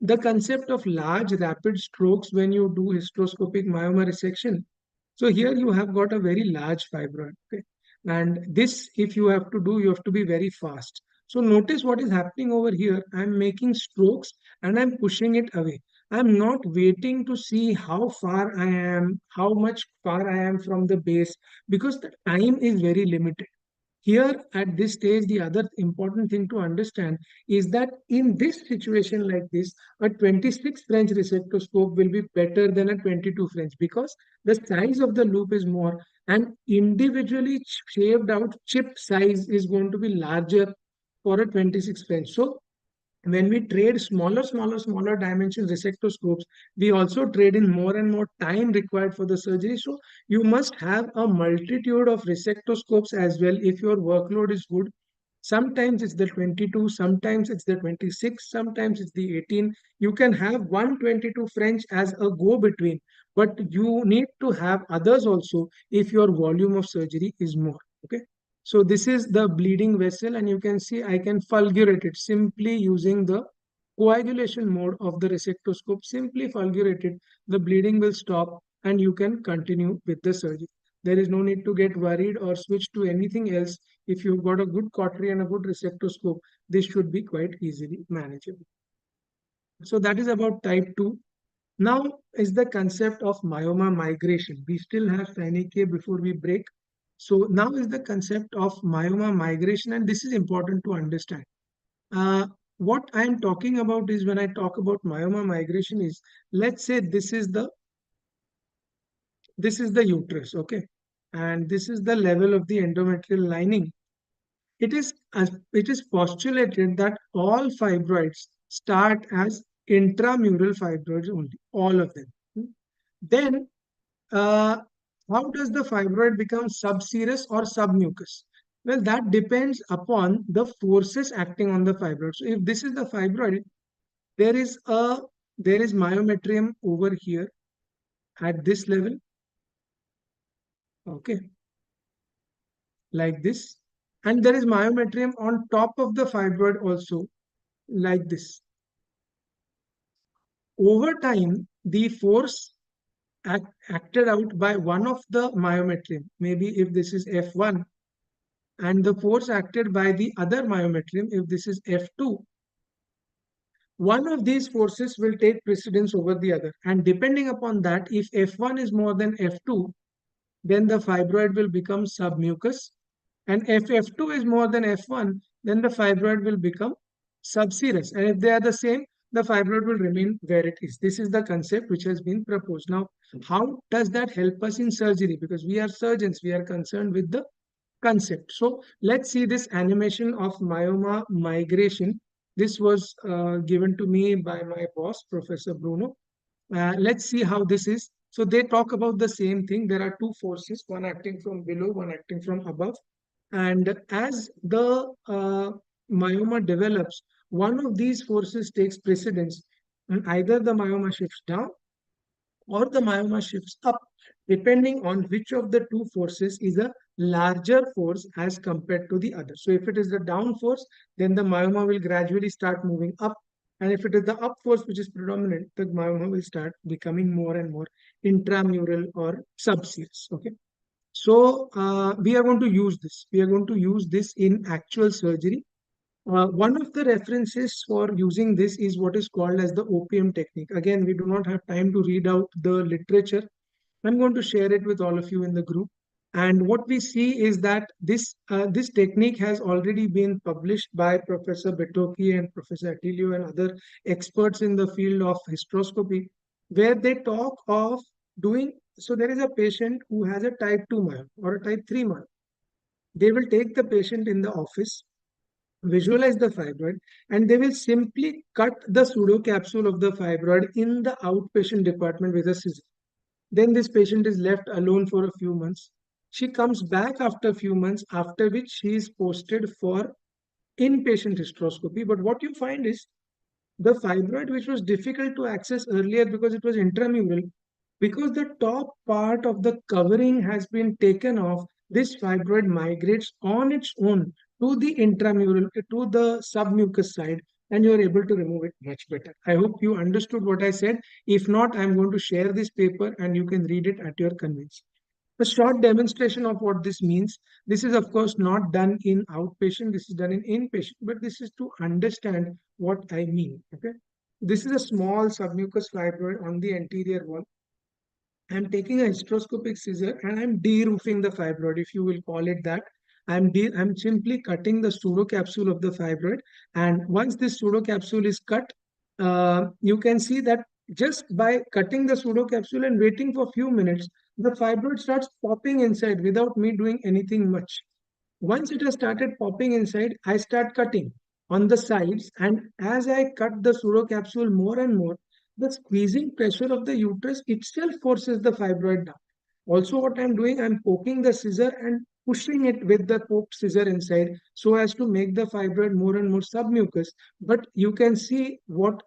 The concept of large rapid strokes when you do hysteroscopic myoma resection. So here you have got a very large fibroid. Okay? And this, if you have to do, you have to be very fast. So notice what is happening over here. I'm making strokes and I'm pushing it away. I'm not waiting to see how far I am, how much far I am from the base, because the time is very limited. Here at this stage, the other important thing to understand is that in this situation like this, a 26 French resectoscope will be better than a 22 French, because the size of the loop is more, and individually shaved out chip size is going to be larger for a 26 French. So when we trade smaller dimension resectoscopes, we also trade in more and more time required for the surgery. So you must have a multitude of resectoscopes as well if your workload is good. Sometimes it's the 22, sometimes it's the 26, sometimes it's the 18. You can have 122 French as a go-between, but you need to have others also if your volume of surgery is more. Okay. So this is the bleeding vessel, and you can see I can fulgurate it simply using the coagulation mode of the resectoscope. Simply fulgurate it, the bleeding will stop and you can continue with the surgery. There is no need to get worried or switch to anything else. If you've got a good cautery and a good resectoscope, this should be quite easily manageable. So that is about type 2. Now is the concept of myoma migration. We still have Fanny K before we break. So now is the concept of myoma migration, and this is important to understand. What I am talking about is, when I talk about myoma migration, is, let's say this is the uterus, okay, and this is the level of the endometrial lining. It is postulated that all fibroids start as intramural fibroids only, all of them. Then How does the fibroid become subserous or submucous? Well, that depends upon the forces acting on the fibroid. So if this is the fibroid, there is myometrium over here at this level, okay, like this, and there is myometrium on top of the fibroid also, like this. Over time, the force acted out by one of the myometrium, maybe if this is F1, and the force acted by the other myometrium, if this is F2, one of these forces will take precedence over the other. And depending upon that, if F1 is more than F2, then the fibroid will become submucous. And if F2 is more than F1, then the fibroid will become subserous. And if they are the same, the fibroid will remain where it is. This is the concept which has been proposed. Now, how does that help us in surgery? Because we are surgeons, we are concerned with the concept. So let's see this animation of myoma migration. This was given to me by my boss, Professor Bruno. Let's see how this is. So they talk about the same thing. There are two forces, one acting from below, one acting from above. And as the myoma develops, one of these forces takes precedence, and either the myoma shifts down or the myoma shifts up, depending on which of the two forces is a larger force as compared to the other. So if it is the down force, then the myoma will gradually start moving up. And if it is the up force which is predominant, the myoma will start becoming more and more intramural or subserous. Okay. So we are going to use this. We are going to use this in actual surgery. One of the references for using this is what is called as the OPM technique. Again, we do not have time to read out the literature. I'm going to share it with all of you in the group. And what we see is that this technique has already been published by Professor Betoki and Professor Attilio and other experts in the field of hysteroscopy, where they talk of doing. So there is a patient who has a type 2 myoma or a type 3 myoma. They will take the patient in the office, visualize the fibroid, and they will simply cut the pseudocapsule of the fibroid in the outpatient department with a scissor. Then this patient is left alone for a few months. She comes back after a few months, after which she is posted for inpatient hysteroscopy. But what you find is the fibroid, which was difficult to access earlier because it was intramural, because the top part of the covering has been taken off, this fibroid migrates on its own to the intramural, to the submucous side, and you're able to remove it much better. I hope you understood what I said. If not, I'm going to share this paper and you can read it at your convenience. A short demonstration of what this means. This is, of course, not done in outpatient. This is done in inpatient, but this is to understand what I mean. Okay. This is a small submucous fibroid on the anterior wall. I'm taking a hysteroscopic scissor and I'm de-roofing the fibroid, if you will call it that. I'm simply cutting the pseudocapsule of the fibroid. And once this pseudocapsule is cut, you can see that just by cutting the pseudocapsule and waiting for a few minutes, the fibroid starts popping inside without me doing anything much. Once it has started popping inside, I start cutting on the sides, and as I cut the pseudocapsule more and more, the squeezing pressure of the uterus itself forces the fibroid down. Also, what I'm doing, I'm poking the scissor and pushing it with the poked scissor inside so as to make the fibroid more and more submucous. But you can see where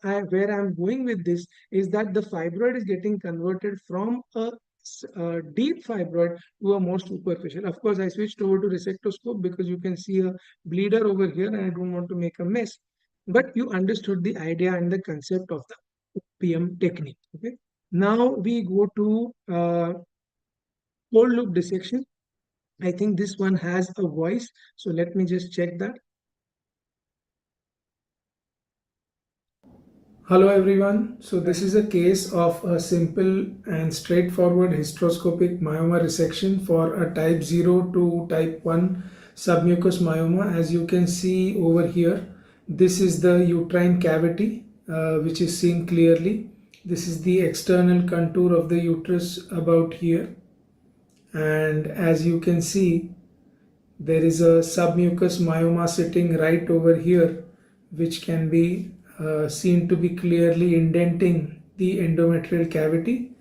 I'm going with this is that the fibroid is getting converted from a deep fibroid to a more superficial. Of course, I switched over to resectoscope because you can see a bleeder over here and I don't want to make a mess. But you understood the idea and the concept of the PM technique. Okay. Now we go to cold loop dissection. I think this one has a voice. So let me just check that. Hello everyone. So this is a case of a simple and straightforward hysteroscopic myoma resection for a type 0 to type 1 submucous myoma. As you can see over here, this is the uterine cavity which is seen clearly. This is the external contour of the uterus about here. And as you can see, there is a submucous myoma sitting right over here, which can be seen to be clearly indenting the endometrial cavity.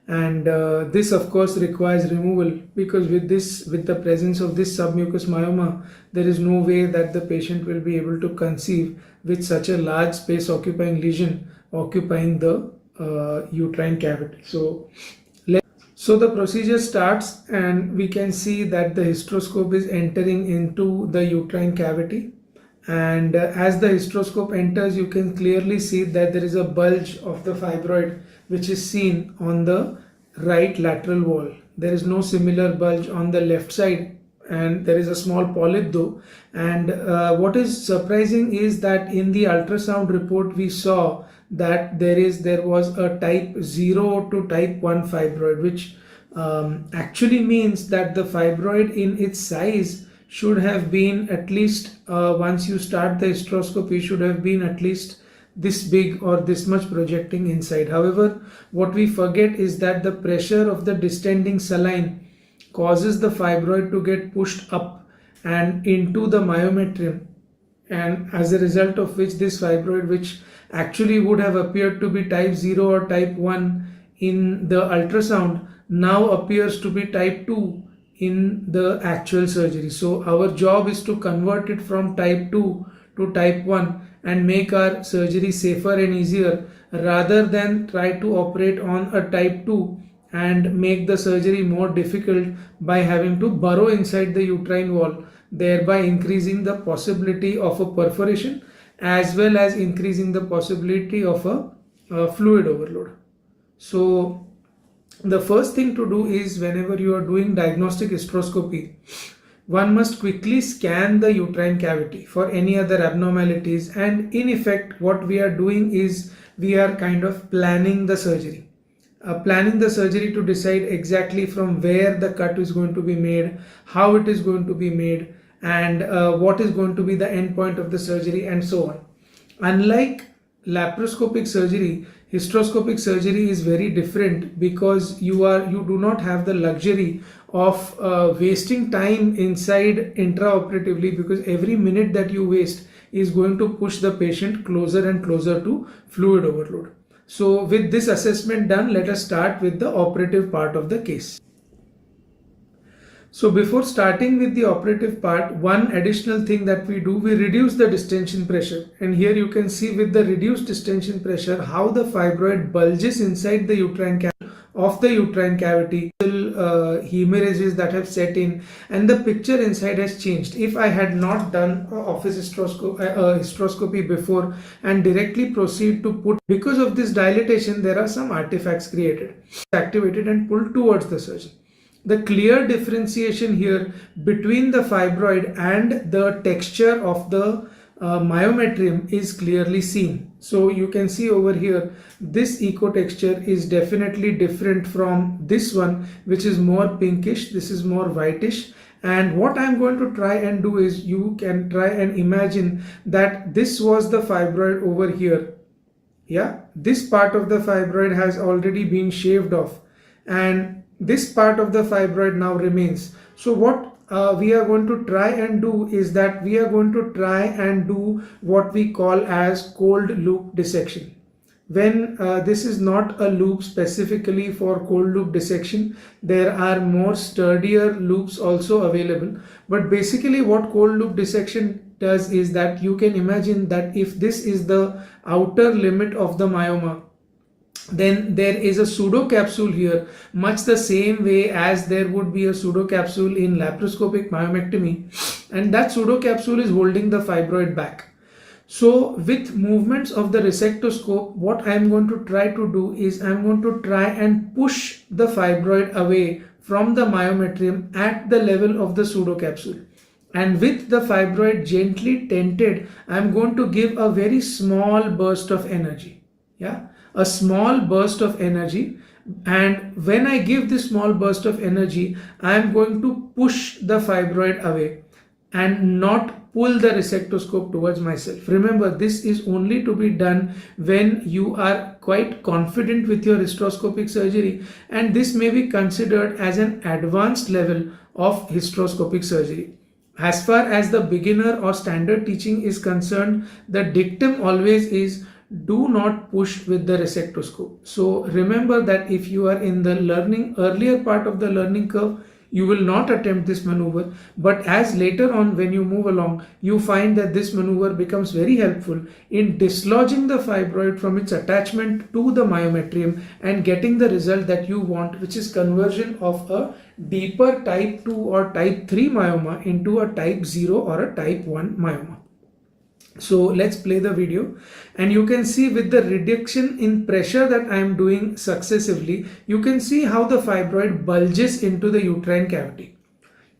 and this of course requires removal, because with the presence of this submucous myoma, there is no way that the patient will be able to conceive with such a large space occupying lesion occupying the uterine cavity. So the procedure starts, and we can see that the hysteroscope is entering into the uterine cavity, and as the hysteroscope enters, you can clearly see that there is a bulge of the fibroid which is seen on the right lateral wall. There is no similar bulge on the left side, and there is a small polyp though. And what is surprising is that in the ultrasound report we saw that there was a type 0 to type 1 fibroid, which actually means that the fibroid in its size should have been at least, once you start the hysteroscopy, should have been at least this big or this much projecting inside. However, what we forget is that the pressure of the distending saline causes the fibroid to get pushed up and into the myometrium, and as a result of which this fibroid, which actually would have appeared to be type 0 or type 1 in the ultrasound, now appears to be type 2 in the actual surgery. So our job is to convert it from type 2 to type 1 and make our surgery safer and easier, rather than try to operate on a type 2 and make the surgery more difficult by having to burrow inside the uterine wall, thereby increasing the possibility of a perforation as well as increasing the possibility of a fluid overload. So the first thing to do is, whenever you are doing diagnostic hysteroscopy, one must quickly scan the uterine cavity for any other abnormalities, and in effect what we are doing is we are kind of planning the surgery. Planning the surgery to decide exactly from where the cut is going to be made, how it is going to be made, and what is going to be the end point of the surgery, and so on. Unlike laparoscopic surgery, hysteroscopic surgery is very different, because you do not have the luxury of wasting time inside intraoperatively, because every minute that you waste is going to push the patient closer and closer to fluid overload. So with this assessment done, let us start with the operative part of the case. So before starting with the operative part, one additional thing that we do, we reduce the distension pressure. And here you can see with the reduced distension pressure how the fibroid bulges inside the uterine cavity of the uterine cavity, hemorrhages that have set in, and the picture inside has changed. If I had not done office hysteroscopy before and directly proceed to put, because of this dilatation, there are some artifacts created, activated and pulled towards the surgeon. The clear differentiation here between the fibroid and the texture of the myometrium is clearly seen. So you can see over here, this echo texture is definitely different from this one, which is more pinkish. This is more whitish. And what I'm going to try and do is, you can try and imagine that this was the fibroid over here. Yeah, this part of the fibroid has already been shaved off, and this part of the fibroid now remains. So what we are going to try and do is that we are going to try and do what we call as cold loop dissection. When this is not a loop specifically for cold loop dissection, there are more sturdier loops also available. But basically what cold loop dissection does is that you can imagine that if this is the outer limit of the myoma, then there is a pseudocapsule here, much the same way as there would be a pseudocapsule in laparoscopic myomectomy, and that pseudocapsule is holding the fibroid back. So with movements of the resectoscope, what I am going to try to do is I am going to try and push the fibroid away from the myometrium at the level of the pseudocapsule. And with the fibroid gently tented, I am going to give a very small burst of energy. Yeah, a small burst of energy. And when I give this small burst of energy, I am going to push the fibroid away and not pull the resectoscope towards myself. Remember, this is only to be done when you are quite confident with your hysteroscopic surgery, and this may be considered as an advanced level of hysteroscopic surgery. As far as the beginner or standard teaching is concerned, the dictum always is, do not push with the resectoscope. So remember that if you are in the learning earlier part of the learning curve, you will not attempt this maneuver, but as later on when you move along, you find that this maneuver becomes very helpful in dislodging the fibroid from its attachment to the myometrium and getting the result that you want, which is conversion of a deeper type 2 or type 3 myoma into a type 0 or a type 1 myoma. So let's play the video, and you can see with the reduction in pressure that I am doing successively, you can see how the fibroid bulges into the uterine cavity.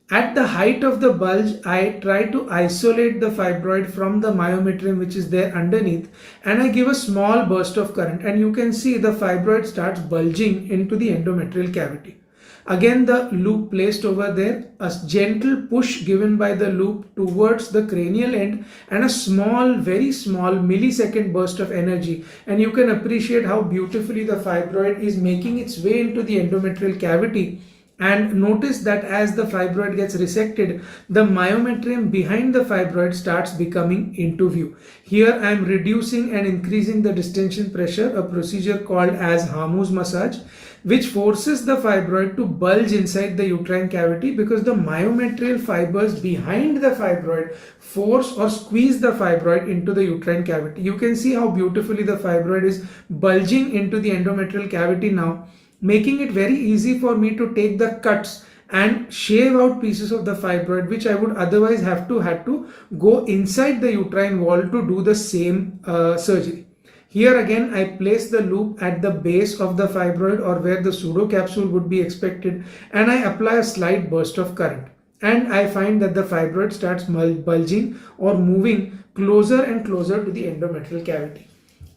At the height of the bulge, I try to isolate the fibroid from the myometrium which is there underneath, and I give a small burst of current, and you can see the fibroid starts bulging into the endometrial cavity. Again, the loop placed over there, a gentle push given by the loop towards the cranial end, and a small, very small millisecond burst of energy. And you can appreciate how beautifully the fibroid is making its way into the endometrial cavity. And notice that as the fibroid gets resected, the myometrium behind the fibroid starts becoming into view. Here I am reducing and increasing the distension pressure, a procedure called as Hamu's massage, which forces the fibroid to bulge inside the uterine cavity because the myometrial fibers behind the fibroid force or squeeze the fibroid into the uterine cavity. You can see how beautifully the fibroid is bulging into the endometrial cavity now, making it very easy for me to take the cuts and shave out pieces of the fibroid which I would otherwise have to go inside the uterine wall to do the same surgery. Here again I place the loop at the base of the fibroid or where the pseudocapsule would be expected, and I apply a slight burst of current, and I find that the fibroid starts bulging or moving closer and closer to the endometrial cavity.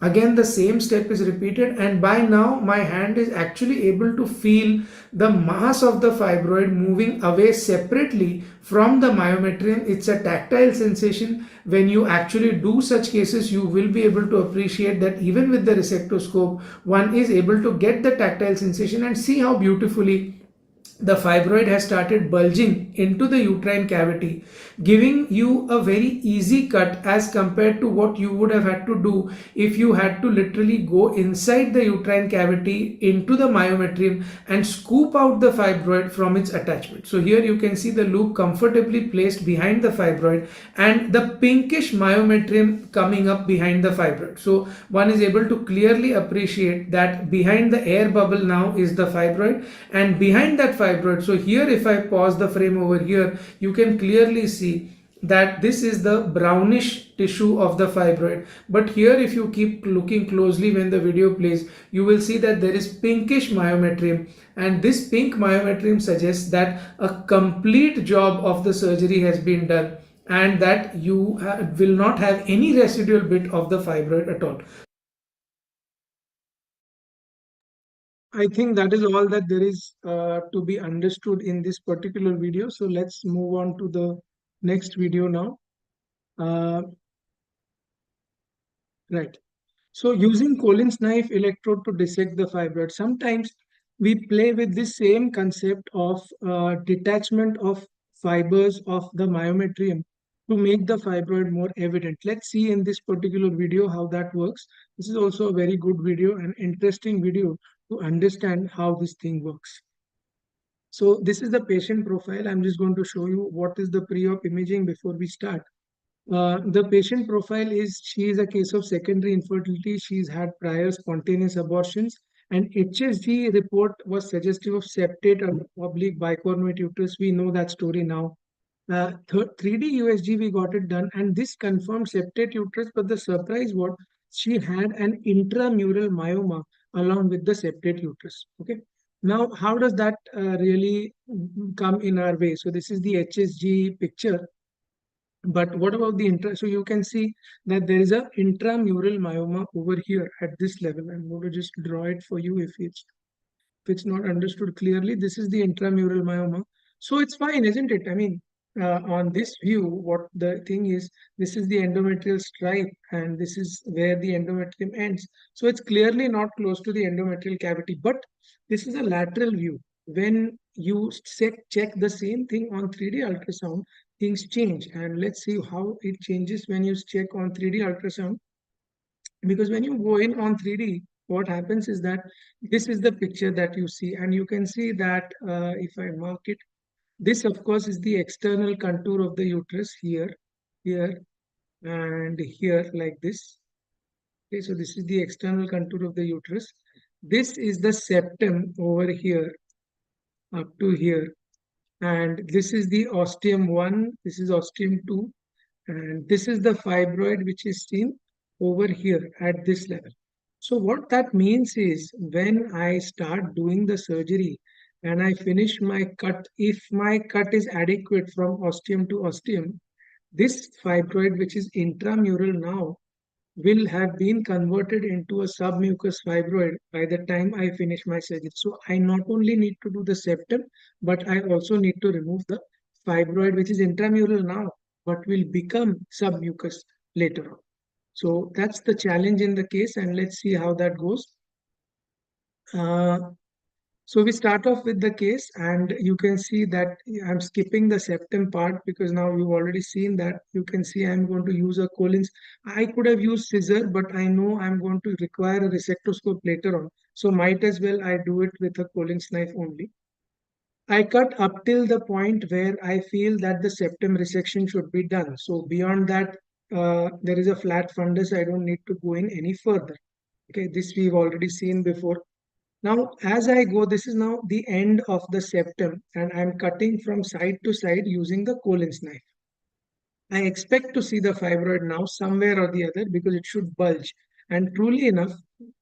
Again the same step is repeated, and by now my hand is actually able to feel the mass of the fibroid moving away separately from the myometrium. It's a tactile sensation. When you actually do such cases, you will be able to appreciate that even with the resectoscope one is able to get the tactile sensation and see how beautifully the fibroid has started bulging into the uterine cavity, giving you a very easy cut as compared to what you would have had to do if you had to literally go inside the uterine cavity into the myometrium and scoop out the fibroid from its attachment. So here you can see the loop comfortably placed behind the fibroid and the pinkish myometrium coming up behind the fibroid. So one is able to clearly appreciate that behind the air bubble now is the fibroid, and behind that fibroid, so here if I pause the frame over here, you can clearly see that this is the brownish tissue of the fibroid, but here if you keep looking closely when the video plays, you will see that there is pinkish myometrium, and this pink myometrium suggests that a complete job of the surgery has been done and that you will not have any residual bit of the fibroid at all. I think that is all that there is to be understood in this particular video. So let's move on to the next video now. Uh, right. So using Collins knife electrode to dissect the fibroid, sometimes we play with this same concept of detachment of fibers of the myometrium to make the fibroid more evident. Let's see in this particular video how that works. This is also a very good video and interesting video to understand how this thing works. So this is the patient profile. I'm just going to show you what is the pre-op imaging before we start. The patient profile is, she is a case of secondary infertility. She's had prior spontaneous abortions, and HSG report was suggestive of septate or oblique bicornuate uterus. We know that story now. 3D USG, we got it done, and this confirmed septate uterus, but the surprise was she had an intramural myoma along with the septate uterus. Okay. Now, how does that really come in our way? So this is the HSG picture. But what about the intra? So you can see that there is a intramural myoma over here at this level. I'm going to just draw it for you if it's not understood clearly. This is the intramural myoma. So it's fine, isn't it? I mean, on this view, what the thing is, this is the endometrial stripe, and this is where the endometrium ends. So it's clearly not close to the endometrial cavity, but this is a lateral view. When you check the same thing on 3D ultrasound, things change. And let's see how it changes when you check on 3D ultrasound. Because when you go in on 3D, what happens is that this is the picture that you see, and you can see that if I mark it, this of course is the external contour of the uterus here, here, and here like this. Okay, so this is the external contour of the uterus. This is the septum over here up to here, and this is the ostium 1, this is ostium 2, and this is the fibroid which is seen over here at this level. So what that means is when I start doing the surgery and I finish my cut, if my cut is adequate from ostium to ostium, this fibroid which is intramural now will have been converted into a submucous fibroid by the time I finish my surgery. So I not only need to do the septum, but I also need to remove the fibroid which is intramural now, but will become submucous later on. So that's the challenge in the case, and let's see how that goes. So we start off with the case, and you can see that I'm skipping the septum part because now you've already seen that. You can see I'm going to use a Collins. I could have used scissor, but I know I'm going to require a resectoscope later on. So might as well I do it with a Collins knife only. I cut up till the point where I feel that the septum resection should be done. So beyond that, there is a flat fundus. I don't need to go in any further. Okay, this we've already seen before. Now, as I go, this is now the end of the septum, and I'm cutting from side to side using the Collins knife. I expect to see the fibroid now somewhere or the other because it should bulge. And truly enough,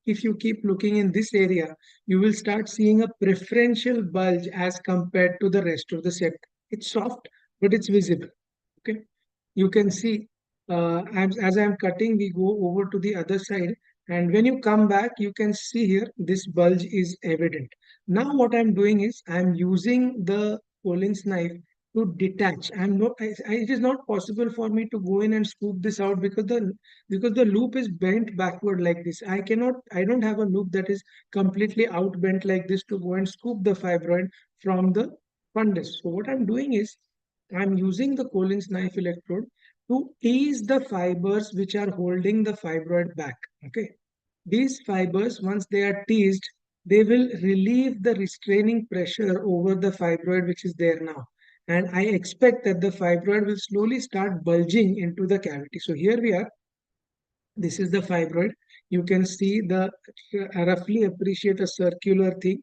if you keep looking in this area, you will start seeing a preferential bulge as compared to the rest of the septum. It's soft, but it's visible. Okay, you can see as I'm cutting, we go over to the other side, and when you come back, you can see here this bulge is evident. Now what I'm doing is I'm using the Collins knife to detach. It is not possible for me to go in and scoop this out because the loop is bent backward like this. I don't have a loop that is completely out bent like this to go and scoop the fibroid from the fundus. So what I'm doing is I'm using the Collins knife electrode to tease the fibers which are holding the fibroid back. Okay. These fibers, once they are teased, they will relieve the restraining pressure over the fibroid which is there now. And I expect that the fibroid will slowly start bulging into the cavity. So here we are. This is the fibroid. You can see the roughly appreciate a circular thing.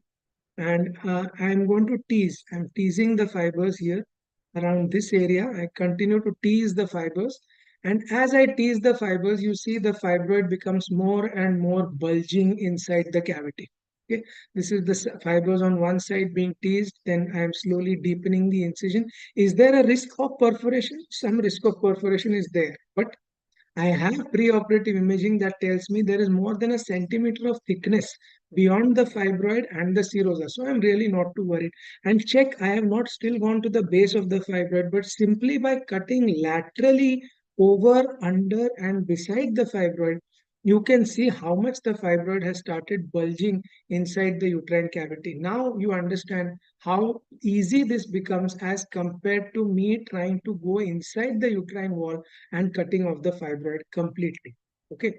And I'm going to tease. I'm teasing the fibers here around this area. I continue to tease the fibers. And as I tease the fibers, you see the fibroid becomes more and more bulging inside the cavity. Okay, this is the fibers on one side being teased. Then I am slowly deepening the incision. Is there a risk of perforation? Some risk of perforation is there, but I have preoperative imaging that tells me there is more than a centimeter of thickness beyond the fibroid and the serosa. So I'm really not too worried. And check, I have not still gone to the base of the fibroid, but simply by cutting laterally over, under, and beside the fibroid, you can see how much the fibroid has started bulging inside the uterine cavity. Now you understand how easy this becomes as compared to me trying to go inside the uterine wall and cutting off the fibroid completely. Okay.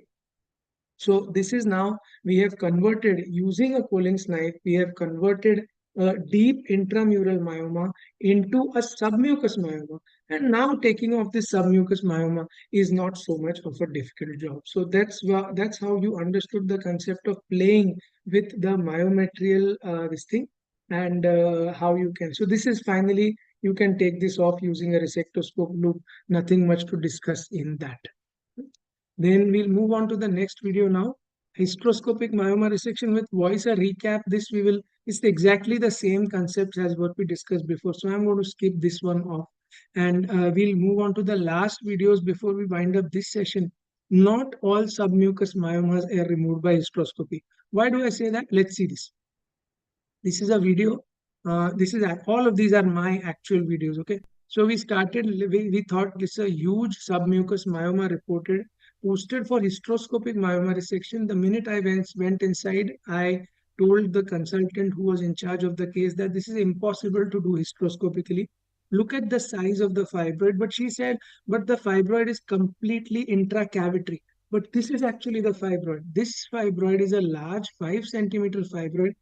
So this is now we have converted using a Collins knife, we have converted a deep intramural myoma into a submucous myoma. And now taking off this submucous myoma is not so much of a difficult job. So that's how you understood the concept of playing with the myometrial this thing and how you can. So this is finally you can take this off using a resectoscope loop. Nothing much to discuss in that. Then we'll move on to the next video now. Hysteroscopic myoma resection with voice. A recap. This we will. It's exactly the same concepts as what we discussed before. So I'm going to skip this one off, and we'll move on to the last videos before we wind up this session. Not all submucous myomas are removed by hysteroscopy. Why do I say that? Let's see this. This is a video. This is all of these are my actual videos. Okay. So we started. We thought this is a huge submucous myoma reported posted for hysteroscopic myoma resection. The minute I went inside, I told the consultant who was in charge of the case that this is impossible to do hysteroscopically. Look at the size of the fibroid. But she said, but the fibroid is completely intracavitary. But this is actually the fibroid. This fibroid is a large 5 centimeter fibroid.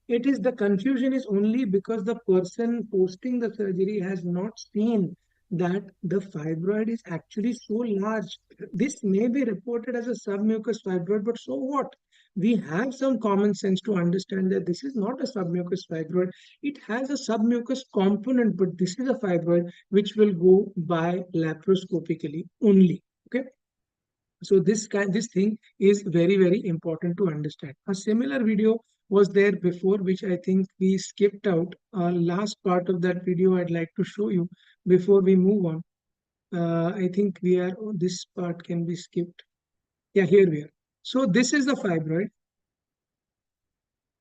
It is the confusion is only because the person posting the surgery has not seen that the fibroid is actually so large. This may be reported as a submucous fibroid, but so what? We have some common sense to understand that this is not a submucous fibroid. It has a submucous component, but this is a fibroid which will go by laparoscopically only. Okay. So this thing is very important to understand. A similar video was there before, which I think we skipped out. Last part of that video I'd like to show you before we move on. I think this part can be skipped. Yeah, here we are. So this is the fibroid.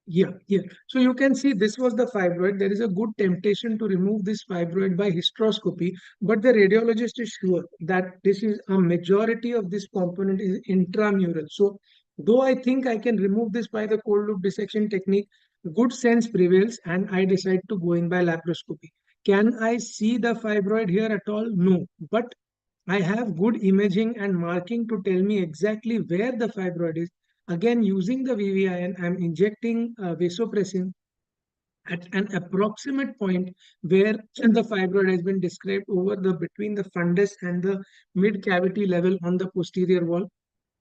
Yeah, yeah. So you can see this was the fibroid. There is a good temptation to remove this fibroid by hysteroscopy, but the radiologist is sure that this is a majority of this component is intramural. So though I think I can remove this by the cold loop dissection technique, good sense prevails and I decide to go in by laparoscopy. Can I see the fibroid here at all? No, but I have good imaging and marking to tell me exactly where the fibroid is. Again, using the VVIN, I'm injecting vasopressin at an approximate point where the fibroid has been described over the between the fundus and the mid cavity level on the posterior wall.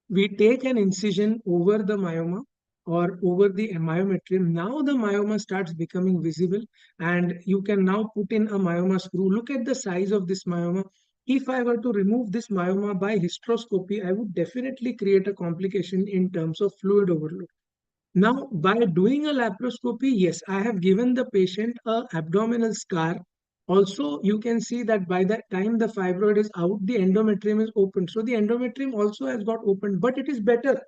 We take an incision over the myoma or over the myometrium. Now the myoma starts becoming visible and you can now put in a myoma screw. Look at the size of this myoma. If I were to remove this myoma by hysteroscopy, I would definitely create a complication in terms of fluid overload. Now, by doing a laparoscopy, yes, I have given the patient a abdominal scar. Also, you can see that by the time the fibroid is out, the endometrium is open. So the endometrium also has got opened, but it is better.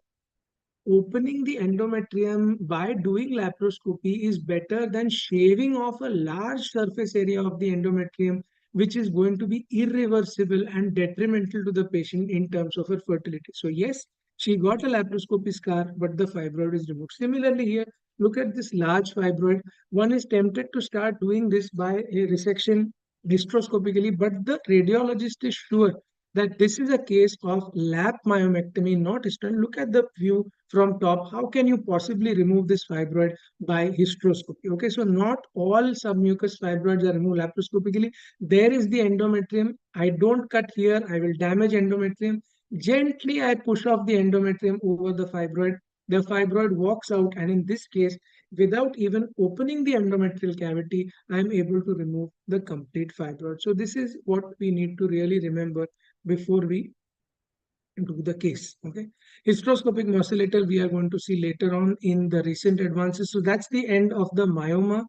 Opening the endometrium by doing laparoscopy is better than shaving off a large surface area of the endometrium, which is going to be irreversible and detrimental to the patient in terms of her fertility. So yes, she got a laparoscopy scar, but the fibroid is removed. Similarly here, look at this large fibroid. One is tempted to start doing this by a resection hysteroscopically, but the radiologist is sure that this is a case of lap myomectomy, not hysterectomy. Look at the view from top. How can you possibly remove this fibroid by hysteroscopy? Okay, so not all submucous fibroids are removed laparoscopically. There is the endometrium. I don't cut here. I will damage endometrium. Gently, I push off the endometrium over the fibroid. The fibroid walks out, and in this case, without even opening the endometrial cavity, I am able to remove the complete fibroid. So this is what we need to really remember before we do the case. Okay, hysteroscopic oscillator we are going to see later on in the recent advances. So that's the end of the myoma.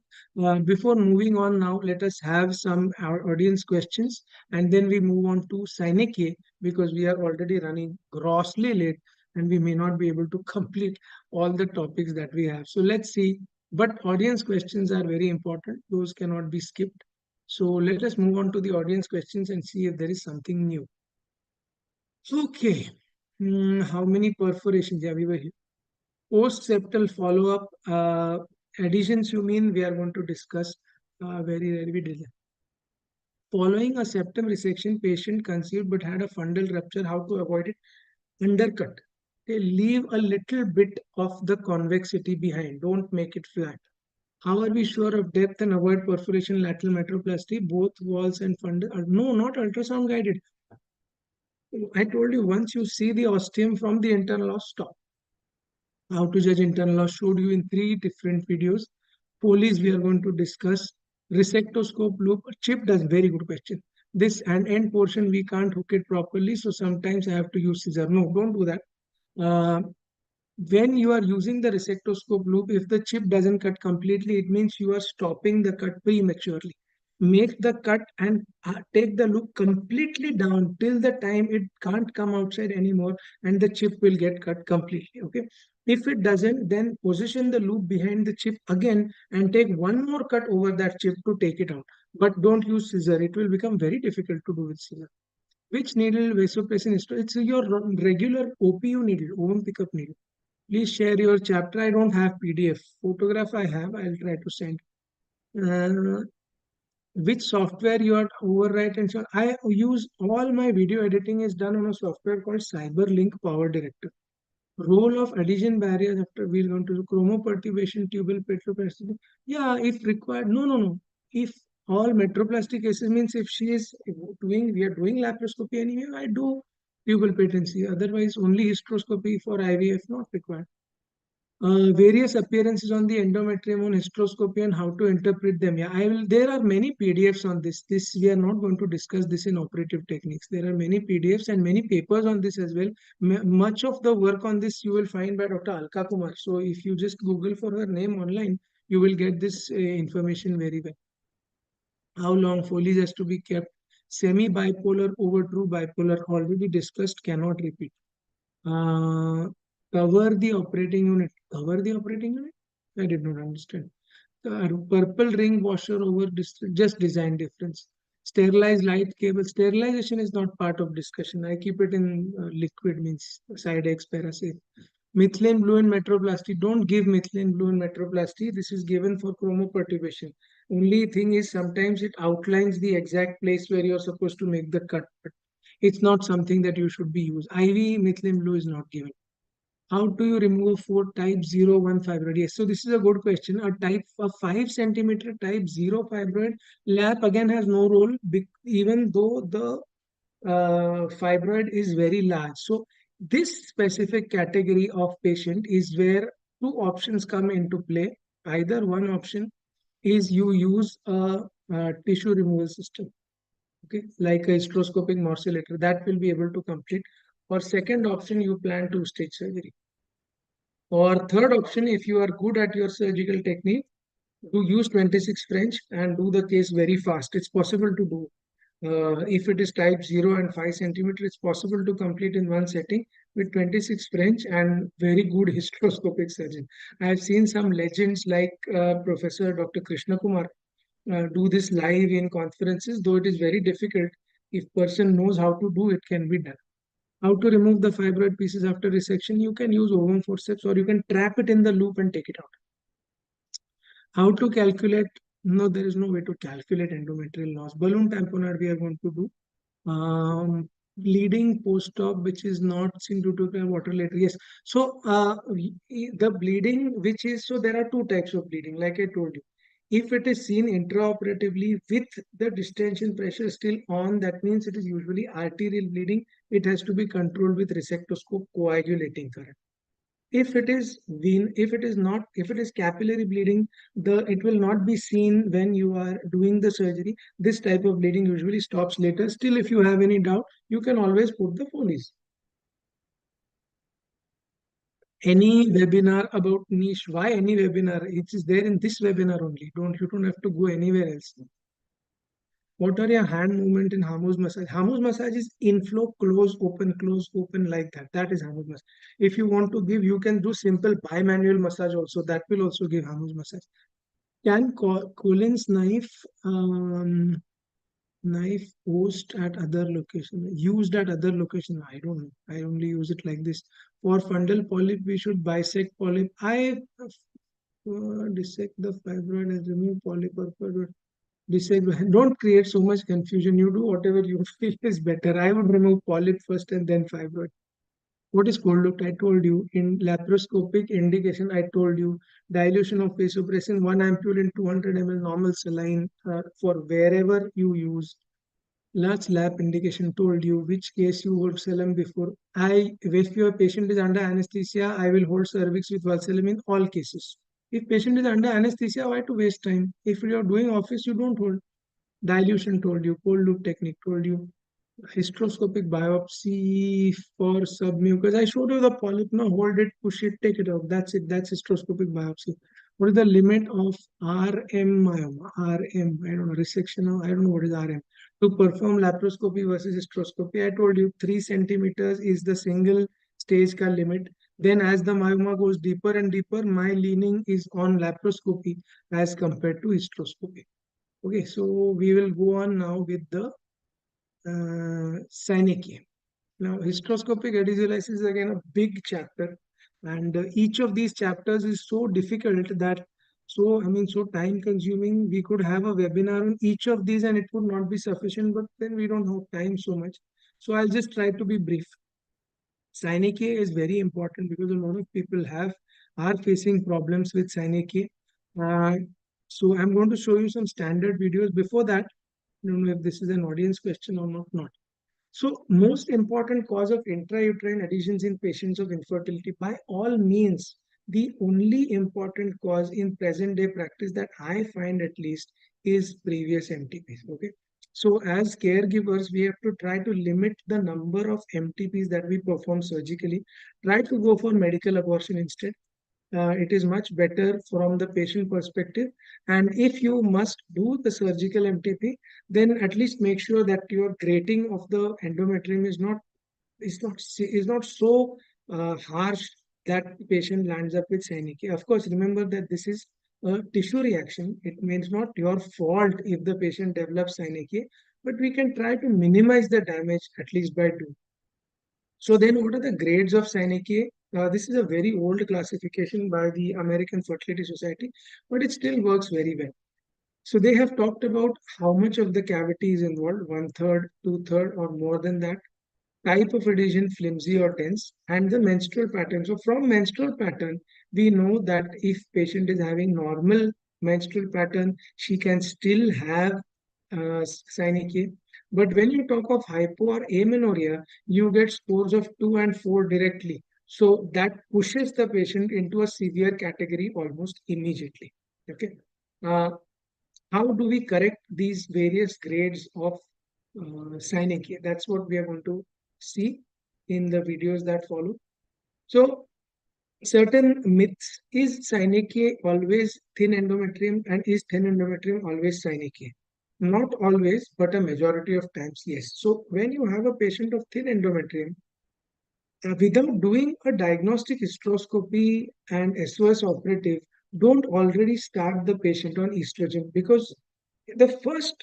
Before moving on now, let us have some our audience questions and then we move on to Sinecure because we are already running grossly late and we may not be able to complete all the topics that we have. So let's see. But audience questions are very important. Those cannot be skipped. So let us move on to the audience questions and see if there is something new. Okay. How many perforations? Yeah, we were here. Post-septal follow-up additions, you mean we are going to discuss very rarely. Did that. Following a septum resection, patient conceived but had a fundal rupture. How to avoid it? Undercut. They leave a little bit of the convexity behind. Don't make it flat. How are we sure of depth and avoid perforation lateral metroplasty? Both walls and fundal. No, not ultrasound guided. I told you once you see the ostium from the internal os, stop. How to judge internal os showed you in 3 different videos. Polies we are going to discuss. Resectoscope loop. Chip does very good question. This and end portion we can't hook it properly, so sometimes I have to use scissor. No, don't do that. When you are using the resectoscope loop, if the chip doesn't cut completely, it means you are stopping the cut prematurely. Make the cut and take the loop completely down till the time it can't come outside anymore and the chip will get cut completely. Okay. If it doesn't, then position the loop behind the chip again and take one more cut over that chip to take it out. But don't use scissor. It will become very difficult to do with scissor. Which needle vasopressin is? It's your regular OPU needle, ovum pickup needle. Please share your chapter. I don't have PDF. Photograph I have. I'll try to send. which software you are overwrite and so on. I use all my video editing is done on a software called Cyberlink Power Director. Role of adhesion barriers after we're going to chromoperturbation, tubal petroplasty. Yeah, if required. No, no, no. If all metroplastic cases means if she is doing, we are doing laparoscopy anyway, I do tubal patency. Otherwise, only hysteroscopy for IVF not required. Various appearances on the endometrium on hysteroscopy and how to interpret them. Yeah, I will. There are many PDFs on this. This we are not going to discuss this in operative techniques. There are many PDFs and many papers on this as well. Much of the work on this you will find by Dr. Alka Kumar. So if you just Google for her name online, you will get this information very well. How long Foley's has to be kept? Semi-bipolar over true bipolar already discussed. Cannot repeat. Cover the operating unit. Cover the operating unit? I did not understand. The purple ring washer over just design difference. Sterilized light cable. Sterilization is not part of discussion. I keep it in liquid means side X parasafe. Methylene blue in metroplasty. Don't give methylene blue in metroplasty. This is given for chromoperturbation. Only thing is sometimes it outlines the exact place where you're supposed to make the cut. But it's not something that you should be used. IV methylene blue is not given. How do you remove for type 01 fibroid? Yes, so this is a good question. A 5 centimeter type 0 fibroid lap again has no role, even though the fibroid is very large. So this specific category of patient is where two options come into play. Either one option is you use a tissue removal system, okay, like a hysteroscopic morcellator that will be able to complete. Or second option, you plan two-stage surgery. Or third option, if you are good at your surgical technique, do use 26 French and do the case very fast. It's possible to do. If it is type 0 and 5 centimeter, it's possible to complete in one setting with 26 French and very good hysteroscopic surgeon. I have seen some legends like Professor Dr. Krishna Kumar do this live in conferences, though it is very difficult. If person knows how to do it, can be done. How to remove the fibroid pieces after resection? You can use ovum forceps or you can trap it in the loop and take it out. How to calculate? No, there is no way to calculate endometrial loss. Balloon tamponade we are going to do. Bleeding post-op, which is not seen due to water later. Yes. So the bleeding, which is, so there are two types of bleeding, like I told you. If it is seen intraoperatively with the distension pressure still on, that means it is usually arterial bleeding. It has to be controlled with resectoscope coagulating current. If it is if it is capillary bleeding, it will not be seen when you are doing the surgery. This type of bleeding usually stops later. Still, if you have any doubt, you can always put the Foley's. Any webinar about niche? Why any webinar? It is there in this webinar only. You don't have to go anywhere else. What are your hand movement in Hamus massage? Hamus massage is inflow, close, open like that. That is Hamus massage. If you want to give, you can do simple bimanual massage also. That will also give Hamus massage. Can Collins knife host at other location? Used at other location? I don't know. I only use it like this. For fundal polyp, we should bisect polyp. I dissect the fibroid and remove polyp or fibroid. Don't create so much confusion. You do whatever you feel is better. I would remove polyp first and then fibroid. What is cold look? I told you. In laparoscopic indication, I told you dilution of vasopressin, 1 ampule in 200 ml normal saline for wherever you use. Large lap indication told you which case you hold Valsalem before. If your patient is under anesthesia, I will hold cervix with Valsalem in all cases. If patient is under anesthesia, why to waste time? If you are doing office, you don't hold. Dilution told you, cold loop technique told you, hysteroscopic biopsy for submucous. I showed you the polyp. Now hold it, push it, take it out. That's it. That's hysteroscopic biopsy. What is the limit of RM myoma? RM, I don't know, resection. I don't know what is RM. To perform laparoscopy versus hysteroscopy, I told you 3 centimeters is the single stage ka limit. Then as the myoma goes deeper and deeper, my leaning is on laparoscopy as compared to hysteroscopy. Okay, so we will go on now with the synechia. Now, hysteroscopic adhesiolysis is again a big chapter, and each of these chapters is so difficult that So, I mean, so time consuming. We could have a webinar on each of these and it would not be sufficient, but then we don't have time so much. So I'll just try to be brief. Sinus is very important because a lot of people are facing problems with sinus. Uh, so I'm going to show you some standard videos. Before that, I don't know if this is an audience question or not. So most important cause of intrauterine adhesions in patients of infertility, by all means, the only important cause in present day practice that I find at least is previous MTPs. Okay. So as caregivers, we have to try to limit the number of MTPs that we perform surgically. Try to go for medical abortion instead. It is much better from the patient perspective. And if you must do the surgical MTP, then at least make sure that your grating of the endometrium is not so harsh that the patient lands up with synechia. Of course, remember that this is a tissue reaction. It means not your fault if the patient develops synechia, but we can try to minimize the damage at least by doing. So then what are the grades of synechia? This is a very old classification by the American Fertility Society, but it still works very well. So they have talked about how much of the cavity is involved, one third, two third, or more than that, type of adhesion, flimsy or dense, and the menstrual pattern. So from menstrual pattern, we know that if patient is having normal menstrual pattern, she can still have synechia. But when you talk of hypo or amenorrhea, you get scores of 2 and 4 directly. So that pushes the patient into a severe category almost immediately. Okay. Uh, how do we correct these various grades of synechia? That's what we are going to see in the videos that follow. So certain myths: is synechia always thin endometrium, and is thin endometrium always synechia? Not always, but a majority of times, yes. So when you have a patient of thin endometrium, without doing a diagnostic hysteroscopy and SOS operative, don't already start the patient on estrogen, because the first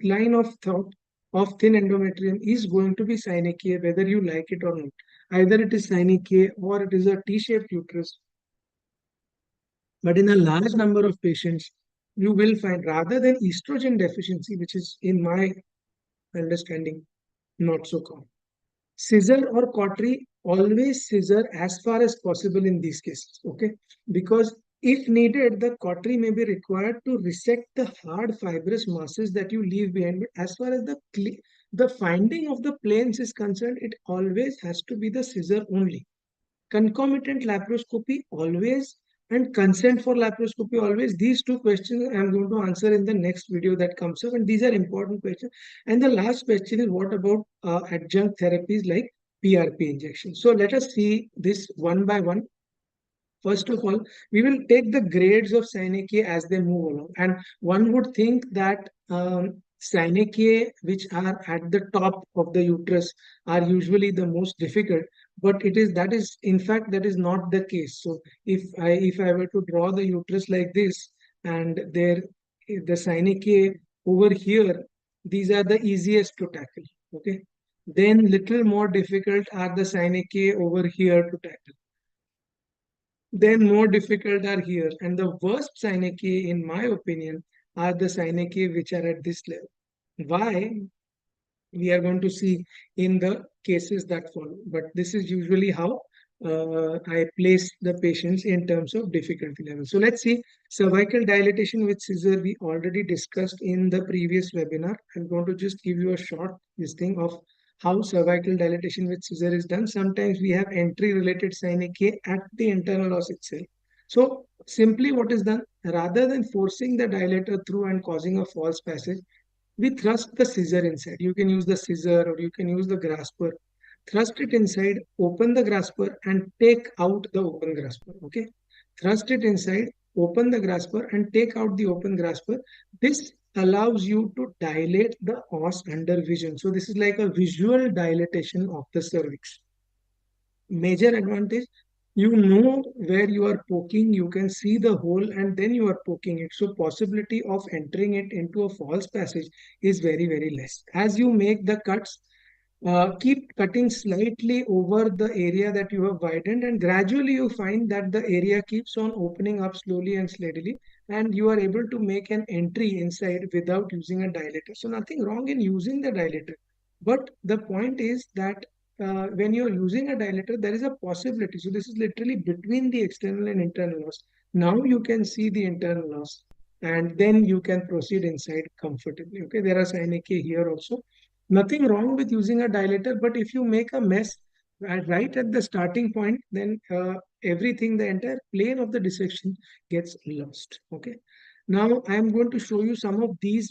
line of thought of thin endometrium is going to be synechia, whether you like it or not. Either it is synechia or it is a T-shaped uterus. But in a large number of patients, you will find, rather than estrogen deficiency, which is in my understanding not so common. Scissor or cautery, always scissor as far as possible in these cases, okay? Because if needed, the cautery may be required to resect the hard fibrous masses that you leave behind. But as far as the finding of the planes is concerned, it always has to be the scissor only. Concomitant laparoscopy always, and consent for laparoscopy always. These two questions I'm going to answer in the next video that comes up, and these are important questions. And the last question is, what about adjunct therapies like PRP injection? So let us see this one by one. First of all, we will take the grades of synechia as they move along. And one would think that synechia, which are at the top of the uterus, are usually the most difficult. But in fact, that is not the case. So if I were to draw the uterus like this, and the synechia over here, these are the easiest to tackle. Okay. Then little more difficult are the synechia over here to tackle. Then more difficult are here. And the worst synechia, in my opinion, are the synechia which are at this level. Why? We are going to see in the cases that follow. But this is usually how I place the patients in terms of difficulty level. So let's see, cervical dilatation with scissor we already discussed in the previous webinar. I'm going to just give you a short listing of how cervical dilatation with scissor is done. Sometimes we have entry-related synechia at the internal os itself. So simply what is done, rather than forcing the dilator through and causing a false passage, we thrust the scissor inside. You can use the scissor or you can use the grasper. Thrust it inside, open the grasper and take out the open grasper. Okay. Thrust it inside, open the grasper and take out the open grasper. This allows you to dilate the os under vision. So this is like a visual dilatation of the cervix. Major advantage, you know where you are poking, you can see the hole and then you are poking it. So possibility of entering it into a false passage is very, very less. As you make the cuts, keep cutting slightly over the area that you have widened, and gradually you find that the area keeps on opening up slowly and steadily. and you are able to make an entry inside without using a dilator. So nothing wrong in using the dilator. But the point is that when you're using a dilator, there is a possibility. So this is literally between the external and internal loss. Now you can see the internal loss, and then you can proceed inside comfortably. Okay, there are sinus here also. Nothing wrong with using a dilator, but if you make a mess right at the starting point, then everything, the entire plane of the dissection gets lost. Okay. Now I am going to show you some of these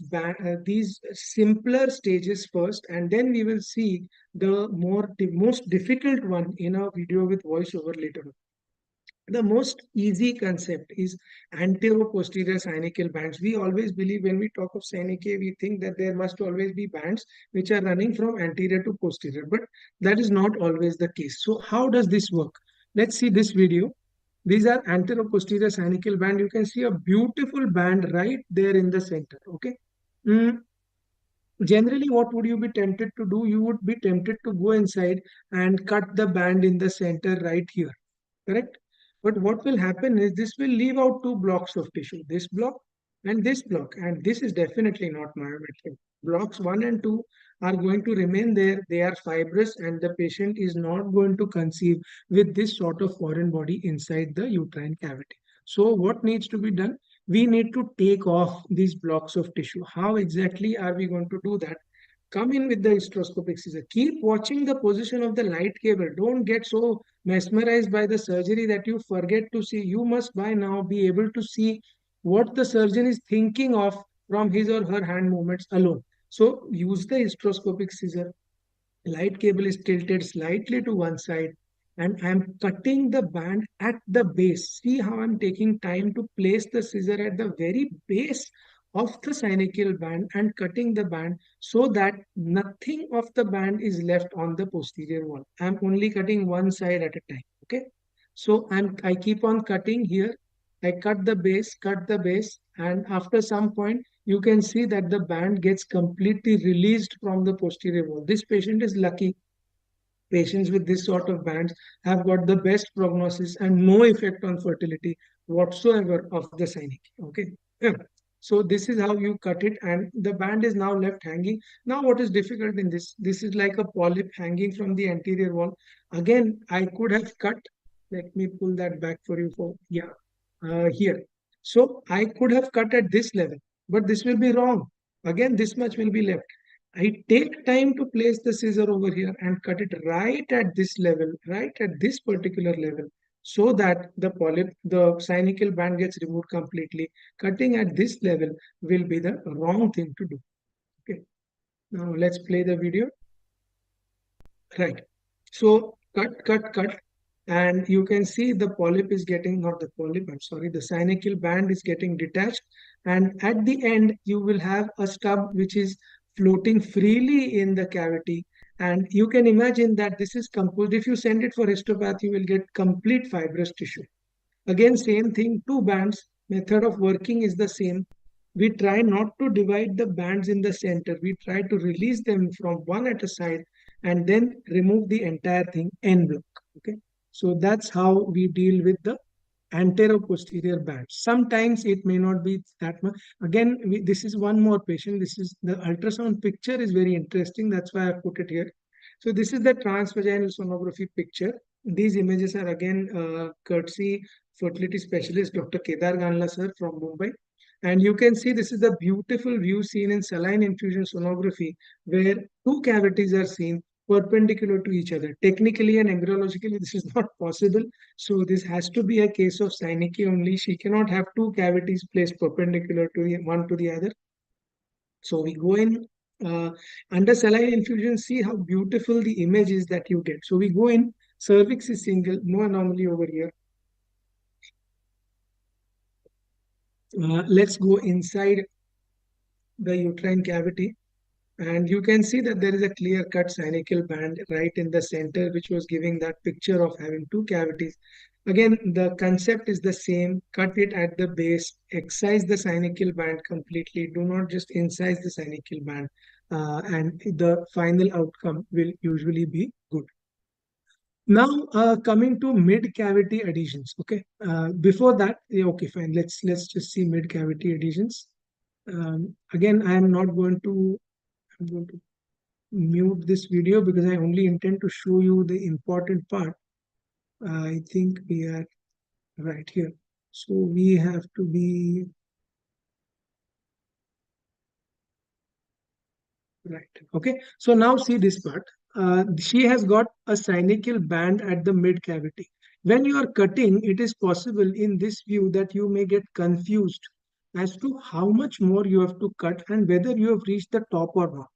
simpler stages first, and then we will see the most difficult one in a video with voiceover later on. The most easy concept is antero-posterior synovial bands. We always believe when we talk of synovial, we think that there must always be bands which are running from anterior to posterior, but that is not always the case. So how does this work? Let's see this video. These are antero-posterior synovial band. You can see a beautiful band right there in the center. Okay. Mm, Generally, what would you be tempted to do? You would be tempted to go inside and cut the band in the center right here, correct? But what will happen is this will leave out two blocks of tissue, this block, and this is definitely not myometric. Blocks 1 and 2 are going to remain there. They are fibrous, and the patient is not going to conceive with this sort of foreign body inside the uterine cavity. So what needs to be done? We need to take off these blocks of tissue. How exactly are we going to do that? Come in with the hysteroscopic scissor. Keep watching the position of the light cable. Don't get so mesmerized by the surgery that you forget to see. You must by now be able to see what the surgeon is thinking of from his or her hand movements alone. So use the hysteroscopic scissor. Light cable is tilted slightly to one side, and I'm cutting the band at the base. See how I'm taking time to place the scissor at the very base of the synovial band and cutting the band so that nothing of the band is left on the posterior wall. I'm only cutting one side at a time. Okay. So I keep on cutting here. I cut the base, and after some point, you can see that the band gets completely released from the posterior wall. This patient is lucky. Patients with this sort of bands have got the best prognosis and no effect on fertility whatsoever of the synovium. Okay. Yeah. So this is how you cut it, and the band is now left hanging. Now, what is difficult in this? This is like a polyp hanging from the anterior wall. Again, I could have cut. Let me pull that back for you. For yeah, here. So I could have cut at this level, but this will be wrong. Again, this much will be left. I take time to place the scissor over here and cut it right at this level, right at this particular level, so that the synovial band gets removed completely. Cutting at this level will be the wrong thing to do. Okay. Now let's play the video. Right. So cut, and you can see the polyp is getting, not the polyp, I'm sorry, the synovial band is getting detached. And at the end, you will have a stub which is floating freely in the cavity. And you can imagine that this is composed. If you send it for histopath, you will get complete fibrous tissue. Again, same thing, two bands. Method of working is the same. We try not to divide the bands in the center. We try to release them from one at a side and then remove the entire thing en bloc. Okay. So that's how we deal with the antero-posterior band. Sometimes it may not be that much. Again, this is one more patient. This is the ultrasound picture is very interesting. That's why I put it here. So this is the transvaginal sonography picture. These images are again courtesy fertility specialist Dr. Kedar Ganla sir from Mumbai. And you can see this is the beautiful view seen in saline infusion sonography where two cavities are seen perpendicular to each other. Technically and embryologically, this is not possible. So this has to be a case of synovium only. She cannot have two cavities placed perpendicular to one to the other. So we go in under saline infusion, see how beautiful the image is that you get. So we go in, cervix is single, no anomaly over here. Let's go inside the uterine cavity. And you can see that there is a clear-cut synovial band right in the center, which was giving that picture of having two cavities. Again, the concept is the same. Cut it at the base, excise the synovial band completely. Do not just incise the synovial band. And the final outcome will usually be good. Now, coming to mid-cavity adhesions. Okay. Before that, yeah, okay, fine. Let's just see mid-cavity adhesions. Again, I'm going to mute this video because I only intend to show you the important part. I think we are right here. So we have to be right. Okay. So now see this part. She has got a synovial band at the mid cavity. When you are cutting, it is possible in this view that you may get confused as to how much more you have to cut and whether you have reached the top or not.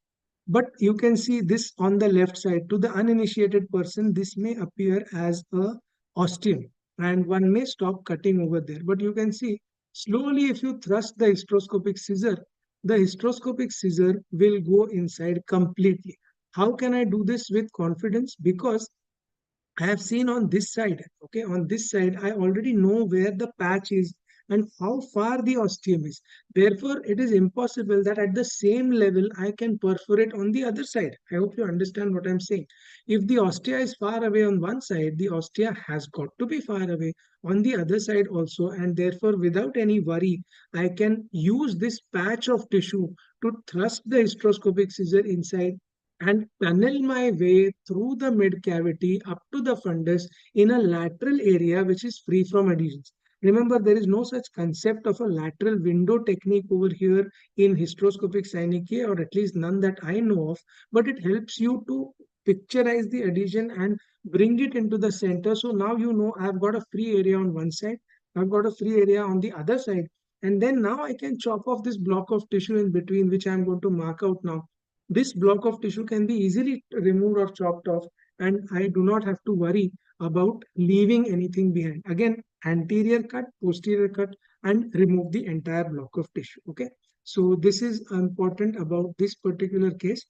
But you can see this on the left side. To the uninitiated person, this may appear as a ostium and one may stop cutting over there. But you can see slowly if you thrust the hysteroscopic scissor will go inside completely. How can I do this with confidence? Because I have seen on this side, okay, on this side, I already know where the patch is and how far the ostium is. Therefore, it is impossible that at the same level I can perforate on the other side. I hope you understand what I'm saying. If the ostia is far away on one side, the ostia has got to be far away on the other side also, and therefore, without any worry, I can use this patch of tissue to thrust the hysteroscopic scissor inside and tunnel my way through the mid cavity up to the fundus in a lateral area which is free from adhesions. Remember, there is no such concept of a lateral window technique over here in hysteroscopic synechia, or at least none that I know of, but it helps you to picturize the adhesion and bring it into the center. So now you know I've got a free area on one side, I've got a free area on the other side, and then now I can chop off this block of tissue in between, which I'm going to mark out now. This block of tissue can be easily removed or chopped off, and I do not have to worry about leaving anything behind. Again, anterior cut, posterior cut, and remove the entire block of tissue. Okay. So this is important about this particular case.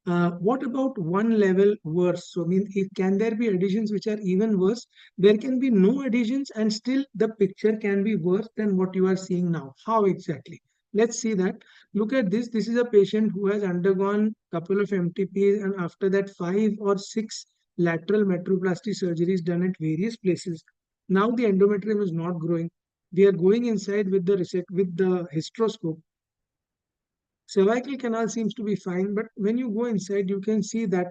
What about one level worse? So, I mean, can there be adhesions which are even worse? There can be no adhesions and still the picture can be worse than what you are seeing now. How exactly? Let's see that. Look at this. This is a patient who has undergone a couple of MTPs and after that 5 or 6 lateral metroplasty surgeries done at various places. Now the endometrium is not growing. We are going inside with the hysteroscope. Cervical canal seems to be fine, but when you go inside, you can see that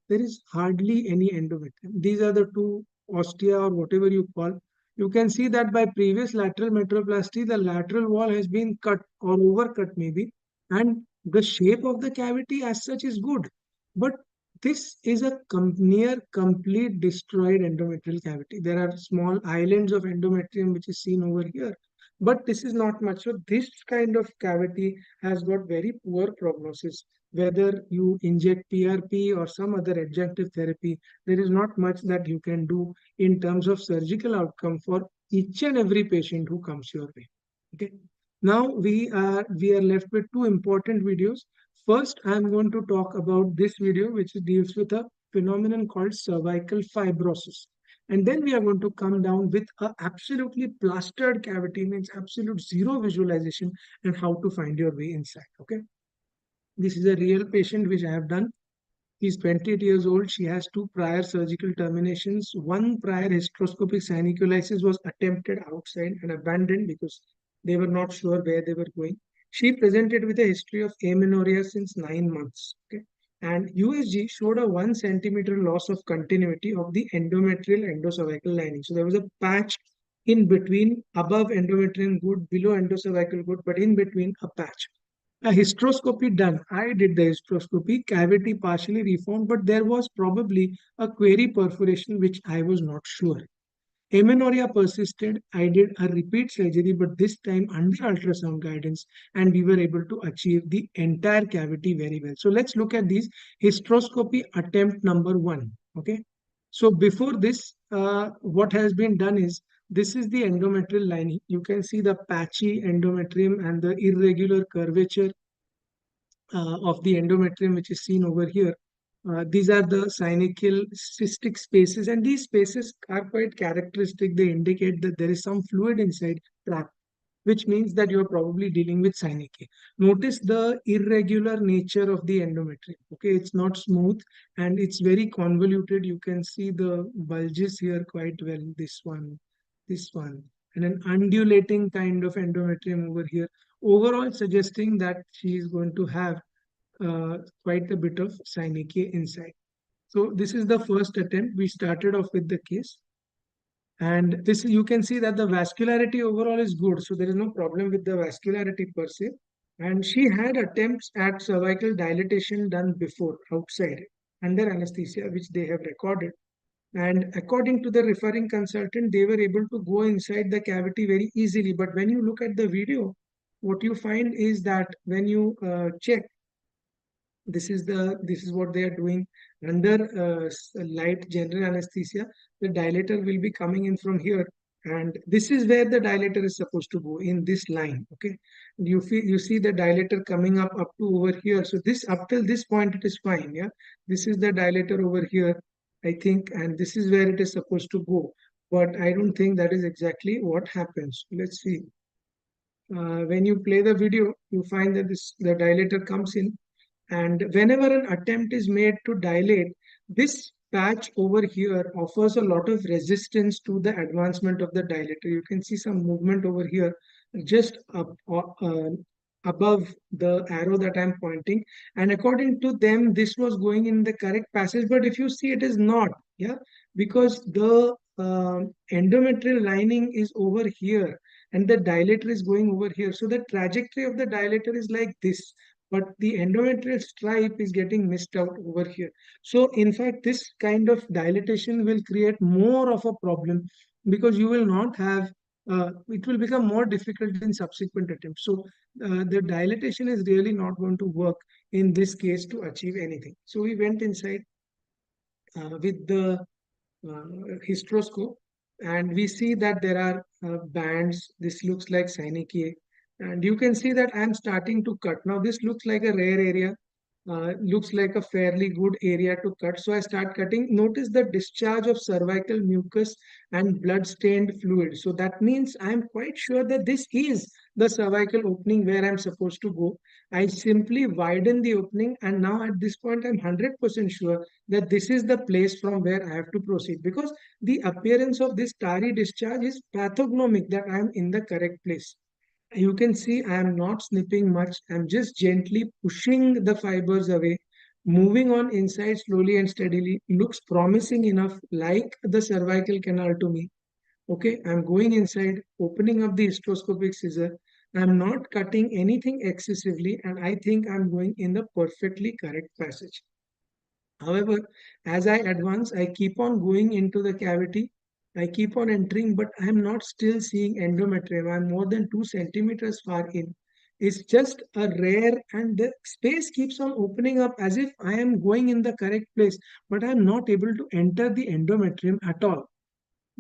there is hardly any endometrium. These are the two ostia or whatever you call. You can see that by previous lateral metroplasty, the lateral wall has been cut or overcut maybe, and the shape of the cavity as such is good. But this is a near complete destroyed endometrial cavity. There are small islands of endometrium which is seen over here, but this is not much. So this kind of cavity has got very poor prognosis. Whether you inject PRP or some other adjunctive therapy, there is not much that you can do in terms of surgical outcome for each and every patient who comes your way. Okay. Now we are left with two important videos. First, I'm going to talk about this video, which deals with a phenomenon called cervical fibrosis. And then we are going to come down with a absolutely plastered cavity, means absolute zero visualization, and how to find your way inside. Okay. This is a real patient which I have done. She's 28 years old. She has 2 prior surgical terminations. One prior hysteroscopic synovitis was attempted outside and abandoned because they were not sure where they were going. She presented with a history of amenorrhea since 9 months. Okay. And USG showed a 1 centimeter loss of continuity of the endometrial endocervical lining. So there was a patch in between, above endometrium good, below endocervical good, but in between a patch. A hysteroscopy done. I did the hysteroscopy, cavity partially reformed, but there was probably a query perforation which I was not sure. Amenorrhea persisted. I did a repeat surgery, but this time under ultrasound guidance, and we were able to achieve the entire cavity very well. So let's look at these. Hysteroscopy attempt number 1. Okay. So before this, what has been done is this is the endometrial lining. You can see the patchy endometrium and the irregular curvature of the endometrium, which is seen over here. These are the synovial cystic spaces, and these spaces are quite characteristic. They indicate that there is some fluid inside trapped. which means that you're probably dealing with Synechia. Notice the irregular nature of the endometrium. Okay, it's not smooth and it's very convoluted. You can see the bulges here quite well. This one, and an undulating kind of endometrium over here. Overall, suggesting that she is going to have quite a bit of Synechia inside. So this is the first attempt. We started off with the case. And this, you can see that the vascularity overall is good. So there is no problem with the vascularity per se. And she had attempts at cervical dilatation done before outside under anesthesia, which they have recorded. And according to the referring consultant, they were able to go inside the cavity very easily. But when you look at the video, what you find is that when you check, this is what they are doing under light general anesthesia. The dilator will be coming in from here, and this is where the dilator is supposed to go, in this line. Okay, you see the dilator coming up to over here. So this, up till this point, it is fine. Yeah, this is the dilator over here, I think, and this is where it is supposed to go. But I don't think that is exactly what happens. Let's see. When you play the video, you find that the dilator comes in, and whenever an attempt is made to dilate, this patch over here offers a lot of resistance to the advancement of the dilator. You can see some movement over here, just above the arrow that I'm pointing. And according to them, this was going in the correct passage. But if you see, it is not. Yeah, because the endometrial lining is over here and the dilator is going over here. So the trajectory of the dilator is like this, but the endometrial stripe is getting missed out over here. So in fact, this kind of dilatation will create more of a problem, because you will not have, it will become more difficult in subsequent attempts. So the dilatation is really not going to work in this case to achieve anything. So we went inside with the hysteroscope, and we see that there are bands. This looks like Synechia, and you can see that I'm starting to cut. Now this looks like a rare area, looks like a fairly good area to cut. So I start cutting. Notice the discharge of cervical mucus and blood stained fluid. So that means I'm quite sure that this is the cervical opening where I'm supposed to go. I simply widen the opening, and now at this point I'm 100% sure that this is the place from where I have to proceed, because the appearance of this tarry discharge is pathognomic that I am in the correct place. You can see I am not snipping much. I'm just gently pushing the fibers away, moving on inside slowly and steadily. Looks promising enough, like the cervical canal to me. Okay, I'm going inside, opening up the hysteroscopic scissor. I'm not cutting anything excessively, and I think I'm going in the perfectly correct passage. However, as I advance, I keep on going into the cavity. I keep on entering, but I'm not still seeing endometrium. I'm more than 2 centimeters far in. It's just a rare, and the space keeps on opening up as if I am going in the correct place, but I'm not able to enter the endometrium at all.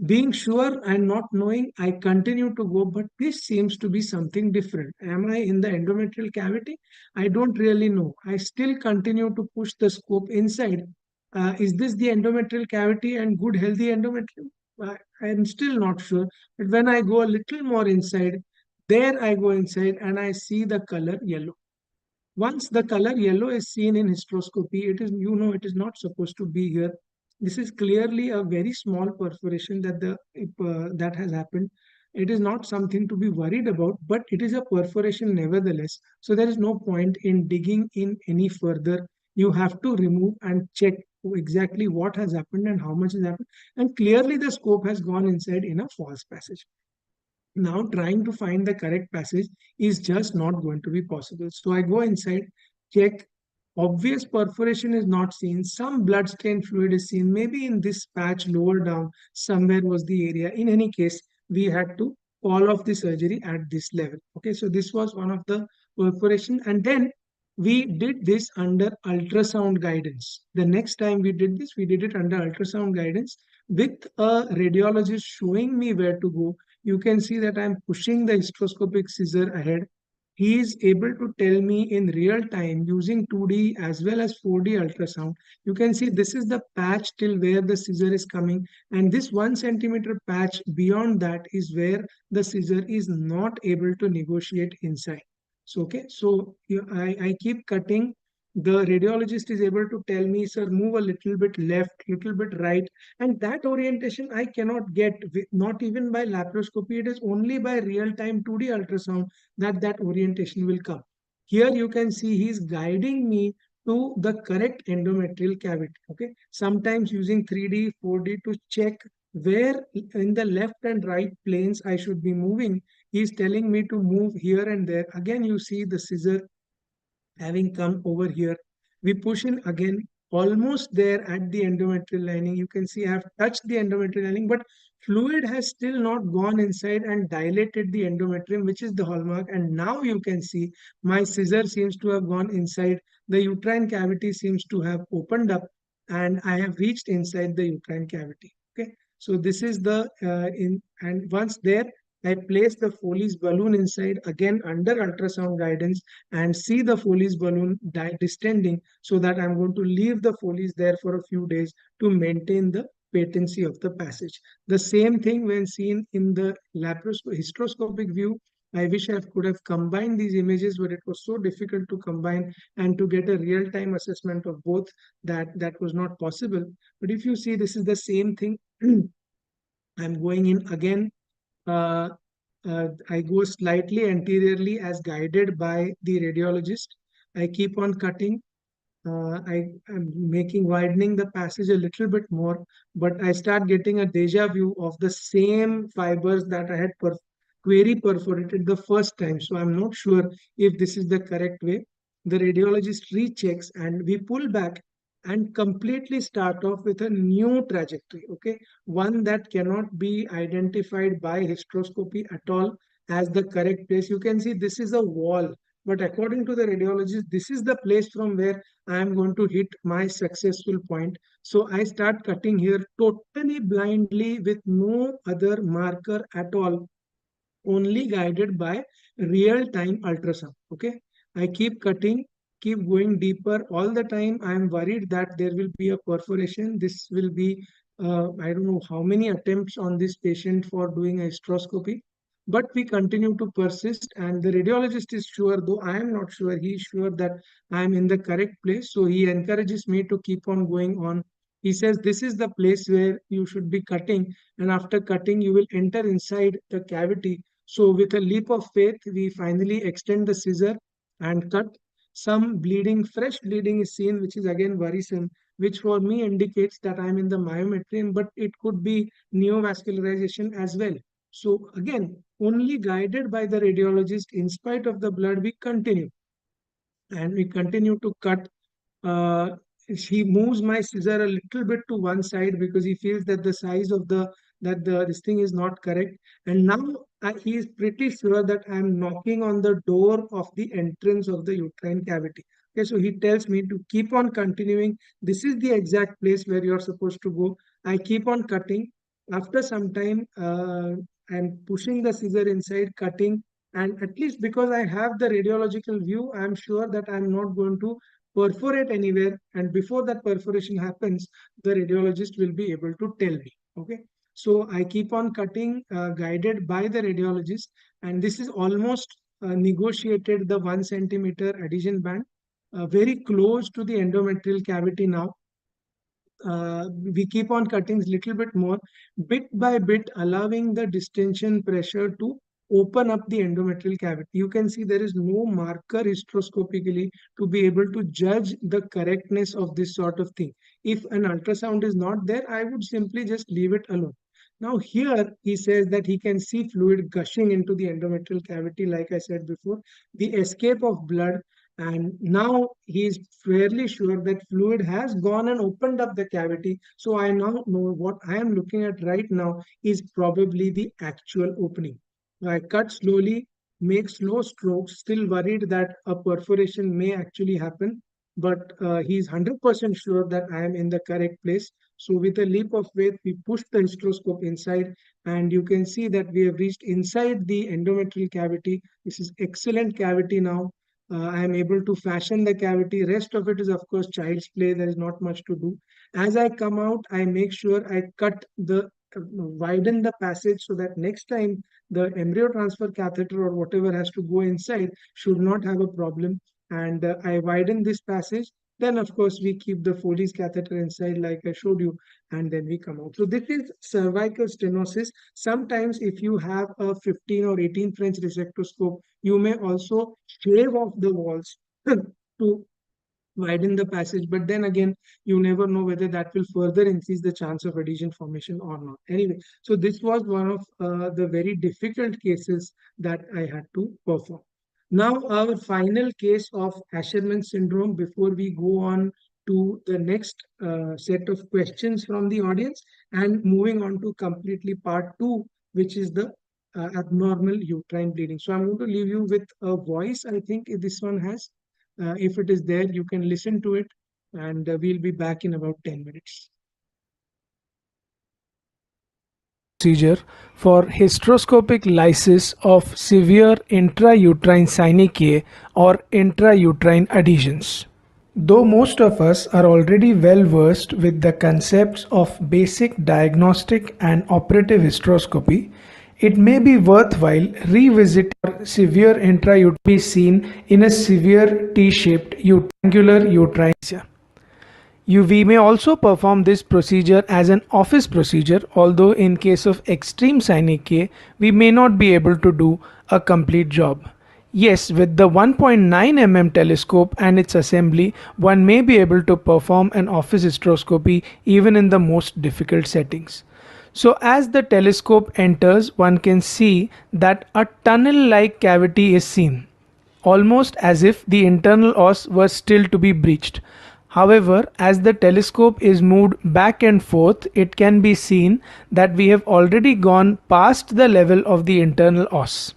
Being sure and not knowing, I continue to go, but this seems to be something different. Am I in the endometrial cavity? I don't really know. I still continue to push the scope inside. Is this the endometrial cavity and good, healthy endometrium? I'm still not sure. But when I go a little more inside, there I go inside and I see the color yellow. Once the color yellow is seen in hysteroscopy, it is, it is not supposed to be here. This is clearly a very small perforation that has happened. It is not something to be worried about, but it is a perforation nevertheless. So there is no point in digging in any further. You have to remove and check exactly what has happened and how much has happened. And clearly the scope has gone inside in a false passage. Now trying to find the correct passage is just not going to be possible. So I go inside, check. Obvious perforation is not seen. Some blood stained fluid is seen. Maybe in this patch lower down somewhere was the area. In any case, we had to call off the surgery at this level. Okay, so this was one of the perforation, and then we did this under ultrasound guidance. The next time we did this, we did it under ultrasound guidance with a radiologist showing me where to go. You can see that I'm pushing the hysteroscopic scissor ahead. he is able to tell me in real time using 2D as well as 4D ultrasound. You can see this is the patch till where the scissor is coming, and this 1 centimeter patch beyond that is where the scissor is not able to negotiate inside. So, okay, so I keep cutting. The radiologist is able to tell me, sir, move a little bit left, little bit right, and that orientation I cannot get, not even by laparoscopy. It is only by real-time 2D ultrasound that orientation will come. Here you can see he's guiding me to the correct endometrial cavity. Okay, sometimes using 3D, 4D to check where in the left and right planes I should be moving. He's telling me to move here and there. Again, you see the scissor having come over here. We push in again, almost there at the endometrial lining. You can see I have touched the endometrial lining, but fluid has still not gone inside and dilated the endometrium, which is the hallmark. And now you can see my scissor seems to have gone inside. The uterine cavity seems to have opened up, and I have reached inside the uterine cavity. Okay, so this is the and once there, I place the Foley's balloon inside again under ultrasound guidance and see the Foley's balloon distending, so that I'm going to leave the Foley's there for a few days to maintain the patency of the passage. The same thing when seen in the hysteroscopic view. I wish I could have combined these images, but it was so difficult to combine and to get a real-time assessment of both that was not possible. But if you see, this is the same thing. I'm going in again. uh, I go slightly anteriorly as guided by the radiologist. I keep on cutting. I am widening the passage a little bit more, but I start getting a deja vu of the same fibers that I had query perforated the first time. So I'm not sure if this is the correct way. The radiologist rechecks and we pull back and completely start off with a new trajectory. Okay, one that cannot be identified by hysteroscopy at all as the correct place. You can see this is a wall, but according to the radiologist, this is the place from where I am going to hit my successful point. So I start cutting here totally blindly with no other marker at all, only guided by real-time ultrasound. Okay, I keep cutting, keep going deeper. All the time I am worried that there will be a perforation. This will be I don't know how many attempts on this patient for doing a hysteroscopy, but we continue to persist, and the radiologist is sure, though I am not sure, he is sure that I am in the correct place. So he encourages me to keep on going on. He says this is the place where you should be cutting, and after cutting you will enter inside the cavity. So with a leap of faith, we finally extend the scissor and cut. Some bleeding, fresh bleeding is seen, which is again worrisome, which for me indicates that I'm in the myometrium, but it could be neovascularization as well. So again, only guided by the radiologist, in spite of the blood, we continue. And we continue to cut. uh, he moves my scissor a little bit to one side because he feels that the size of the this thing is not correct. And now he is pretty sure that I am knocking on the door of the entrance of the uterine cavity. Okay, so he tells me to keep on continuing. This is the exact place where you are supposed to go. I keep on cutting. After some time, I'm pushing the scissor inside, cutting, and at least because I have the radiological view, I'm sure that I'm not going to perforate anywhere. And before that perforation happens, the radiologist will be able to tell me. Okay. So I keep on cutting, guided by the radiologist. And this is almost negotiated the 1 centimeter adhesion band, very close to the endometrial cavity now. We keep on cutting a little bit more, bit by bit, allowing the distension pressure to open up the endometrial cavity. You can see there is no marker hysteroscopically to be able to judge the correctness of this sort of thing. If an ultrasound is not there, I would simply just leave it alone. Now here he says that he can see fluid gushing into the endometrial cavity, like I said before, the escape of blood, and now he is fairly sure that fluid has gone and opened up the cavity. So I now know what I am looking at right now is probably the actual opening. I cut slowly, make slow strokes, still worried that a perforation may actually happen. but he's 100% sure that I am in the correct place. So with a leap of faith, we push the hysteroscope inside, and you can see that we have reached inside the endometrial cavity. This is excellent cavity now. I am able to fashion the cavity. Rest of it is, of course, child's play. There is not much to do. As I come out, I make sure I cut the widen the passage so that next time the embryo transfer catheter or whatever has to go inside should not have a problem. And I widen this passage. Then, of course, we keep the Foley's catheter inside, like I showed you, and then we come out. So this is cervical stenosis. Sometimes, if you have a 15 or 18 French resectoscope, you may also shave off the walls to widen the passage, but then again, you never know whether that will further increase the chance of adhesion formation or not. Anyway, so this was one of the very difficult cases that I had to perform. Now, our final case of Asherman syndrome before we go on to the next set of questions from the audience and moving on to completely part two, which is the abnormal uterine bleeding. So I'm going to leave you with a voice, I think this one has. If it is there, you can listen to it, and we'll be back in about 10 minutes. Procedure for hysteroscopic lysis of severe intrauterine synechiae or intrauterine adhesions. Though most of us are already well versed with the concepts of basic diagnostic and operative hysteroscopy, it may be worthwhile revisiting severe intrauterine seen in a severe T-shaped triangular uterine. We may also perform this procedure as an office procedure, although in case of extreme synechiae, we may not be able to do a complete job. Yes, with the 1.9 mm telescope and its assembly, one may be able to perform an office hysteroscopy even in the most difficult settings. So as the telescope enters, one can see that a tunnel-like cavity is seen, almost as if the internal os was still to be breached. However, as the telescope is moved back and forth, it can be seen that we have already gone past the level of the internal os.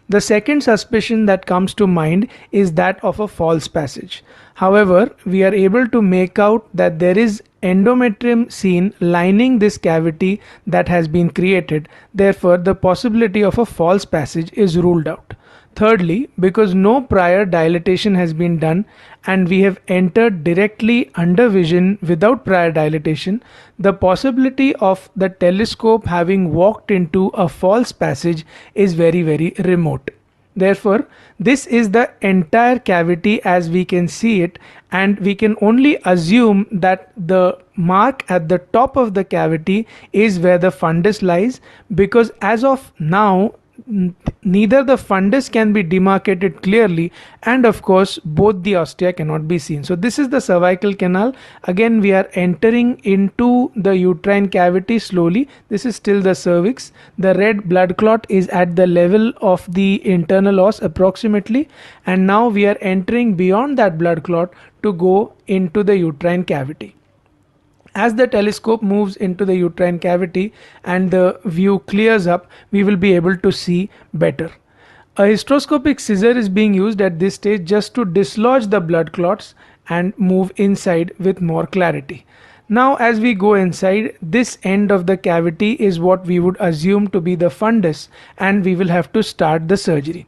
The second suspicion that comes to mind is that of a false passage. However, we are able to make out that there is endometrium seen lining this cavity that has been created. Therefore, the possibility of a false passage is ruled out. Thirdly, because no prior dilatation has been done and we have entered directly under vision without prior dilatation, the possibility of the telescope having walked into a false passage is very, very remote. Therefore, this is the entire cavity as we can see it, and we can only assume that the mark at the top of the cavity is where the fundus lies, because as of now, neither the fundus can be demarcated clearly, and of course both the ostia cannot be seen. So this is the cervical canal. Again, we are entering into the uterine cavity slowly. This is still the cervix. The red blood clot is at the level of the internal os approximately, and now we are entering beyond that blood clot to go into the uterine cavity. As the telescope moves into the uterine cavity and the view clears up, we will be able to see better. A hysteroscopic scissor is being used at this stage just to dislodge the blood clots and move inside with more clarity. Now as we go inside, this end of the cavity is what we would assume to be the fundus, and we will have to start the surgery.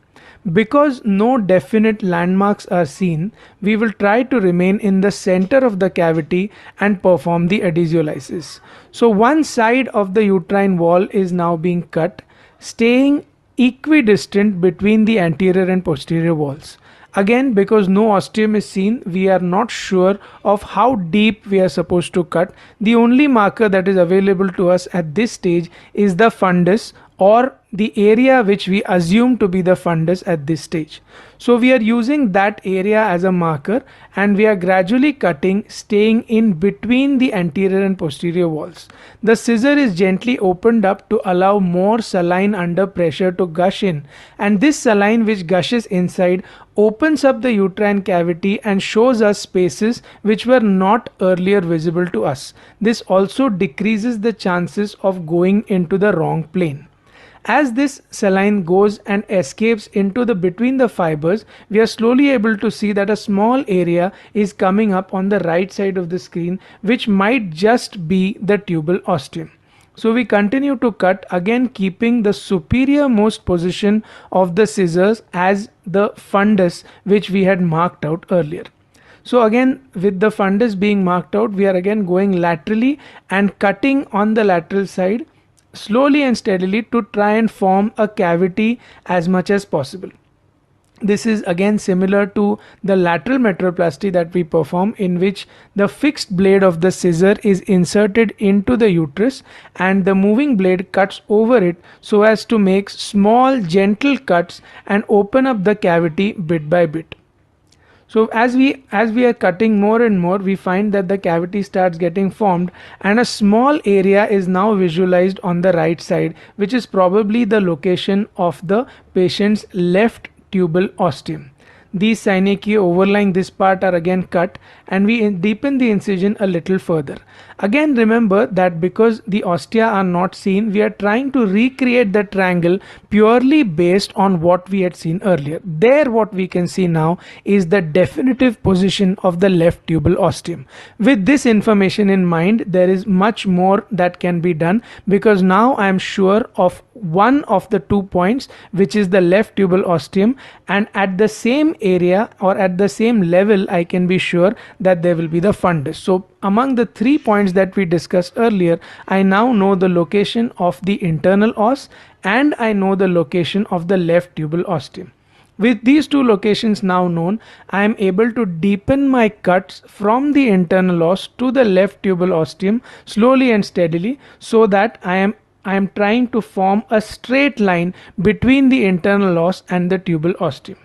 Because no definite landmarks are seen, we will try to remain in the center of the cavity and perform the adhesiolysis. So one side of the uterine wall is now being cut, staying equidistant between the anterior and posterior walls. Again, because no ostium is seen, we are not sure of how deep we are supposed to cut. The only marker that is available to us at this stage is the fundus, or the area which we assume to be the fundus at this stage. So we are using that area as a marker, and we are gradually cutting, staying in between the anterior and posterior walls. The scissor is gently opened up to allow more saline under pressure to gush in, and this saline which gushes inside opens up the uterine cavity and shows us spaces which were not earlier visible to us. This also decreases the chances of going into the wrong plane. As this saline goes and escapes into the between the fibers, we are slowly able to see that a small area is coming up on the right side of the screen, which might just be the tubal ostium. So we continue to cut, again keeping the superior most position of the scissors as the fundus which we had marked out earlier. So again, with the fundus being marked out, we are again going laterally and cutting on the lateral side slowly and steadily to try and form a cavity as much as possible. This is again similar to the lateral metroplasty that we perform, in which the fixed blade of the scissor is inserted into the uterus and the moving blade cuts over it so as to make small gentle cuts and open up the cavity bit by bit. So as we are cutting more and more, we find that the cavity starts getting formed and a small area is now visualized on the right side, which is probably the location of the patient's left tubal ostium. These synechiae overlying this part are again cut and we deepen the incision a little further. Again, remember that because the ostia are not seen, we are trying to recreate the triangle purely based on what we had seen earlier. There what we can see now is the definitive position of the left tubal ostium. With this information in mind, there is much more that can be done, because now I am sure of one of the 2 points, which is the left tubal ostium, and at the same area or at the same level I can be sure that there will be the fundus. So among the 3 points that we discussed earlier, I now know the location of the internal os and I know the location of the left tubal ostium. With these 2 locations now known, I am able to deepen my cuts from the internal os to the left tubal ostium slowly and steadily, so that I am trying to form a straight line between the internal os and the tubal ostium.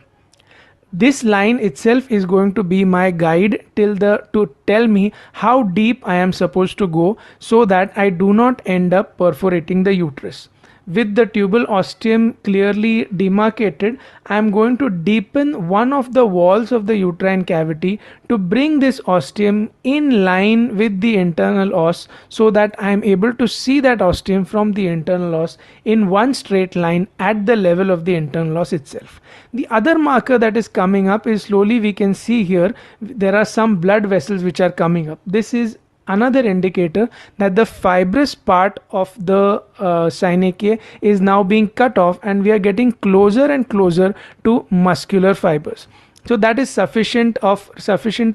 This line itself is going to be my guide to tell me how deep I am supposed to go, so that I do not end up perforating the uterus. With the tubal ostium clearly demarcated, I am going to deepen one of the walls of the uterine cavity to bring this ostium in line with the internal os, so that I am able to see that ostium from the internal os in one straight line at the level of the internal os itself. The other marker that is coming up is, slowly we can see here, there are some blood vessels which are coming up. This is another indicator that the fibrous part of the synechiae is now being cut off and we are getting closer and closer to muscular fibers. So that is sufficient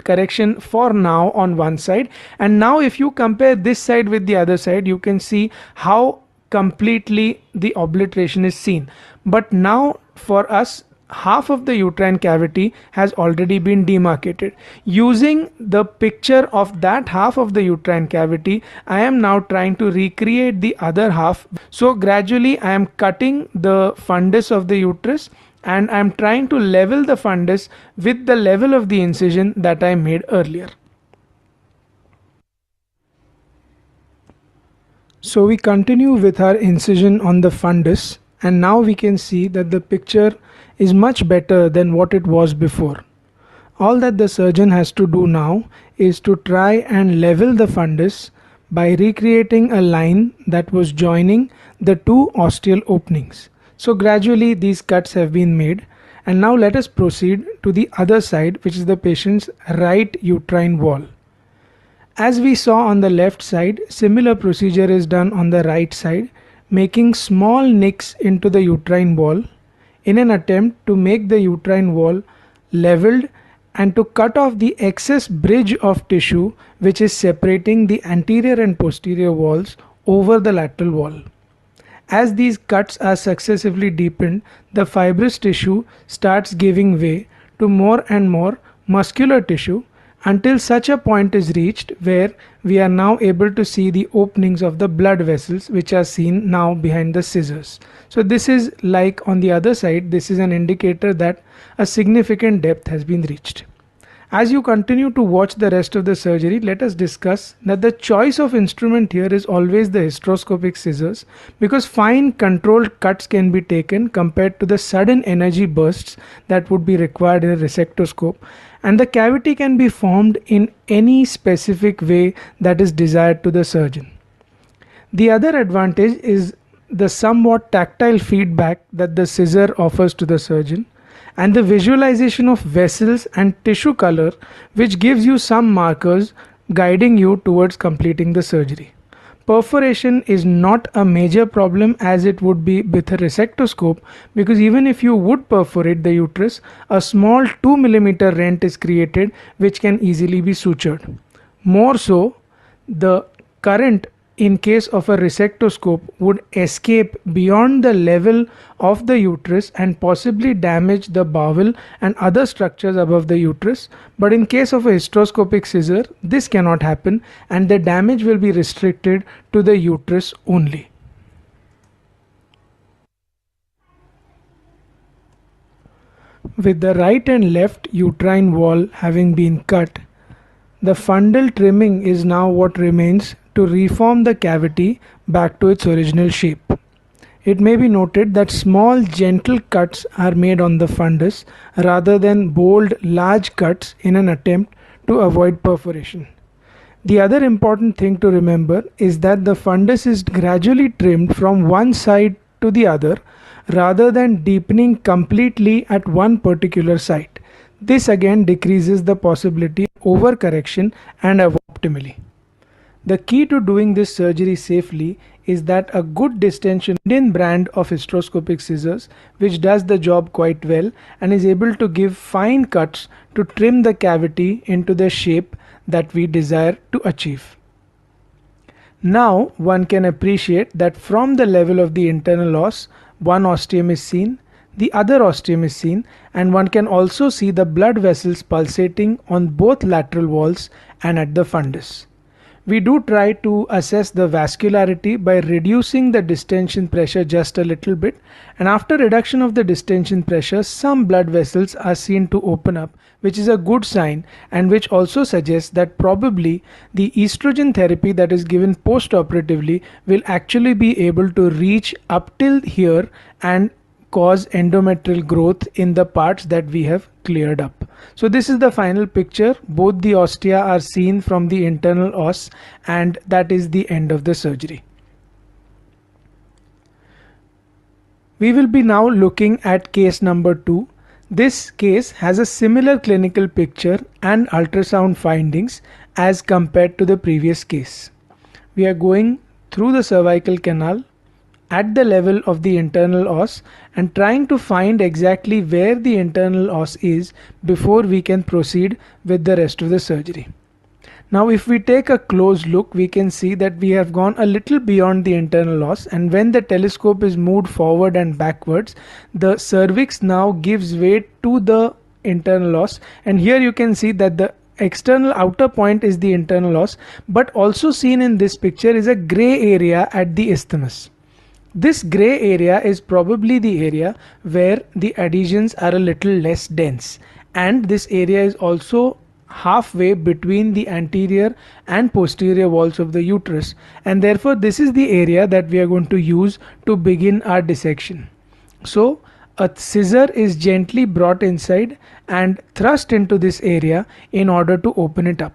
correction for now on one side. And now if you compare this side with the other side, you can see how completely the obliteration is seen. But now for us, half of the uterine cavity has already been demarcated. Using the picture of that half of the uterine cavity, I am now trying to recreate the other half. So gradually I am cutting the fundus of the uterus and I am trying to level the fundus with the level of the incision that I made earlier. So we continue with our incision on the fundus, and now we can see that the picture is much better than what it was before. All that the surgeon has to do now is to try and level the fundus by recreating a line that was joining the 2 ostial openings. So gradually these cuts have been made, and now let us proceed to the other side, which is the patient's right uterine wall. As we saw on the left side, similar procedure is done on the right side, making small nicks into the uterine wall in an attempt to make the uterine wall leveled and to cut off the excess bridge of tissue which is separating the anterior and posterior walls over the lateral wall. As these cuts are successively deepened, the fibrous tissue starts giving way to more and more muscular tissue, until such a point is reached where we are now able to see the openings of the blood vessels, which are seen now behind the scissors. So this is like on the other side, this is an indicator that a significant depth has been reached. As you continue to watch the rest of the surgery, let us discuss that the choice of instrument here is always the hysteroscopic scissors, because fine controlled cuts can be taken compared to the sudden energy bursts that would be required in a resectoscope, and the cavity can be formed in any specific way that is desired to the surgeon. The other advantage is the somewhat tactile feedback that the scissor offers to the surgeon, and the visualization of vessels and tissue color, which gives you some markers guiding you towards completing the surgery. Perforation is not a major problem as it would be with a resectoscope, because even if you would perforate the uterus, a small 2 mm rent is created which can easily be sutured. More so, the current in case of a resectoscope would escape beyond the level of the uterus and possibly damage the bowel and other structures above the uterus, but in case of a hysteroscopic scissor this cannot happen and the damage will be restricted to the uterus only. With the right and left uterine wall having been cut, the fundal trimming is now what remains to reform the cavity back to its original shape. It may be noted that small gentle cuts are made on the fundus rather than bold large cuts in an attempt to avoid perforation. The other important thing to remember is that the fundus is gradually trimmed from one side to the other rather than deepening completely at one particular site. This again decreases the possibility of overcorrection and optimally. The key to doing this surgery safely is that a good distension Indian brand of hysteroscopic scissors which does the job quite well and is able to give fine cuts to trim the cavity into the shape that we desire to achieve. Now one can appreciate that from the level of the internal os, one ostium is seen, the other ostium is seen, and one can also see the blood vessels pulsating on both lateral walls and at the fundus. We do try to assess the vascularity by reducing the distension pressure just a little bit, and after reduction of the distension pressure some blood vessels are seen to open up, which is a good sign and which also suggests that probably the estrogen therapy that is given post-operatively will actually be able to reach up till here and cause endometrial growth in the parts that we have cleared up. So this is the final picture. Both the ostia are seen from the internal os, and that is the end of the surgery. We will be now looking at case number 2. This case has a similar clinical picture and ultrasound findings as compared to the previous case. We are going through the cervical canal at the level of the internal os and trying to find exactly where the internal os is before we can proceed with the rest of the surgery. Now if we take a close look, we can see that we have gone a little beyond the internal os, and when the telescope is moved forward and backwards, the cervix now gives way to the internal os, and here you can see that the external outer point is the internal os, but also seen in this picture is a gray area at the isthmus. This gray area is probably the area where the adhesions are a little less dense, and this area is also halfway between the anterior and posterior walls of the uterus, and therefore this is the area that we are going to use to begin our dissection. So a scissor is gently brought inside and thrust into this area in order to open it up.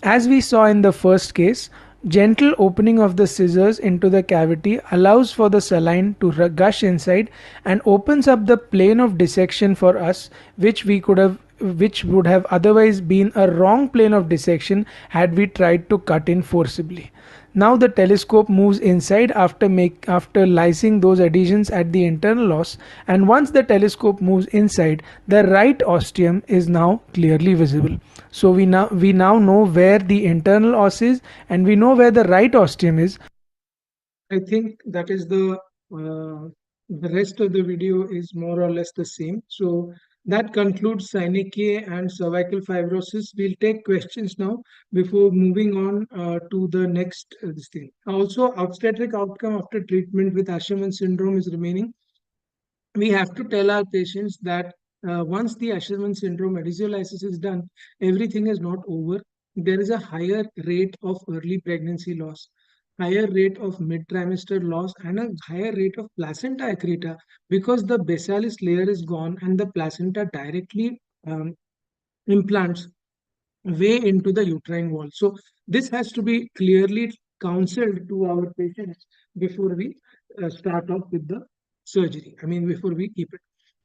As we saw in the first case, gentle opening of the scissors into the cavity allows for the saline to gush inside and opens up the plane of dissection for us, which would have otherwise been a wrong plane of dissection had we tried to cut in forcibly. Now the telescope moves inside after lysing those adhesions at the internal os, and once the telescope moves inside, the right ostium is now clearly visible. So we now know where the internal os is, and we know where the right ostium is. I think that is the rest of the video is more or less the same. So that concludes synechia and cervical fibrosis. We'll take questions now before moving on to the next this thing. Also, obstetric outcome after treatment with Asherman syndrome is remaining. We have to tell our patients that once the Asherman syndrome adhesiolysis is done, everything is not over. There is a higher rate of early pregnancy loss, higher rate of mid-trimester loss, and a higher rate of placenta accreta because the basalis layer is gone and the placenta directly implants way into the uterine wall. So this has to be clearly counseled to our patients before we start off with the surgery. I mean, before we keep it.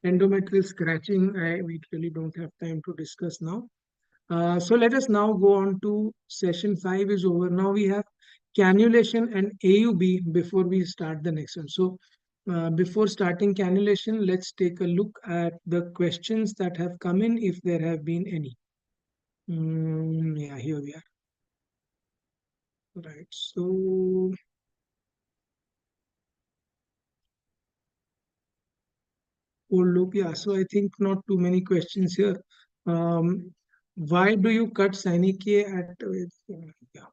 Endometrial scratching, we really don't have time to discuss now. So let us now go on to session 5 is over. Now we have cannulation and AUB before we start the next one. So before starting cannulation, let's take a look at the questions that have come in, if there have been any. Yeah, here we are. Right, so look, yeah, so I think not too many questions here. Why do you cut Synike at yeah.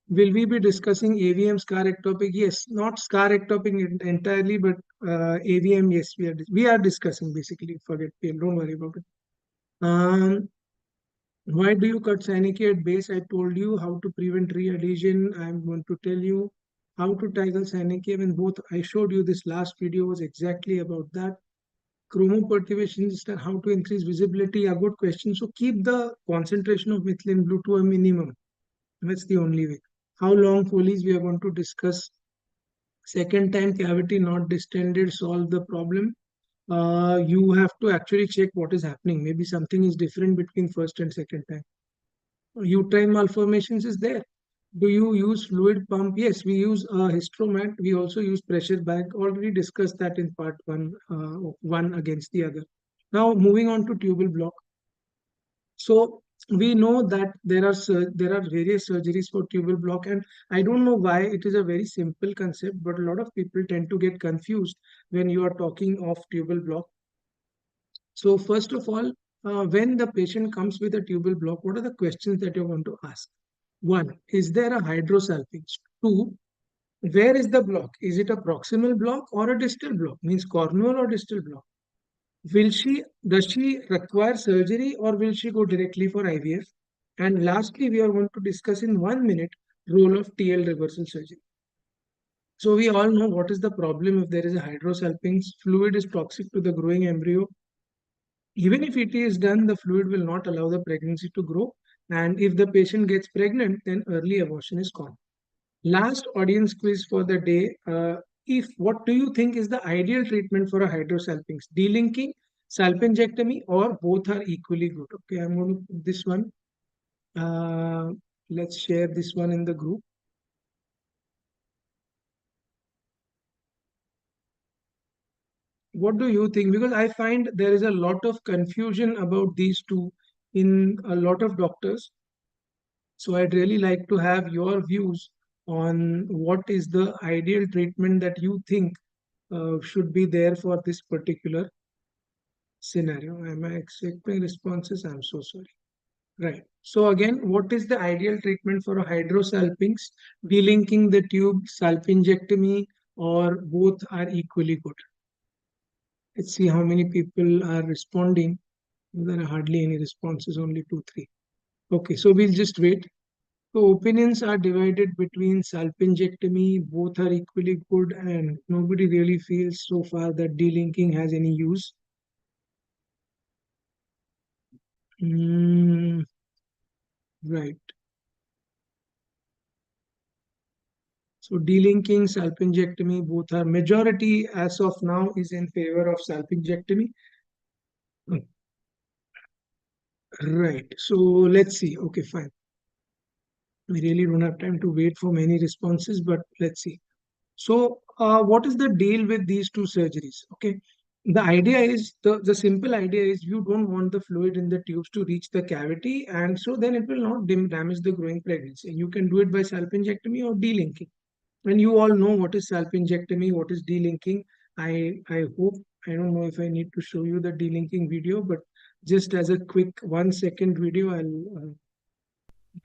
Will we be discussing AVM scar ectopic? Yes, not scar ectopic entirely, but AVM, yes, we are discussing basically. Forget pain, don't worry about it. Why do you cut Synike at base? I told you how to prevent re-adhesion. I'm going to tell you how to tackle Synike when both. I showed you this last video was exactly about that. Chromoperturbations and how to increase visibility are good questions. So keep the concentration of methylene blue to a minimum. That's the only way. How long Foley's we are going to discuss. Second time cavity not distended, solve the problem. You have to actually check what is happening. Maybe something is different between first and second time. Uterine malformations is there. Do you use fluid pump? Yes, we use a hysteromat. We also use pressure bag. Already discussed that in part one against the other. Now moving on to tubal block. So we know that there are various surgeries for tubal block, and I don't know why. It is a very simple concept, but a lot of people tend to get confused when you are talking of tubal block. So first of all, when the patient comes with a tubal block, what are the questions that you want to ask? One, is there a hydrosalpinge? Two, where is the block? Is it a proximal block or a distal block? Means cornual or distal block? Does she require surgery or will she go directly for IVF? And lastly, we are going to discuss in 1 minute role of TL reversal surgery. So we all know what is the problem if there is a hydrosalpinge. Fluid is toxic to the growing embryo. Even if it is done, the fluid will not allow the pregnancy to grow. And if the patient gets pregnant, then early abortion is common. Last audience quiz for the day. If what do you think is the ideal treatment for a hydrosalpinx? Delinking, salpingectomy, or both are equally good? Okay, I'm going to put this one. Let's share this one in the group. What do you think? Because I find there is a lot of confusion about these two in a lot of doctors. So I'd really like to have your views on what is the ideal treatment that you think should be there for this particular scenario. Am I expecting responses? I'm so sorry. Right. So again, what is the ideal treatment for a hydrosalpinx? Delinking the tube, salpingectomy, or both are equally good? Let's see how many people are responding. There are hardly any responses, only 2, 3. Okay, so we'll just wait. So opinions are divided between salpingectomy, both are equally good, and nobody really feels so far that delinking has any use. Right. So delinking, salpingectomy, both are majority as of now is in favor of salpingectomy. Right. So let's see. Okay, fine. We really don't have time to wait for many responses, but let's see. So what is the deal with these two surgeries? Okay. The idea is, the simple idea is you don't want the fluid in the tubes to reach the cavity, and so then it will not damage the growing pregnancy. You can do it by salpingectomy or delinking. And you all know what is salpingectomy, what is delinking. I hope, I don't know if I need to show you the delinking video, but just as a quick 1 second video, I'll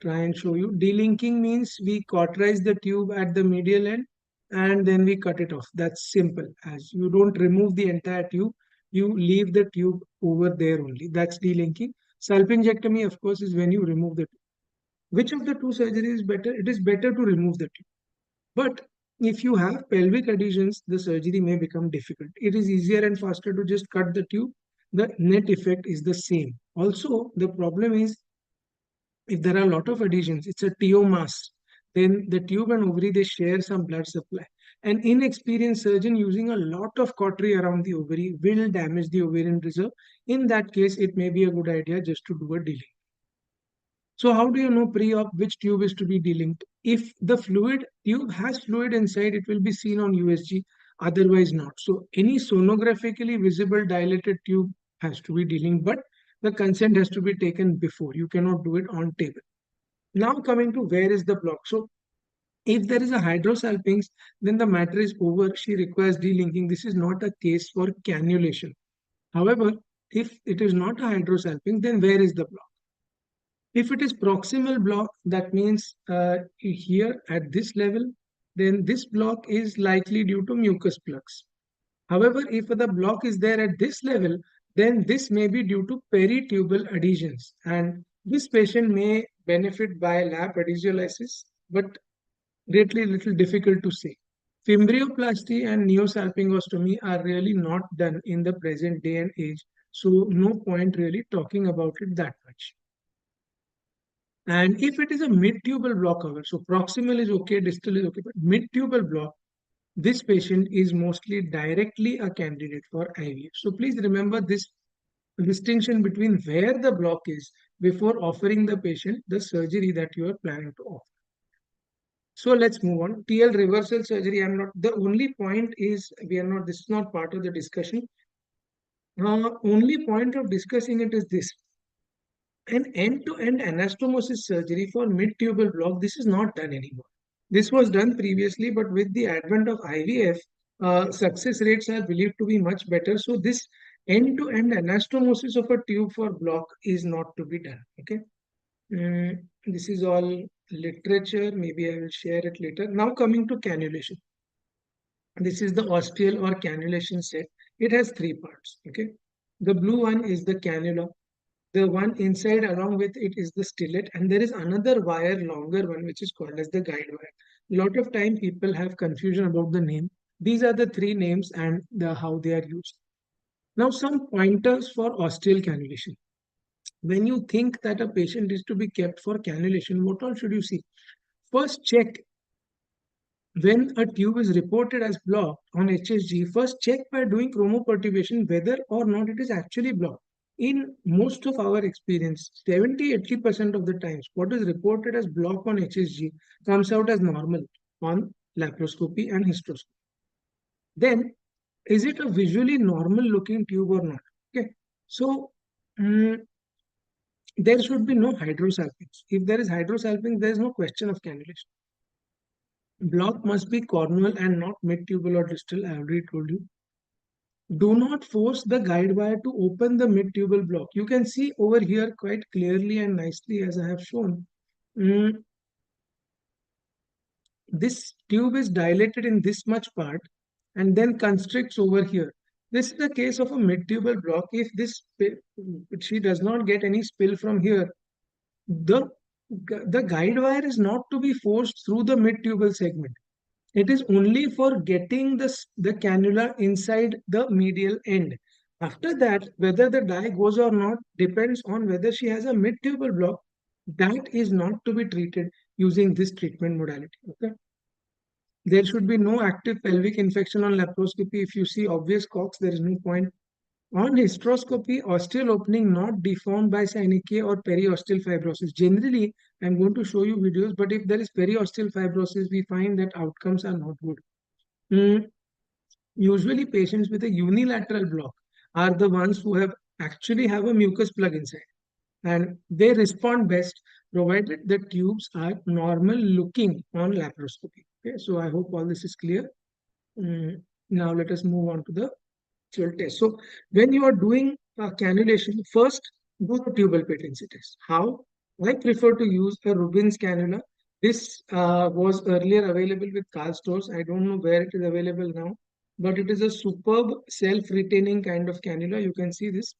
try and show you. Delinking means we cauterize the tube at the medial end and then we cut it off. That's simple. As you don't remove the entire tube, you leave the tube over there only. That's delinking. Salpingectomy, of course, is when you remove the tube. Which of the two surgeries is better? It is better to remove the tube. But if you have pelvic adhesions, the surgery may become difficult. It is easier and faster to just cut the tube. The net effect is the same. Also, the problem is if there are a lot of adhesions, it's a TO mass. then the tube and ovary, they share some blood supply. An inexperienced surgeon using a lot of cautery around the ovary will damage the ovarian reserve. In that case, it may be a good idea just to do a dealing. So how do you know pre-op which tube is to be delinked? If the tube has fluid inside, it will be seen on USG, otherwise not. So any sonographically visible dilated tube has to be delinked, but the consent has to be taken before. You cannot do it on table. Now coming to where is the block. So if there is a hydrosalpinx, then the matter is over. She requires delinking. This is not a case for cannulation. However, if it is not a hydrosalpinx, then where is the block? If it is proximal block, that means here at this level, then this block is likely due to mucus plugs. However, if the block is there at this level, then this may be due to peritubal adhesions. And this patient may benefit by lap adhesiolysis, but greatly little difficult to say. Fimbrioplasty and neosalpingostomy are really not done in the present day and age. So no point really talking about it that much. And if it is a mid-tubal block, however, so proximal is okay, distal is okay, but mid-tubal block, this patient is mostly directly a candidate for IVF. So please remember this distinction between where the block is before offering the patient the surgery that you are planning to offer. So let's move on. TL reversal surgery, the only point is, this is not part of the discussion. Only point of discussing it is this. An end-to-end anastomosis surgery for mid-tubal block, this is not done anymore. This was done previously, but with the advent of IVF, success rates are believed to be much better. So this end-to-end anastomosis of a tube for block is not to be done. Okay. This is all literature. Maybe I will share it later. Now coming to cannulation. This is the ostial or cannulation set. It has three parts. Okay. The blue one is the cannula. The one inside along with it is the stillet, and there is another wire, longer one, which is called as the guide wire. A lot of time people have confusion about the name. These are the three names and how they are used. Now some pointers for ostial cannulation. When you think that a patient is to be kept for cannulation, what all should you see? First, check when a tube is reported as blocked on HSG. First, check by doing chromoperturbation whether or not it is actually blocked. In most of our experience, 70-80% of the times, what is reported as block on HSG comes out as normal on laparoscopy and hysteroscopy. Then, is it a visually normal looking tube or not? Okay, so there should be no hydrosalpinx. If there is hydrosalpinx, there is no question of cannulation. Block must be cornual and not mid-tubal or distal. I already told you. Do not force the guide wire to open the mid-tubal block. You can see over here quite clearly and nicely as I have shown. This tube is dilated in this much part and then constricts over here. This is the case of a mid-tubal block. If she does not get any spill from here, the guide wire is not to be forced through the mid-tubal segment. It is only for getting the cannula inside the medial end. After that, whether the dye goes or not depends on whether she has a mid-tubal block. That is not to be treated using this treatment modality. Okay. There should be no active pelvic infection on laparoscopy. If you see obvious cocks, there is no point. On hysteroscopy, ostial opening not deformed by synechia or periosteal fibrosis. Generally, I'm going to show you videos, but if there is periosteal fibrosis, we find that outcomes are not good. Usually, patients with a unilateral block are the ones who actually have a mucus plug inside, and they respond best provided the tubes are normal looking on laparoscopy. Okay, so I hope all this is clear. Now let us move on to the test. So when you are doing cannulation, first do the tubal patency test. How? I prefer to use a Rubin's cannula. This was earlier available with Karl stores. I don't know where it is available now, but it is a superb self-retaining kind of cannula. You can see this.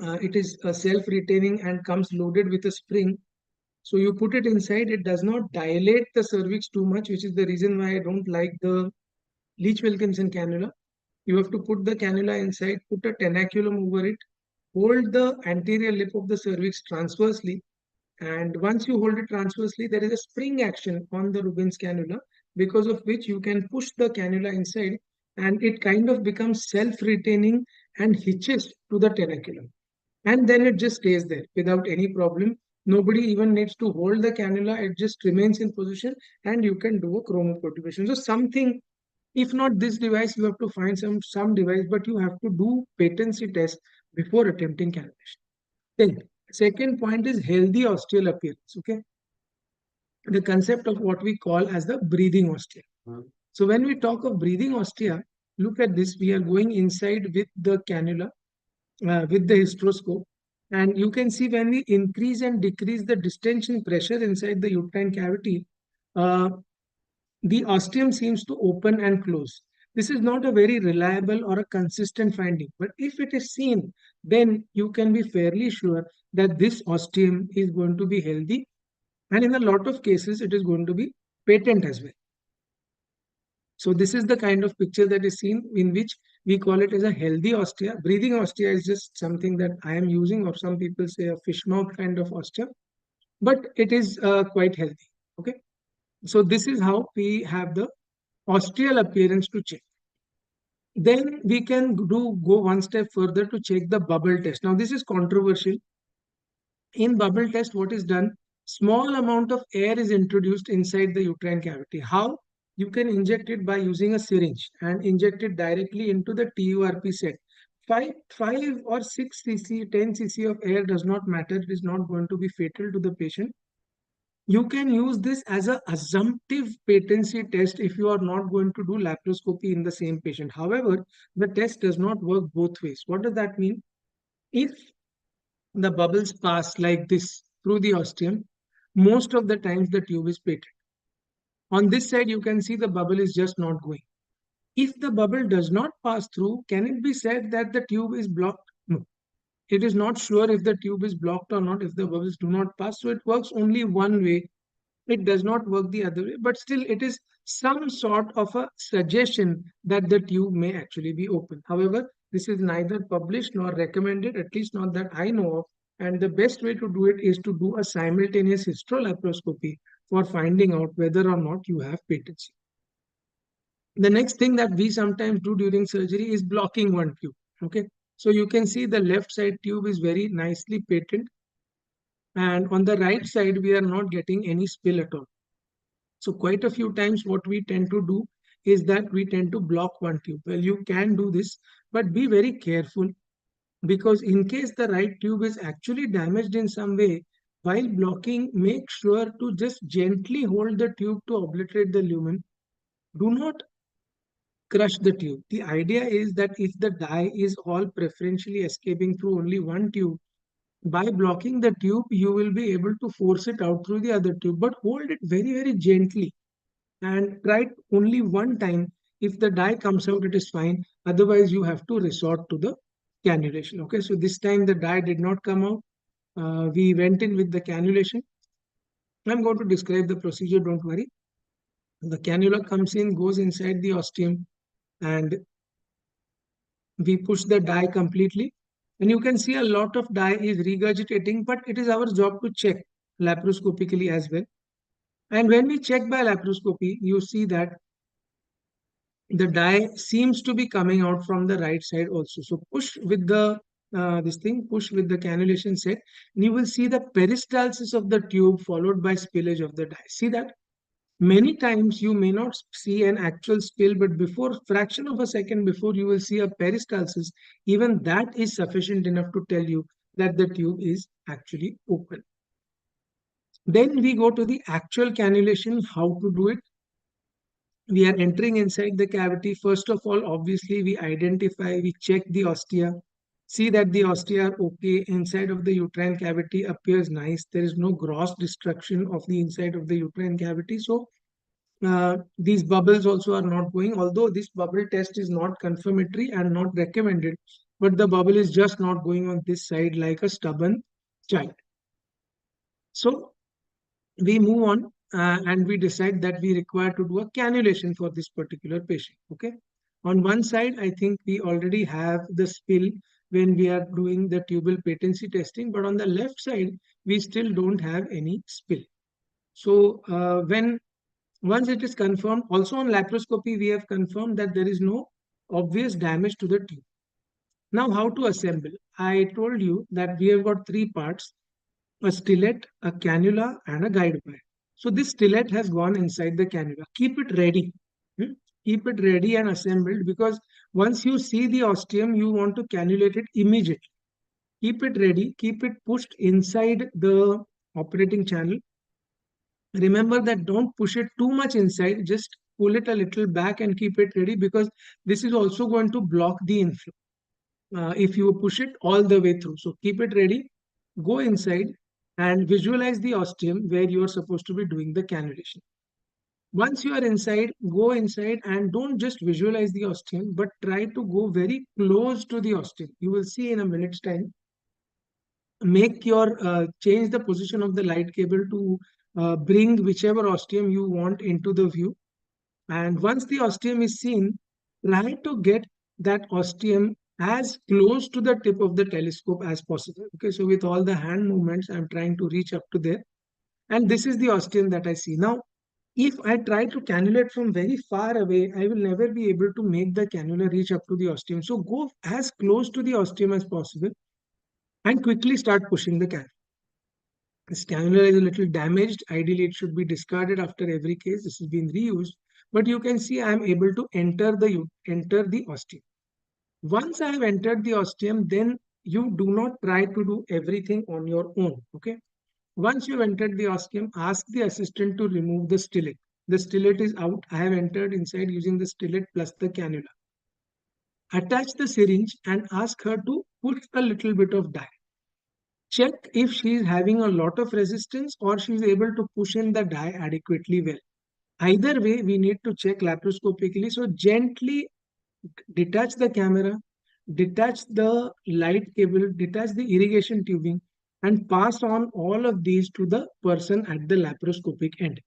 It is self-retaining and comes loaded with a spring. So you put it inside, it does not dilate the cervix too much, which is the reason why I don't like the Leach-Wilkinson cannula. You have to put the cannula inside, put a tenaculum over it, hold the anterior lip of the cervix transversely, And once you hold it transversely, there is a spring action on the Rubens cannula, because of which you can push the cannula inside and it kind of becomes self-retaining and hitches to the tenaculum. And then it just stays there without any problem. Nobody even needs to hold the cannula, it just remains in position and you can do a chromoperturbation. So something, if not this device, you have to find some device, but you have to do patency test before attempting cannulation. Then second point is healthy osteal appearance. Okay, the concept of what we call as the breathing ostia. So when we talk of breathing ostia, look at this. We are going inside with the cannula, with the hysteroscope, and you can see when we increase and decrease the distension pressure inside the uterine cavity, uh, the ostium seems to open and close. This is not a very reliable or a consistent finding, but if it is seen, then you can be fairly sure that this ostium is going to be healthy, and in a lot of cases, it is going to be patent as well. So this is the kind of picture that is seen, in which we call it as a healthy ostia. Breathing ostia is just something that I am using, or some people say a fish mouth kind of ostia, but it is quite healthy. Okay. So this is how we have the ostial appearance to check. Then we can go one step further to check the bubble test. Now this is controversial. In bubble test, what is done? Small amount of air is introduced inside the uterine cavity. How? You can inject it by using a syringe and inject it directly into the TURP set. 5 or 6 cc, 10 cc of air does not matter. It is not going to be fatal to the patient. You can use this as a assumptive patency test if you are not going to do laparoscopy in the same patient. However, the test does not work both ways. What does that mean? If the bubbles pass like this through the ostium, most of the times the tube is patent. On this side, you can see the bubble is just not going. If the bubble does not pass through, can it be said that the tube is blocked? No. It is not sure if the tube is blocked or not if the bubbles do not pass. So it works only one way. It does not work the other way, but still it is some sort of a suggestion that the tube may actually be open. However, this is neither published nor recommended, at least not that I know of. And the best way to do it is to do a simultaneous hysterolaparoscopy for finding out whether or not you have patency. The next thing that we sometimes do during surgery is blocking one tube. Okay, so you can see the left side tube is very nicely patent, and on the right side we are not getting any spill at all. So quite a few times what we tend to do is that we tend to block one tube. Well, you can do this, but be very careful, because in case the right tube is actually damaged in some way, while blocking, make sure to just gently hold the tube to obliterate the lumen. Do not crush the tube. The idea is that if the dye is all preferentially escaping through only one tube, by blocking the tube, you will be able to force it out through the other tube, but hold it very, very gently and try it only one time. If the dye comes out, it is fine. Otherwise, you have to resort to the cannulation. Okay, so this time the dye did not come out. We went in with the cannulation. I'm going to describe the procedure, don't worry. The cannula comes in, goes inside the ostium, and we push the dye completely. And you can see a lot of dye is regurgitating, but it is our job to check laparoscopically as well. And when we check by laparoscopy, you see that the dye seems to be coming out from the right side also. So push with the push with the cannulation set, and you will see the peristalsis of the tube followed by spillage of the dye. See that? Many times you may not see an actual spill, but before fraction of a second before, you will see a peristalsis. Even that is sufficient enough to tell you that the tube is actually open. Then we go to the actual cannulation, how to do it. We are entering inside the cavity. First of all, obviously, we identify, we check the ostia, see that the ostia are okay. Inside of the uterine cavity appears nice. There is no gross destruction of the inside of the uterine cavity. So these bubbles also are not going, although this bubble test is not confirmatory and not recommended, but the bubble is just not going on this side like a stubborn child. So we move on and we decide that we require to do a cannulation for this particular patient. Okay. On one side, I think we already have the spill when we are doing the tubal patency testing, but on the left side, we still don't have any spill. So once it is confirmed, also on laparoscopy, we have confirmed that there is no obvious damage to the tube. Now, how to assemble? I told you that we have got three parts: a stillet, a cannula, and a guide wire. So this stillet has gone inside the cannula. Keep it ready. Hmm? Keep it ready and assembled, because once you see the ostium, you want to cannulate it immediately. Keep it ready. Keep it pushed inside the operating channel. Remember that don't push it too much inside. Just pull it a little back and keep it ready, because this is also going to block the inflow if you push it all the way through. So keep it ready, go inside and visualize the ostium where you are supposed to be doing the cannulation. Once you are inside, go inside and don't just visualize the ostium, but try to go very close to the ostium. You will see in a minute's time. Make your change the position of the light cable to bring whichever ostium you want into the view. And once the ostium is seen, try to get that ostium as close to the tip of the telescope as possible. Okay, so with all the hand movements, I'm trying to reach up to there. And this is the ostium that I see. Now, if I try to cannulate from very far away, I will never be able to make the cannula reach up to the ostium. So go as close to the ostium as possible and quickly start pushing the cannula. This cannula is a little damaged. Ideally, it should be discarded after every case. This has been reused. But you can see I am able to enter the ostium. Once I have entered the ostium, then you do not try to do everything on your own. Okay. Once you have entered the ostium, ask the assistant to remove the stillet. The stillet is out. I have entered inside using the stillet plus the cannula. Attach the syringe and ask her to push a little bit of dye. Check if she is having a lot of resistance or she is able to push in the dye adequately well. Either way, we need to check laparoscopically. So gently detach the camera, detach the light cable, detach the irrigation tubing, and pass on all of these to the person at the laparoscopic end.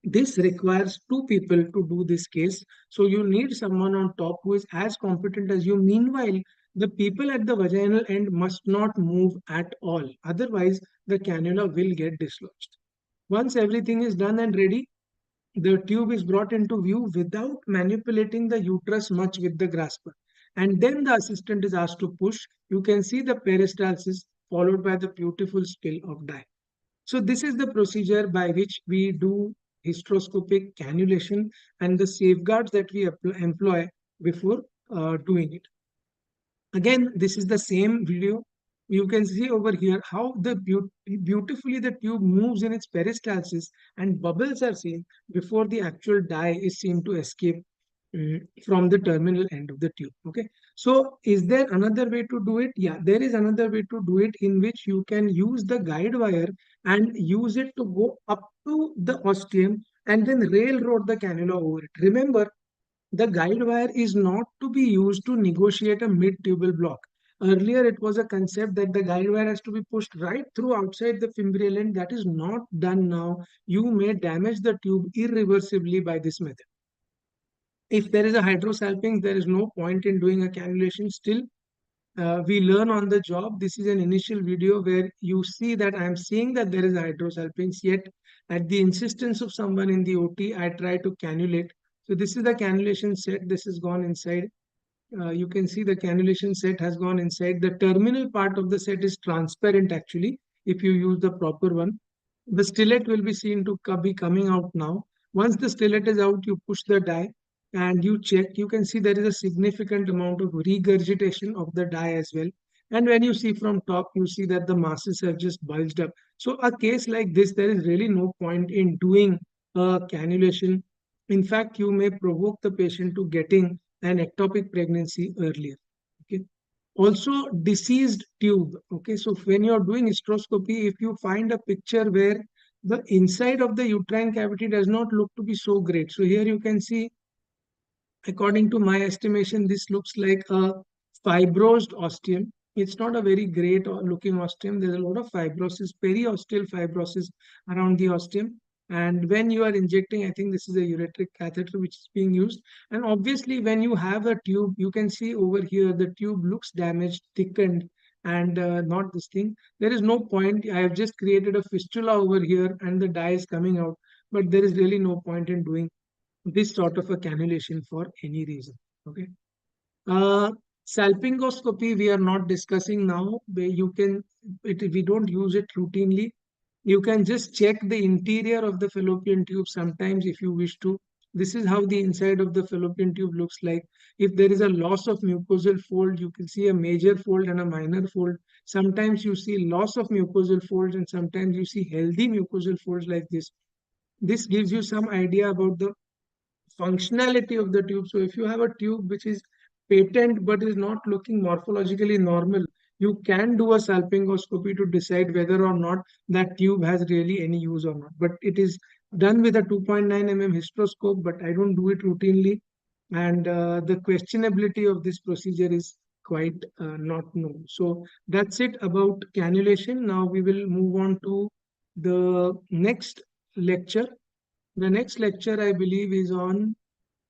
This requires two people to do this case. So you need someone on top who is as competent as you. Meanwhile, the people at the vaginal end must not move at all. Otherwise, the cannula will get dislodged. Once everything is done and ready, the tube is brought into view without manipulating the uterus much with the grasper. And then the assistant is asked to push. You can see the peristalsis followed by the beautiful spill of dye. So this is the procedure by which we do hysteroscopic cannulation and the safeguards that we employ before doing it. Again, this is the same video. You can see over here how beautifully the tube moves in its peristalsis and bubbles are seen before the actual dye is seen to escape from the terminal end of the tube. Okay. So is there another way to do it? Yeah, there is another way to do it, in which you can use the guide wire and use it to go up to the ostium and then railroad the cannula over it. Remember, the guide wire is not to be used to negotiate a mid-tubal block. Earlier, it was a concept that the guide wire has to be pushed right through outside the fimbrial end. That is not done now. You may damage the tube irreversibly by this method. If there is a hydrosalpinx, there is no point in doing a cannulation. Still, we learn on the job. This is an initial video where you see that I am seeing that there is a hydrosalpinx, yet at the insistence of someone in the OT, I try to cannulate. So this is the cannulation set. This has gone inside. You can see the cannulation set has gone inside. The terminal part of the set is transparent actually, if you use the proper one. The stillet will be seen to be coming out now. Once the stillet is out, you push the die and you check. You can see there is a significant amount of regurgitation of the die as well. And when you see from top, you see that the masses have just bulged up. So a case like this, there is really no point in doing a cannulation. In fact, you may provoke the patient to getting an ectopic pregnancy earlier. Okay. Also, deceased tube. Okay, so when you're doing hysteroscopy, if you find a picture where the inside of the uterine cavity does not look to be so great. So here you can see, according to my estimation, this looks like a fibrosed ostium. It's not a very great looking ostium. There's a lot of fibrosis, periosteal fibrosis around the ostium. And when you are injecting, I think this is a ureteric catheter which is being used. And obviously, when you have a tube, you can see over here the tube looks damaged, thickened, and not this thing. There is no point. I have just created a fistula over here and the dye is coming out, but there is really no point in doing this sort of a cannulation for any reason. Okay. Uh, Salpingoscopy we are not discussing now. We don't use it routinely. You can just check the interior of the fallopian tube sometimes if you wish to. This is how the inside of the fallopian tube looks like. If there is a loss of mucosal fold, you can see a major fold and a minor fold. Sometimes you see loss of mucosal folds and sometimes you see healthy mucosal folds like this. This gives you some idea about the functionality of the tube. So if you have a tube which is patent but is not looking morphologically normal, you can do a salpingoscopy to decide whether or not that tube has really any use or not. But it is done with a 2.9 mm hysteroscope, but I don't do it routinely. And the questionability of this procedure is quite not known. So that's it about cannulation. Now we will move on to the next lecture. The next lecture, I believe, is on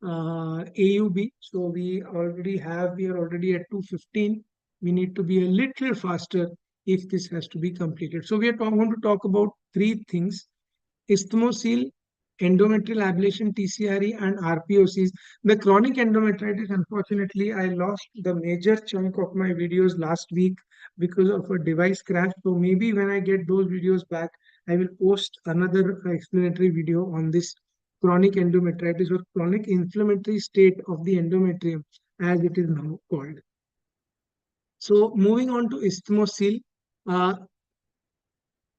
AUB. So we are already at 2:15. We need to be a little faster if this has to be completed. So we are going to talk about three things: isthmocele, endometrial ablation, TCRE, and RPOCs. The chronic endometritis, unfortunately, I lost the major chunk of my videos last week because of a device crash. So maybe when I get those videos back, I will post another explanatory video on this chronic endometritis or chronic inflammatory state of the endometrium, as it is now called. So moving on to isthmocele. Uh,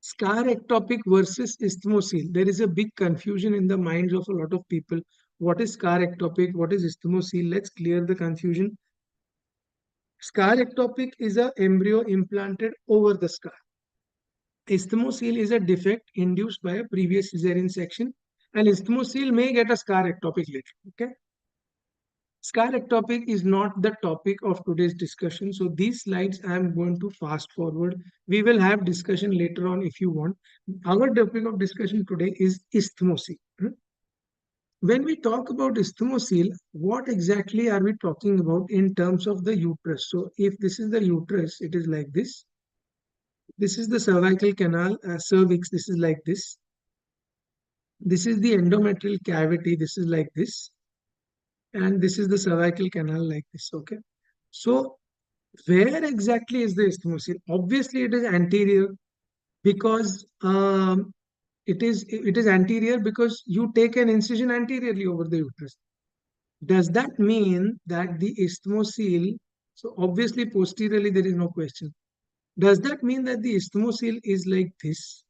Scar ectopic versus isthmocele. There is a big confusion in the minds of a lot of people. What is scar ectopic? What is isthmocele? Let's clear the confusion. Scar ectopic is an embryo implanted over the scar. Isthmocele is a defect induced by a previous cesarean section, and isthmocele may get a scar ectopic later. Okay. Scar ectopic is not the topic of today's discussion. So these slides I am going to fast forward. We will have discussion later on if you want. Our topic of discussion today is isthmocele. When we talk about isthmocele, what exactly are we talking about in terms of the uterus? So if this is the uterus, it is like this. This is the cervical canal, cervix, this is like this. This is the endometrial cavity, this is like this. And this is the cervical canal like this, okay? So where exactly is the isthmocele? Obviously, it is anterior because it is anterior because you take an incision anteriorly over the uterus. Does that mean that the isthmocele, so obviously posteriorly there is no question. Does that mean that the isthmocele is like this?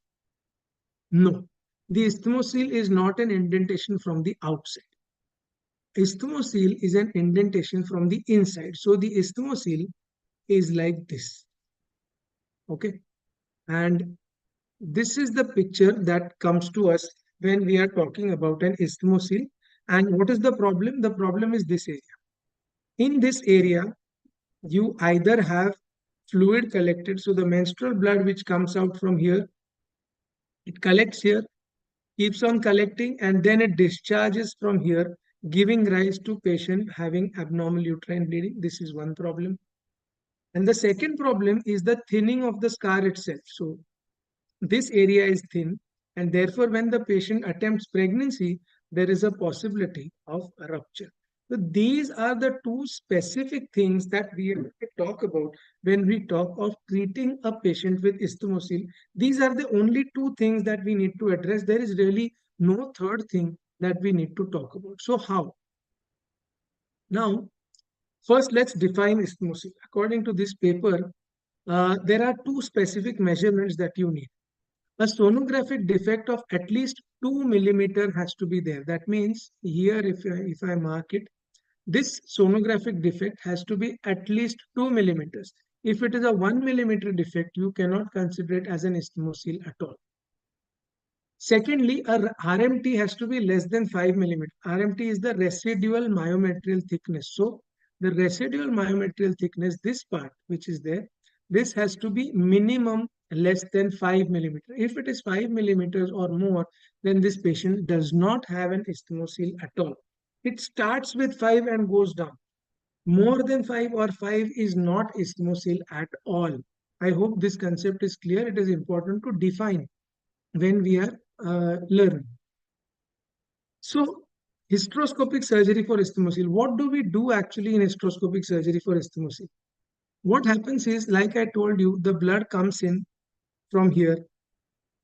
No. The isthmocele is not an indentation from the outside. Isthmocele is an indentation from the inside. So the isthmocele is like this. Okay. And this is the picture that comes to us when we are talking about an isthmocele. And what is the problem? The problem is this area. In this area, you either have fluid collected, so the menstrual blood which comes out from here, it collects here, keeps on collecting, and then it discharges from here, giving rise to patient having abnormal uterine bleeding. This is one problem. And the second problem is the thinning of the scar itself. So this area is thin, and therefore when the patient attempts pregnancy, there is a possibility of a rupture. So these are the two specific things that we talk about when we talk of treating a patient with isthmocele. These are the only two things that we need to address. There is really no third thing that we need to talk about. So how? Now, first let's define isthmocele. According to this paper, there are two specific measurements that you need. A sonographic defect of at least 2 millimeter has to be there. That means here, if I mark it, this sonographic defect has to be at least 2 millimeters. If it is a 1 millimeter defect, you cannot consider it as an isthmocele at all. Secondly, a RMT has to be less than 5 millimeter. RMT is the residual myometrial thickness. So the residual myometrial thickness, this part which is there, this has to be minimum less than 5 millimeter. If it is 5 millimeters or more, then this patient does not have an isthmocele at all. It starts with 5 and goes down. More than 5 or 5 is not isthmocele at all. I hope this concept is clear. It is important to define when we are learning. So, hysteroscopic surgery for isthmosyle. What do we do actually in hysteroscopic surgery for isthmosyle? What happens is, like I told you, the blood comes in from here.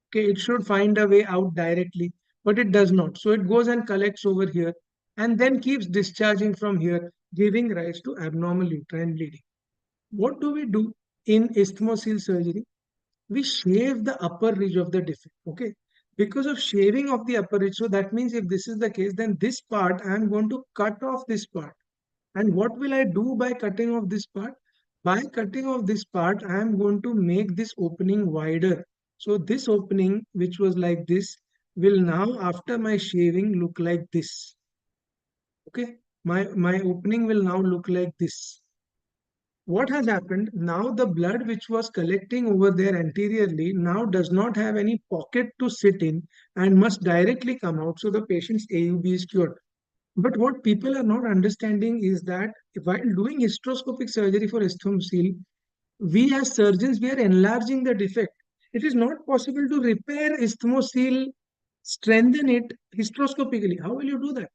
Okay, it should find a way out directly, but it does not. So it goes and collects over here and then keeps discharging from here, giving rise to abnormal uterine bleeding. What do we do in isthmosyle surgery? We shave the upper ridge of the defect. Okay, because of shaving of the upper ridge. So that means if this is the case, then this part I am going to cut off this part. And what will I do by cutting off this part? By cutting off this part, I am going to make this opening wider. So this opening, which was like this, will now, after my shaving, look like this. Okay, my opening will now look like this. What has happened? Now the blood which was collecting over there anteriorly now does not have any pocket to sit in and must directly come out. So the patient's AUB is cured. But what people are not understanding is that while doing hysteroscopic surgery for isthmosyle, we as surgeons, we are enlarging the defect. It is not possible to repair isthmosyle, strengthen it hysteroscopically. How will you do that?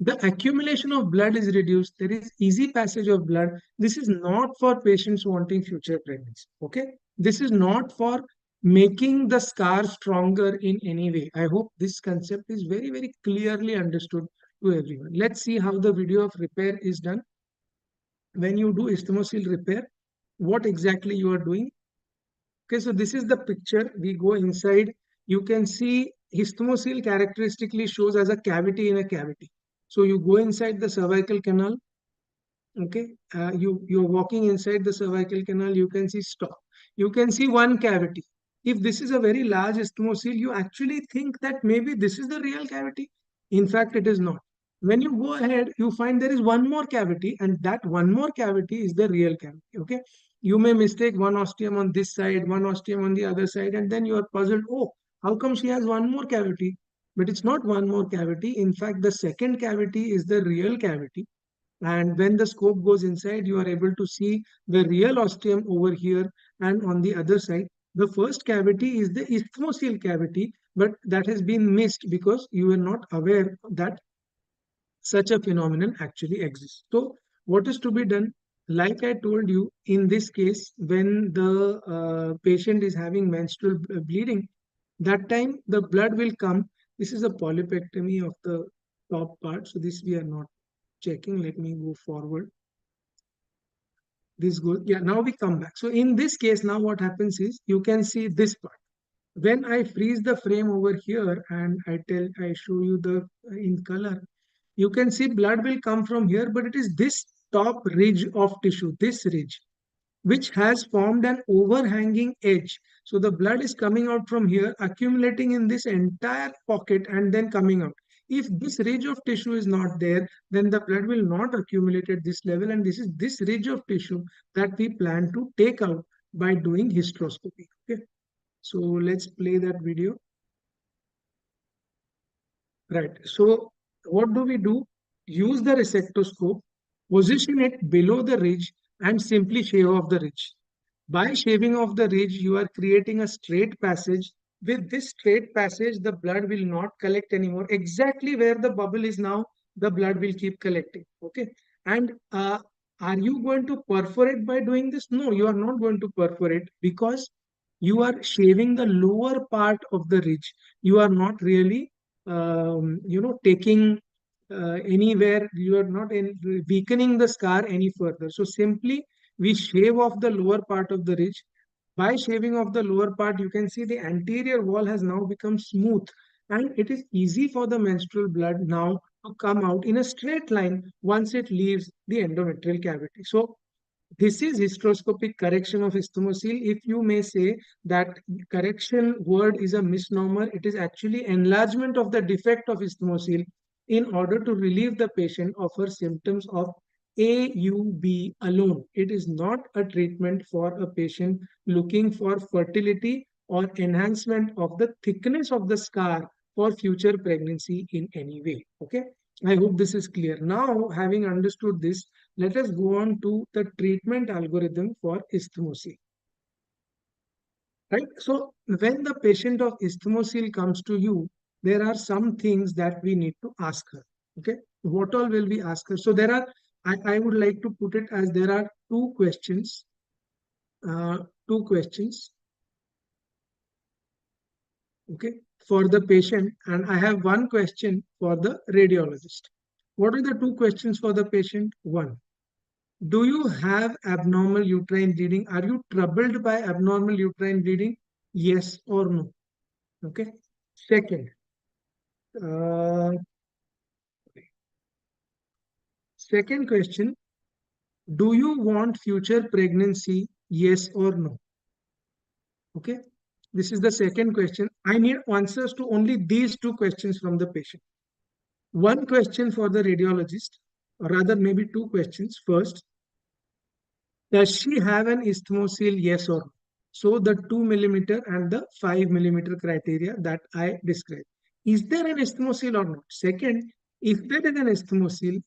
The accumulation of blood is reduced. There is easy passage of blood. This is not for patients wanting future pregnancy. Okay. This is not for making the scar stronger in any way. I hope this concept is very, very clearly understood to everyone. Let's see how the video of repair is done. When you do isthmosyle repair, what exactly you are doing. Okay, so this is the picture. We go inside. You can see isthmosyle characteristically shows as a cavity in a cavity. So you go inside the cervical canal. Okay, you're walking inside the cervical canal. You can see stop. You can see one cavity. If this is a very large isthmosyle, you actually think that maybe this is the real cavity. In fact, it is not. When you go ahead, you find there is one more cavity, and that one more cavity is the real cavity. Okay, you may mistake one ostium on this side, one ostium on the other side, and then you are puzzled. Oh, how come she has one more cavity? But it's not one more cavity. In fact, the second cavity is the real cavity, and when the scope goes inside, you are able to see the real ostium over here and on the other side. The first cavity is the isthmosyle cavity, but that has been missed because you were not aware that such a phenomenon actually exists. So what is to be done? Like I told you, in this case, when the patient is having menstrual bleeding, that time the blood will come. This is a polypectomy of the top part. So this we are not checking. Let me go forward. This goes, yeah, now we come back. So in this case, now what happens is you can see this part. When I freeze the frame over here and I show you the in color, you can see blood will come from here, but it is this top ridge of tissue, this ridge, which has formed an overhanging edge. So the blood is coming out from here, accumulating in this entire pocket and then coming out. If this ridge of tissue is not there, then the blood will not accumulate at this level. And this is this ridge of tissue that we plan to take out by doing hysteroscopy. Okay. So let's play that video. Right. So what do we do? Use the resectoscope, position it below the ridge and simply shave off the ridge. By shaving off the ridge, you are creating a straight passage. With this straight passage, the blood will not collect anymore. Exactly where the bubble is now, the blood will keep collecting. Okay. And are you going to perforate by doing this? No, you are not going to perforate because you are shaving the lower part of the ridge. You are not really, taking anywhere. You are not weakening the scar any further. So simply we shave off the lower part of the ridge. By shaving off the lower part, you can see the anterior wall has now become smooth, and it is easy for the menstrual blood now to come out in a straight line once it leaves the endometrial cavity. So this is hysteroscopic correction of isthmosyle. If you may say that correction word is a misnomer, it is actually enlargement of the defect of isthmosyle in order to relieve the patient of her symptoms of AUB alone. It is not a treatment for a patient looking for fertility or enhancement of the thickness of the scar for future pregnancy in any way. Okay. I hope this is clear. Now, having understood this, let us go on to the treatment algorithm for isthmosyle. right? So when the patient of isthmosyle comes to you, there are some things that we need to ask her. Okay, what all will we ask her? So there are, I would like to put it as there are two questions, uh, two questions, okay, for the patient, and I have one question for the radiologist. What are the two questions for the patient? One, do you have abnormal uterine bleeding? Are you troubled by abnormal uterine bleeding? Yes or no? Okay. Second, uh, second question, do you want future pregnancy? Yes or no? Okay. This is the second question. I need answers to only these two questions from the patient. One question for the radiologist, or rather maybe two questions. First, does she have an isthmosyle? Yes or no? So the 2 mm and the 5 mm criteria that I described. Is there an isthmosyle or not? Second, if there is an isthmosyle,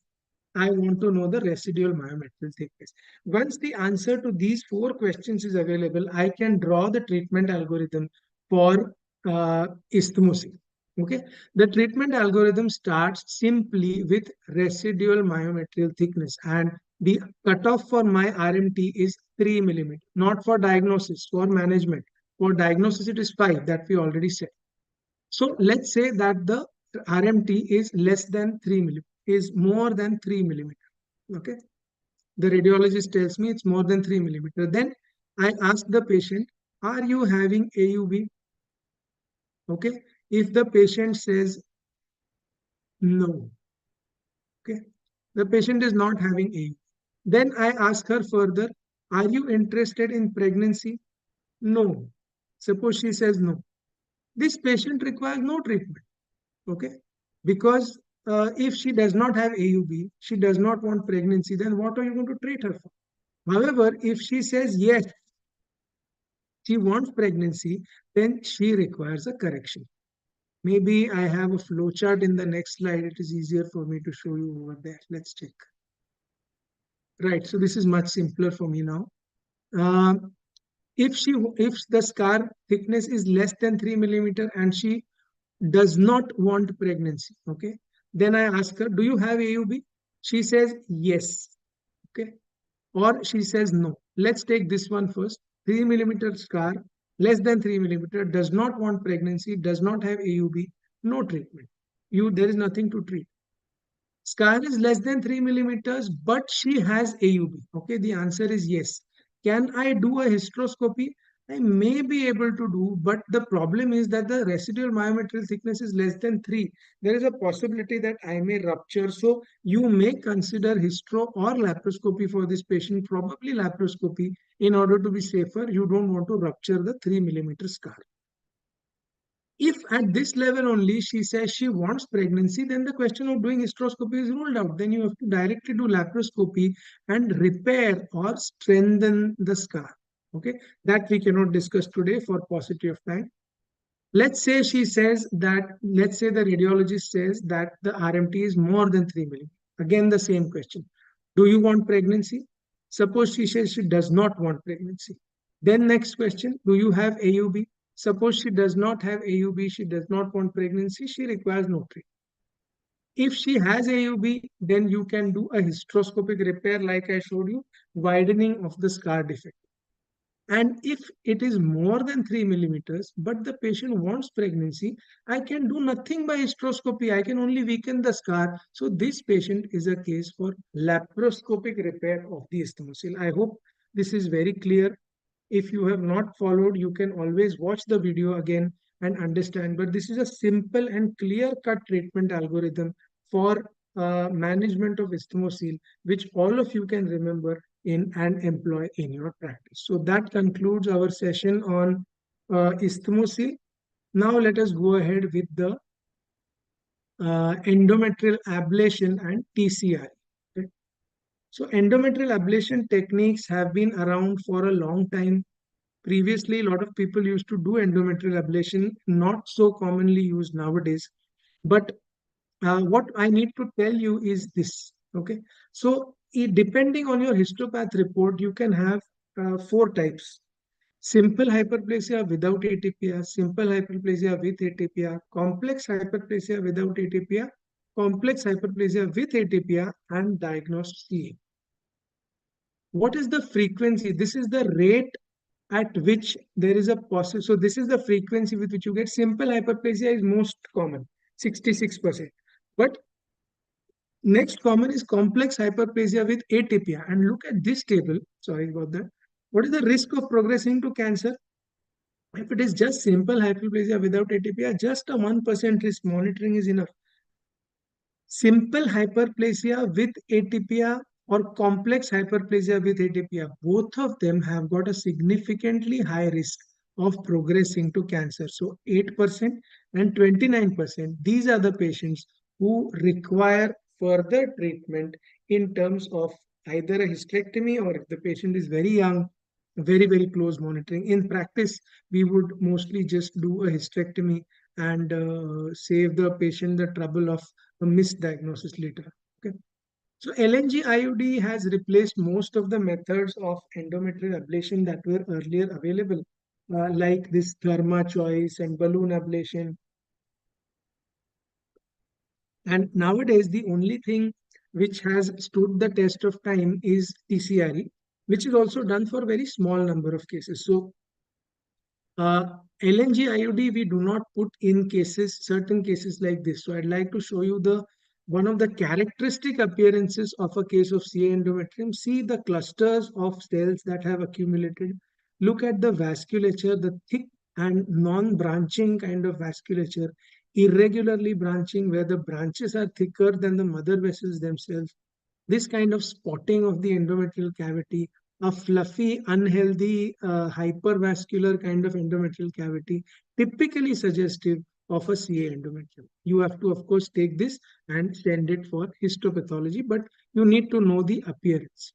I want to know the residual myometrial thickness. Once the answer to these four questions is available, I can draw the treatment algorithm for isthmosyle. Okay, the treatment algorithm starts simply with residual myometrial thickness, and the cutoff for my RMT is 3 mm, not for diagnosis, for management. For diagnosis, it is 5 that we already said. So let's say that the RMT is less than 3 mm, is more than 3 mm. Okay. The radiologist tells me it's more than 3 mm. Then I ask the patient, are you having AUB? Okay. If the patient says no, okay, the patient is not having AUB. Then I ask her further, are you interested in pregnancy? No. Suppose she says no. This patient requires no treatment. Okay, because if she does not have AUB, she does not want pregnancy, then what are you going to treat her for? However, if she says yes, she wants pregnancy, then she requires a correction. Maybe I have a flow chart in the next slide. It is easier for me to show you over there. Let's check. Right, so this is much simpler for me now. Um, if the scar thickness is less than 3 mm and she does not want pregnancy, okay, then I ask her, do you have AUB? She says yes, okay, or she says no. Let's take this one first. 3 mm scar, less than 3 mm, does not want pregnancy, does not have AUB, no treatment. There is nothing to treat. Scar is less than 3 mm, but she has AUB. Okay, the answer is yes. Can I do a hysteroscopy? I may be able to do, but the problem is that the residual myometrial thickness is less than 3. There is a possibility that I may rupture. So you may consider hystero or laparoscopy for this patient, probably laparoscopy, in order to be safer. You don't want to rupture the 3 mm scar. If at this level only she says she wants pregnancy, then the question of doing hysteroscopy is ruled out. Then you have to directly do laparoscopy and repair or strengthen the scar. Okay, that we cannot discuss today for paucity of time. Let's say she says that, let's say the radiologist says that the RMT is more than 3 mm. Again, the same question. Do you want pregnancy? Suppose she says she does not want pregnancy. Then next question, do you have AUB? Suppose she does not have AUB, she does not want pregnancy, she requires no treatment. If she has AUB, then you can do a hysteroscopic repair like I showed you, widening of the scar defect. And if it is more than 3 mm, but the patient wants pregnancy, I can do nothing by hysteroscopy. I can only weaken the scar. So this patient is a case for laparoscopic repair of the isthmosyle. I hope this is very clear. If you have not followed, you can always watch the video again and understand. But this is a simple and clear-cut treatment algorithm for management of isthmosyle, which all of you can remember in and employ in your practice. So that concludes our session on isthmosyle. Now let us go ahead with the endometrial ablation and TCI. Okay. So endometrial ablation techniques have been around for a long time. Previously, a lot of people used to do endometrial ablation, not so commonly used nowadays. But what I need to tell you is this, okay? So depending on your histopath report, you can have 4 types. simple hyperplasia without atypia, simple hyperplasia with atypia, complex hyperplasia without atypia, complex hyperplasia with atypia, and diagnosed CA. What is the frequency? This is the rate at which there is a possible. So this is the frequency with which you get. Simple hyperplasia is most common, 66%. But next common is complex hyperplasia with atypia. And look at this table. Sorry about that. What is the risk of progressing to cancer? If it is just simple hyperplasia without atypia, just a 1% risk monitoring is enough. Simple hyperplasia with atypia or complex hyperplasia with atypia, both of them have got a significantly high risk of progressing to cancer. So 8% and 29%, these are the patients who require further treatment in terms of either a hysterectomy, or if the patient is very young, very close monitoring. In practice, we would mostly just do a hysterectomy and save the patient the trouble of a misdiagnosis later. Okay. So LNG IUD has replaced most of the methods of endometrial ablation that were earlier available, like this therma choice and balloon ablation. And nowadays, the only thing which has stood the test of time is TCRE, which is also done for a very small number of cases. So LNG IUD we do not put in cases, certain cases like this. So I'd like to show you the one of the characteristic appearances of a case of CA endometrium. See the clusters of cells that have accumulated. Look at the vasculature, the thick and non-branching kind of vasculature, irregularly branching where the branches are thicker than the mother vessels themselves. This kind of spotting of the endometrial cavity, a fluffy, unhealthy, hypervascular kind of endometrial cavity, typically suggestive of a CA endometrium. You have to, of course, take this and send it for histopathology, but you need to know the appearance.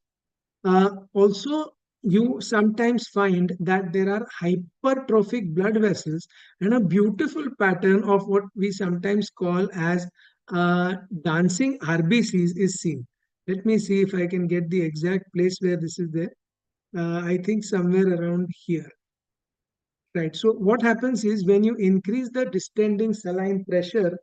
Also, you sometimes find that there are hypertrophic blood vessels and a beautiful pattern of what we sometimes call as dancing RBCs is seen. Let me see if I can get the exact place where this is there. I think somewhere around here. Right. So what happens is when you increase the distending saline pressure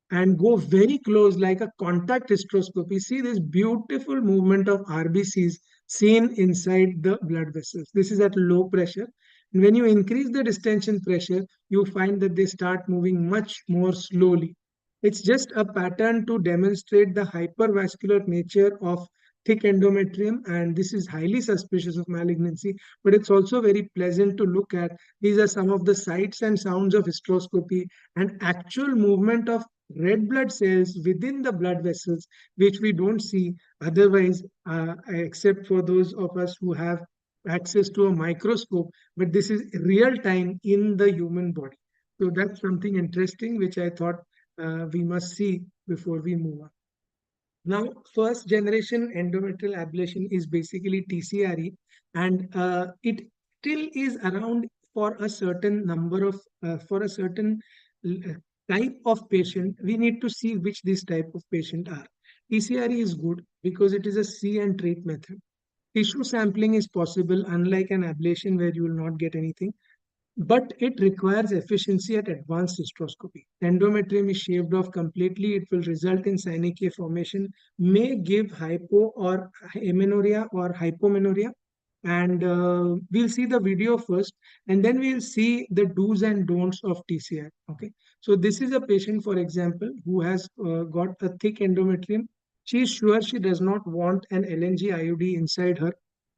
and go very close like a contact hysteroscopy, see this beautiful movement of RBCs seen inside the blood vessels. This is at low pressure. And when you increase the distension pressure, you find that they start moving much more slowly. It's just a pattern to demonstrate the hypervascular nature of thick endometrium, and this is highly suspicious of malignancy, but it's also very pleasant to look at. These are some of the sights and sounds of hysteroscopy and actual movement of red blood cells within the blood vessels, which we don't see otherwise, except for those of us who have access to a microscope. But this is real time in the human body. So that's something interesting which I thought we must see before we move on. Now, first generation endometrial ablation is basically TCRE, and it still is around for a certain number of, for a certain type of patient. We need to see which this type of patient are. TCRE is good because it is a see and treat method. Tissue sampling is possible, unlike an ablation where you will not get anything, but it requires efficiency at advanced hysteroscopy. Endometrium is shaved off completely. It will result in synechia formation, may give hypo or amenorrhea or hypomenorrhea. And we'll see the video first, and then we'll see the do's and don'ts of TCR. Okay. So this is a patient, for example, who has got a thick endometrium. She is sure she does not want an LNG IUD inside her.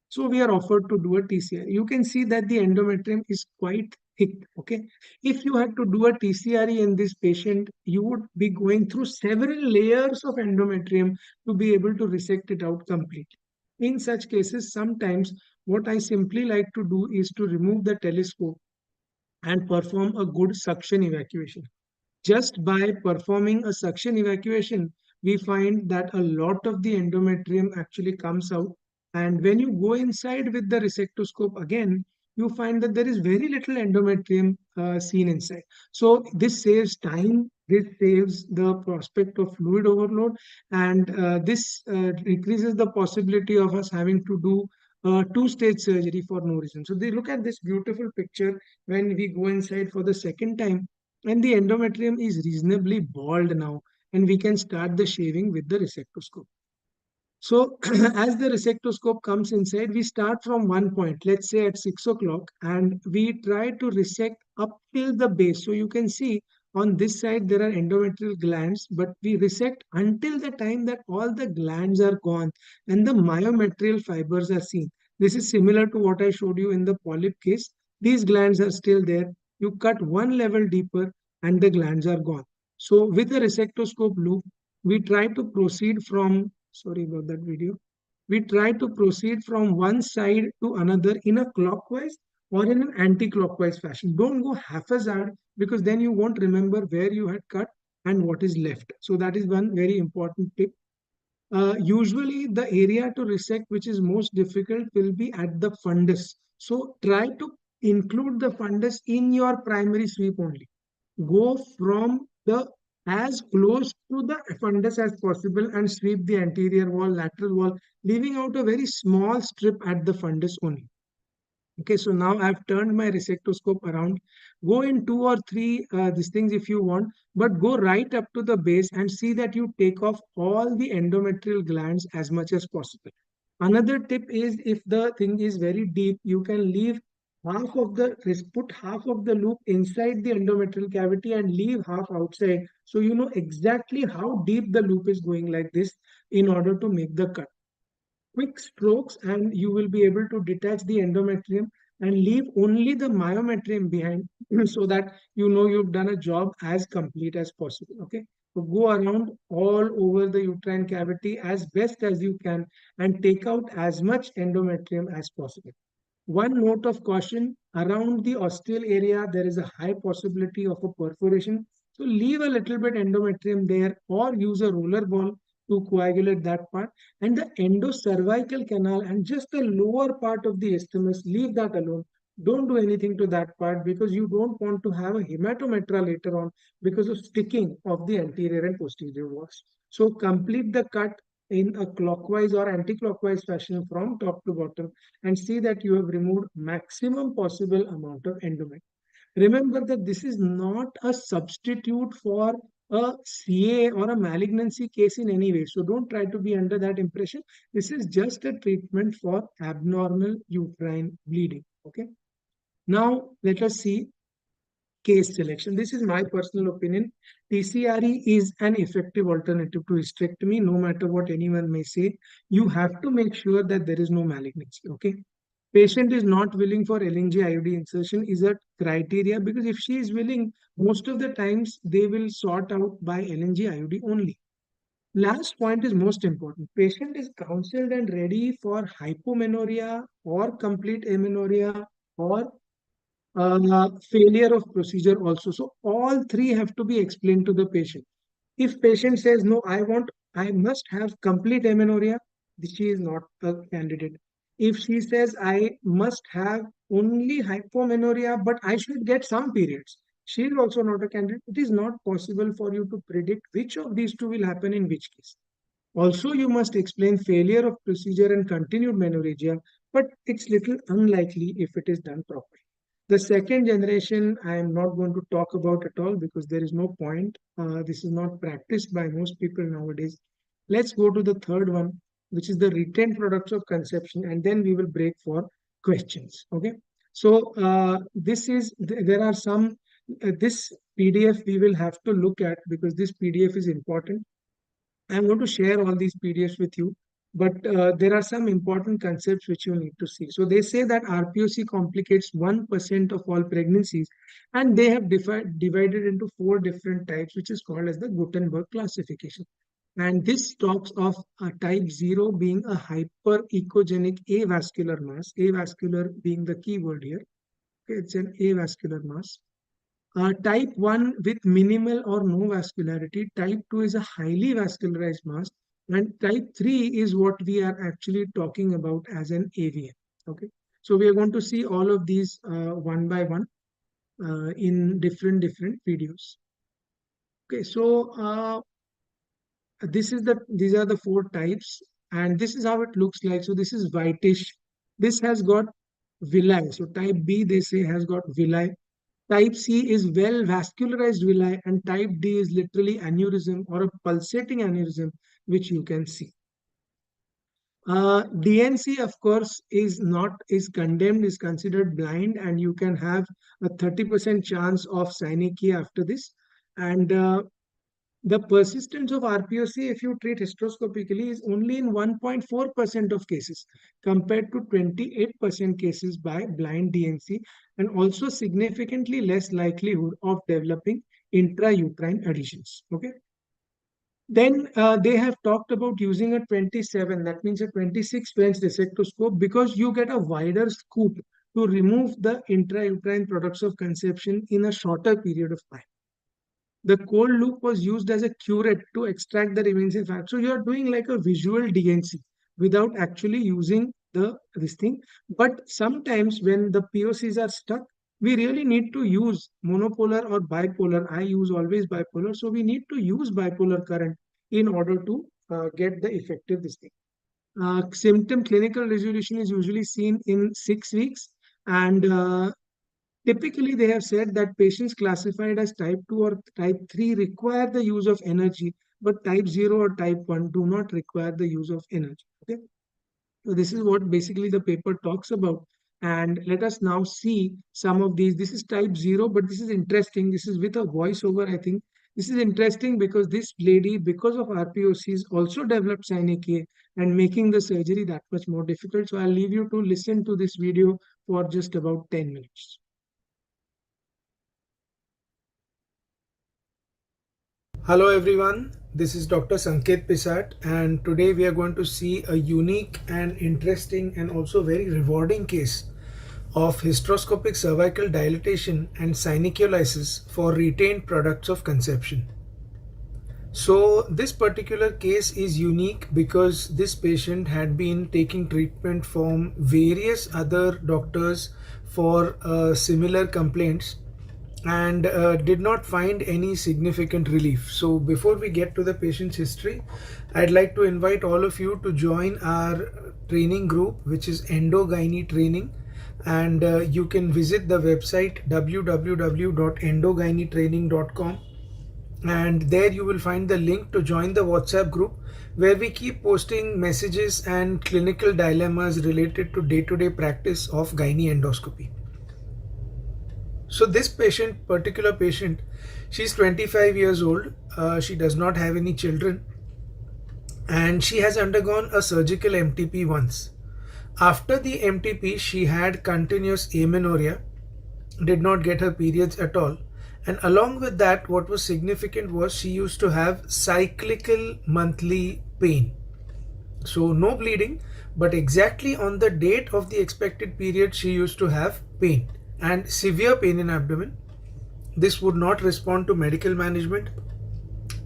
So we are offered to do a TCR. You can see that the endometrium is quite thick. Okay. If you had to do a TCRE in this patient, you would be going through several layers of endometrium to be able to resect it out completely. In such cases, sometimes what I simply like to do is to remove the telescope and perform a good suction evacuation. Just by performing a suction evacuation, we find that a lot of the endometrium actually comes out. And when you go inside with the resectoscope again, you find that there is very little endometrium seen inside. So this saves time, this saves the prospect of fluid overload, and this decreases the possibility of us having to do two-stage surgery for no reason. So they look at this beautiful picture when we go inside for the second time, and the endometrium is reasonably bald now, and we can start the shaving with the resectoscope. So as the resectoscope comes inside, we start from one point, let's say at 6 o'clock, and we try to resect up till the base. So you can see on this side there are endometrial glands, but we resect until the time that all the glands are gone and the myometrial fibers are seen. This is similar to what I showed you in the polyp case. These glands are still there. You cut one level deeper and the glands are gone. So with a resectoscope loop, we try to proceed from, sorry about that video, we try to proceed from one side to another in a clockwise or in an anti-clockwise fashion. Don't go haphazard, because then you won't remember where you had cut and what is left. So that is one very important tip. Usually the area to resect which is most difficult will be at the fundus. So try to include the fundus in your primary sweep only. Go from the as close to the fundus as possible and sweep the anterior wall, lateral wall, leaving out a very small strip at the fundus only. Okay, so now I've turned my resectoscope around. Go in two or three these things if you want, but go right up to the base and see that you take off all the endometrial glands as much as possible. Another tip is, if the thing is very deep, you can leave half of the, put half of the loop inside the endometrial cavity and leave half outside. So you know exactly how deep the loop is going like this in order to make the cut. Quick strokes and you will be able to detach the endometrium and leave only the myometrium behind so that you know you've done a job as complete as possible. Okay, so go around all over the uterine cavity as best as you can and take out as much endometrium as possible. One note of caution: around the ostial area, there is a high possibility of a perforation. So leave a little bit endometrium there or use a roller ball to coagulate that part. And the endocervical canal and just the lower part of the isthmus, leave that alone. Don't do anything to that part because you don't want to have a hematometra later on because of sticking of the anterior and posterior walls. So complete the cut in a clockwise or anti-clockwise fashion from top to bottom and see that you have removed maximum possible amount of endometrium. Remember that this is not a substitute for a CA or a malignancy case in any way. So don't try to be under that impression. This is just a treatment for abnormal uterine bleeding. Okay. Now let us see case selection. This is my personal opinion. TCRE is an effective alternative to hysterectomy, no matter what anyone may say. You have to make sure that there is no malignancy. Okay. Patient is not willing for LNG IUD insertion is a criteria, because if she is willing, most of the times they will sort out by LNG IUD only. Last point is most important. Patient is counseled and ready for hypomenorrhea or complete amenorrhea or failure of procedure also. So all three have to be explained to the patient. If patient says, no, I must have complete amenorrhea, she is not a candidate. If she says, I must have only hypomenorrhea, but I should get some periods, she is also not a candidate. It is not possible for you to predict which of these two will happen in which case. Also, you must explain failure of procedure and continued menorrhagia, but it's little unlikely if it is done properly. The second generation, I am not going to talk about at all because there is no point. This is not practiced by most people nowadays. Let's go to the third one, which is the retained products of conception, and then we will break for questions. Okay. So there are some, this PDF we will have to look at because this PDF is important. I'm going to share all these PDFs with you, but there are some important concepts which you need to see. So they say that RPOC complicates 1% of all pregnancies, and they have divided into 4 different types, which is called as the Gutenberg classification. And this talks of type 0 being a hyperechogenic avascular mass, avascular being the key word here. Okay, it's an avascular mass. Type 1 with minimal or no vascularity. Type 2 is a highly vascularized mass. And type 3 is what we are actually talking about as an AVM. Okay. So we are going to see all of these one by one in different videos. Okay. So these are the 4 types. And this is how it looks like. So this is whitish This has got villi. So type B, they say, has got villi. Type C is well vascularized villi, and type D is literally aneurysm or a pulsating aneurysm, which you can see. DNC, of course, is condemned, is considered blind, and you can have a 30% chance of synechia after this. And the persistence of RPOC, if you treat hysteroscopically, is only in 1.4% of cases compared to 28% cases by blind DNC, and also significantly less likelihood of developing intrauterine adhesions. Okay. Then they have talked about using a 27, that means a 26 French dissectoscope, because you get a wider scoop to remove the intrauterine products of conception in a shorter period of time. The cold loop was used as a curette to extract the remains in fat. So you are doing like a visual DNC without actually using this thing. But sometimes when the POCs are stuck, we really need to use monopolar or bipolar. I use always bipolar. So we need to use bipolar current in order to get the effective this thing. Symptom clinical resolution is usually seen in 6 weeks, and typically, they have said that patients classified as type 2 or type 3 require the use of energy, but type 0 or type 1 do not require the use of energy. Okay? So this is what basically the paper talks about. And let us now see some of these. This is type 0, but this is interesting. This is with a voiceover, I think. This is interesting because this lady, because of RPOCs, also developed synechia and making the surgery that much more difficult. So I'll leave you to listen to this video for just about 10 minutes. Hello everyone, this is Dr. Sanket Pisat, and today we are going to see a unique and interesting and also very rewarding case of hysteroscopic cervical dilatation and synechiolisis for retained products of conception. So this particular case is unique because this patient had been taking treatment from various other doctors for similar complaints and did not find any significant relief. So before we get to the patient's history, I'd like to invite all of you to join our training group, which is Endogyne Training, and you can visit the website www.endogynetraining.com, and there you will find the link to join the WhatsApp group where we keep posting messages and clinical dilemmas related to day-to-day practice of gynae endoscopy. So this particular patient, she's 25 years old. She does not have any children, and she has undergone a surgical MTP once. After the MTP, she had continuous amenorrhea, did not get her periods at all. And along with that, what was significant was she used to have cyclical monthly pain. So no bleeding, but exactly on the date of the expected period, she used to have pain and severe pain in abdomen. This would not respond to medical management.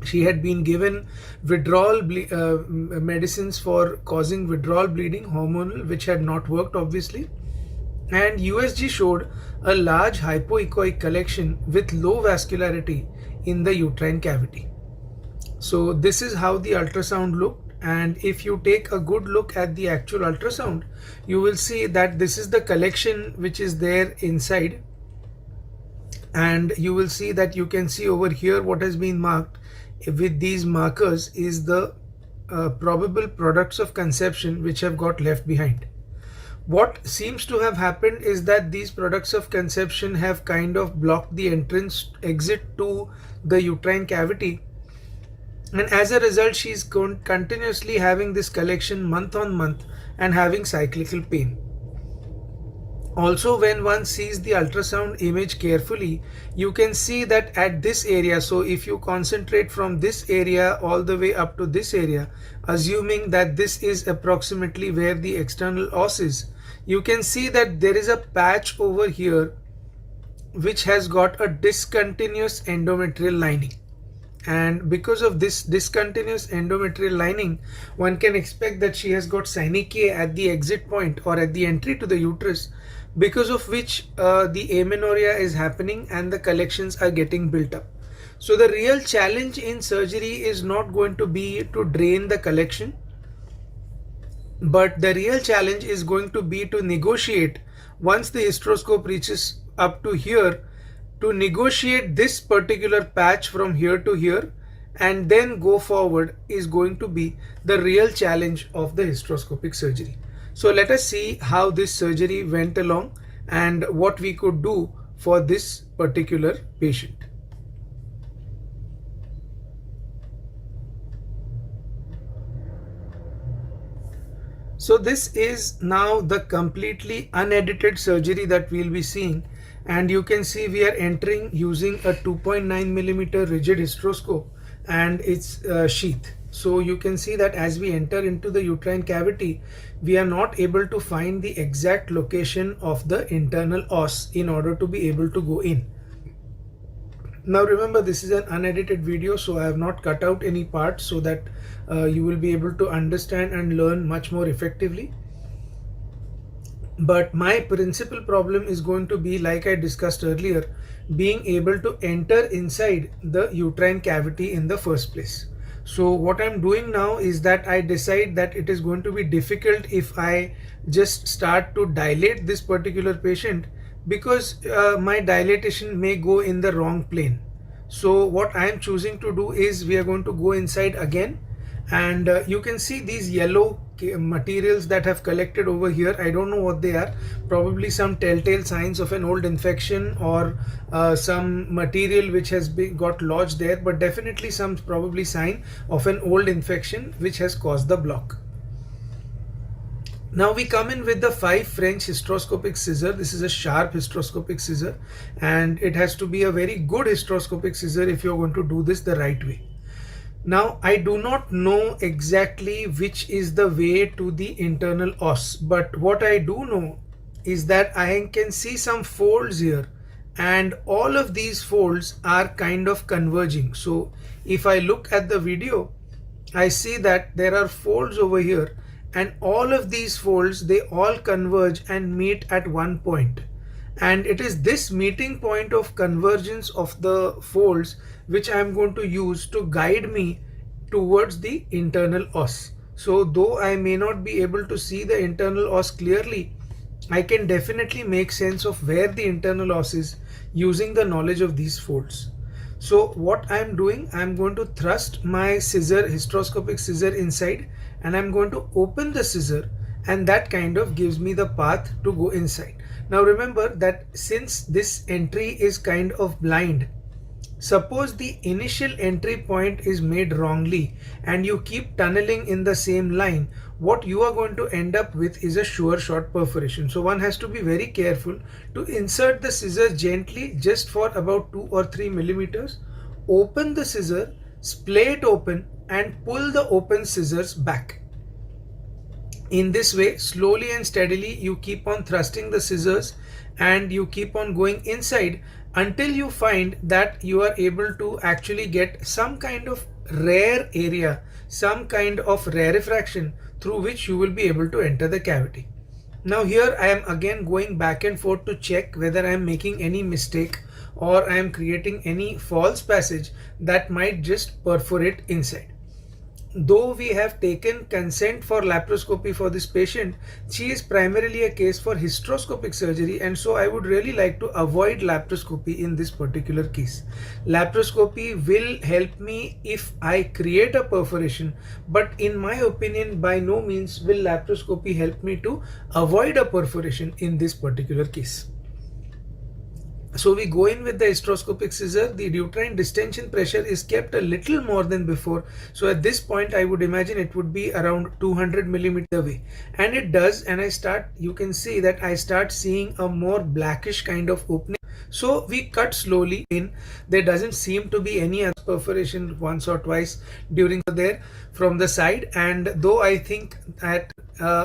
She had been given withdrawal medicines for causing withdrawal bleeding, hormonal, which had not worked obviously. And USG showed a large hypoechoic collection with low vascularity in the uterine cavity. So this is how the ultrasound looked. And if you take a good look at the actual ultrasound, you will see that this is the collection which is there inside, and you will see that you can see over here what has been marked with these markers is the probable products of conception which have got left behind. What seems to have happened is that these products of conception have kind of blocked the entrance exit to the uterine cavity, and as a result she is continuously having this collection month on month and having cyclical pain. Also, when one sees the ultrasound image carefully, you can see that at this area, so if you concentrate from this area all the way up to this area, assuming that this is approximately where the external os is, you can see that there is a patch over here which has got a discontinuous endometrial lining. And because of this discontinuous endometrial lining, one can expect that she has got synechia at the exit point or at the entry to the uterus, because of which the amenorrhea is happening and the collections are getting built up. So the real challenge in surgery is not going to be to drain the collection. But the real challenge is going to be to negotiate once the hysteroscope reaches up to here, to negotiate this particular patch from here to here and then go forward is going to be the real challenge of the hysteroscopic surgery. So let us see how this surgery went along and what we could do for this particular patient. So this is now the completely unedited surgery that we'll be seeing, and you can see we are entering using a 2.9 millimeter rigid hysteroscope and its sheath. So you can see that as we enter into the uterine cavity, we are not able to find the exact location of the internal os in order to be able to go in. Now remember, this is an unedited video, so I have not cut out any parts so that you will be able to understand and learn much more effectively. But my principal problem is going to be, like I discussed earlier, being able to enter inside the uterine cavity in the first place. So what I'm doing now is that I decide that it is going to be difficult if I just start to dilate this particular patient, because my dilatation may go in the wrong plane. So what I am choosing to do is we are going to go inside again, and you can see these yellow materials that have collected over here. I don't know what they are, probably some telltale signs of an old infection or some material which has got lodged there, but definitely some probably sign of an old infection which has caused the block. Now we come in with the 5 French hysteroscopic scissor. This is a sharp hysteroscopic scissor, and it has to be a very good hysteroscopic scissor if you're going to do this the right way. Now I do not know exactly which is the way to the internal os, but what I do know is that I can see some folds here, and all of these folds are kind of converging. So if I look at the video, I see that there are folds over here, and all of these folds, they all converge and meet at one point. And it is this meeting point of convergence of the folds which I am going to use to guide me towards the internal os. So though I may not be able to see the internal os clearly, I can definitely make sense of where the internal os is using the knowledge of these folds. So what I am doing, I am going to thrust my scissor, hysteroscopic scissor, inside, and I am going to open the scissor, and that kind of gives me the path to go inside. Now remember that since this entry is kind of blind, suppose the initial entry point is made wrongly and you keep tunneling in the same line, what you are going to end up with is a sure shot perforation. So one has to be very careful to insert the scissors gently, just for about 2 or 3 millimeters, open the scissor, splay it open, and pull the open scissors back. In this way, slowly and steadily, you keep on thrusting the scissors and you keep on going inside until you find that you are able to actually get some kind of rare area, some kind of rarefaction through which you will be able to enter the cavity. Now here I am again going back and forth to check whether I am making any mistake or I am creating any false passage that might just perforate inside. Though we have taken consent for laparoscopy for this patient, she is primarily a case for hysteroscopic surgery, and so I would really like to avoid laparoscopy in this particular case. Laparoscopy will help me if I create a perforation, but in my opinion, by no means will laparoscopy help me to avoid a perforation in this particular case. So we go in with the hysteroscopic scissor. The uterine distension pressure is kept a little more than before. So at this point, I would imagine it would be around 200 millimeter away. And it does. And you can see that I start seeing a more blackish kind of opening. So we cut slowly in. There doesn't seem to be any other perforation once or twice during there from the side. And though I think that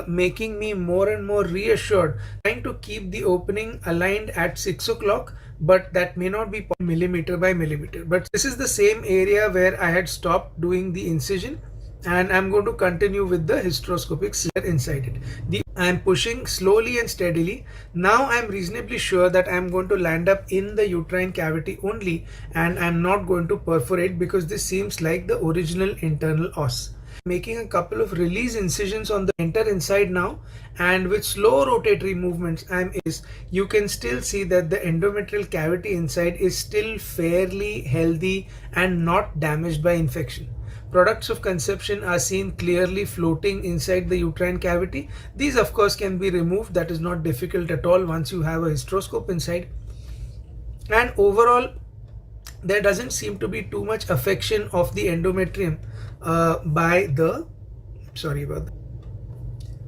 making me more and more reassured, trying to keep the opening aligned at 6 o'clock, but that may not be millimeter by millimeter. But this is the same area where I had stopped doing the incision, and I'm going to continue with the hysteroscopic scissor inside it. I'm pushing slowly and steadily. Now I'm reasonably sure that I'm going to land up in the uterine cavity only, and I'm not going to perforate because this seems like the original internal os. making a couple of release incisions on the enter inside now, and with slow rotatory movements you can still see that the endometrial cavity inside is still fairly healthy and not damaged by infection. Products of conception are seen clearly floating inside the uterine cavity. These of course can be removed, that is not difficult at all once you have a hysteroscope inside. And overall there doesn't seem to be too much affection of the endometrium by the sorry about that.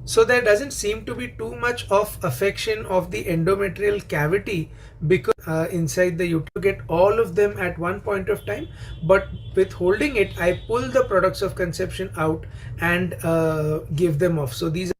So there doesn't seem to be too much of affection of the endometrial cavity because inside the uterus to get all of them at one point of time, but with holding it I pull the products of conception out and give them off. So these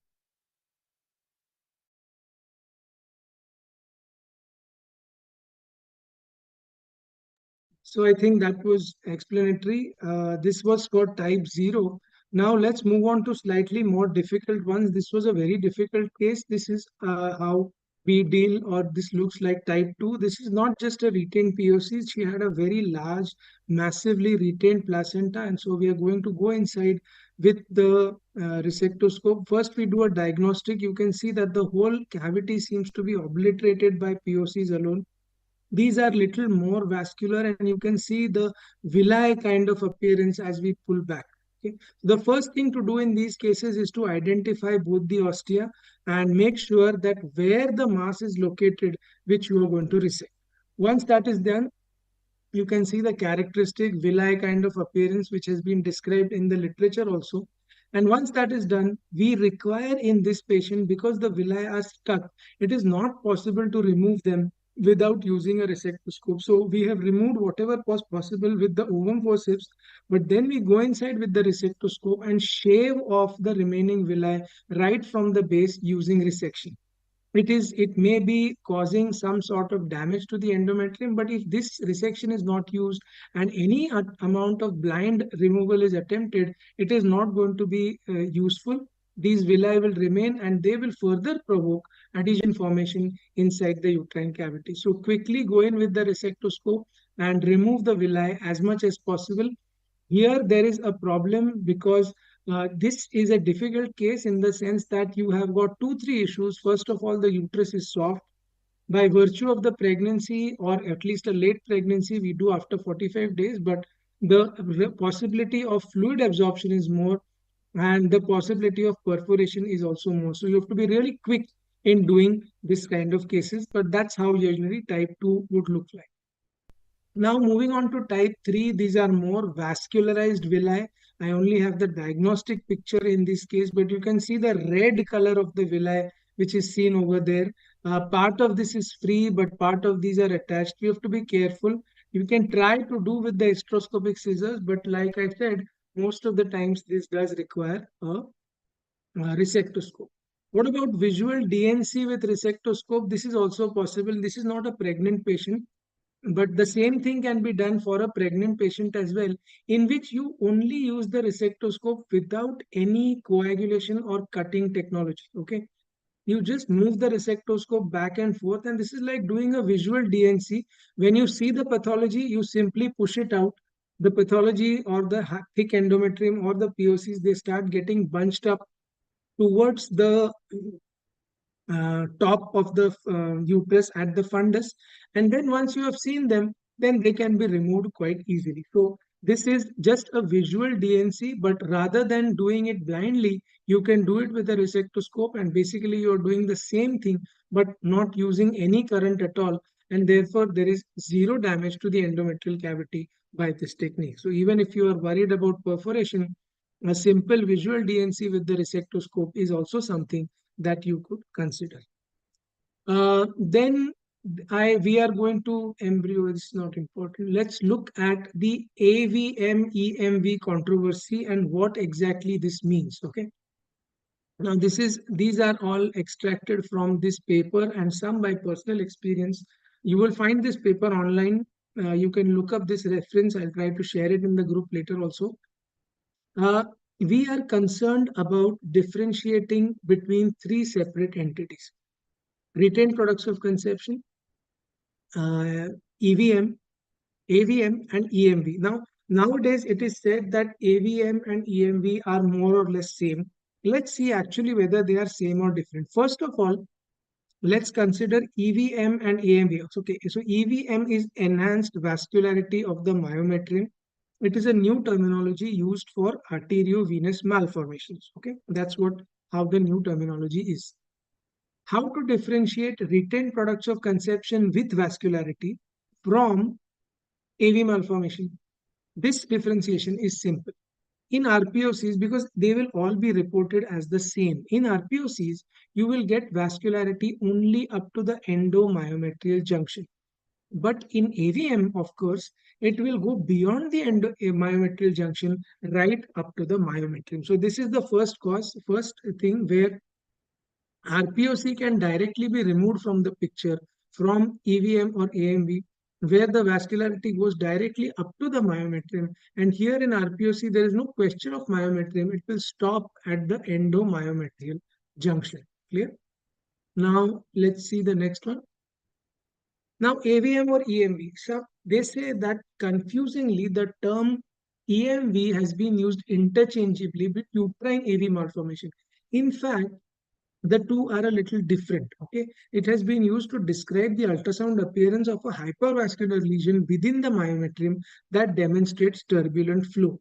So I think that was explanatory. This was for type 0. Now let's move on to slightly more difficult ones. This was a very difficult case. This is how we deal, or this looks like type 2. This is not just a retained POC. She had a very large, massively retained placenta. And so we are going to go inside with the resectoscope. First, we do a diagnostic. You can see that the whole cavity seems to be obliterated by POCs alone. These are little more vascular, and you can see the villi kind of appearance as we pull back. Okay. The first thing to do in these cases is to identify both the ostia and make sure that where the mass is located, which you are going to resect. Once that is done, you can see the characteristic villi kind of appearance which has been described in the literature also. And once that is done, we require in this patient, because the villi are stuck, it is not possible to remove them without using a resectoscope. So we have removed whatever was possible with the ovum forceps, but then we go inside with the resectoscope and shave off the remaining villi right from the base using resection. It may be causing some sort of damage to the endometrium, but if this resection is not used and any amount of blind removal is attempted, it is not going to be useful. These villi will remain and they will further provoke adhesion formation inside the uterine cavity. So quickly go in with the resectoscope and remove the villi as much as possible. Here there is a problem because this is a difficult case in the sense that you have got two, three issues. First of all, the uterus is soft. By virtue of the pregnancy, or at least a late pregnancy, we do after 45 days, but the possibility of fluid absorption is more, and the possibility of perforation is also more. So you have to be really quick in doing this kind of cases, but that's how usually type 2 would look like. Now moving on to type 3, these are more vascularized villi. I only have the diagnostic picture in this case, but you can see the red color of the villi which is seen over there. Part of this is free, but part of these are attached. You have to be careful. You can try to do with the hysteroscopic scissors, but like I said, most of the times this does require a resectoscope. What about visual DNC with resectoscope? This is also possible. This is not a pregnant patient, but the same thing can be done for a pregnant patient as well, in which you only use the resectoscope without any coagulation or cutting technology. Okay. You just move the resectoscope back and forth, and this is like doing a visual DNC. When you see the pathology, you simply push it out. The pathology or the thick endometrium or the POCs, they start getting bunched up towards the top of the uterus at the fundus, and then once you have seen them, then they can be removed quite easily. So this is just a visual DNC, but rather than doing it blindly, you can do it with a resectoscope, and basically you're doing the same thing but not using any current at all, and therefore there is zero damage to the endometrial cavity by this technique. So even if you are worried about perforation, a simple visual DNC with the resectoscope is also something that you could consider. Then we are going to embryo, it's not important. Let's look at the AVM EMV controversy and what exactly this means. Okay. Now these are all extracted from this paper and some by personal experience. You will find this paper online. You can look up this reference. I'll try to share it in the group later also. Uh, we are concerned about differentiating between three separate entities: retained products of conception, EVM, AVM, and EMV. Now, Nowadays, it is said that AVM and EMV are more or less same. Let's see actually whether they are same or different. First of all, let's consider EVM and AMV. Okay, so EVM is enhanced vascularity of the myometrium. It is a new terminology used for arteriovenous malformations. Okay, that's what how the new terminology is. How to differentiate retained products of conception with vascularity from AV malformation? This differentiation is simple. In RPOCs, because they will all be reported as the same. In RPOCs, you will get vascularity only up to the endomyometrial junction. But in AVM, of course, it will go beyond the endomyometrial junction right up to the myometrium. So this is the first thing where RPOC can directly be removed from the picture from EVM or AMV, where the vascularity goes directly up to the myometrium. And here in RPOC, there is no question of myometrium. It will stop at the endomyometrial junction. Clear? Now, let's see the next one. Now, AVM or EMV. So they say that confusingly, the term EMV has been used interchangeably with uterine AV malformation. In fact, the two are a little different. Okay, it has been used to describe the ultrasound appearance of a hypervascular lesion within the myometrium that demonstrates turbulent flow.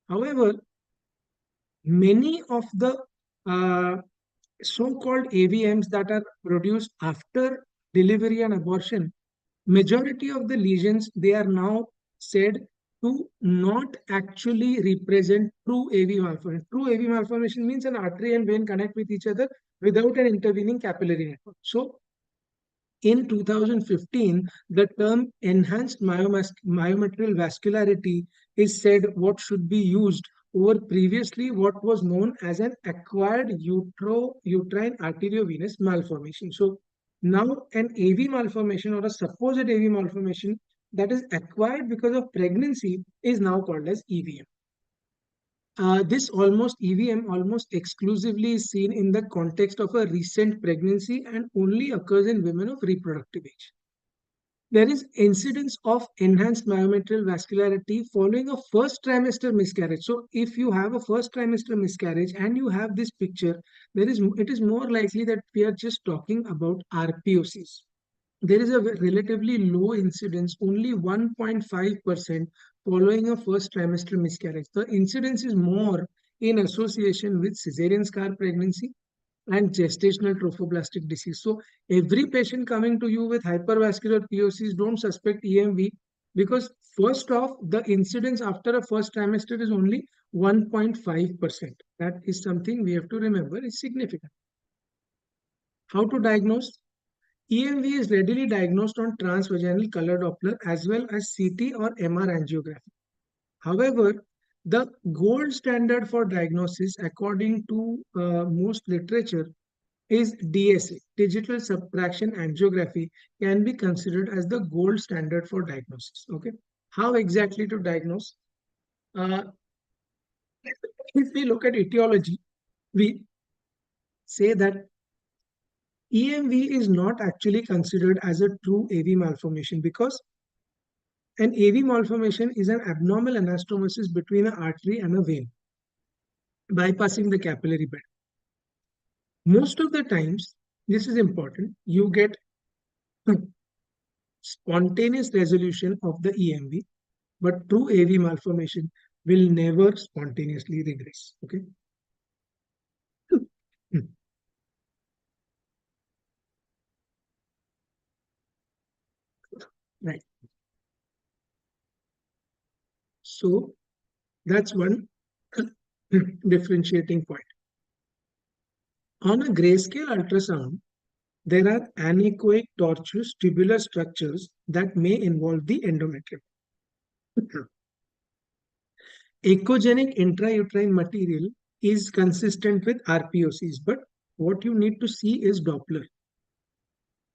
However, many of the so-called AVMs that are produced after delivery and abortion, majority of the lesions, they are now said to not actually represent true AV malformation. True AV malformation means an artery and vein connect with each other without an intervening capillary network. So in 2015, the term enhanced myometrial vascularity is said what should be used over previously what was known as an acquired uterine arteriovenous malformation. So now an AV malformation or a supposed AV malformation that is acquired because of pregnancy is now called as EVM. This almost EVM almost exclusively is seen in the context of a recent pregnancy and only occurs in women of reproductive age. There is incidence of enhanced myometrial vascularity following a first trimester miscarriage. So if you have a first trimester miscarriage and you have this picture, it is more likely that we are just talking about RPOCs. There is a relatively low incidence, only 1.5% following a first trimester miscarriage. The incidence is more in association with cesarean scar pregnancy and gestational trophoblastic disease. So every patient coming to you with hypervascular POCs, don't suspect EMV because first off, the incidence after a first trimester is only 1.5%. That is something we have to remember is significant. How to diagnose? EMV is readily diagnosed on transvaginal color Doppler as well as CT or MR angiography. However, the gold standard for diagnosis, according to most literature, is DSA, digital subtraction angiography, can be considered as the gold standard for diagnosis. Okay, how exactly to diagnose? If we look at etiology, we say that EMV is not actually considered as a true AV malformation because an AV malformation is an abnormal anastomosis between an artery and a vein, bypassing the capillary bed. Most of the times, this is important, you get spontaneous resolution of the EMV, but true AV malformation will never spontaneously regress. Okay. Right. So that's one differentiating point. On a grayscale ultrasound, there are anechoic tortuous tubular structures that may involve the endometrium. Echogenic intrauterine material is consistent with RPOCs, but what you need to see is Doppler.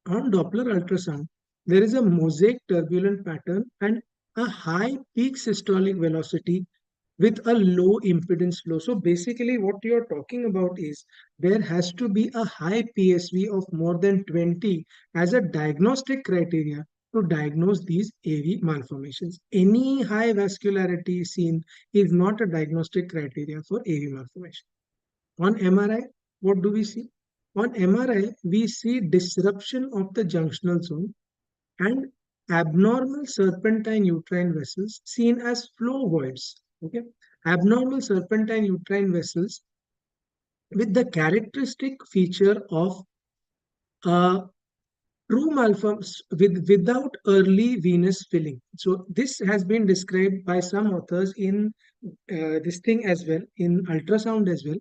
On Doppler ultrasound, there is a mosaic turbulent pattern and a high peak systolic velocity with a low impedance flow. So basically what you're talking about is there has to be a high PSV of more than 20 as a diagnostic criteria to diagnose these AV malformations. Any high vascularity seen is not a diagnostic criteria for AV malformation. On MRI, what do we see? On MRI, we see disruption of the junctional zone and abnormal serpentine uterine vessels seen as flow voids. Okay, abnormal serpentine uterine vessels with the characteristic feature of uh, true malforms without early venous filling. So this has been described by some authors in this thing as well, in ultrasound as well.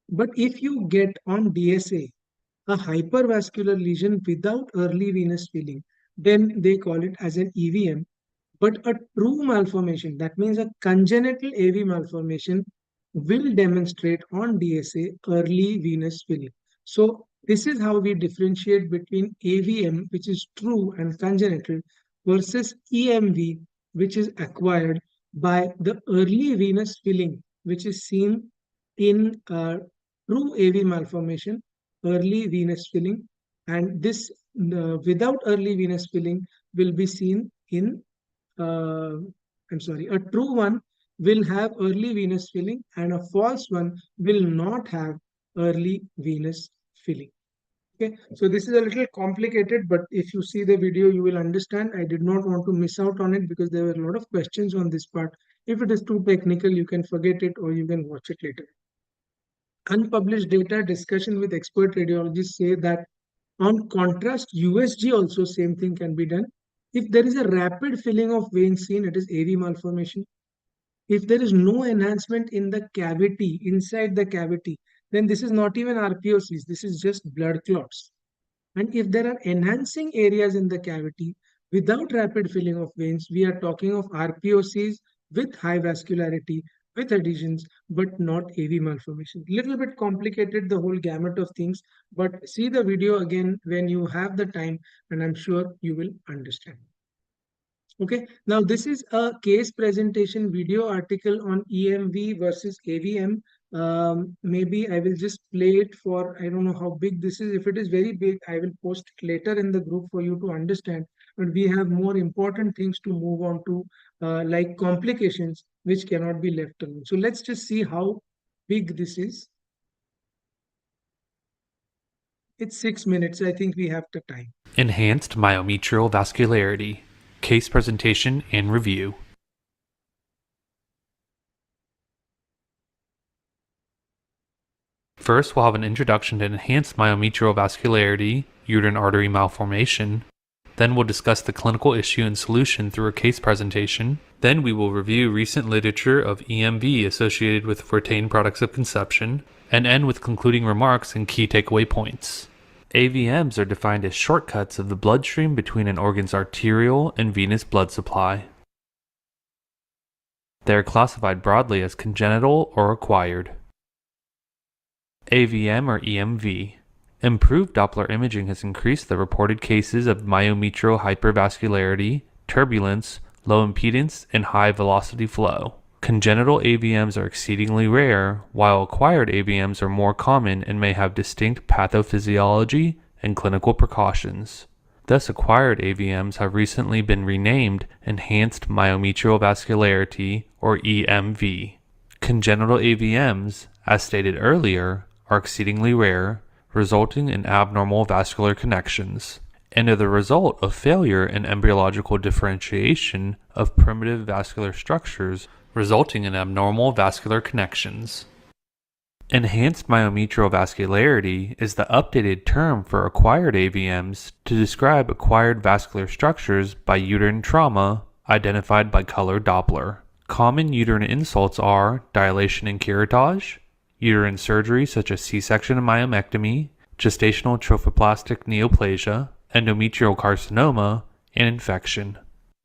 But if you get on DSA a hypervascular lesion without early venous filling, then they call it as an EVM. But a true malformation, that means a congenital AV malformation, will demonstrate on DSA early venous filling. So this is how we differentiate between AVM, which is true and congenital, versus EMV, which is acquired by the early venous filling, which is seen in true AV malformation, early venous filling, and this without early venous filling will be seen in uh, I'm sorry, a true one will have early venous filling and a false one will not have early venous filling. Okay, so this is a little complicated, but if you see the video, you will understand. I did not want to miss out on it because there were a lot of questions on this part. If it is too technical, you can forget it or you can watch it later. Unpublished data discussion with expert radiologists say that on contrast, USG also same thing can be done. If there is a rapid filling of veins seen, it is AV malformation. If there is no enhancement in the cavity, inside the cavity, then this is not even RPOCs, this is just blood clots. And if there are enhancing areas in the cavity without rapid filling of veins, we are talking of RPOCs with high vascularity, with adhesions, but not AV malformation. Little bit complicated, the whole gamut of things, but see the video again when you have the time, and I'm sure you will understand. Okay, now this is a case presentation video article on EMV versus AVM. Maybe I will just play it for, I don't know how big this is. If it is very big, I will post it later in the group for you to understand. But we have more important things to move on to, like complications, which cannot be left alone. So let's just see how big this is. It's 6 minutes. I think we have the time. Enhanced myometrial vascularity. Case presentation and review. First, we'll have an introduction to enhanced myometrial vascularity, uterine artery malformation. Then we'll discuss the clinical issue and solution through a case presentation. Then we will review recent literature of EMV associated with retained products of conception, and end with concluding remarks and key takeaway points. AVMs are defined as shortcuts of the bloodstream between an organ's arterial and venous blood supply. They are classified broadly as congenital or acquired. AVM or EMV. Improved Doppler imaging has increased the reported cases of myometrial hypervascularity, turbulence, low impedance, and high velocity flow. Congenital AVMs are exceedingly rare, while acquired AVMs are more common and may have distinct pathophysiology and clinical precautions. Thus, acquired AVMs have recently been renamed Enhanced Myometrial Vascularity, or EMV. Congenital AVMs, as stated earlier, are exceedingly rare, resulting in abnormal vascular connections, and are the result of failure in embryological differentiation of primitive vascular structures, resulting in abnormal vascular connections. Enhanced myometrial vascularity is the updated term for acquired AVMs to describe acquired vascular structures by uterine trauma identified by color Doppler. Common uterine insults are dilation and curettage, uterine surgery such as C-section and myomectomy, gestational trophoblastic neoplasia, endometrial carcinoma, and infection.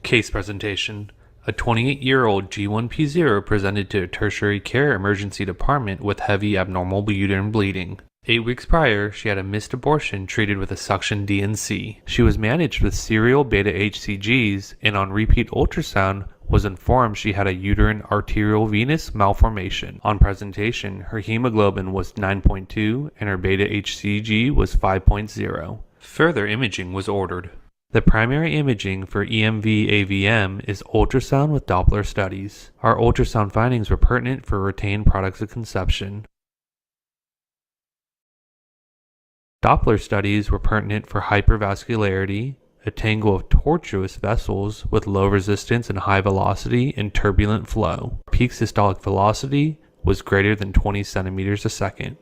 Case presentation. A 28-year-old G1P0 presented to a tertiary care emergency department with heavy abnormal uterine bleeding. 8 weeks prior, she had a missed abortion treated with a suction DNC. She was managed with serial beta HCGs and on repeat ultrasound was informed she had a uterine arterial venous malformation. On presentation, her hemoglobin was 9.2 and her beta HCG was 5.0. Further imaging was ordered. The primary imaging for EMV-AVM is ultrasound with Doppler studies. Our ultrasound findings were pertinent for retained products of conception. Doppler studies were pertinent for hypervascularity, a tangle of tortuous vessels with low resistance and high velocity and turbulent flow. Peak systolic velocity was greater than 20 centimeters a second.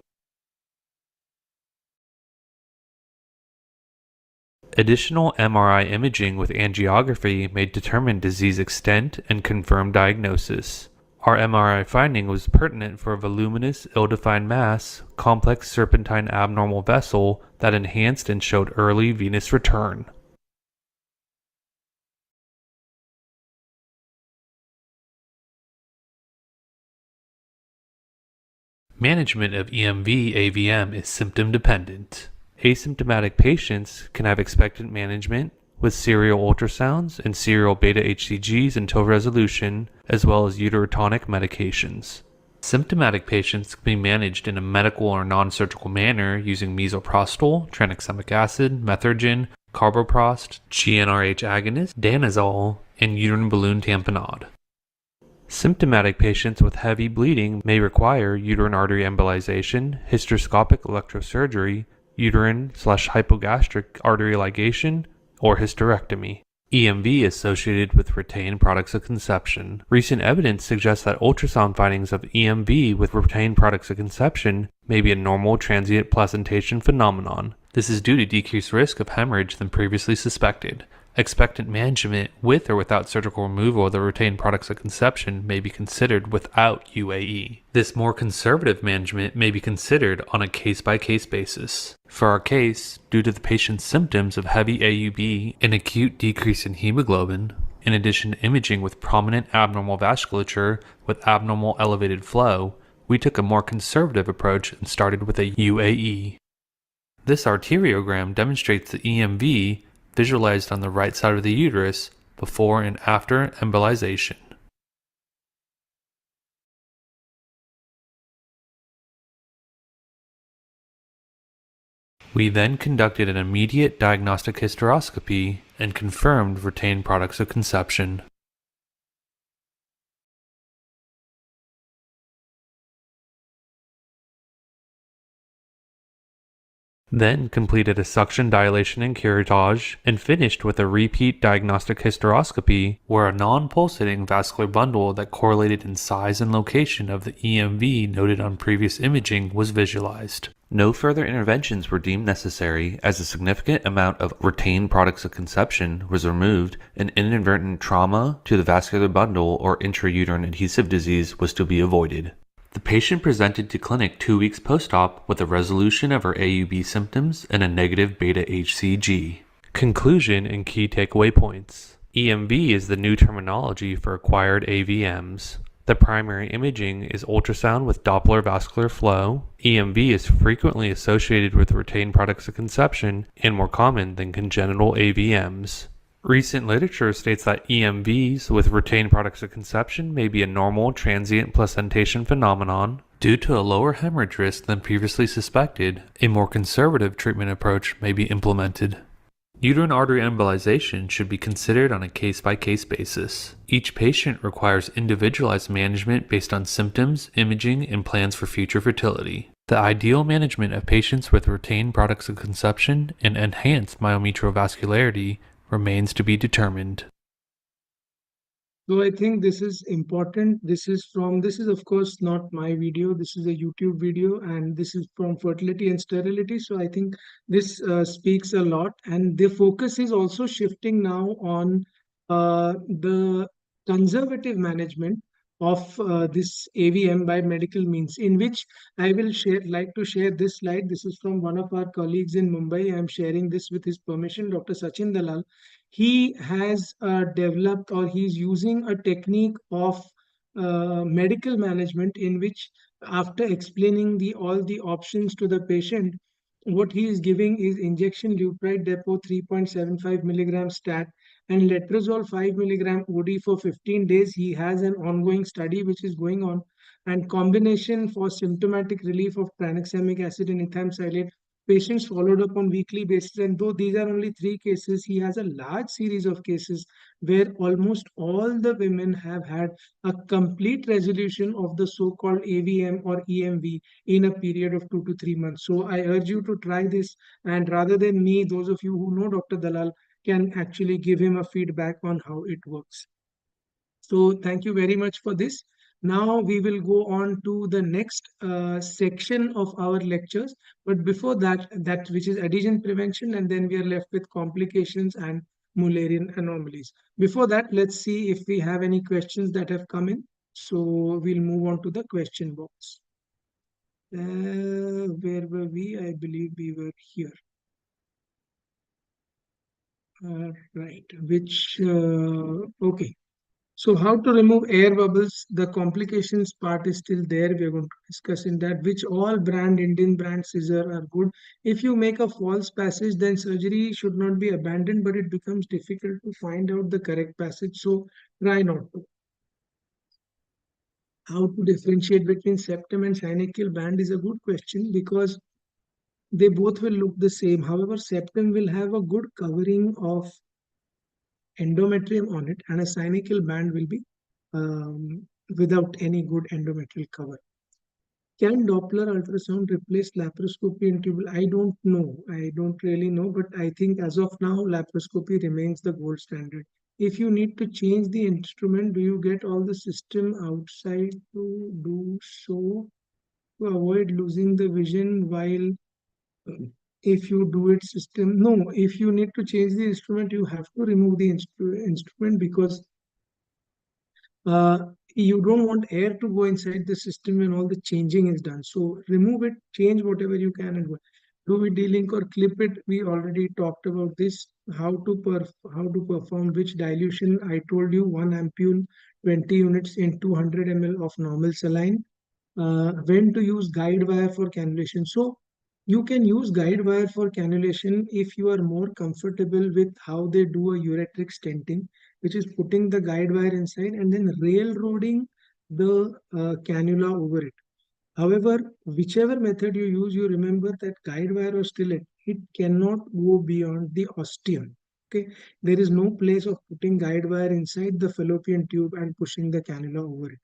Additional MRI imaging with angiography may determine disease extent and confirm diagnosis. Our MRI finding was pertinent for a voluminous, ill-defined mass, complex serpentine abnormal vessel that enhanced and showed early venous return. Management of EMV-AVM is symptom-dependent. Asymptomatic patients can have expectant management with serial ultrasounds and serial beta HCGs until resolution, as well as uterotonic medications. Symptomatic patients can be managed in a medical or non-surgical manner using misoprostol, tranexamic acid, methergin, carboprost, GnRH agonist, danazol, and uterine balloon tamponade. Symptomatic patients with heavy bleeding may require uterine artery embolization, hysteroscopic electrosurgery, uterine/hypogastric artery ligation, or hysterectomy. EMV is associated with retained products of conception. Recent evidence suggests that ultrasound findings of EMV with retained products of conception may be a normal transient placentation phenomenon. This is due to decreased risk of hemorrhage than previously suspected. Expectant management with or without surgical removal of the retained products of conception may be considered without UAE. This more conservative management may be considered on a case-by-case basis. For our case, due to the patient's symptoms of heavy AUB and acute decrease in hemoglobin, in addition to imaging with prominent abnormal vasculature with abnormal elevated flow, we took a more conservative approach and started with a UAE. This arteriogram demonstrates the EMV visualized on the right side of the uterus before and after embolization. We then conducted an immediate diagnostic hysteroscopy and confirmed retained products of conception. Then completed a suction dilation and curettage, and finished with a repeat diagnostic hysteroscopy where a non-pulsating vascular bundle that correlated in size and location of the EMV noted on previous imaging was visualized. No further interventions were deemed necessary as a significant amount of retained products of conception was removed and inadvertent trauma to the vascular bundle or intrauterine adhesive disease was to be avoided. The patient presented to clinic 2 weeks post-op with a resolution of her AUB symptoms and a negative beta HCG. Conclusion and key takeaway points. EMV is the new terminology for acquired AVMs. The primary imaging is ultrasound with Doppler vascular flow. EMV is frequently associated with retained products of conception and more common than congenital AVMs. Recent literature states that EMVs with retained products of conception may be a normal transient placentation phenomenon. Due to a lower hemorrhage risk than previously suspected, a more conservative treatment approach may be implemented. Uterine artery embolization should be considered on a case-by-case basis. Each patient requires individualized management based on symptoms, imaging, and plans for future fertility. The ideal management of patients with retained products of conception and enhanced myometrial vascularity remains to be determined. So I think this is important. This is of course not my video. This is a YouTube video and this is from fertility and sterility. So I think this speaks a lot, and the focus is also shifting now on the conservative management of this AVM by medical means, in which I will like to share this slide. This is from one of our colleagues in Mumbai. I am sharing this with his permission, Dr. Sachin Dalal. He has developed, or he's using a technique of medical management in which, after explaining all the options to the patient, what he is giving is injection leupride depot 3.75 milligram stat and letrozole 5 milligram OD for 15 days. He has an ongoing study which is going on, and combination for symptomatic relief of tranexamic acid and ethamycilate patients followed up on weekly basis. And though these are only 3 cases, he has a large series of cases where almost all the women have had a complete resolution of the so-called AVM or EMV in a period of 2 to 3 months. So I urge you to try this, and rather than me, those of you who know Dr. Dalal can actually give him a feedback on how it works. So thank you very much for this. Now we will go on to the next section of our lectures. But before that, that which is adhesion prevention, and then we are left with complications and Mullerian anomalies. Before that, let's see if we have any questions that have come in. So we'll move on to the question box. Where were we? I believe we were here. Right, okay. So how to remove air bubbles? The complications part is still there. We are going to discuss in that which all Indian brand scissor are good. If you make a false passage, then surgery should not be abandoned, but it becomes difficult to find out the correct passage. So try not to. How to differentiate between septum and synechial band is a good question, because they both will look the same. However, septum will have a good covering of endometrium on it, and a synechial band will be without any good endometrial cover. Can Doppler ultrasound replace laparoscopy in tubal? I don't know. I don't really know, but I think as of now, laparoscopy remains the gold standard. If you need to change the instrument, do you get all the system outside to do so to avoid losing the vision while if you do it system? No, if you need to change the instrument, you have to remove the instrument, because uh, you don't want air to go inside the system when all the changing is done. So remove it, change whatever you can, and do we delink or clip it? We already talked about this. How to perform which dilution? I told you 1 ampule, 20 units in 200 ml of normal saline. When to use guide wire for cannulation? So you can use guide wire for cannulation if you are more comfortable with how they do a ureteric stenting, which is putting the guide wire inside and then railroading the cannula over it. However, whichever method you use, you remember that guide wire or stillet, it cannot go beyond the ostium. Okay, there is no place of putting guide wire inside the fallopian tube and pushing the cannula over it.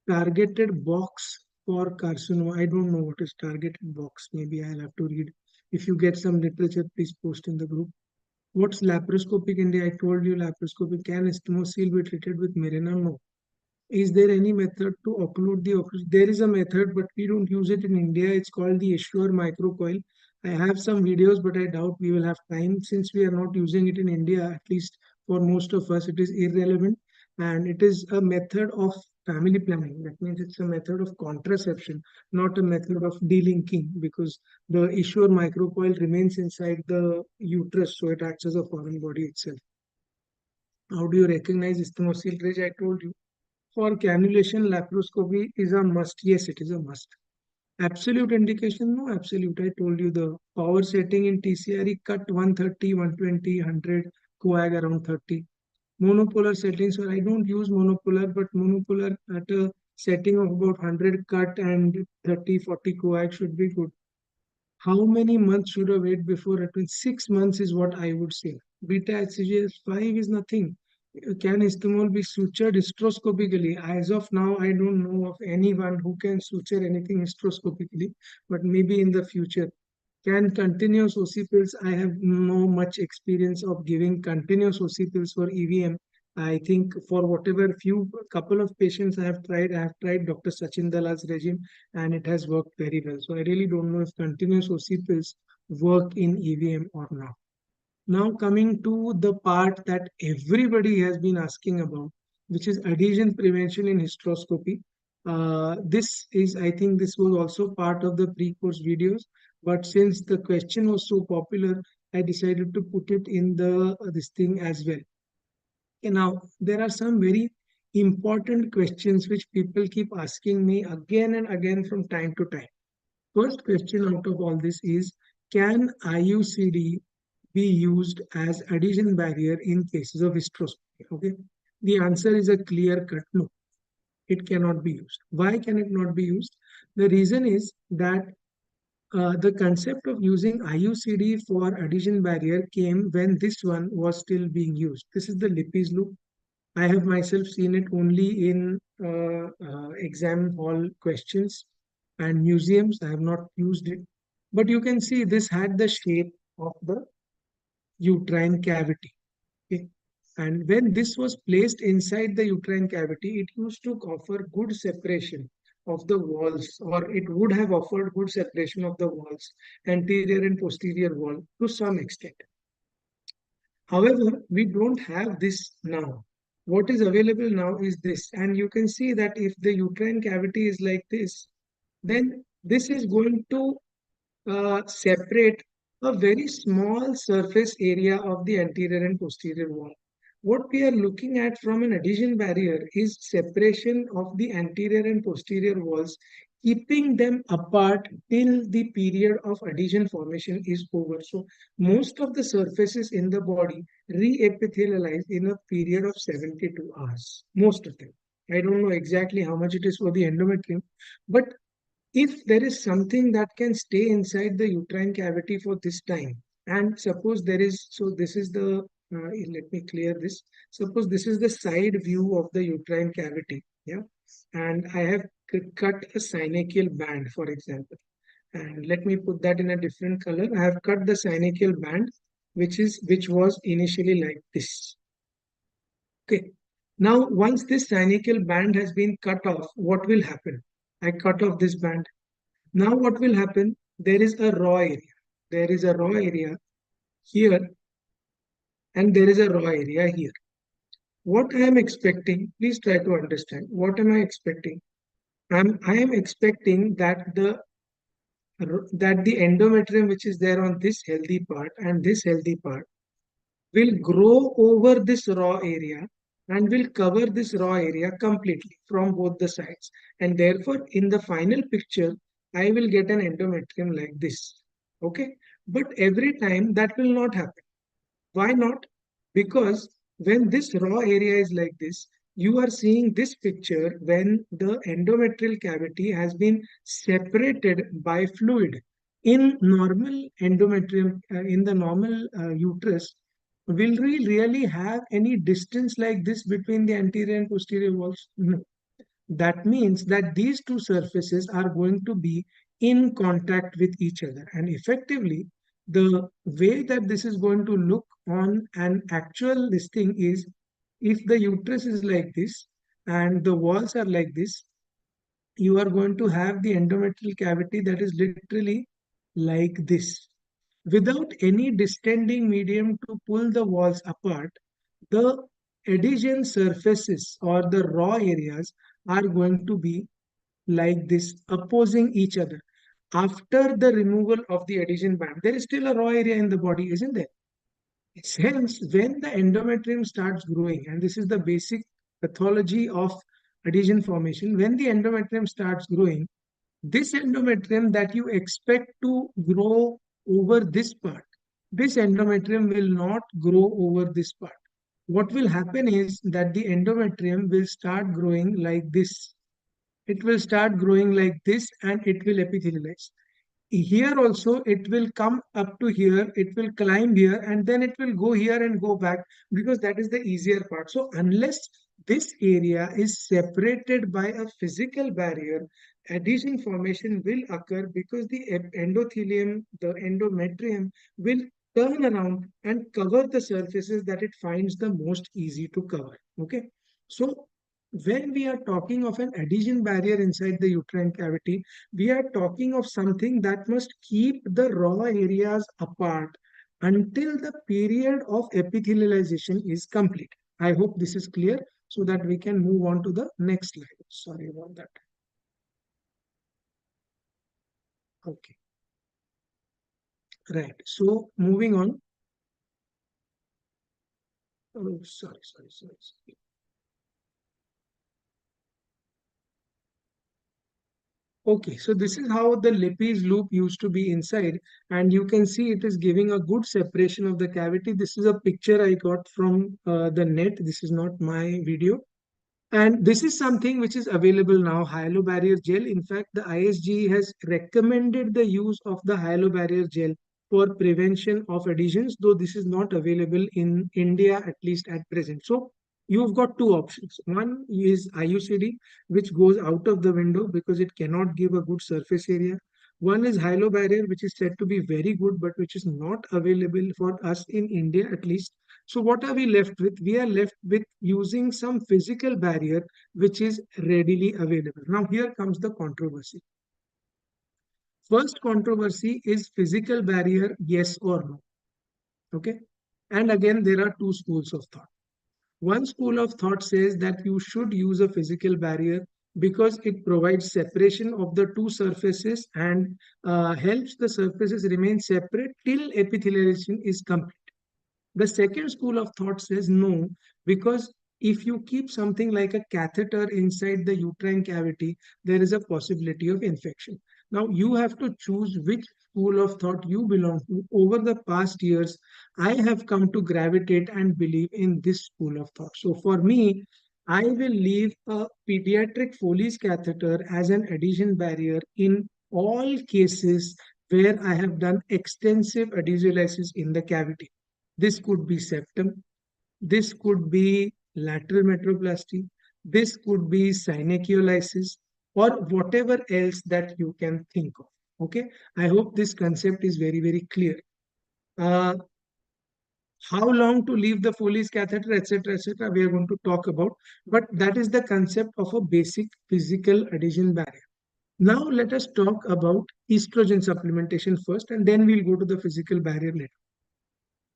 Targeted box for carcinoma. I don't know what is targeted box. Maybe I'll have to read. If you get some literature, please post in the group. What's laparoscopic India? I told you laparoscopic. Can isthmosyle be treated with Mirena? No. Is there any method to occlude the occlusion? There is a method, but we don't use it in India. It's called the Assure microcoil. I have some videos, but I doubt we will have time, since we are not using it in India. At least for most of us, it is irrelevant, and it is a method of family planning. That means it's a method of contraception, not a method of delinking, because the Assure microcoil remains inside the uterus, so it acts as a foreign body itself. How do you recognize isthmosyle ridge? I told you. For cannulation, laparoscopy is a must. Yes, it is a must. Absolute indication? No, absolute. I told you the power setting in TCRE cut 130, 120, 100, coag around 30. Monopolar settings, so I don't use monopolar, but monopolar at a setting of about 100 cut and 30, 40 coag should be good. How many months should I wait before attaching? 6 months is what I would say. Beta HCGS 5 is nothing. Can isthmol be sutured hysteroscopically? As of now, I don't know of anyone who can suture anything hysteroscopically, but maybe in the future. Can continuous OC pills? I have no much experience of giving continuous OC pills for EVM. I think for whatever couple of patients I have tried Dr. Sachin Dalal's regime, and it has worked very well. So I really don't know if continuous OC pills work in EVM or not. Now coming to the part that everybody has been asking about, which is adhesion prevention in hysteroscopy. I think this was also part of the pre-course videos, but since the question was so popular, I decided to put it in this thing as well. Okay, now, there are some very important questions which people keep asking me again and again from time to time. First question out of all this is, can IUCD be used as adhesion barrier in cases of hysteroscopy? Okay, the answer is a clear cut no. It cannot be used. Why can it not be used? The reason is that the concept of using IUCD for adhesion barrier came when this one was still being used. This is the Lippies loop. I have myself seen it only in exam hall questions and museums. I have not used it. But you can see this had the shape of the uterine cavity. Okay. And when this was placed inside the uterine cavity, it used to offer good separation of the walls, or it would have offered good separation of the walls, anterior and posterior wall to some extent. However, we don't have this now. What is available now is this, and you can see that if the uterine cavity is like this, then this is going to separate a very small surface area of the anterior and posterior wall. What we are looking at from an adhesion barrier is separation of the anterior and posterior walls, keeping them apart till the period of adhesion formation is over. So most of the surfaces in the body re-epithelialize in a period of 72 hours. Most of them. I don't know exactly how much it is for the endometrium, but if there is something that can stay inside the uterine cavity for this time, and suppose there is, so this is the, let me clear this. Suppose this is the side view of the uterine cavity, yeah, and I have cut a synachial band, for example, and let me put that in a different color. I have cut the synachial band, which was initially like this. Okay. Now, once this synachial band has been cut off, what will happen? I cut off this band. Now what will happen? There is a raw area. There is a raw area here, and there is a raw area here. What I am expecting, please try to understand. What am I expecting? I am expecting that the endometrium which is there on this healthy part and this healthy part will grow over this raw area and will cover this raw area completely from both the sides. And therefore, in the final picture, I will get an endometrium like this. Okay. But every time that will not happen. Why not? Because when this raw area is like this, you are seeing this picture when the endometrial cavity has been separated by fluid. In normal endometrium, in the normal uterus, will we really have any distance like this between the anterior and posterior walls? No. That means that these two surfaces are going to be in contact with each other. And effectively, the way that this is going to look on an actual this thing is, if the uterus is like this and the walls are like this, you are going to have the endometrial cavity that is literally like this. Without any distending medium to pull the walls apart, the adhesion surfaces or the raw areas are going to be like this, opposing each other. After the removal of the adhesion band, there is still a raw area in the body, isn't there? Hence, when the endometrium starts growing, and this is the basic pathology of adhesion formation, when the endometrium starts growing, this endometrium that you expect to grow over this part, this endometrium will not grow over this part. What will happen is that the endometrium will start growing like this. It will start growing like this and it will epithelialize. Here also it will come up to here, it will climb here, and then it will go here and go back, because that is the easier part. So unless this area is separated by a physical barrier, adhesion formation will occur, because the endothelium, the endometrium, will turn around and cover the surfaces that it finds the most easy to cover. Okay. So when we are talking of an adhesion barrier inside the uterine cavity, we are talking of something that must keep the raw areas apart until the period of epithelialization is complete. I hope this is clear, so that we can move on to the next slide. Sorry about that. Okay. Right. So moving on. Oh, sorry. Okay, so this is how the Lippies loop used to be inside, and you can see it is giving a good separation of the cavity. This is a picture I got from the net. This is not my video. And this is something which is available now, hyalubarrier gel. In fact, the ISG has recommended the use of the hyalubarrier gel for prevention of adhesions, though this is not available in India, at least at present. So you've got two options. One is IUCD, which goes out of the window because it cannot give a good surface area. One is hyalubarrier, which is said to be very good, but which is not available for us in India, at least. So what are we left with? We are left with using some physical barrier which is readily available. Now here comes the controversy. First controversy is physical barrier, yes or no. Okay. And again, there are two schools of thought. One school of thought says that you should use a physical barrier because it provides separation of the two surfaces and helps the surfaces remain separate till epithelialization is complete. The second school of thought says no, because if you keep something like a catheter inside the uterine cavity, there is a possibility of infection. Now, you have to choose which school of thought you belong to. Over the past years, I have come to gravitate and believe in this school of thought. So, for me, I will leave a pediatric Foley's catheter as an adhesion barrier in all cases where I have done extensive adhesiolisis in the cavity. This could be septum. This could be lateral metroplasty. This could be synechiolisis or whatever else that you can think of. Okay. I hope this concept is very, very clear. How long to leave the Foley's catheter, etc., we are going to talk about. But that is the concept of a basic physical adhesion barrier. Now let us talk about estrogen supplementation first, and then we'll go to the physical barrier later.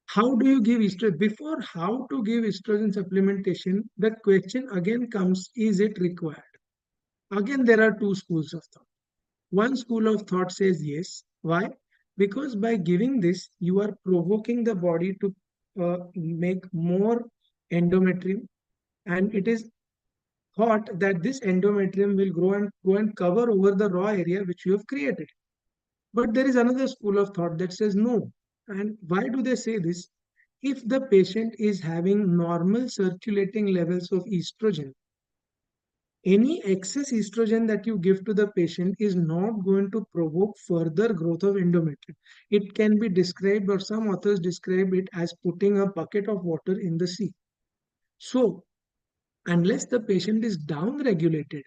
How do you give estrogen? Before how to give estrogen supplementation, the question again comes, is it required? Again, there are two schools of thought. One school of thought says yes. Why? Because by giving this, you are provoking the body to make more endometrium, and it is thought that this endometrium will grow and go and cover over the raw area which you have created. But there is another school of thought that says no. And why do they say this? If the patient is having normal circulating levels of estrogen, any excess estrogen that you give to the patient is not going to provoke further growth of endometrium. It can be described, or some authors describe it as putting a bucket of water in the sea. So, unless the patient is down regulated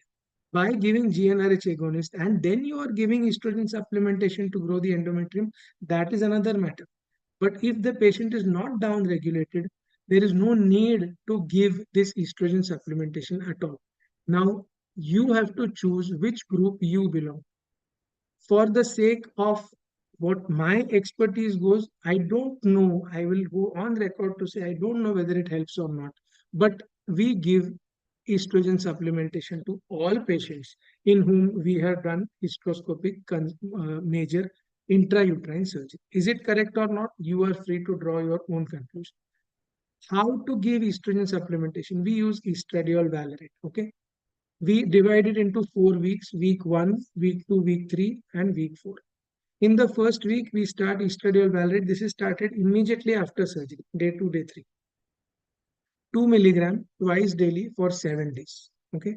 by giving GnRH agonist and then you are giving estrogen supplementation to grow the endometrium, that is another matter. But if the patient is not down regulated, there is no need to give this estrogen supplementation at all. Now, you have to choose which group you belong. For the sake of what my expertise goes, I don't know. I will go on record to say I don't know whether it helps or not. But we give estrogen supplementation to all patients in whom we have done hysteroscopic major intrauterine surgery. Is it correct or not? You are free to draw your own conclusion. How to give estrogen supplementation? We use estradiol valerate. Okay. We divide it into 4 weeks: week 1, week 2, week 3, and week 4. In the first week, we start estradiol valerate. This is started immediately after surgery, day 2, day 3. 2 milligram twice daily for 7 days. Okay.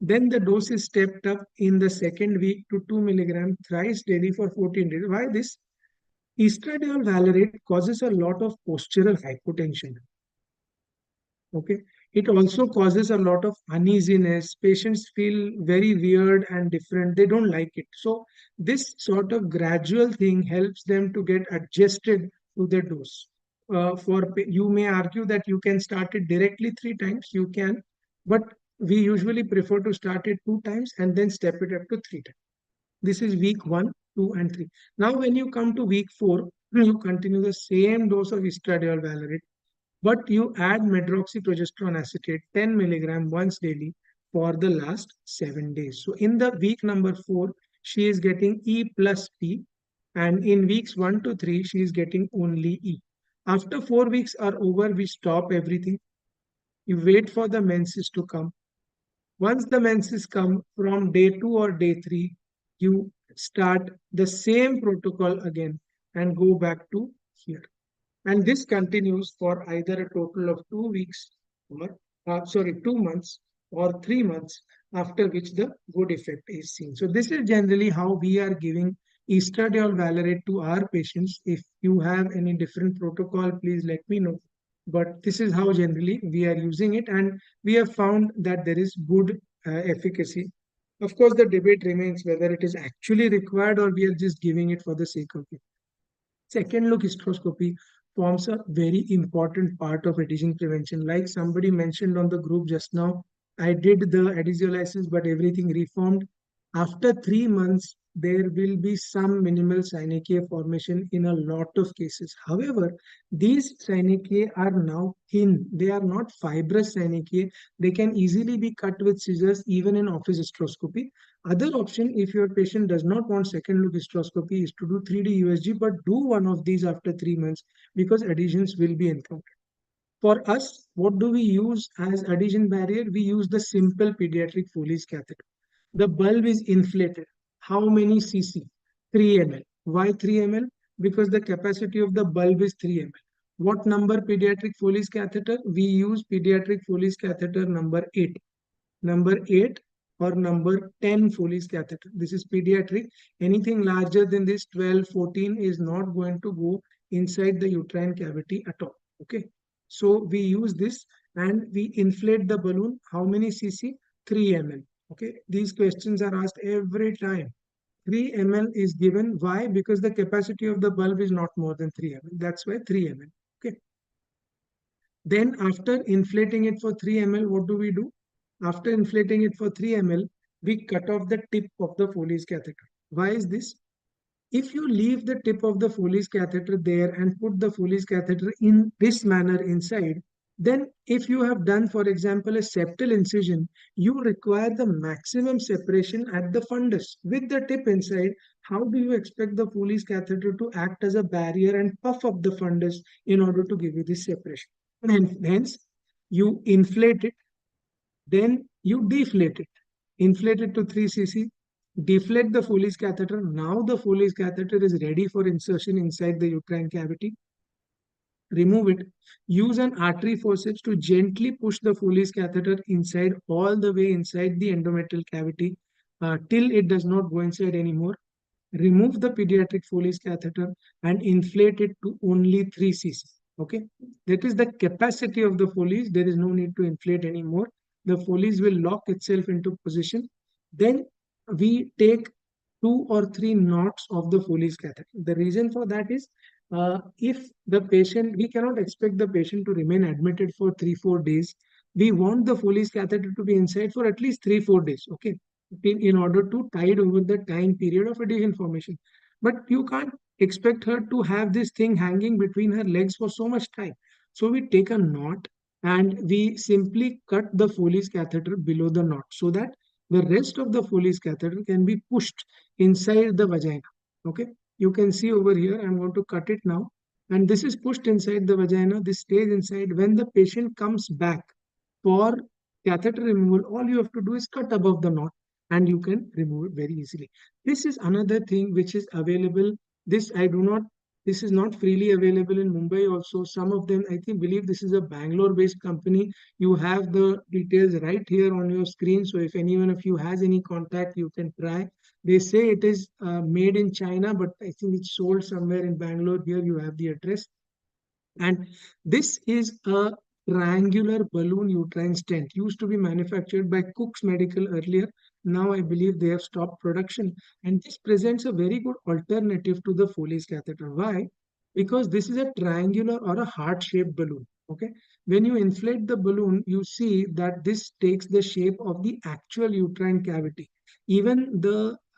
Then the dose is stepped up in the second week to 2 milligram thrice daily for 14 days. Why this? Estradiol valerate causes a lot of postural hypotension. Okay. It also causes a lot of uneasiness. Patients feel very weird and different. They don't like it. So this sort of gradual thing helps them to get adjusted to the dose. You may argue that you can start it directly 3 times. You can, but we usually prefer to start it 2 times and then step it up to 3 times. This is week 1, 2, and 3. Now, when you come to week 4, you continue the same dose of estradiol valerate, but you add medroxyprogesterone acetate 10 milligram once daily for the last 7 days. So in the week number 4, she is getting E plus P, and in weeks 1 to 3, she is getting only E. After 4 weeks are over, we stop everything. You wait for the menses to come. Once the menses come from day 2 or day 3, you start the same protocol again and go back to here. And this continues for either a total of 2 weeks or, 2 months or 3 months, after which the good effect is seen. So this is generally how we are giving estradiol valerate to our patients. If you have any different protocol, please let me know. But this is how generally we are using it, and we have found that there is good efficacy. Of course, the debate remains whether it is actually required or we are just giving it for the sake of it. Second look hysteroscopy forms a very important part of adhesion prevention. Like somebody mentioned on the group just now, I did the adhesiolysis, but everything reformed. After 3 months, there will be some minimal synechia formation in a lot of cases. However, these synechia are now thin. They are not fibrous synechia. They can easily be cut with scissors even in office hysteroscopy. Other option, if your patient does not want second look hysteroscopy, is to do 3D USG, but do one of these after 3 months because adhesions will be encountered. For us, what do we use as adhesion barrier? We use the simple pediatric Foley's catheter. The bulb is inflated. How many cc? 3 ml. Why 3 ml? Because the capacity of the bulb is 3 ml. What number pediatric Foley's catheter? We use pediatric Foley's catheter number 8. Number 8 or number 10 Foley's catheter. This is pediatric. Anything larger than this 12, 14 is not going to go inside the uterine cavity at all. Okay. So we use this and we inflate the balloon. How many cc? 3 ml. Okay. These questions are asked every time. 3 ml is given. Why? Because the capacity of the bulb is not more than 3 ml. That's why 3 ml. Okay. Then after inflating it for 3 ml, what do we do? After inflating it for 3 ml, we cut off the tip of the Foley's catheter. Why is this? If you leave the tip of the Foley's catheter there and put the Foley's catheter in this manner inside, then if you have done, for example, a septal incision, you require the maximum separation at the fundus. With the tip inside, how do you expect the Foley's catheter to act as a barrier and puff up the fundus in order to give you this separation? And hence, you inflate it, then you deflate it. Inflate it to 3 cc, deflate the Foley's catheter. Now the Foley's catheter is ready for insertion inside the uterine cavity. Remove it. Use an artery forceps to gently push the Foley's catheter inside, all the way inside the endometrial cavity till it does not go inside anymore. Remove the pediatric Foley's catheter and inflate it to only 3 cc. Okay, that is the capacity of the Foley's. There is no need to inflate anymore. The Foley's will lock itself into position. Then we take 2 or 3 knots of the Foley's catheter. The reason for that is if the patient, we cannot expect the patient to remain admitted for 3-4 days. We want the Foley's catheter to be inside for at least 3-4 days. Okay, in order to tide over the time period of adhesion formation. But you can't expect her to have this thing hanging between her legs for so much time. So we take a knot and we simply cut the Foley's catheter below the knot so that the rest of the Foley's catheter can be pushed inside the vagina. Okay, you can see over here, I'm going to cut it now. And this is pushed inside the vagina. This stays inside. When the patient comes back for catheter removal, all you have to do is cut above the knot and you can remove it very easily. This is another thing which is available. This is not freely available in Mumbai also. Some of them, I believe this is a Bangalore-based company. You have the details right here on your screen. So if anyone of you has any contact, you can try. They say it is made in China, but I think it's sold somewhere in Bangalore. Here you have the address. And this is a triangular balloon uterine stent. Used to be manufactured by Cook's Medical earlier. Now I believe they have stopped production. And this presents a very good alternative to the Foley's catheter. Why? Because this is a triangular or a heart-shaped balloon. Okay. When you inflate the balloon, you see that this takes the shape of the actual uterine cavity. Even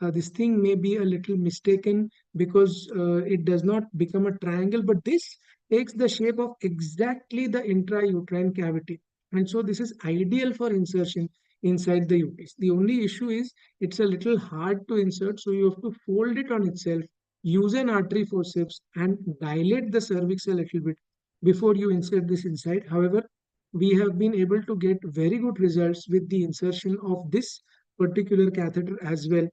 this thing may be a little mistaken because it does not become a triangle, but this takes the shape of exactly the intrauterine cavity. And so this is ideal for insertion inside the uterus. The only issue is it's a little hard to insert, so you have to fold it on itself, use an artery forceps and dilate the cervix a little bit before you insert this inside. However, we have been able to get very good results with the insertion of this particular catheter as well.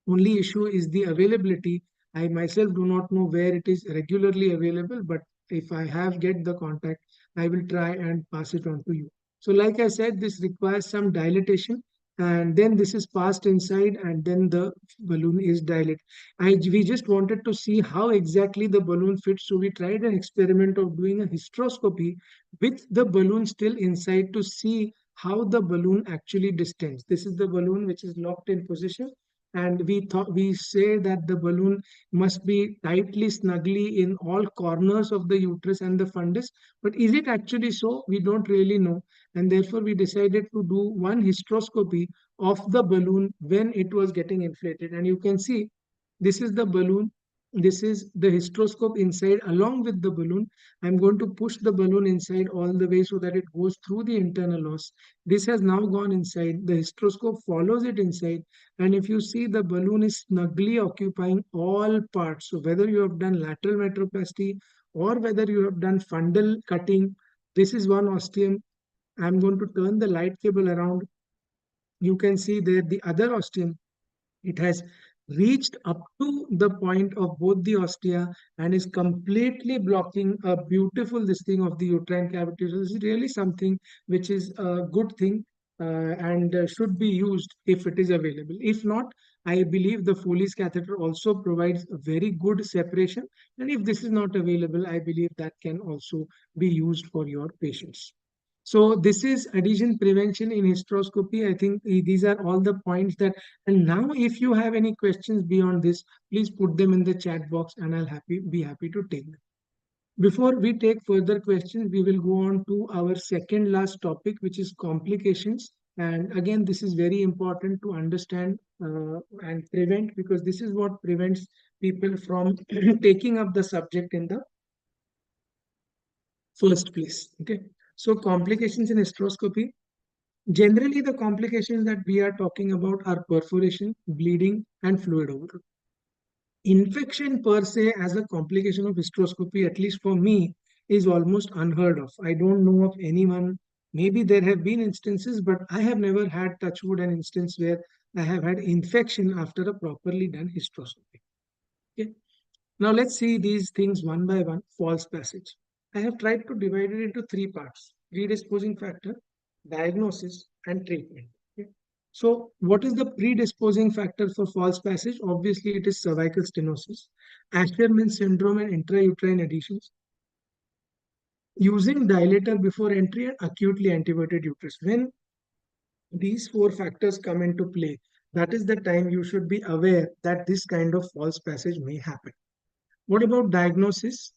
Only issue is the availability. I myself do not know where it is regularly available, but if I get the contact, I will try and pass it on to you. So like I said, this requires some dilatation, and then this is passed inside, and then the balloon is dilated. We just wanted to see how exactly the balloon fits. So we tried an experiment of doing a hysteroscopy with the balloon still inside to see how the balloon actually distends. This is the balloon which is locked in position. And we say that the balloon must be tightly, snugly in all corners of the uterus and the fundus. But is it actually so? We don't really know, and therefore we decided to do one hysteroscopy of the balloon when it was getting inflated. And you can see this is the balloon, this is the hysteroscope inside along with the balloon. I'm going to push the balloon inside all the way so that it goes through the internal os. This has now gone inside, the hysteroscope follows it inside, and if you see, the balloon is snugly occupying all parts. So whether you have done lateral metroplasty or whether you have done fundal cutting, this is one ostium. I'm going to turn the light cable around. You can see there the other ostium. It has reached up to the point of both the ostia and is completely blocking a beautiful this thing of the uterine cavity. So this is really something which is a good thing, and should be used if it is available. If not, I believe the Foley's catheter also provides a very good separation. And if this is not available, I believe that can also be used for your patients. So this is adhesion prevention in hysteroscopy. I think these are all the points that, and now if you have any questions beyond this, please put them in the chat box and I'll be happy to take them. Before we take further questions, we will go on to our second last topic, which is complications. And again, this is very important to understand and prevent, because this is what prevents people from taking up the subject in the first place. Okay. So complications in hysteroscopy. Generally, the complications that we are talking about are perforation, bleeding, and fluid overload. Infection per se as a complication of hysteroscopy, at least for me, is almost unheard of. I don't know of anyone. Maybe there have been instances, but I have never had, touch wood, an instance where I have had infection after a properly done hysteroscopy. Okay. Now let's see these things one by one. False passage. I have tried to divide it into three parts: predisposing factor, diagnosis, and treatment. Okay. So what is the predisposing factor for false passage? Obviously, it is cervical stenosis, Asherman syndrome and intrauterine adhesions, using dilator before entry, and acutely anteverted uterus. When these four factors come into play, that is the time you should be aware that this kind of false passage may happen. What about diagnosis?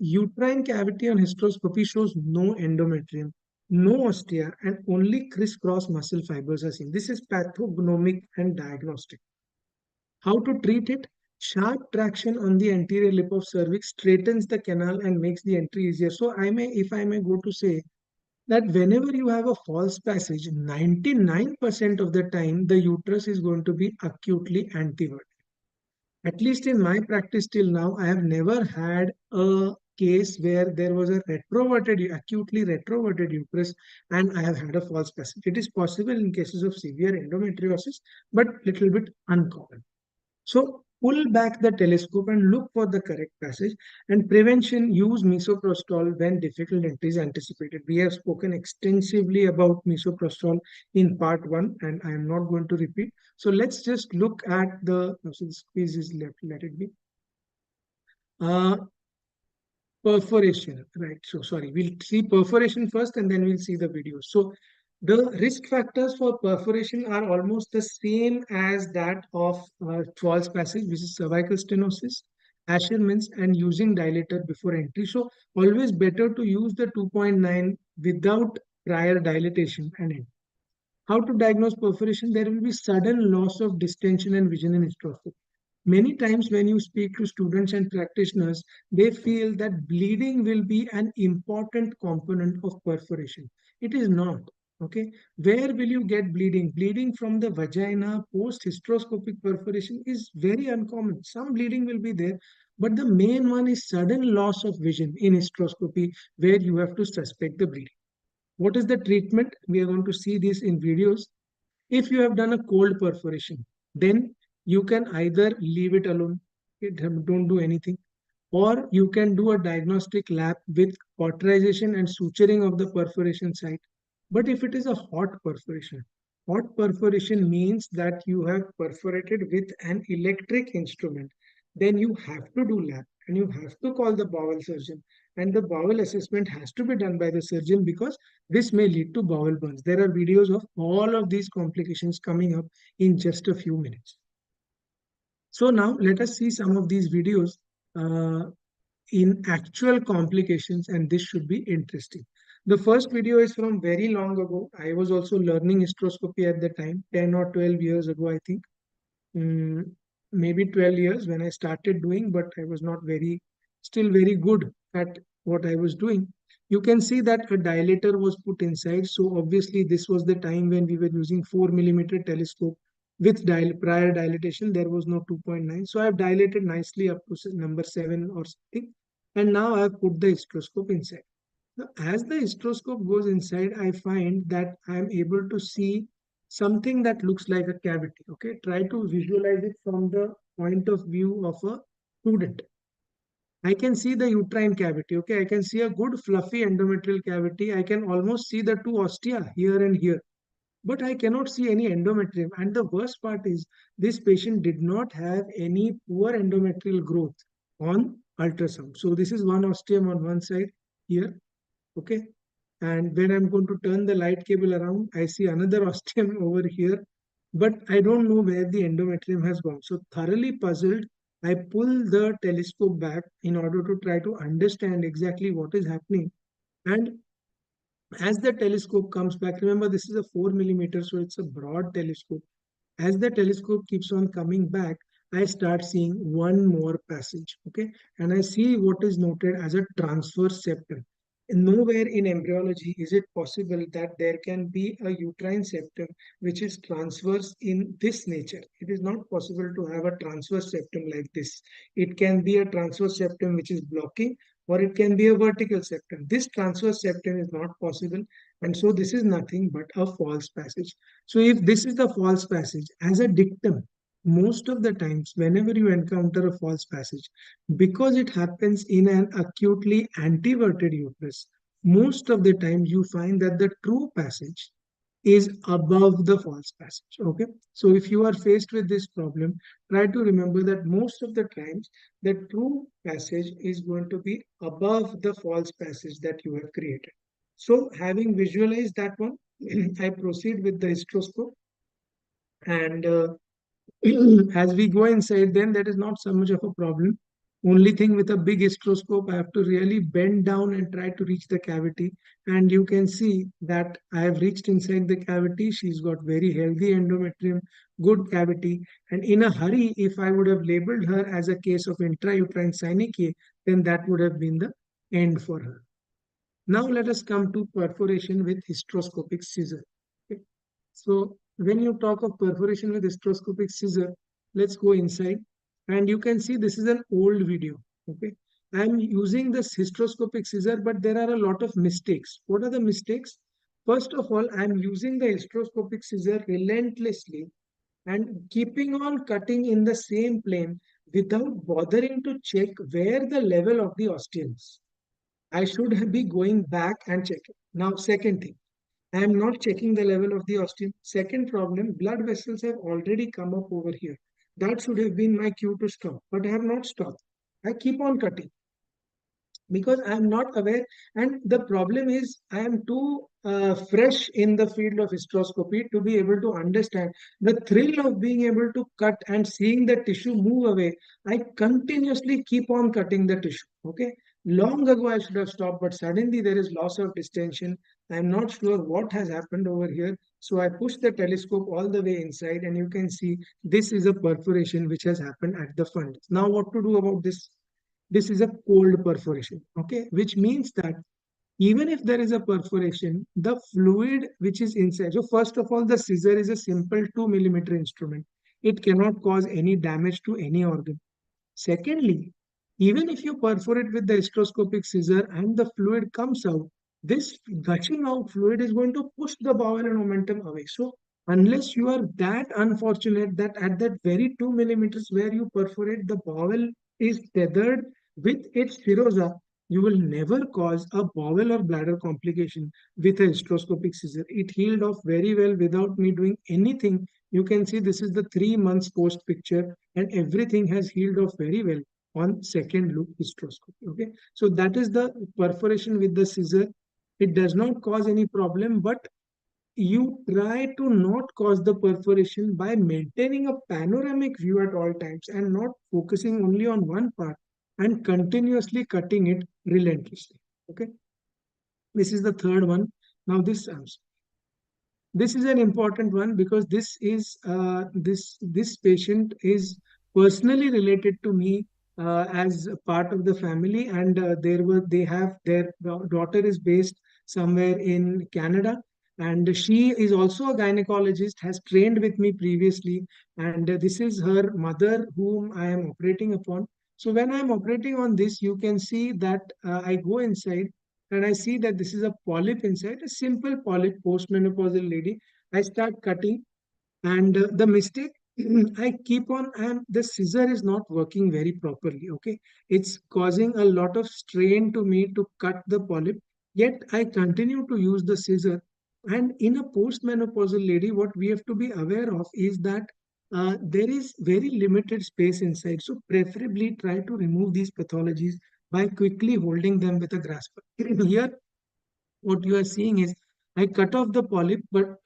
Uterine cavity on hysteroscopy shows no endometrium, no ostia, and only crisscross muscle fibers are seen. This is pathognomic and diagnostic. How to treat it? Sharp traction on the anterior lip of cervix straightens the canal and makes the entry easier. So if I may go to say that whenever you have a false passage, 99% of the time, the uterus is going to be acutely anteverted. At least in my practice till now, I have never had a case where there was a acutely retroverted uterus, and I have had a false passage. It is possible in cases of severe endometriosis, but little bit uncommon. So pull back the telescope and look for the correct passage. And prevention, use misoprostol when difficult entry is anticipated. We have spoken extensively about misoprostol in part 1, and I am not going to repeat. So let's just look at the, so this quiz is left, let it be. Perforation, right? So sorry, we'll see perforation first and then we'll see the video. So the risk factors for perforation are almost the same as that of false passage, which is cervical stenosis, Asherman's, and using dilator before entry. So always better to use the 2.9 without prior dilatation and entry. How to diagnose perforation? There will be sudden loss of distension and vision in hysteroscopy. Many times when you speak to students and practitioners, they feel that bleeding will be an important component of perforation. It is not. Okay. Where will you get bleeding? Bleeding from the vagina post hysteroscopic perforation is very uncommon. Some bleeding will be there, but the main one is sudden loss of vision in hysteroscopy, where you have to suspect the bleeding. What is the treatment? We are going to see this in videos. If you have done a cold perforation, then you can either leave it alone, don't do anything, or you can do a diagnostic lab with cauterization and suturing of the perforation site. But if it is a hot perforation means that you have perforated with an electric instrument, then you have to do lab and you have to call the bowel surgeon. And the bowel assessment has to be done by the surgeon because this may lead to bowel burns. There are videos of all of these complications coming up in just a few minutes. So now let us see some of these videos uh, in actual complications, and this should be interesting. The first video is from very long ago. I was also learning hysteroscopy at the time, 10 or 12 years ago, I think. Mm, maybe 12 years when I started doing, but I was not still very good at what I was doing. You can see that a dilator was put inside. So obviously this was the time when we were using 4 millimeter telescope with prior dilatation. There was no 2.9. So I've dilated nicely up to number 7 or something. And now I've put the hysteroscope inside. Now, as the hysteroscope goes inside, I find that I'm able to see something that looks like a cavity. Okay, try to visualize it from the point of view of a student. I can see the uterine cavity. Okay, I can see a good fluffy endometrial cavity. I can almost see the two ostia here and here, but I cannot see any endometrium. And the worst part is this patient did not have any poor endometrial growth on ultrasound. So this is one ostium on one side here. Okay, and when I'm going to turn the light cable around, I see another ostium over here, but I don't know where the endometrium has gone. So thoroughly puzzled, I pull the telescope back in order to try to understand exactly what is happening. And as the telescope comes back, remember this is a 4 millimeter, so it's a broad telescope. As the telescope keeps on coming back, I start seeing one more passage, okay? And I see what is noted as a transverse septum. And nowhere in embryology is it possible that there can be a uterine septum which is transverse in this nature. It is not possible to have a transverse septum like this. It can be a transverse septum which is blocking, or it can be a vertical septum. This transverse septum is not possible, and so this is nothing but a false passage. So if this is the false passage, as a dictum, most of the times whenever you encounter a false passage, because it happens in an acutely anteverted uterus, most of the time you find that the true passage is above the false passage. Okay, so if you are faced with this problem, try to remember that most of the times the true passage is going to be above the false passage that you have created. So having visualized that one, I proceed with the hysteroscope, and as we go inside, then that is not so much of a problem. Only thing with a big hysteroscope, I have to really bend down and try to reach the cavity. And you can see that I have reached inside the cavity. She's got very healthy endometrium, good cavity. And in a hurry, if I would have labeled her as a case of intrauterine synechia, then that would have been the end for her. Now let us come to perforation with hysteroscopic scissor. Okay. So when you talk of perforation with hysteroscopic scissor, let's go inside, and you can see this is an old video. Okay, I'm using this hysteroscopic scissor, but there are a lot of mistakes. What are the mistakes? First of all, I'm using the hysteroscopic scissor relentlessly and keeping on cutting in the same plane without bothering to check where the level of the ostium is. I should be going back and checking. Now, second thing, I am not checking the level of the ostium. Second problem, blood vessels have already come up over here. That should have been my cue to stop, but I have not stopped. I keep on cutting because I am not aware. And the problem is I am too fresh in the field of hysteroscopy to be able to understand the thrill of being able to cut and seeing the tissue move away. I continuously keep on cutting the tissue. Okay. Long ago I should have stopped, but suddenly there is loss of distension. I am not sure what has happened over here. So I push the telescope all the way inside, and you can see this is a perforation which has happened at the fundus. Now, what to do about this? This is a cold perforation, okay, which means that even if there is a perforation, the fluid which is inside. So first of all, the scissor is a simple 2 millimeter instrument. It cannot cause any damage to any organ. Secondly, even if you perforate with the hysteroscopic scissor and the fluid comes out, this gushing out fluid is going to push the bowel and momentum away. So unless you are that unfortunate that at that very 2 millimeters where you perforate, the bowel is tethered with its serosa, You will never cause a bowel or bladder complication with a hysteroscopic scissor. It healed off very well without me doing anything. You can see this is the 3 months post picture, and everything has healed off very well on second loop hysteroscopy. Okay, so that is the perforation with the scissor. It does not cause any problem, but you try to not cause the perforation by maintaining a panoramic view at all times and not focusing only on one part and continuously cutting it relentlessly. Okay, this is the third one. Now this is an important one because this patient is personally related to me as a part of the family, and they have their daughter is based somewhere in Canada, and she is also a gynecologist, has trained with me previously, and this is her mother whom I am operating upon. So when I am operating on this, you can see that I go inside and I see that this is a polyp inside, a simple polyp, postmenopausal lady. I start cutting, and the mistake I keep on, and the scissor is not working very properly. Okay, it's causing a lot of strain to me to cut the polyp, yet I continue to use the scissor. And in a postmenopausal lady, what we have to be aware of is that there is very limited space inside. So preferably try to remove these pathologies by quickly holding them with a grasper. Here, what you are seeing is I cut off the polyp, but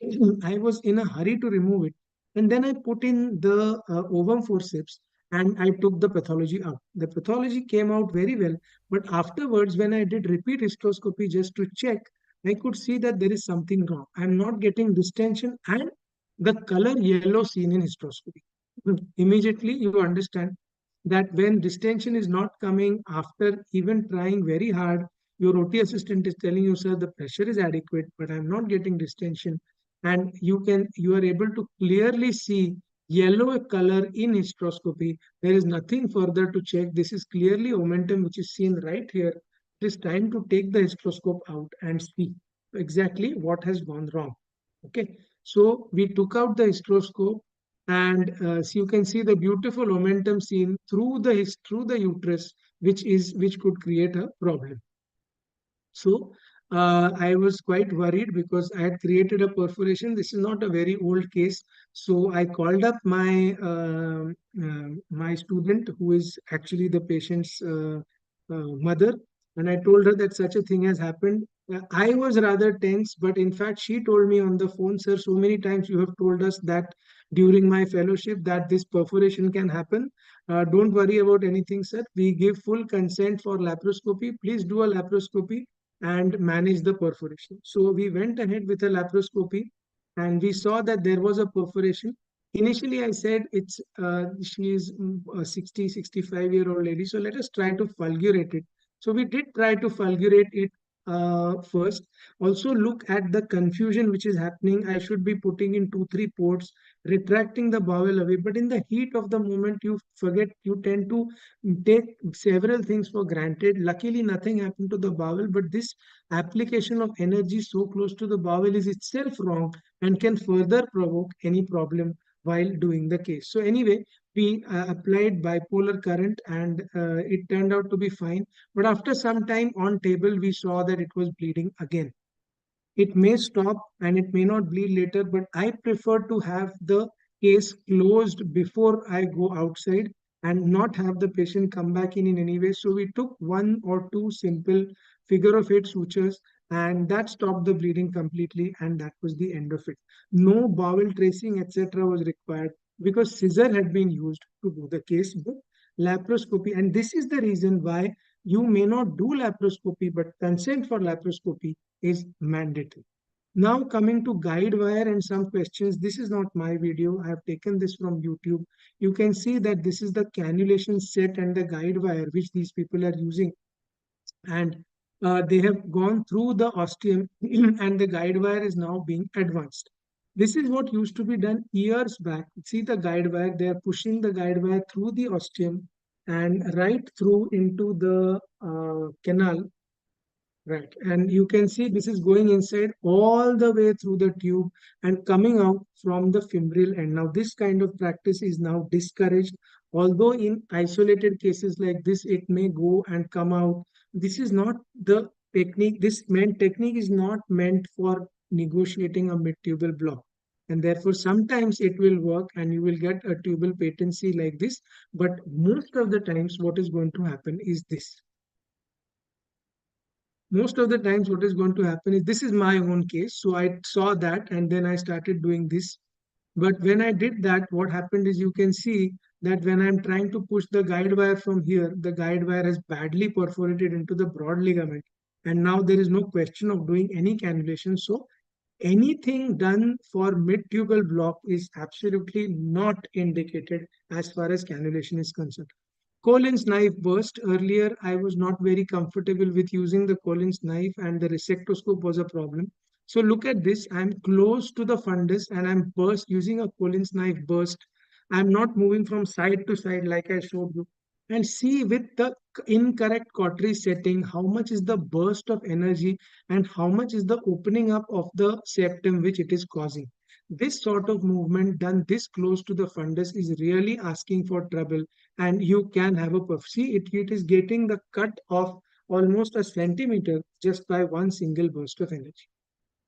I was in a hurry to remove it. And then I put in the ovum forceps and I took the pathology out. The pathology came out very well, but afterwards, when I did repeat hysteroscopy just to check, I could see that there is something wrong. I'm not getting distension and the color yellow seen in hysteroscopy. Immediately, you understand that when distension is not coming after even trying very hard, your OT assistant is telling you, sir, the pressure is adequate, but I'm not getting distension. And you are able to clearly see yellow color in hysteroscopy. There is nothing further to check. This is clearly omentum, which is seen right here. It is time to take the hysteroscope out and see exactly what has gone wrong. Okay, so we took out the hysteroscope, and so you can see the beautiful omentum seen through the uterus, which could create a problem. So I was quite worried because I had created a perforation. This is not a very old case. So I called up my student, who is actually the patient's mother, and I told her that such a thing has happened. I was rather tense, but in fact, she told me on the phone, sir, so many times you have told us that during my fellowship that this perforation can happen. Don't worry about anything, sir. We give full consent for laparoscopy. Please do a laparoscopy and manage the perforation. So we went ahead with a laparoscopy and we saw that there was a perforation. Initially, I said she is a 60, 65-year-old lady. So let us try to fulgurate it. So we did try to fulgurate it first. Also look at the confusion which is happening. I should be putting in 2, 3 ports, retracting the bowel away. But in the heat of the moment, you forget, you tend to take several things for granted. Luckily, nothing happened to the bowel, but this application of energy so close to the bowel is itself wrong and can further provoke any problem while doing the case. So anyway, we applied bipolar current and it turned out to be fine. But after some time on table, we saw that it was bleeding again. It may stop and it may not bleed later, but I prefer to have the case closed before I go outside and not have the patient come back in any way. So we took 1 or 2 simple figure of 8 sutures, and that stopped the bleeding completely, and that was the end of it. No bowel tracing, etc. was required because scissor had been used to do the case, but laparoscopy, and this is the reason why you may not do laparoscopy, but consent for laparoscopy is mandatory. Now coming to guide wire and some questions. This is not my video. I have taken this from YouTube. You can see that this is the cannulation set and the guide wire which these people are using. And they have gone through the ostium and the guide wire is now being advanced. This is what used to be done years back. See the guide wire, they are pushing the guide wire through the ostium and right through into the canal. Right, and you can see this is going inside all the way through the tube and coming out from the fibril end. Now, this kind of practice is now discouraged, although in isolated cases like this, it may go and come out this is not the technique. This technique is not meant for negotiating a mid-tubal block. And therefore, sometimes it will work and you will get a tubal patency like this. But most of the times, what is going to happen is this. Most of the times, what is going to happen is this is my own case. So I saw that and then I started doing this. But when I did that, what happened is you can see that when I'm trying to push the guide wire from here, the guide wire has badly perforated into the broad ligament. And now there is no question of doing any cannulation. So anything done for mid-tubal block is absolutely not indicated as far as cannulation is concerned. Collins knife burst. Earlier, I was not very comfortable with using the Collins knife and the resectoscope was a problem. So look at this. I'm close to the fundus and I'm burst using a Collins knife burst. I'm not moving from side to side like I showed you. And see with the incorrect cautery setting, how much is the burst of energy and how much is the opening up of the septum which it is causing. This sort of movement done this close to the fundus is really asking for trouble, and you can have a puff. See, it is getting the cut of almost a centimeter just by one single burst of energy.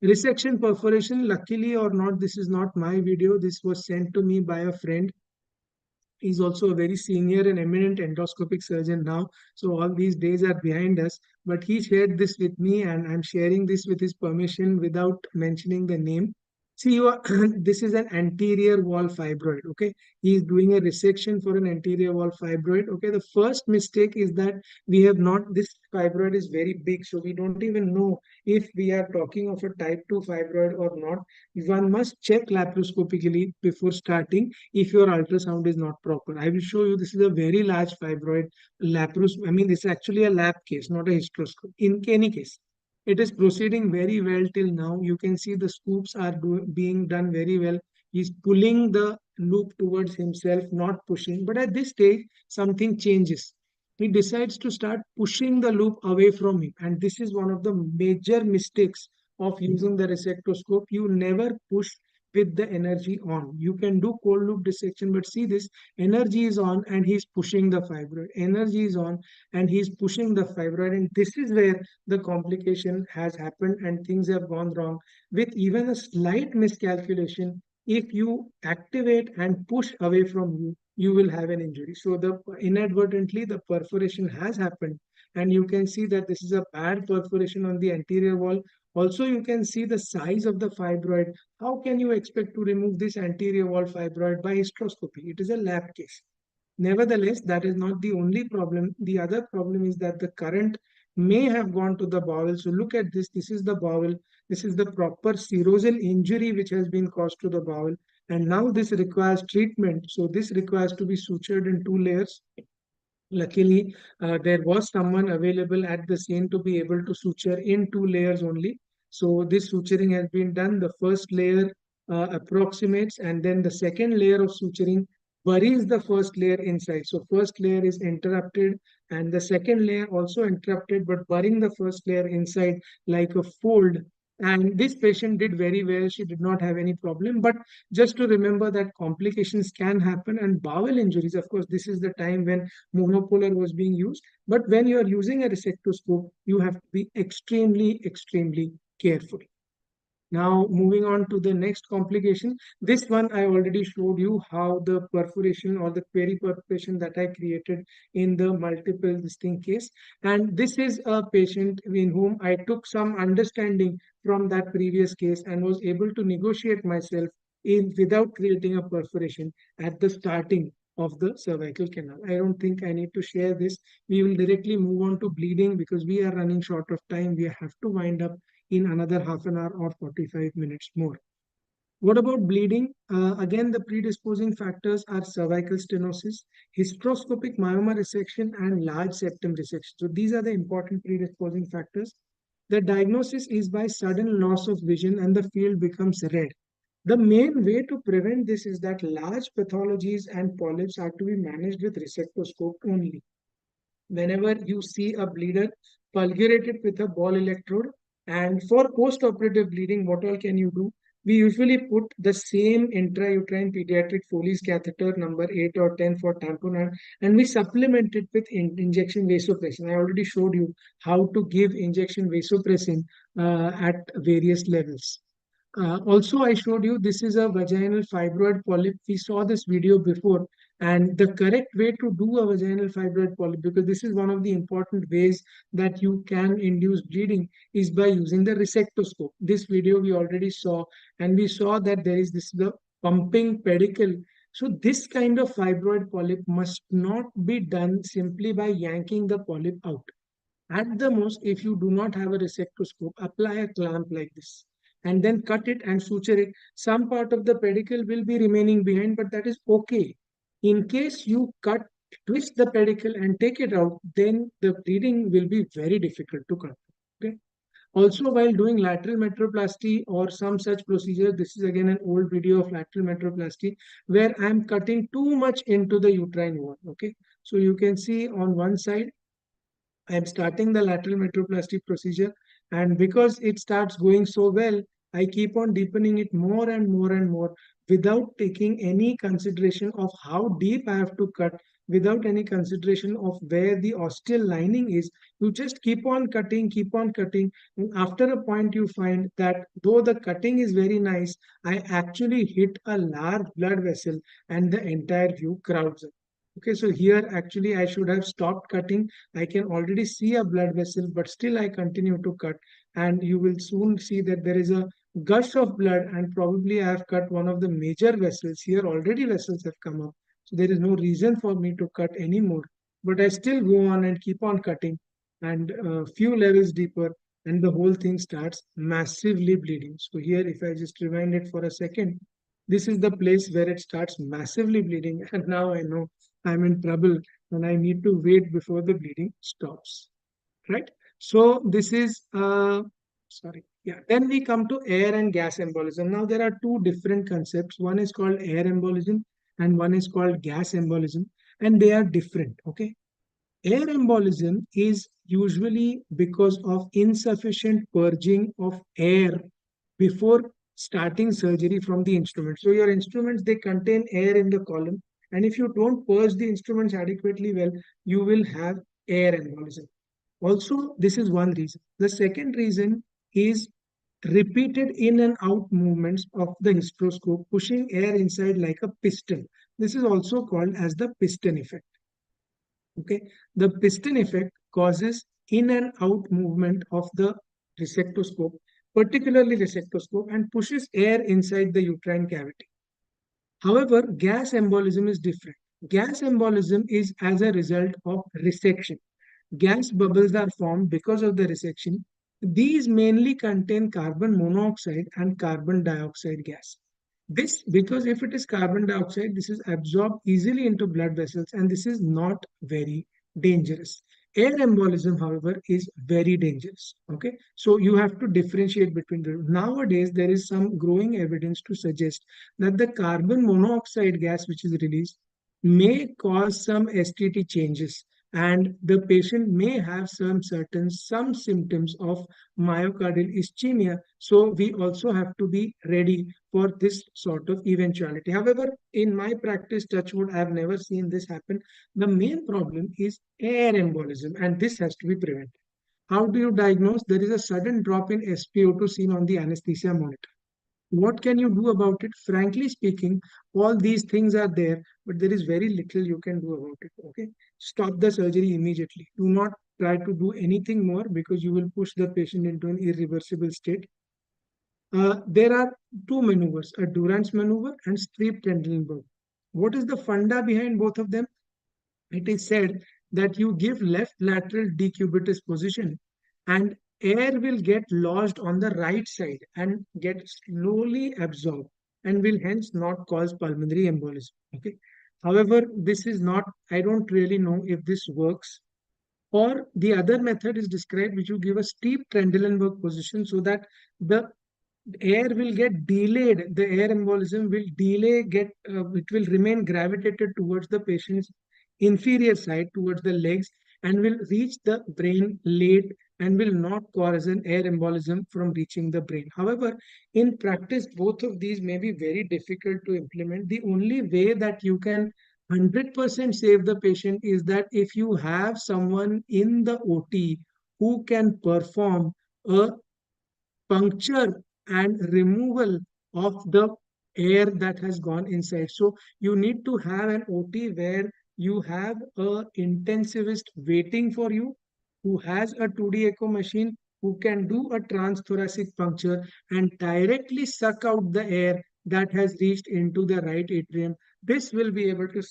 Resection perforation, luckily or not, this is not my video. This was sent to me by a friend. He's also a very senior and eminent endoscopic surgeon now. So all these days are behind us. But he shared this with me, and I'm sharing this with his permission without mentioning the name. See, you are, this is an anterior wall fibroid. Okay, he is doing a resection for an anterior wall fibroid. Okay, the first mistake is that we have not. This fibroid is very big, so we don't even know if we are talking of a type 2 fibroid or not. One must check laparoscopically before starting if your ultrasound is not proper. I will show you this is a very large fibroid. I mean, this is actually a lab case, not a hysteroscope. In any case, it is proceeding very well till now. You can see the scoops are being done very well. He's pulling the loop towards himself, not pushing. But at this stage, something changes. He decides to start pushing the loop away from him. And this is one of the major mistakes of using the resectoscope. You never push with the energy on. You can do cold loop dissection, but see this, energy is on and he's pushing the fibroid. Energy is on and he's pushing the fibroid. And this is where the complication has happened and things have gone wrong. With even a slight miscalculation, if you activate and push away from you, you will have an injury. So the inadvertently the perforation has happened, and you can see that this is a bad perforation on the anterior wall. Also, you can see the size of the fibroid. How can you expect to remove this anterior wall fibroid by hysteroscopy? It is a lab case. Nevertheless, that is not the only problem. The other problem is that the current may have gone to the bowel. So look at this. This is the bowel. This is the proper serosal injury which has been caused to the bowel. And now this requires treatment. So this requires to be sutured in 2 layers. Luckily, there was someone available at the scene to be able to suture in 2 layers only. So this suturing has been done. The first layer approximates, and then the second layer of suturing buries the first layer inside. So first layer is interrupted, and the second layer also interrupted, but burying the first layer inside like a fold. And this patient did very well. She did not have any problem. But just to remember that complications can happen, and bowel injuries, of course, this is the time when monopolar was being used. But when you are using a resectoscope, you have to be extremely, extremely careful. Now, moving on to the next complication. This one I already showed you how the perforation or the query perforation that I created in the multiple distinct case. And this is a patient in whom I took some understanding from that previous case and was able to negotiate myself in without creating a perforation at the starting of the cervical canal. I don't think I need to share this. We will directly move on to bleeding because we are running short of time. We have to wind up in another half an hour or 45 minutes more. What about bleeding? Again, the predisposing factors are cervical stenosis, hysteroscopic myoma resection, and large septum resection. So these are the important predisposing factors. The diagnosis is by sudden loss of vision and the field becomes red. The main way to prevent this is that large pathologies and polyps are to be managed with resectoscope only. Whenever you see a bleeder, fulgurate it with a ball electrode. And for post-operative bleeding, what all can you do? we usually put the same intrauterine pediatric Foley's catheter number 8 or 10 for tamponade, and we supplement it with injection vasopressin. I already showed you how to give injection vasopressin at various levels. Also, I showed you this is a vaginal fibroid polyp. We saw this video before, and the correct way to do a vaginal fibroid polyp, because this is one of the important ways that you can induce bleeding, is by using the resectoscope. This video we already saw, and we saw that there is the pumping pedicle. So this kind of fibroid polyp must not be done simply by yanking the polyp out. At the most, if you do not have a resectoscope, apply a clamp like this and then cut it and suture it. Some part of the pedicle will be remaining behind, but that is okay. In case you twist the pedicle and take it out, then the bleeding will be very difficult to cut. Okay. Also, while doing lateral metroplasty or some such procedure, this is again an old video of lateral metroplasty where I'm cutting too much into the uterine wall. Okay. So you can see on one side, I'm starting the lateral metroplasty procedure, and because it starts going so well, I keep on deepening it more and more and more without taking any consideration of how deep I have to cut, without any consideration of where the ostial lining is. You just keep on cutting, keep on cutting. And after a point, you find that though the cutting is very nice, I actually hit a large blood vessel and the entire view crowds up. Okay, so here actually I should have stopped cutting. I can already see a blood vessel, but still I continue to cut. And you will soon see that there is a gush of blood, and probably I have cut one of the major vessels. Here already vessels have come up. So there is no reason for me to cut anymore. But I still go on and keep on cutting, and a few levels deeper, and the whole thing starts massively bleeding. So here, if I just rewind it for a second, this is the place where it starts massively bleeding. And now I know I'm in trouble and I need to wait before the bleeding stops, right? So this is, sorry, yeah. Then we come to air and gas embolism. Now there are two different concepts. One is called air embolism and one is called gas embolism, and they are different, okay? Air embolism is usually because of insufficient purging of air before starting surgery from the instrument. So your instruments, they contain air in the column, and if you don't purge the instruments adequately well, you will have air embolism. Also, this is one reason. The second reason is repeated in and out movements of the hysteroscope, pushing air inside like a piston. This is also called as the piston effect. Okay, the piston effect causes in and out movement of the resectoscope, particularly resectoscope, and pushes air inside the uterine cavity. However, gas embolism is different. Gas embolism is as a result of resection. Gas bubbles are formed because of the resection. These mainly contain carbon monoxide and carbon dioxide gas. This, because if it is carbon dioxide, this is absorbed easily into blood vessels, and this is not very dangerous. Air embolism, however, is very dangerous. Okay, so you have to differentiate between them. Nowadays, there is some growing evidence to suggest that the carbon monoxide gas which is released may cause some STT changes, and the patient may have some symptoms of myocardial ischemia. So we also have to be ready for this sort of eventuality. However, in my practice, touchwood, I have never seen this happen. The main problem is air embolism, and this has to be prevented. How do you diagnose? There is a sudden drop in SpO2 seen on the anesthesia monitor. What can you do about it? Frankly speaking, all these things are there, but there is very little you can do about it. Okay, stop the surgery immediately. Do not try to do anything more, because you will push the patient into an irreversible state. There are two maneuvers, a Durant's maneuver and Streep-Trendelenburg. What is the funda behind both of them? It is said that you give left lateral decubitus position, and air will get lodged on the right side and get slowly absorbed, and will hence not cause pulmonary embolism. Okay. However, this is not, I don't really know if this works. Or the other method is described, which you give a steep Trendelenburg position so that the air will get delayed. The air embolism will it will remain gravitated towards the patient's inferior side, towards the legs, and will reach the brain late and will not cause an air embolism from reaching the brain. However, in practice, both of these may be very difficult to implement. The only way that you can 100% save the patient is that if you have someone in the OT who can perform a puncture and removal of the air that has gone inside. So you need to have an OT where you have a intensivist waiting for you who has a 2D echo machine who can do a transthoracic puncture and directly suck out the air that has reached into the right atrium. This will be able to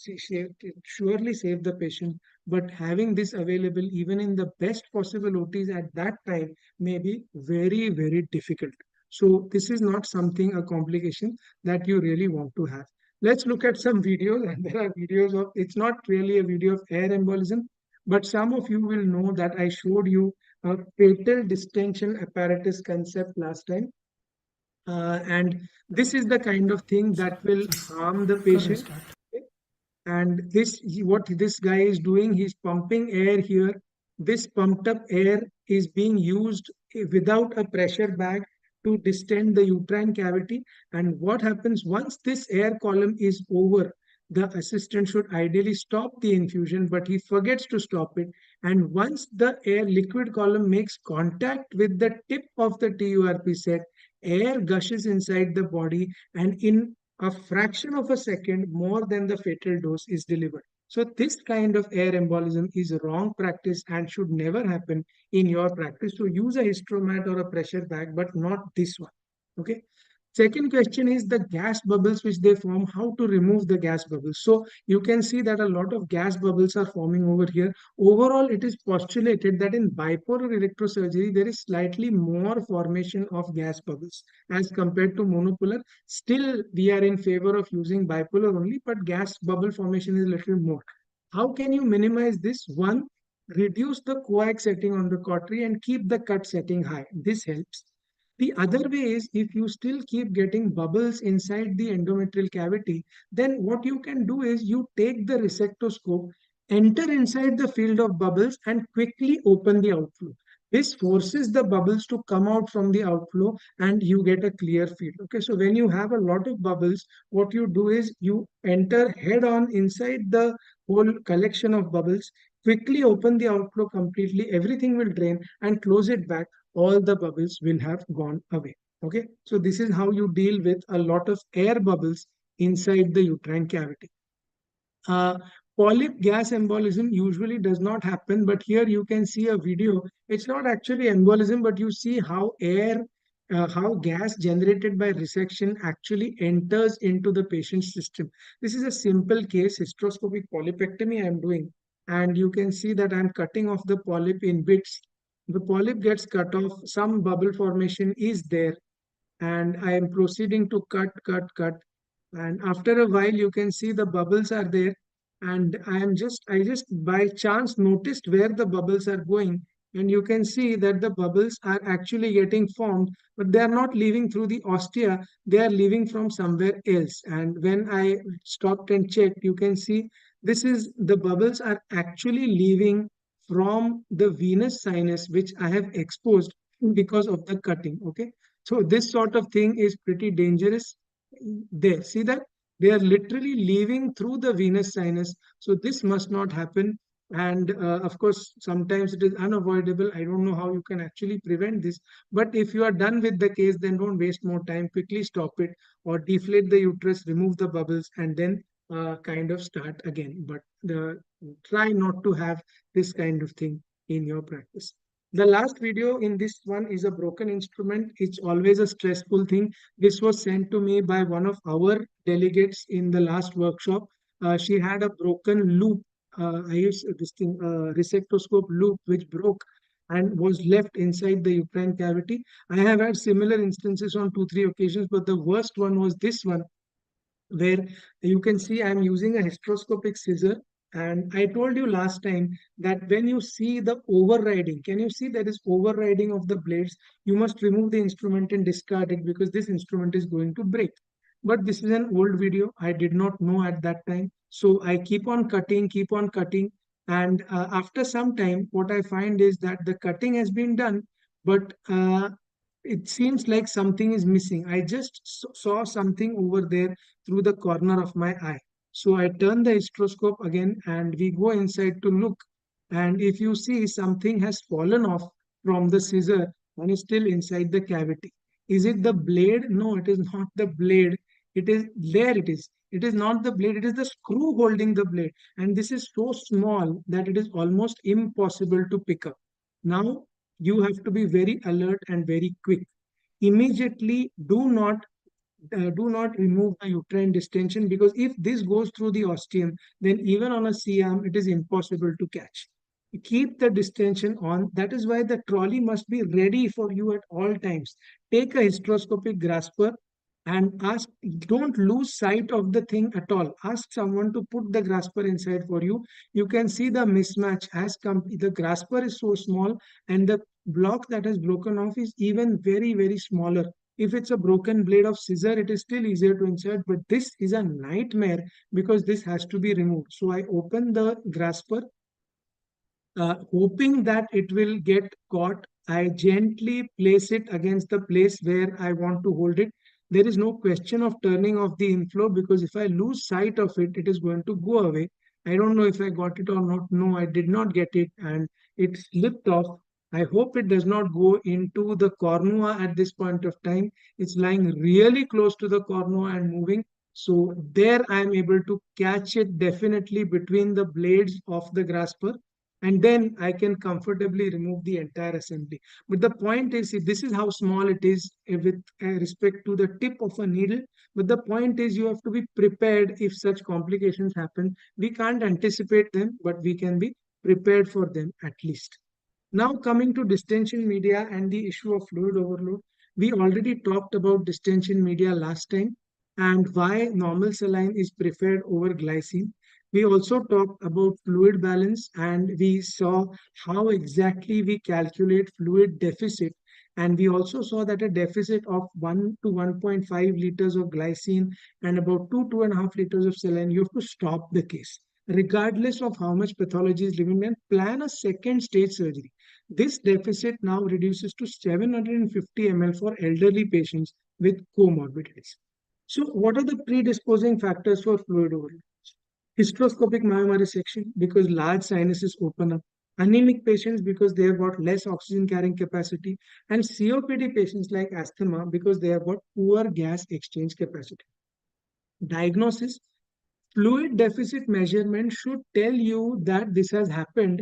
surely save the patient, but having this available even in the best possible OTs at that time may be very, very difficult. So this is not something, a complication that you really want to have. Let's look at some videos, and there are videos of, it's not really a video of air embolism, but some of you will know that I showed you a fatal distension apparatus concept last time. And this is the kind of thing that will harm the patient. And what this guy is doing, he's pumping air here. This pumped up air is being used without a pressure bag to distend the uterine cavity. And what happens once this air column is over, the assistant should ideally stop the infusion, but he forgets to stop it. And once the air liquid column makes contact with the tip of the TURP set, air gushes inside the body, and in a fraction of a second more than the fatal dose is delivered. So this kind of air embolism is a wrong practice and should never happen in your practice. So use a histromat or a pressure bag, but not this one. Okay. Second question is the gas bubbles which they form, how to remove the gas bubbles. So you can see that a lot of gas bubbles are forming over here. Overall, it is postulated that in bipolar electrosurgery, there is slightly more formation of gas bubbles as compared to monopolar. Still, we are in favor of using bipolar only, but gas bubble formation is a little more. How can you minimize this? One, reduce the coax setting on the cautery and keep the cut setting high. This helps. The other way is if you still keep getting bubbles inside the endometrial cavity, then what you can do is you take the resectoscope, enter inside the field of bubbles and quickly open the outflow. This forces the bubbles to come out from the outflow and you get a clear field. Okay, so when you have a lot of bubbles, what you do is you enter head on inside the whole collection of bubbles, quickly open the outflow completely, everything will drain and close it back, all the bubbles will have gone away. Okay, so this is how you deal with a lot of air bubbles inside the uterine cavity. Uh, Polyp gas embolism usually does not happen, but here you can see a video. It's not actually embolism, but you see how how gas generated by resection actually enters into the patient's system. This is a simple case, hysteroscopic polypectomy I am doing, and you can see that I'm cutting off the polyp in bits. The polyp gets cut off, some bubble formation is there, and I am proceeding to cut. And after a while, you can see the bubbles are there. And I just by chance noticed where the bubbles are going. And you can see that the bubbles are actually getting formed, but they are not leaving through the ostia, they are leaving from somewhere else. And when I stopped and checked, you can see the bubbles are actually leaving from the venous sinus, which I have exposed because of the cutting. Okay. So this sort of thing is pretty dangerous. There, see that? They are literally leaving through the venous sinus. So this must not happen. And of course, sometimes it is unavoidable. I don't know how you can actually prevent this. But if you are done with the case, then don't waste more time. Quickly stop it or deflate the uterus, remove the bubbles, and then kind of start again. But try not to have this kind of thing in your practice. The last video in this one is a broken instrument. It's always a stressful thing. This was sent to me by one of our delegates in the last workshop. She had a broken loop. I used this thing, resectoscope loop, which broke and was left inside the uterine cavity. I have had similar instances on 2, 3 occasions, but the worst one was this one, where you can see I'm using a hysteroscopic scissor. And I told you last time that when you see the overriding, can you see there is overriding of the blades? You must remove the instrument and discard it because this instrument is going to break. But this is an old video. I did not know at that time. So I keep on cutting, keep on cutting. And after some time, what I find is that the cutting has been done, but it seems like something is missing. I just saw something over there through the corner of my eye. So I turn the hysteroscope again and we go inside to look. And if you see, something has fallen off from the scissor and is still inside the cavity. Is it the blade? No, it is not the blade. It is there, it is. It is not the blade, it is the screw holding the blade. And this is so small that it is almost impossible to pick up. Now, you have to be very alert and very quick. Immediately do not remove the uterine distension, because if this goes through the ostium, then even on a C-arm, it is impossible to catch. Keep the distension on. That is why the trolley must be ready for you at all times. Take a hysteroscopic grasper and ask, don't lose sight of the thing at all. Ask someone to put the grasper inside for you. You can see the mismatch has come. The grasper is so small and the block that has broken off is even very, very smaller. If it's a broken blade of scissor, it is still easier to insert, but this is a nightmare because this has to be removed. So I open the grasper, hoping that it will get caught. I gently place it against the place where I want to hold it. There is no question of turning off the inflow, because if I lose sight of it, it is going to go away. I don't know if I got it or not. No, I did not get it and it slipped off. I hope it does not go into the cornua at this point of time. It's lying really close to the cornua and moving. So there I am able to catch it definitely between the blades of the grasper, and then I can comfortably remove the entire assembly. But the point is, if this is how small it is with respect to the tip of a needle, but the point is you have to be prepared if such complications happen. We can't anticipate them, but we can be prepared for them at least. Now coming to distension media and the issue of fluid overload, we already talked about distension media last time and why normal saline is preferred over glycine. We also talked about fluid balance and we saw how exactly we calculate fluid deficit. And we also saw that a deficit of 1 to 1.5 liters of glycine and about 2.5 liters of saline, you have to stop the case. Regardless of how much pathology is living in, plan a second stage surgery. This deficit now reduces to 750 ml for elderly patients with comorbidities. So what are the predisposing factors for fluid overload? Hysteroscopic myomaresection, because large sinuses open up. Anemic patients because they have got less oxygen carrying capacity. And COPD patients like asthma because they have got poor gas exchange capacity. Diagnosis: fluid deficit measurement should tell you that this has happened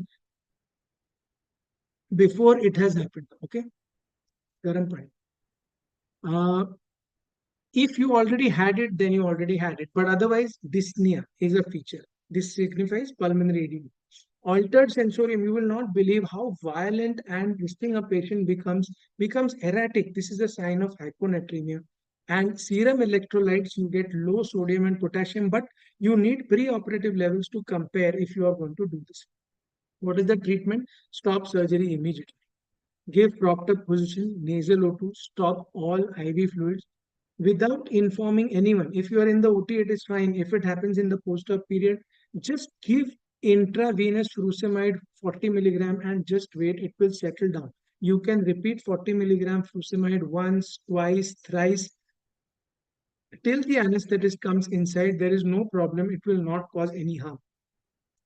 before it has happened. Okay, current point. If you already had it, then you already had it. But otherwise, dyspnea is a feature. This signifies pulmonary edema. Altered sensorium, you will not believe how violent and distinct a patient becomes erratic. This is a sign of hyponatremia. And serum electrolytes, you get low sodium and potassium, but you need preoperative levels to compare if you are going to do this. What is the treatment? Stop surgery immediately. Give propped up position, nasal O2, stop all IV fluids without informing anyone. If you are in the OT, it is fine. If it happens in the post-op period, just give intravenous furosemide 40 milligram and just wait, it will settle down. You can repeat 40 milligram furosemide once, twice, thrice. Till the anesthetist comes inside, there is no problem. It will not cause any harm.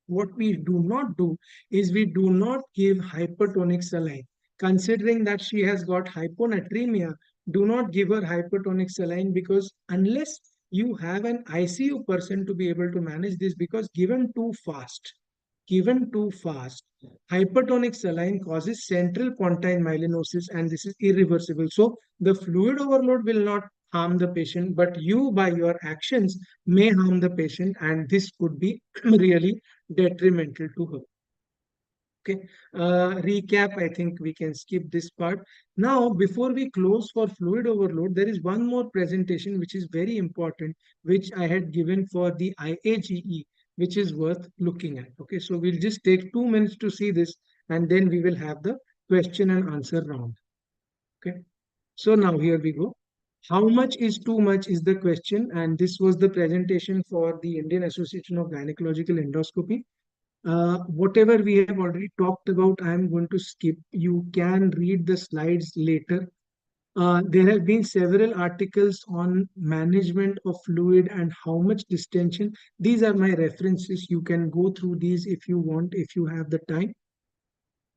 What we do not do is we do not give hypertonic saline. Considering that she has got hyponatremia, do not give her hypertonic saline, because unless you have an ICU person to be able to manage this, because given too fast, hypertonic saline causes central pontine myelinosis and this is irreversible. So the fluid overload will not harm the patient, but you by your actions may harm the patient and this could be really detrimental to her. Okay, recap, I think we can skip this part. Now, before we close for fluid overload, there is one more presentation which is very important, which I had given for the IAGE, which is worth looking at. Okay, so we'll just take 2 minutes to see this and then we will have the question and answer round. Okay, so now here we go. How much is too much is the question, and this was the presentation for the Indian Association of Gynecological Endoscopy. Whatever we have already talked about, I am going to skip. You can read the slides later. There have been several articles on management of fluid and how much distension. These are my references. You can go through these if you want, if you have the time.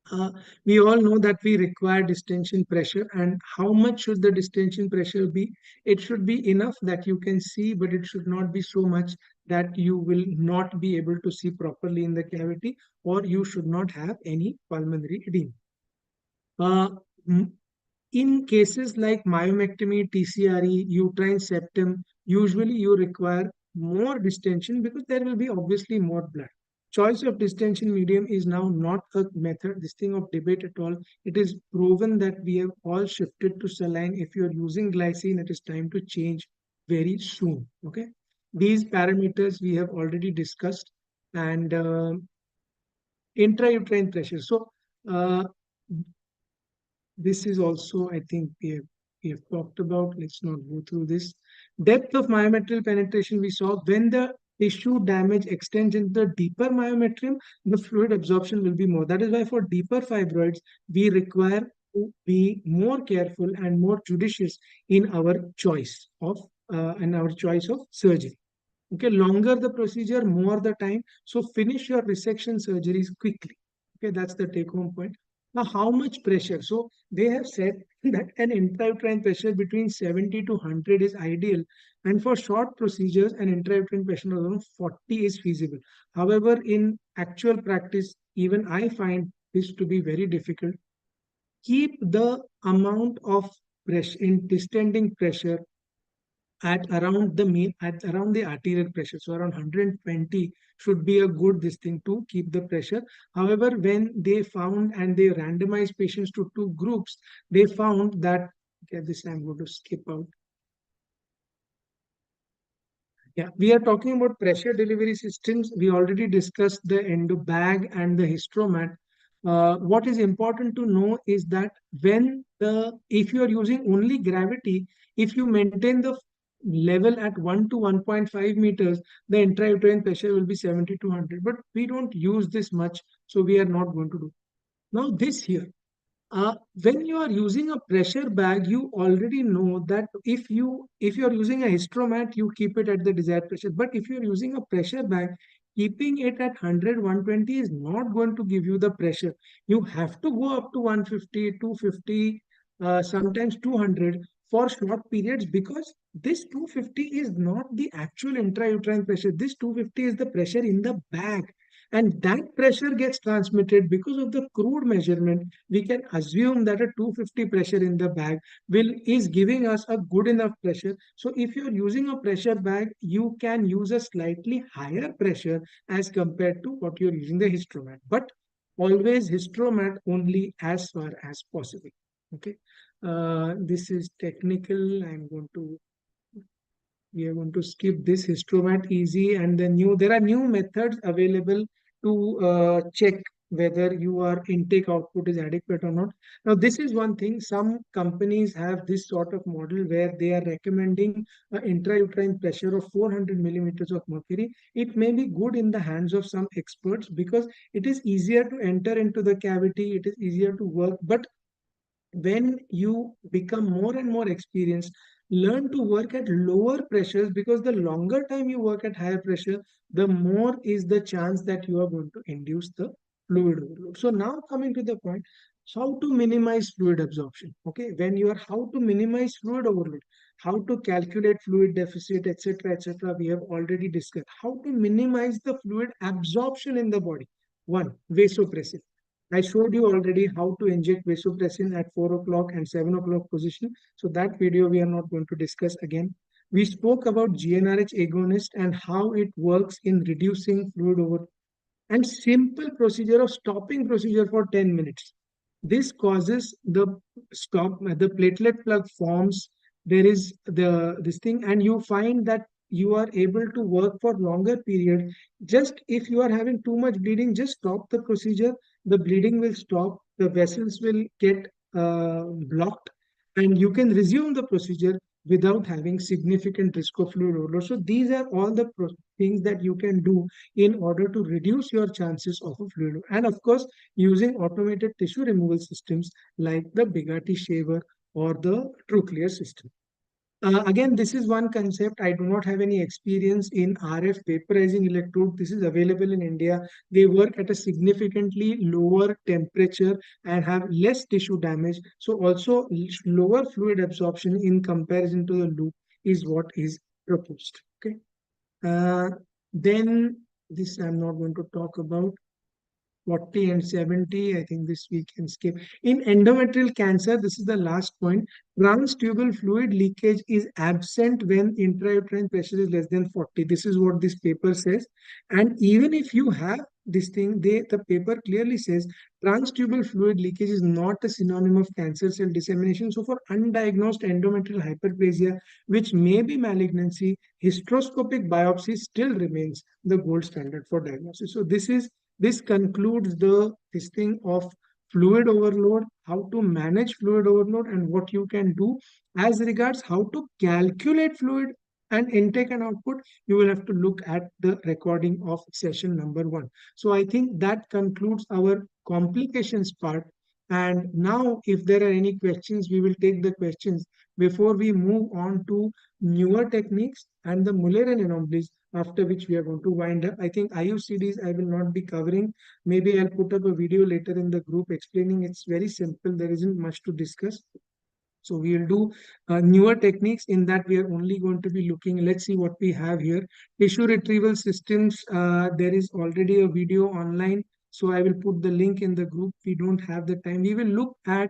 Uh, we all know that we require distension pressure, and how much should the distension pressure be? It should be enough that you can see, but it should not be so much that you will not be able to see properly in the cavity, or you should not have any pulmonary edema. Uh, in cases like myomectomy, TCRE, uterine septum, usually you require more distension because there will be obviously more blood. Choice of distension medium is now not a method, this thing of debate at all. It is proven that we have all shifted to saline. If you are using glycine, it is time to change very soon. Okay. These parameters we have already discussed, and intrauterine pressure. So, this is also, I think, we have talked about. Let's not go through this. Depth of myometrial penetration, we saw when the tissue damage extends into the deeper myometrium, the fluid absorption will be more. That is why for deeper fibroids, we require to be more careful and more judicious in our choice of surgery. Okay, longer the procedure, more the time. So finish your resection surgeries quickly. Okay, that's the take home point. Now, how much pressure? So they have said that an intrauterine pressure between 70 to 100 is ideal. And for short procedures, an intrauterine pressure of around 40 is feasible. However, in actual practice, even I find this to be very difficult. Keep the amount of pressure in distending pressure at around the arterial pressure, so around 120 should be a good this thing to keep the pressure. However, when they found and they randomized patients to two groups, they found that, okay, this I'm going to skip out. Yeah, we are talking about pressure delivery systems. We already discussed the endo bag and the Histromat. What is important to know is that if you are using only gravity, if you maintain the level at 1 to 1.5 meters, the intrauterine pressure will be 70 to 100. But we don't use this much, so we are not going to do. Now this here, when you are using a pressure bag, you already know that if you are using a Histromat, you keep it at the desired pressure. But if you are using a pressure bag, keeping it at 100, 120 is not going to give you the pressure. You have to go up to 150, 250, sometimes 200 for short periods, because this 250 is not the actual intrauterine pressure. This 250 is the pressure in the bag. And that pressure gets transmitted because of the crude measurement. We can assume that a 250 pressure in the bag is giving us a good enough pressure. So if you're using a pressure bag, you can use a slightly higher pressure as compared to what you're using the Histromat. But always Histromat only as far as possible. Okay. This is technical. We are going to skip this Histromat easy, and there are new methods available to check whether your intake output is adequate or not. Now, this is one thing. Some companies have this sort of model where they are recommending an intrauterine pressure of 400 millimeters of mercury. It may be good in the hands of some experts because it is easier to enter into the cavity, it is easier to work. But when you become more and more experienced, learn to work at lower pressures, because the longer time you work at higher pressure, the more is the chance that you are going to induce the fluid overload. So now coming to the point, how to minimize fluid absorption. Okay, how to minimize fluid overload, how to calculate fluid deficit, etc., etc., we have already discussed. How to minimize the fluid absorption in the body. One, vasopressin. I showed you already how to inject vasopressin at 4 o'clock and 7 o'clock position. So that video we are not going to discuss again. We spoke about GnRH agonist and how it works in reducing fluid over, and simple procedure of stopping procedure for 10 minutes. This causes the platelet plug forms. There is this thing, and you find that you are able to work for longer period. Just if you are having too much bleeding, just stop the procedure. The bleeding will stop. The vessels will get blocked, and you can resume the procedure without having significant risk of fluid overload. So these are all the things that you can do in order to reduce your chances of a fluid. And of course, using automated tissue removal systems like the Bigatti shaver or the TrueClear system. Again, this is one concept. I do not have any experience in RF vaporizing electrode. This is available in India. They work at a significantly lower temperature and have less tissue damage. So also lower fluid absorption in comparison to the loop is what is proposed. Okay. Then this I'm not going to talk about. 40 and 70, I think this we can skip. In endometrial cancer, this is the last point. Transtubal fluid leakage is absent when intrauterine pressure is less than 40. This is what this paper says. And even if you have this thing, the paper clearly says transtubal fluid leakage is not a synonym of cancer cell dissemination. So for undiagnosed endometrial hyperplasia, which may be malignancy, hysteroscopic biopsy still remains the gold standard for diagnosis. So this concludes this thing of fluid overload, how to manage fluid overload, and what you can do as regards how to calculate fluid and intake and output. You will have to look at the recording of session number 1. So I think that concludes our complications part. And now, if there are any questions, we will take the questions before we move on to newer techniques and the Mullerian anomalies, after which we are going to wind up. I think IUCDs I will not be covering. Maybe I'll put up a video later in the group explaining. It's very simple. There isn't much to discuss. So we'll do newer techniques. In that we are only going to be looking, let's see what we have here. Tissue retrieval systems, there is already a video online. So I will put the link in the group. We don't have the time. We will look at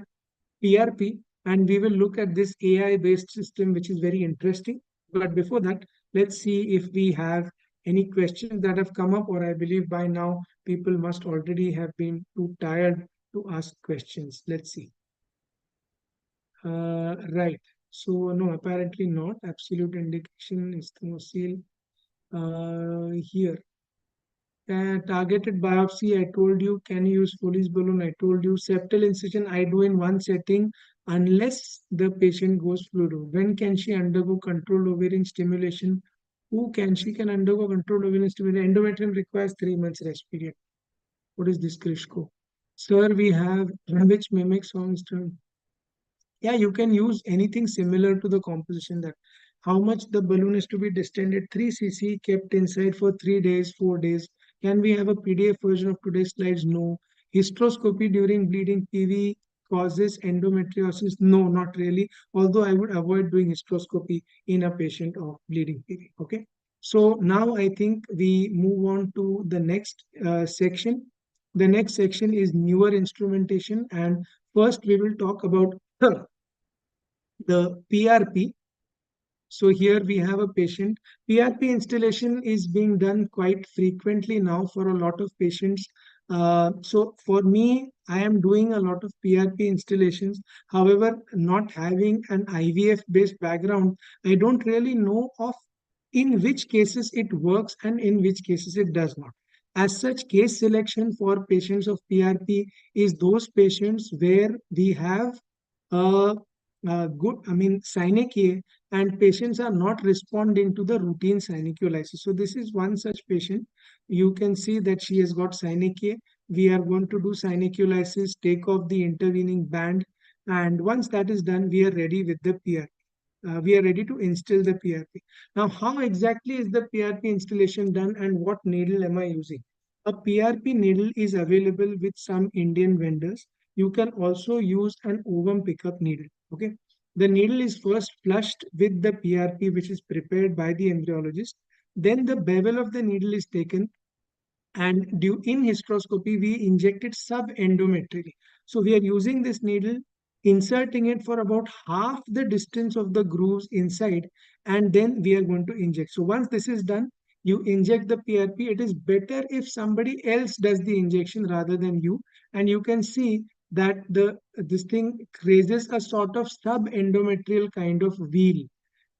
PRP and we will look at this AI-based system, which is very interesting. But before that, let's see if we have any questions that have come up, or I believe by now people must already have been too tired to ask questions. Let's see. Right. So no, apparently not. Absolute indication is no seal. Here. Targeted biopsy, I told you. Can you use Foley's balloon? I told you. Septal incision, I do in one setting unless the patient goes fluid. When can she undergo controlled ovarian stimulation? Who can? She can undergo controlled ovarian stimulation. Endometrium requires 3 months rest period. What is this, Krishko? Sir, we have which mimics songs term. Yeah, you can use anything similar to the composition, that how much the balloon is to be distended, 3 cc kept inside for 3 days, 4 days. Can we have a PDF version of today's slides? No. Hysteroscopy during bleeding PV causes endometriosis? No, not really. Although I would avoid doing hysteroscopy in a patient of bleeding PV. Okay. So now I think we move on to the next section. The next section is newer instrumentation, and first we will talk about the PRP. So here we have a patient. PRP installation is being done quite frequently now for a lot of patients. So for me, I am doing a lot of PRP installations. However, not having an IVF based background, I don't really know of in which cases it works and in which cases it does not. As such, case selection for patients of PRP is those patients where we have a good, synechia, and patients are not responding to the routine synechiolysis. So this is one such patient. You can see that she has got synechia. We are going to do synechiolysis, take off the intervening band, and once that is done, we are ready with the PRP. We are ready to install the PRP. Now, how exactly is the PRP installation done and what needle am I using? A PRP needle is available with some Indian vendors. You can also use an ovum pickup needle. Okay. The needle is first flushed with the PRP, which is prepared by the embryologist. Then the bevel of the needle is taken, and in hysteroscopy, we inject it subendometrially. So we are using this needle, inserting it for about half the distance of the grooves inside, and then we are going to inject. So once this is done, you inject the PRP. It is better if somebody else does the injection rather than you. And you can see that this thing raises a sort of subendometrial kind of wheel.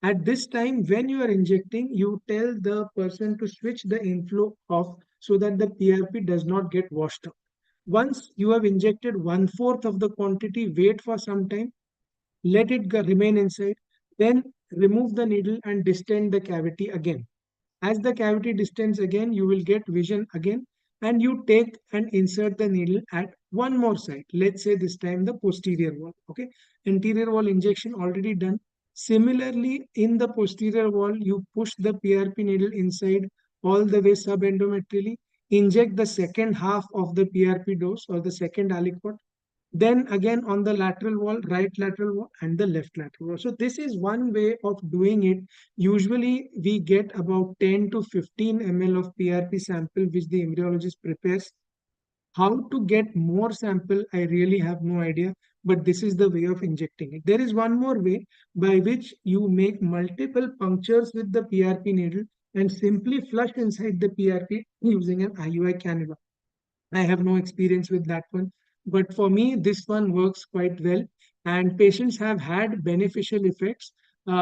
At this time, when you are injecting, you tell the person to switch the inflow off so that the PRP does not get washed out. Once you have injected 1/4 of the quantity, wait for some time, let it remain inside, then remove the needle and distend the cavity again. As the cavity distends again, you will get vision again, and you take and insert the needle at one more side. Let's say this time the posterior wall. Okay, anterior wall injection already done. Similarly, in the posterior wall, you push the PRP needle inside all the way subendometrially, inject the second half of the PRP dose or the second aliquot, then again on the lateral wall, right lateral wall and the left lateral wall. So this is one way of doing it. Usually we get about 10 to 15 ml of PRP sample which the embryologist prepares. How to get more sample, I really have no idea, but this is the way of injecting it. There is one more way by which you make multiple punctures with the PRP needle and simply flush inside the PRP using an IUI cannula. I have no experience with that one. But for me, this one works quite well. And patients have had beneficial effects.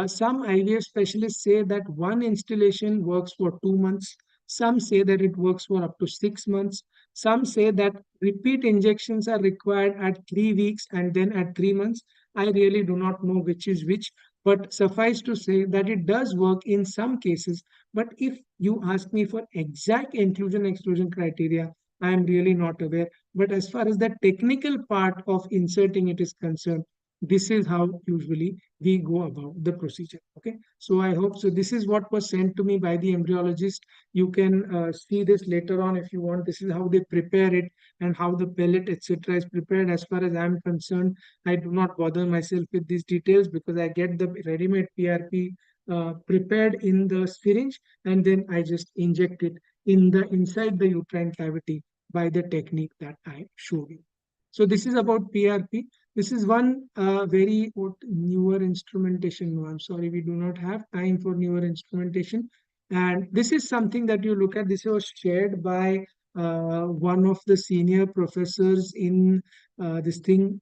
Some IVF specialists say that one installation works for 2 months. Some say that it works for up to 6 months. Some say that repeat injections are required at 3 weeks and then at 3 months. I really do not know which is which. But suffice to say that it does work in some cases. But if you ask me for exact inclusion exclusion criteria, I am really not aware. But as far as the technical part of inserting it is concerned, this is how usually we go about the procedure. Okay. So I hope so. This is what was sent to me by the embryologist. You can see this later on if you want. This is how they prepare it and how the pellet, etc., is prepared. As far as I'm concerned, I do not bother myself with these details because I get the ready-made PRP prepared in the syringe and then I just inject it in the inside the uterine cavity by the technique that I showed you. So this is about PRP. This is one very newer instrumentation. No, I'm sorry, we do not have time for newer instrumentation. And this is something that you look at. This was shared by one of the senior professors in this thing,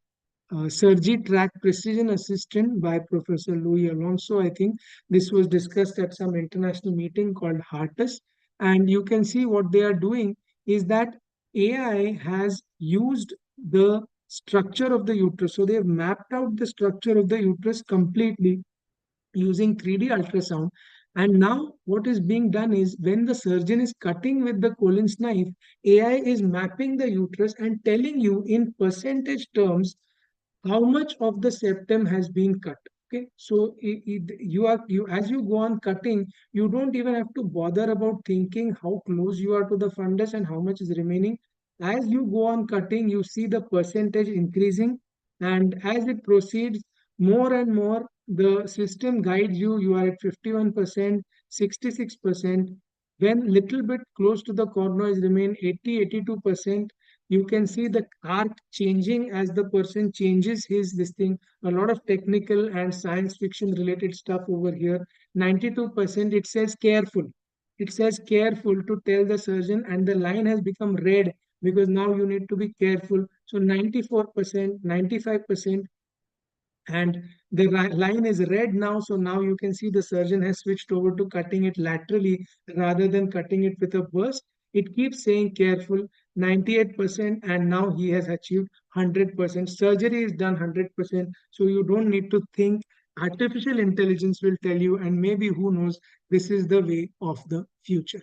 Surgery Track Precision Assistant by Professor Louis Alonso. I think this was discussed at some international meeting called HARTUS. And you can see what they are doing is that AI has used the structure of the uterus. So they have mapped out the structure of the uterus completely using 3D ultrasound. And now what is being done is when the surgeon is cutting with the Collins knife, AI is mapping the uterus and telling you in percentage terms how much of the septum has been cut. Okay, so you as you go on cutting, you don't even have to bother about thinking how close you are to the fundus and how much is remaining. As you go on cutting, you see the percentage increasing, and as it proceeds more and more, the system guides you. You are at 51%, 66%. When little bit close to the corners remain 80, 82%, you can see the arc changing as the person changes his this thing. A lot of technical and science fiction related stuff over here. 92% it says careful. It says careful to tell the surgeon, and the line has become red because now you need to be careful. So 94%, 95%, and the line is red now. So now you can see the surgeon has switched over to cutting it laterally rather than cutting it with a burst. It keeps saying careful, 98%, and now he has achieved 100%. Surgery is done 100%, so you don't need to think. Artificial intelligence will tell you, and maybe who knows, this is the way of the future.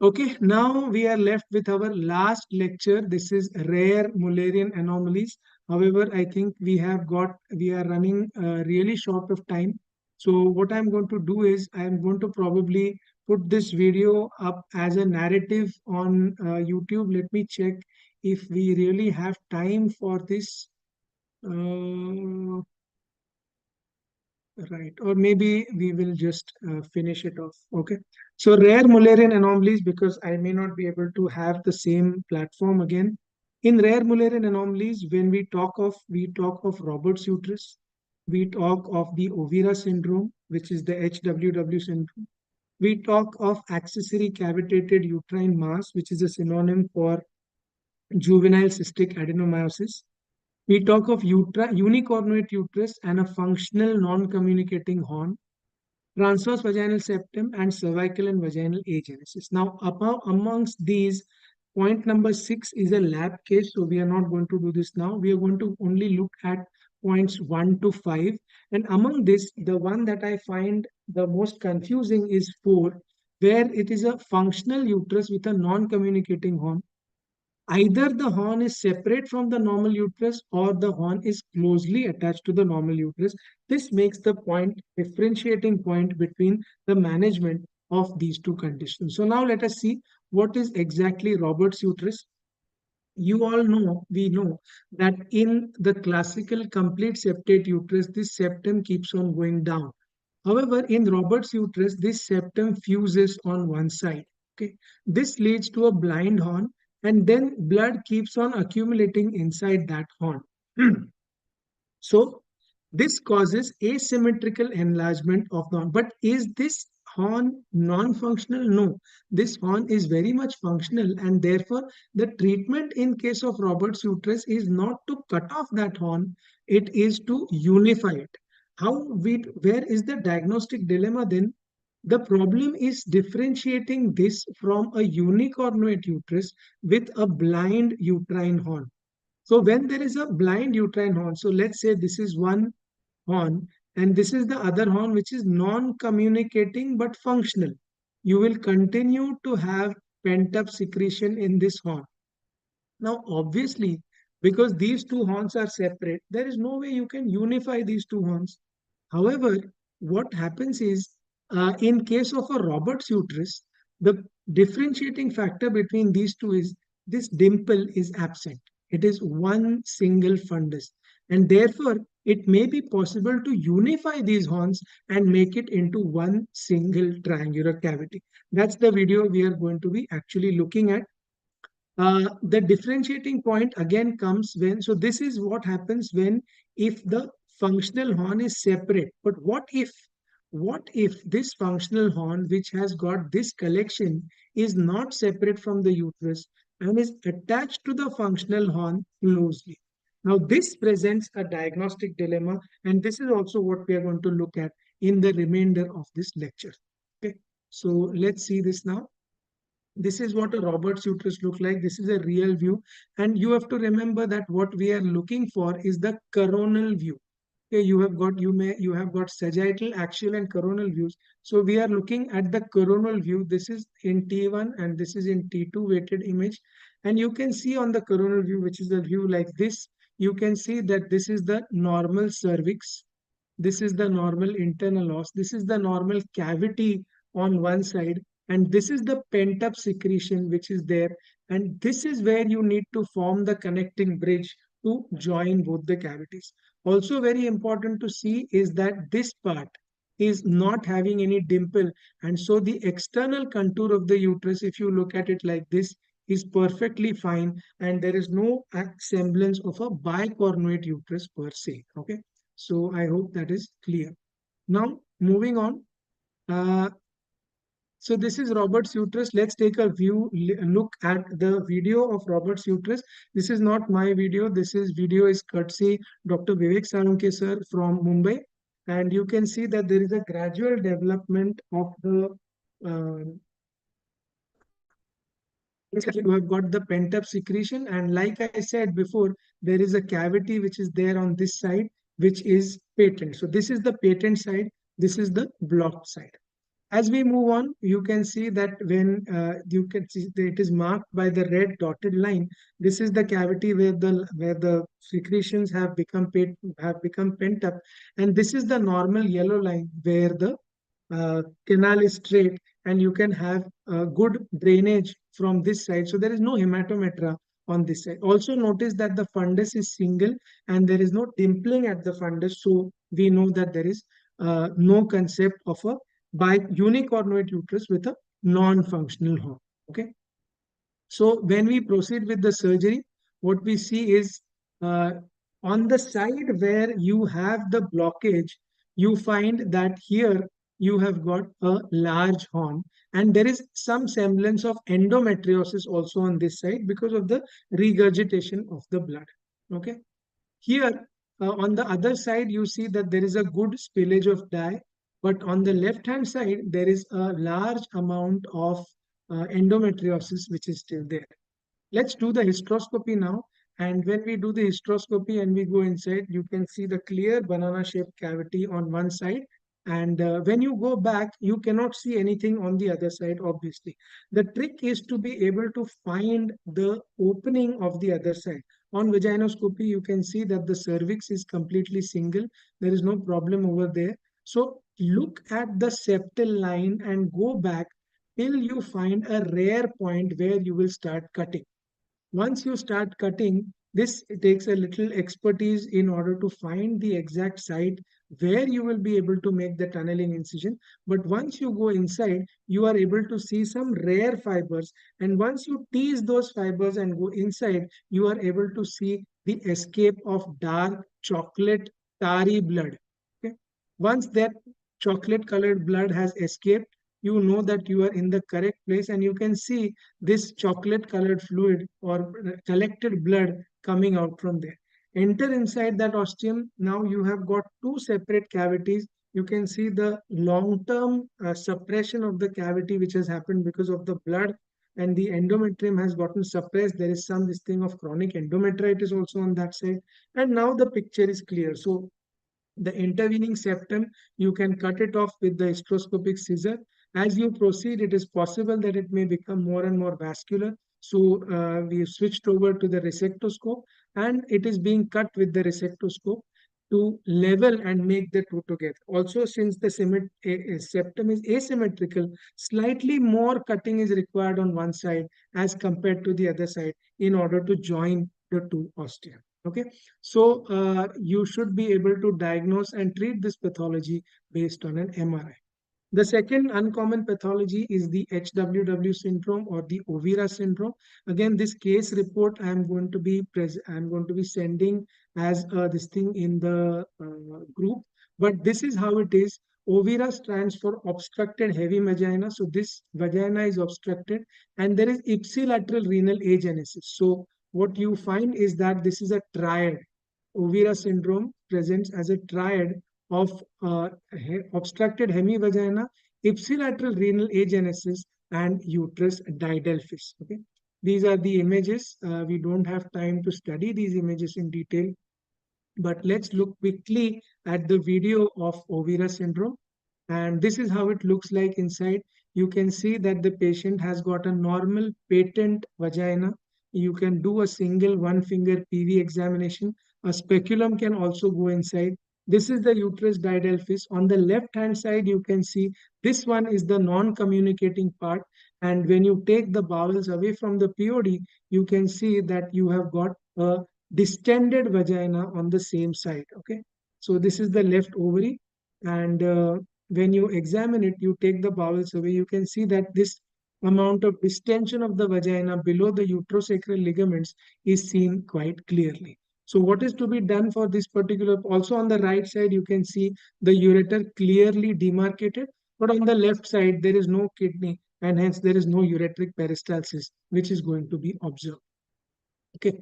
Okay, now we are left with our last lecture. This is rare Mullerian anomalies. However, I think we are running really short of time. So what I'm going to do is I'm going to probably put this video up as a narrative on YouTube. Let me check if we really have time for this. Right, or maybe we will just finish it off. Okay, so rare Mullerian anomalies, because I may not be able to have the same platform again. In rare Mullerian anomalies, when we talk of Robert's uterus, we talk of the Ovira syndrome, which is the HWW syndrome. We talk of accessory cavitated uterine mass, which is a synonym for juvenile cystic adenomyosis. We talk of unicornuate uterus and a functional non-communicating horn, transverse vaginal septum, and cervical and vaginal agenesis. Now, amongst these, point number 6 is a lab case, so we are not going to do this now. We are going to only look at points 1 to 5. And among this, the one that I find the most confusing is 4, where it is a functional uterus with a non-communicating horn. Either the horn is separate from the normal uterus or the horn is closely attached to the normal uterus. This makes the differentiating point between the management of these two conditions. So now let us see what is exactly Robert's uterus. You all know, we know that in the classical complete septate uterus, this septum keeps on going down. However, in Robert's uterus, this septum fuses on one side. Okay, this leads to a blind horn, and then blood keeps on accumulating inside that horn. So this causes asymmetrical enlargement of the horn. But is this horn non-functional? No, this horn is very much functional, and therefore the treatment in case of Robert's uterus is not to cut off that horn, it is to unify it. Where is the diagnostic dilemma then? The problem is differentiating this from a unicornuate uterus with a blind uterine horn. So when there is a blind uterine horn, so let's say this is one horn and this is the other horn which is non-communicating but functional. You will continue to have pent-up secretion in this horn. Now, obviously, because these two horns are separate, there is no way you can unify these two horns. However, what happens is, in case of a Robert's uterus, the differentiating factor between these two is this dimple is absent. It is one single fundus. And therefore, it may be possible to unify these horns and make it into one single triangular cavity. That's the video we are going to be actually looking at. The differentiating point again comes when, so this is what happens when if the functional horn is separate. But what if this functional horn, which has got this collection, is not separate from the uterus and is attached to the functional horn closely? Now, this presents a diagnostic dilemma, and this is also what we are going to look at in the remainder of this lecture. Okay, so let's see this now. This is what a Robert's uterus look like. This is a real view. And you have to remember that what we are looking for is the coronal view. Okay, you have got sagittal, axial, and coronal views. So we are looking at the coronal view. This is in T1 and this is in T2 weighted image. And you can see on the coronal view, which is a view like this, you can see that this is the normal cervix. This is the normal internal os. This is the normal cavity on one side. And this is the pent up secretion which is there. And this is where you need to form the connecting bridge to join both the cavities. Also very important to see is that this part is not having any dimple. And so the external contour of the uterus, if you look at it like this, is perfectly fine. And there is no semblance of a bicornuate uterus per se. Okay. So I hope that is clear. Now, moving on. So this is Robert's uterus. Let's take a look at the video of Robert's uterus. This is not my video. This is video is courtesy Dr. Vivek Saranke sir from Mumbai. And you can see that there is a gradual development of the you have got the pent-up secretion, and like I said before, there is a cavity which is there on this side, which is patent. So this is the patent side, this is the blocked side. As we move on, you can see that when you can see that it is marked by the red dotted line. This is the cavity where the secretions have become pent up, and this is the normal yellow line where the canal is straight, and you can have good drainage from this side. So there is no hematometra on this side. Also notice that the fundus is single and there is no dimpling at the fundus. So we know that there is no concept of a unicornuate uterus with a non-functional horn. Okay. So when we proceed with the surgery, what we see is on the side where you have the blockage, you find that here you have got a large horn, and there is some semblance of endometriosis also on this side because of the regurgitation of the blood. Okay. Here on the other side, you see that there is a good spillage of dye, but on the left hand side, there is a large amount of endometriosis which is still there. Let's do the hysteroscopy now. And when we do the hysteroscopy and we go inside, you can see the clear banana shaped cavity on one side. And when you go back, you cannot see anything on the other side, obviously. The trick is to be able to find the opening of the other side. On vaginoscopy, you can see that the cervix is completely single. There is no problem over there. So look at the septal line and go back till you find a rare point where you will start cutting. Once you start cutting, this takes a little expertise in order to find the exact site where you will be able to make the tunneling incision. But once you go inside, you are able to see some rare fibers. And once you tease those fibers and go inside, you are able to see the escape of dark chocolate tarry blood. Okay? Once that chocolate colored blood has escaped, you know that you are in the correct place, and you can see this chocolate colored fluid or collected blood coming out from there. Enter inside that ostium. Now you have got two separate cavities. You can see the long-term suppression of the cavity which has happened because of the blood, and the endometrium has gotten suppressed. There is some this thing of chronic endometritis also on that side. And now the picture is clear. So the intervening septum, you can cut it off with the hysteroscopic scissor. As you proceed, it is possible that it may become more and more vascular. So we switched over to the resectoscope, and it is being cut with the resectoscope to level and make the two together. Also, since the septum is asymmetrical, slightly more cutting is required on one side as compared to the other side in order to join the two ostia. Okay, so you should be able to diagnose and treat this pathology based on an MRI. The second uncommon pathology is the HWW syndrome or the Ovira syndrome. Again, this case report I am going to be sending as this thing in the group. But this is how it is. Ovira stands for obstructed heavy vagina. So this vagina is obstructed, and there is ipsilateral renal agenesis. So what you find is that this is a triad. Ovira syndrome presents as a triad of obstructed hemivagina, ipsilateral renal agenesis, and uterus didelphys. Okay, these are the images. We don't have time to study these images in detail, but let's look quickly at the video of Ovira syndrome. And this is how it looks like inside. You can see that the patient has got a normal patent vagina. You can do a single one finger PV examination. A speculum can also go inside. This is the uterus didelphys. On the left hand side, you can see this one is the non-communicating part. And when you take the bowels away from the POD, you can see that you have got a distended vagina on the same side. Okay, so this is the left ovary, and when you examine it, you take the bowels away, you can see that this amount of distension of the vagina below the uterosacral ligaments is seen quite clearly. So what is to be done for this particular? Also on the right side, you can see the ureter clearly demarcated, but on the left side, there is no kidney, and hence there is no ureteric peristalsis, which is going to be observed. Okay.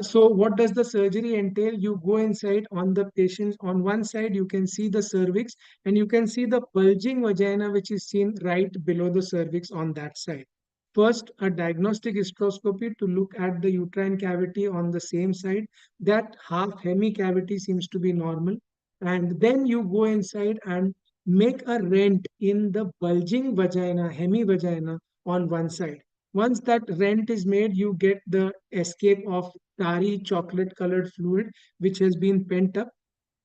So what does the surgery entail? You go inside on the patient. On one side, you can see the cervix, and you can see the bulging vagina, which is seen right below the cervix on that side. First, a diagnostic hysteroscopy to look at the uterine cavity on the same side. That half hemi cavity seems to be normal. And then you go inside and make a rent in the bulging vagina, hemi vagina on one side. Once that rent is made, you get the escape of tarry chocolate colored fluid, which has been pent up.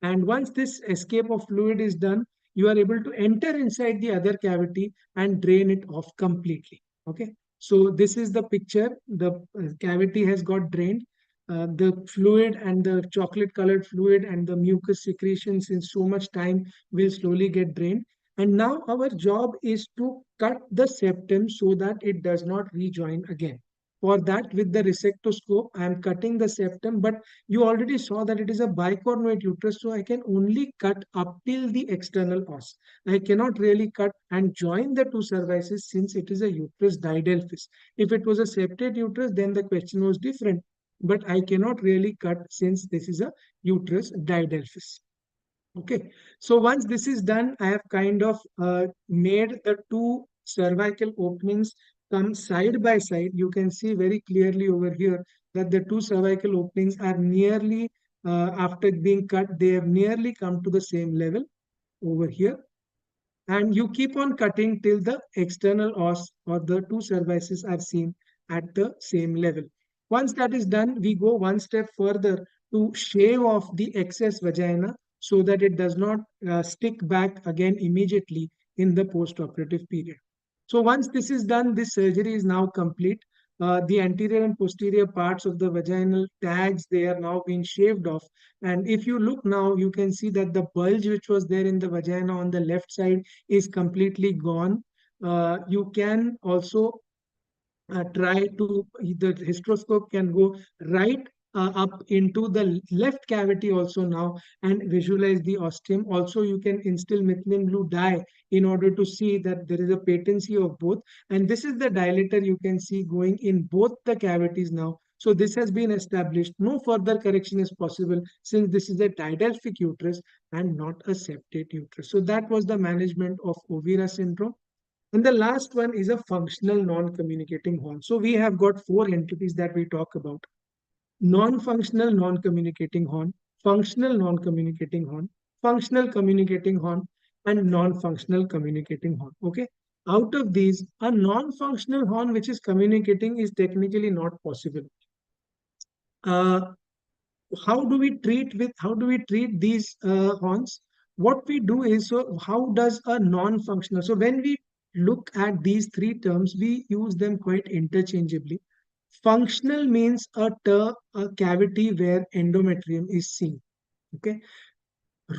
And once this escape of fluid is done, you are able to enter inside the other cavity and drain it off completely. Okay. So this is the picture. The cavity has got drained. The fluid and the chocolate colored fluid and the mucus secretion, since so much time, will slowly get drained. And now our job is to cut the septum so that it does not rejoin again. For that, with the resectoscope, I am cutting the septum, but you already saw that it is a bicornuate uterus, so I can only cut up till the external os. I cannot really cut and join the two cervices since it is a uterus didelphys. If it was a septate uterus, then the question was different, but I cannot really cut since this is a uterus didelphys. Okay, so once this is done, I have kind of made the two cervical openings come side by side. You can see very clearly over here that the two cervical openings are nearly, after being cut, they have nearly come to the same level. over here, and you keep on cutting till the external os or the two cervices are seen at the same level. Once that is done, we go one step further to shave off the excess vagina so that it does not stick back again immediately in the post-operative period. So once this is done, this surgery is now complete. The anterior and posterior parts of the vaginal tags, they are now being shaved off. And if you look now, you can see that the bulge which was there in the vagina on the left side is completely gone. You can also try to, the hysteroscope can go right up into the left cavity also now and visualize the ostium. Also, you can instill methylene blue dye in order to see that there is a patency of both. And this is the dilator you can see going in both the cavities now. So this has been established. No further correction is possible since this is a didelphic uterus and not a septate uterus. So that was the management of Ovira syndrome. And the last one is a functional non-communicating horn. So we have got four entities that we talk about: non-functional non-communicating horn, functional non-communicating horn, functional communicating horn, and non-functional communicating horn. Okay. Out of these, a non-functional horn which is communicating is technically not possible. Uh, how do we treat these horns? What we do is, so how does a non-functional, so when we look at these three terms, we use them quite interchangeably. Functional means a cavity where endometrium is seen. Okay.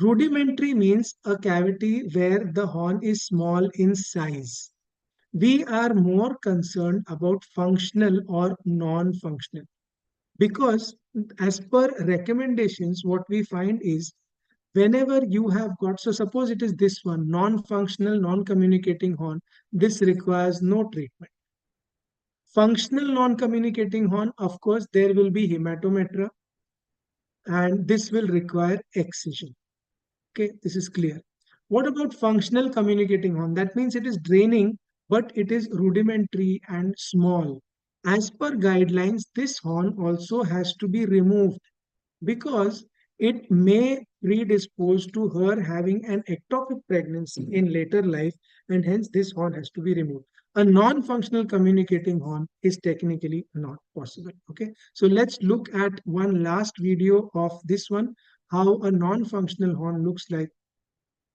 Rudimentary means a cavity where the horn is small in size. We are more concerned about functional or non-functional, because as per recommendations, what we find is whenever you have got, so suppose it is this one, non-functional, non-communicating horn, this requires no treatment. Functional non-communicating horn, of course, there will be hematometra and this will require excision. Okay, this is clear. What about functional communicating horn? That means it is draining, but it is rudimentary and small. As per guidelines, this horn also has to be removed because it may predispose to her having an ectopic pregnancy in later life, and hence this horn has to be removed. A non-functional communicating horn is technically not possible. Okay, so let's look at one last video of this one, how a non-functional horn looks like,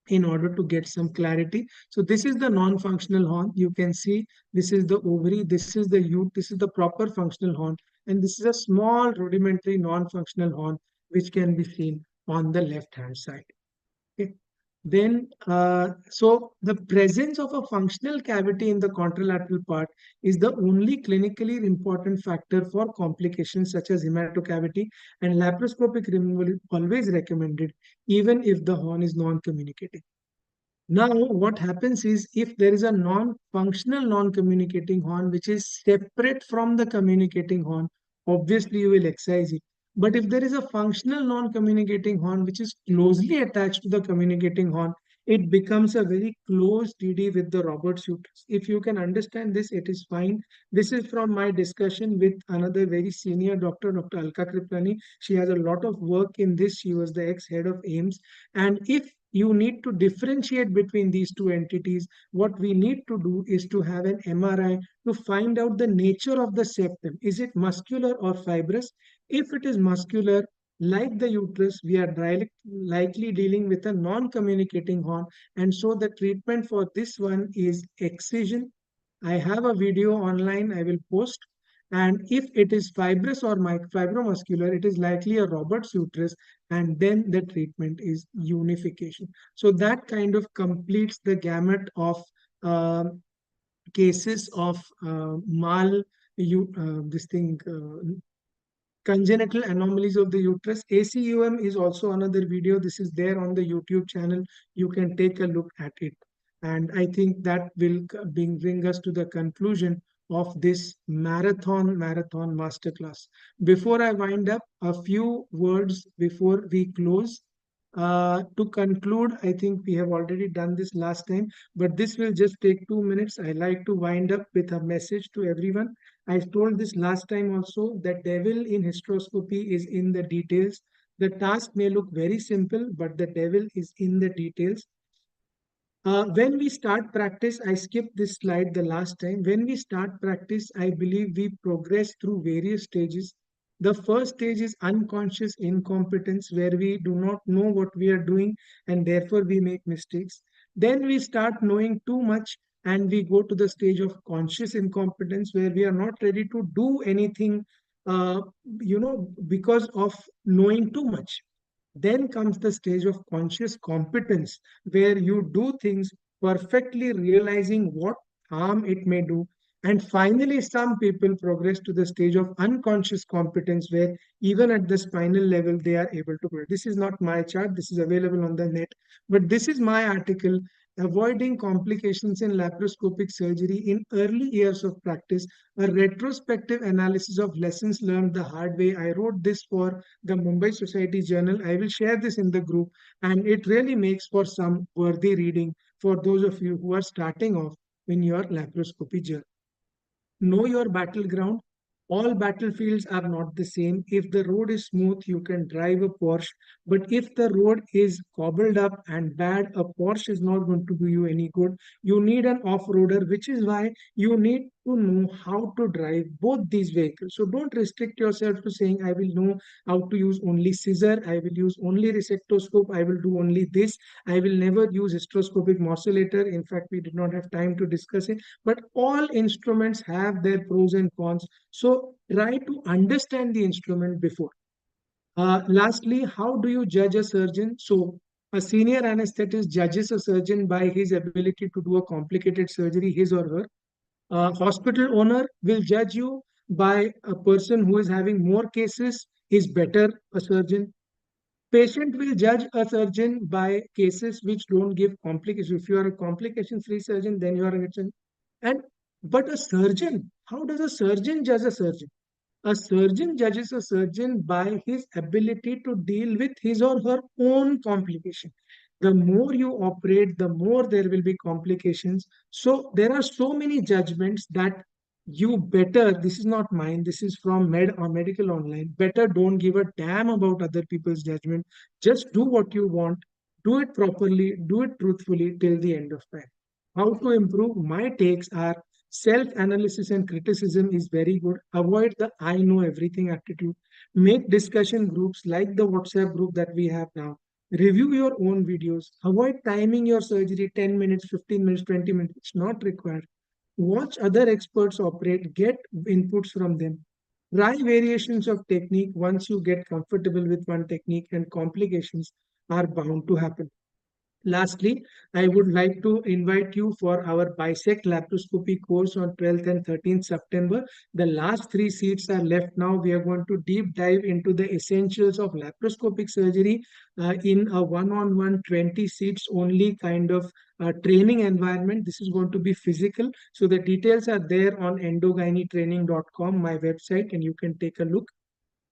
in order to get some clarity. So this is the non-functional horn. You can see this is the ovary, this is the this is the proper functional horn, and this is a small rudimentary non-functional horn which can be seen on the left hand side. Okay. Then, so the presence of a functional cavity in the contralateral part is the only clinically important factor for complications such as hematocavity, and laparoscopic removal is always recommended, even if the horn is non-communicating. Now, what happens is if there is a non-functional non-communicating horn which is separate from the communicating horn, obviously you will excise it. But if there is a functional non-communicating horn which is closely attached to the communicating horn, it becomes a very close TD with the Roberts uterus. If you can understand this, it is fine. This is from my discussion with another very senior doctor, Dr. Alka Kriplani. She has a lot of work in this. She was the ex-head of AIMS. And if you need to differentiate between these two entities, what we need to do is to have an MRI to find out the nature of the septum. Is it muscular or fibrous? If it is muscular, like the uterus, we are likely dealing with a non-communicating horn, and so the treatment for this one is excision. I have a video online I will post. And if it is fibrous or fibromuscular, it is likely a Roberts uterus, and then the treatment is unification. So that kind of completes the gamut of cases of this thing, congenital anomalies of the uterus. ACUM is also another video. This is there on the YouTube channel. You can take a look at it. And I think that will bring us to the conclusion of this marathon masterclass. Before I wind up, a few words before we close. To conclude, I think we have already done this last time, but this will just take 2 minutes. I like to wind up with a message to everyone. I told this last time also that devil in hysteroscopy is in the details. The task may look very simple, but the devil is in the details. When we start practice, I skipped this slide the last time. When we start practice, I believe we progress through various stages. The first stage is unconscious incompetence, where we do not know what we are doing and therefore we make mistakes. Then we start knowing too much and we go to the stage of conscious incompetence, where we are not ready to do anything, because of knowing too much. Then comes the stage of conscious competence, where you do things perfectly realizing what harm it may do. And finally, some people progress to the stage of unconscious competence, where even at the spinal level, they are able to grow. This is not my chart, this is available on the net, but this is my article, Avoiding Complications in Laparoscopic Surgery in Early Years of Practice, a retrospective analysis of lessons learned the hard way. I wrote this for the Mumbai Society Journal. I will share this in the group, and it really makes for some worthy reading for those of you who are starting off in your laparoscopy journey. Know your battleground. All battlefields are not the same. If the road is smooth, you can drive a Porsche. But if the road is cobbled up and bad, a Porsche is not going to do you any good. You need an off-roader, which is why you need to know how to drive both these vehicles. So don't restrict yourself to saying, I will know how to use only scissor, I will use only resectoscope, I will do only this, I will never use hysteroscopic morcellator. In fact, we did not have time to discuss it, but all instruments have their pros and cons. So try to understand the instrument before. Lastly, how do you judge a surgeon? So a senior anesthetist judges a surgeon by his ability to do a complicated surgery, his or her. A hospital owner will judge you by a person who is having more cases, is better a surgeon. Patient will judge a surgeon by cases which don't give complications. If you are a complication-free surgeon, then you are a good surgeon. And but a surgeon, how does a surgeon judge a surgeon? A surgeon judges a surgeon by his ability to deal with his or her own complication. The more you operate, the more there will be complications. So there are so many judgments that you better, this is not mine, this is from Med or Medical Online, better don't give a damn about other people's judgment. Just do what you want, do it properly, do it truthfully till the end of time. How to improve? My takes are self-analysis and criticism is very good. Avoid the I know everything attitude. Make discussion groups like the WhatsApp group that we have now. Review your own videos. Avoid timing your surgery 10 minutes, 15 minutes, 20 minutes. It's not required. Watch other experts operate, get inputs from them. Try variations of technique once you get comfortable with one technique, and complications are bound to happen. Lastly, I would like to invite you for our bisect laparoscopy course on 12th and 13th September. The last 3 seats are left now. We are going to deep dive into the essentials of laparoscopic surgery in a one-on-one 20 seats only kind of training environment. This is going to be physical. So the details are there on endogynetraining.com, my website, and you can take a look.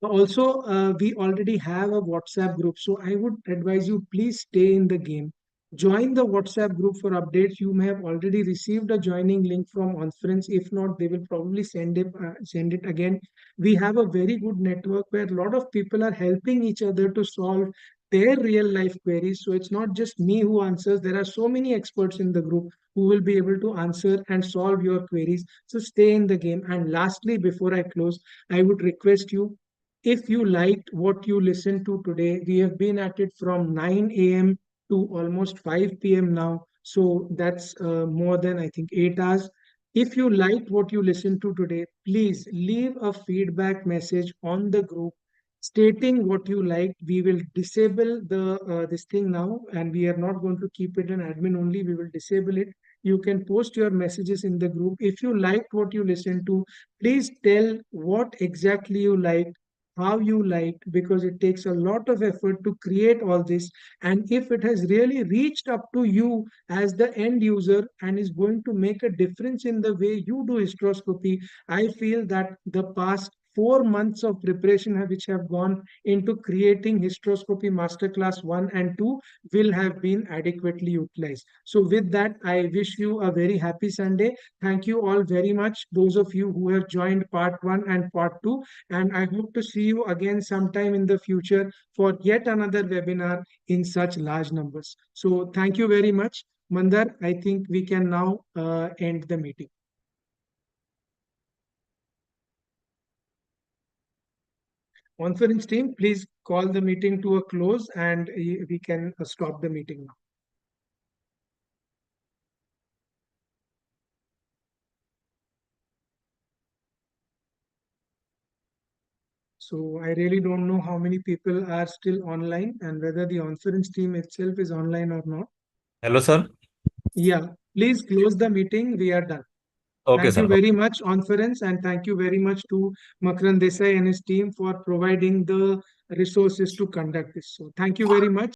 Also, we already have a WhatsApp group, so I would advise you, please stay in the game. Join the WhatsApp group for updates. You may have already received a joining link from Conference. If not, they will probably send it again. We have a very good network where a lot of people are helping each other to solve their real life queries. So it's not just me who answers. There are so many experts in the group who will be able to answer and solve your queries. So stay in the game. And lastly, before I close, I would request you, if you liked what you listened to today, we have been at it from 9 a.m. to almost 5 p.m. now. So that's more than, I think, 8 hours. If you liked what you listened to today, please leave a feedback message on the group stating what you liked. We will disable the this thing now, and we are not going to keep it an admin only. We will disable it. You can post your messages in the group. If you liked what you listened to, please tell what exactly you liked, how you liked, because it takes a lot of effort to create all this. And if it has really reached up to you as the end user and is going to make a difference in the way you do hysteroscopy, I feel that the past 4 months of preparation which have gone into creating hysteroscopy masterclass 1 and 2 will have been adequately utilized. So with that, I wish you a very happy Sunday. Thank you all very much, those of you who have joined part 1 and part 2, and I hope to see you again sometime in the future for yet another webinar in such large numbers. So thank you very much. Mandar, I think we can now end the meeting. Conference team, please call the meeting to a close and we can stop the meeting now. So I really don't know how many people are still online and whether the conference team itself is online or not. Hello, sir. Yeah, please close the meeting. We are done. Okay, Thank sir. you very much, conference, and thank you very much to Makran Desai and his team for providing the resources to conduct this. So thank you very much.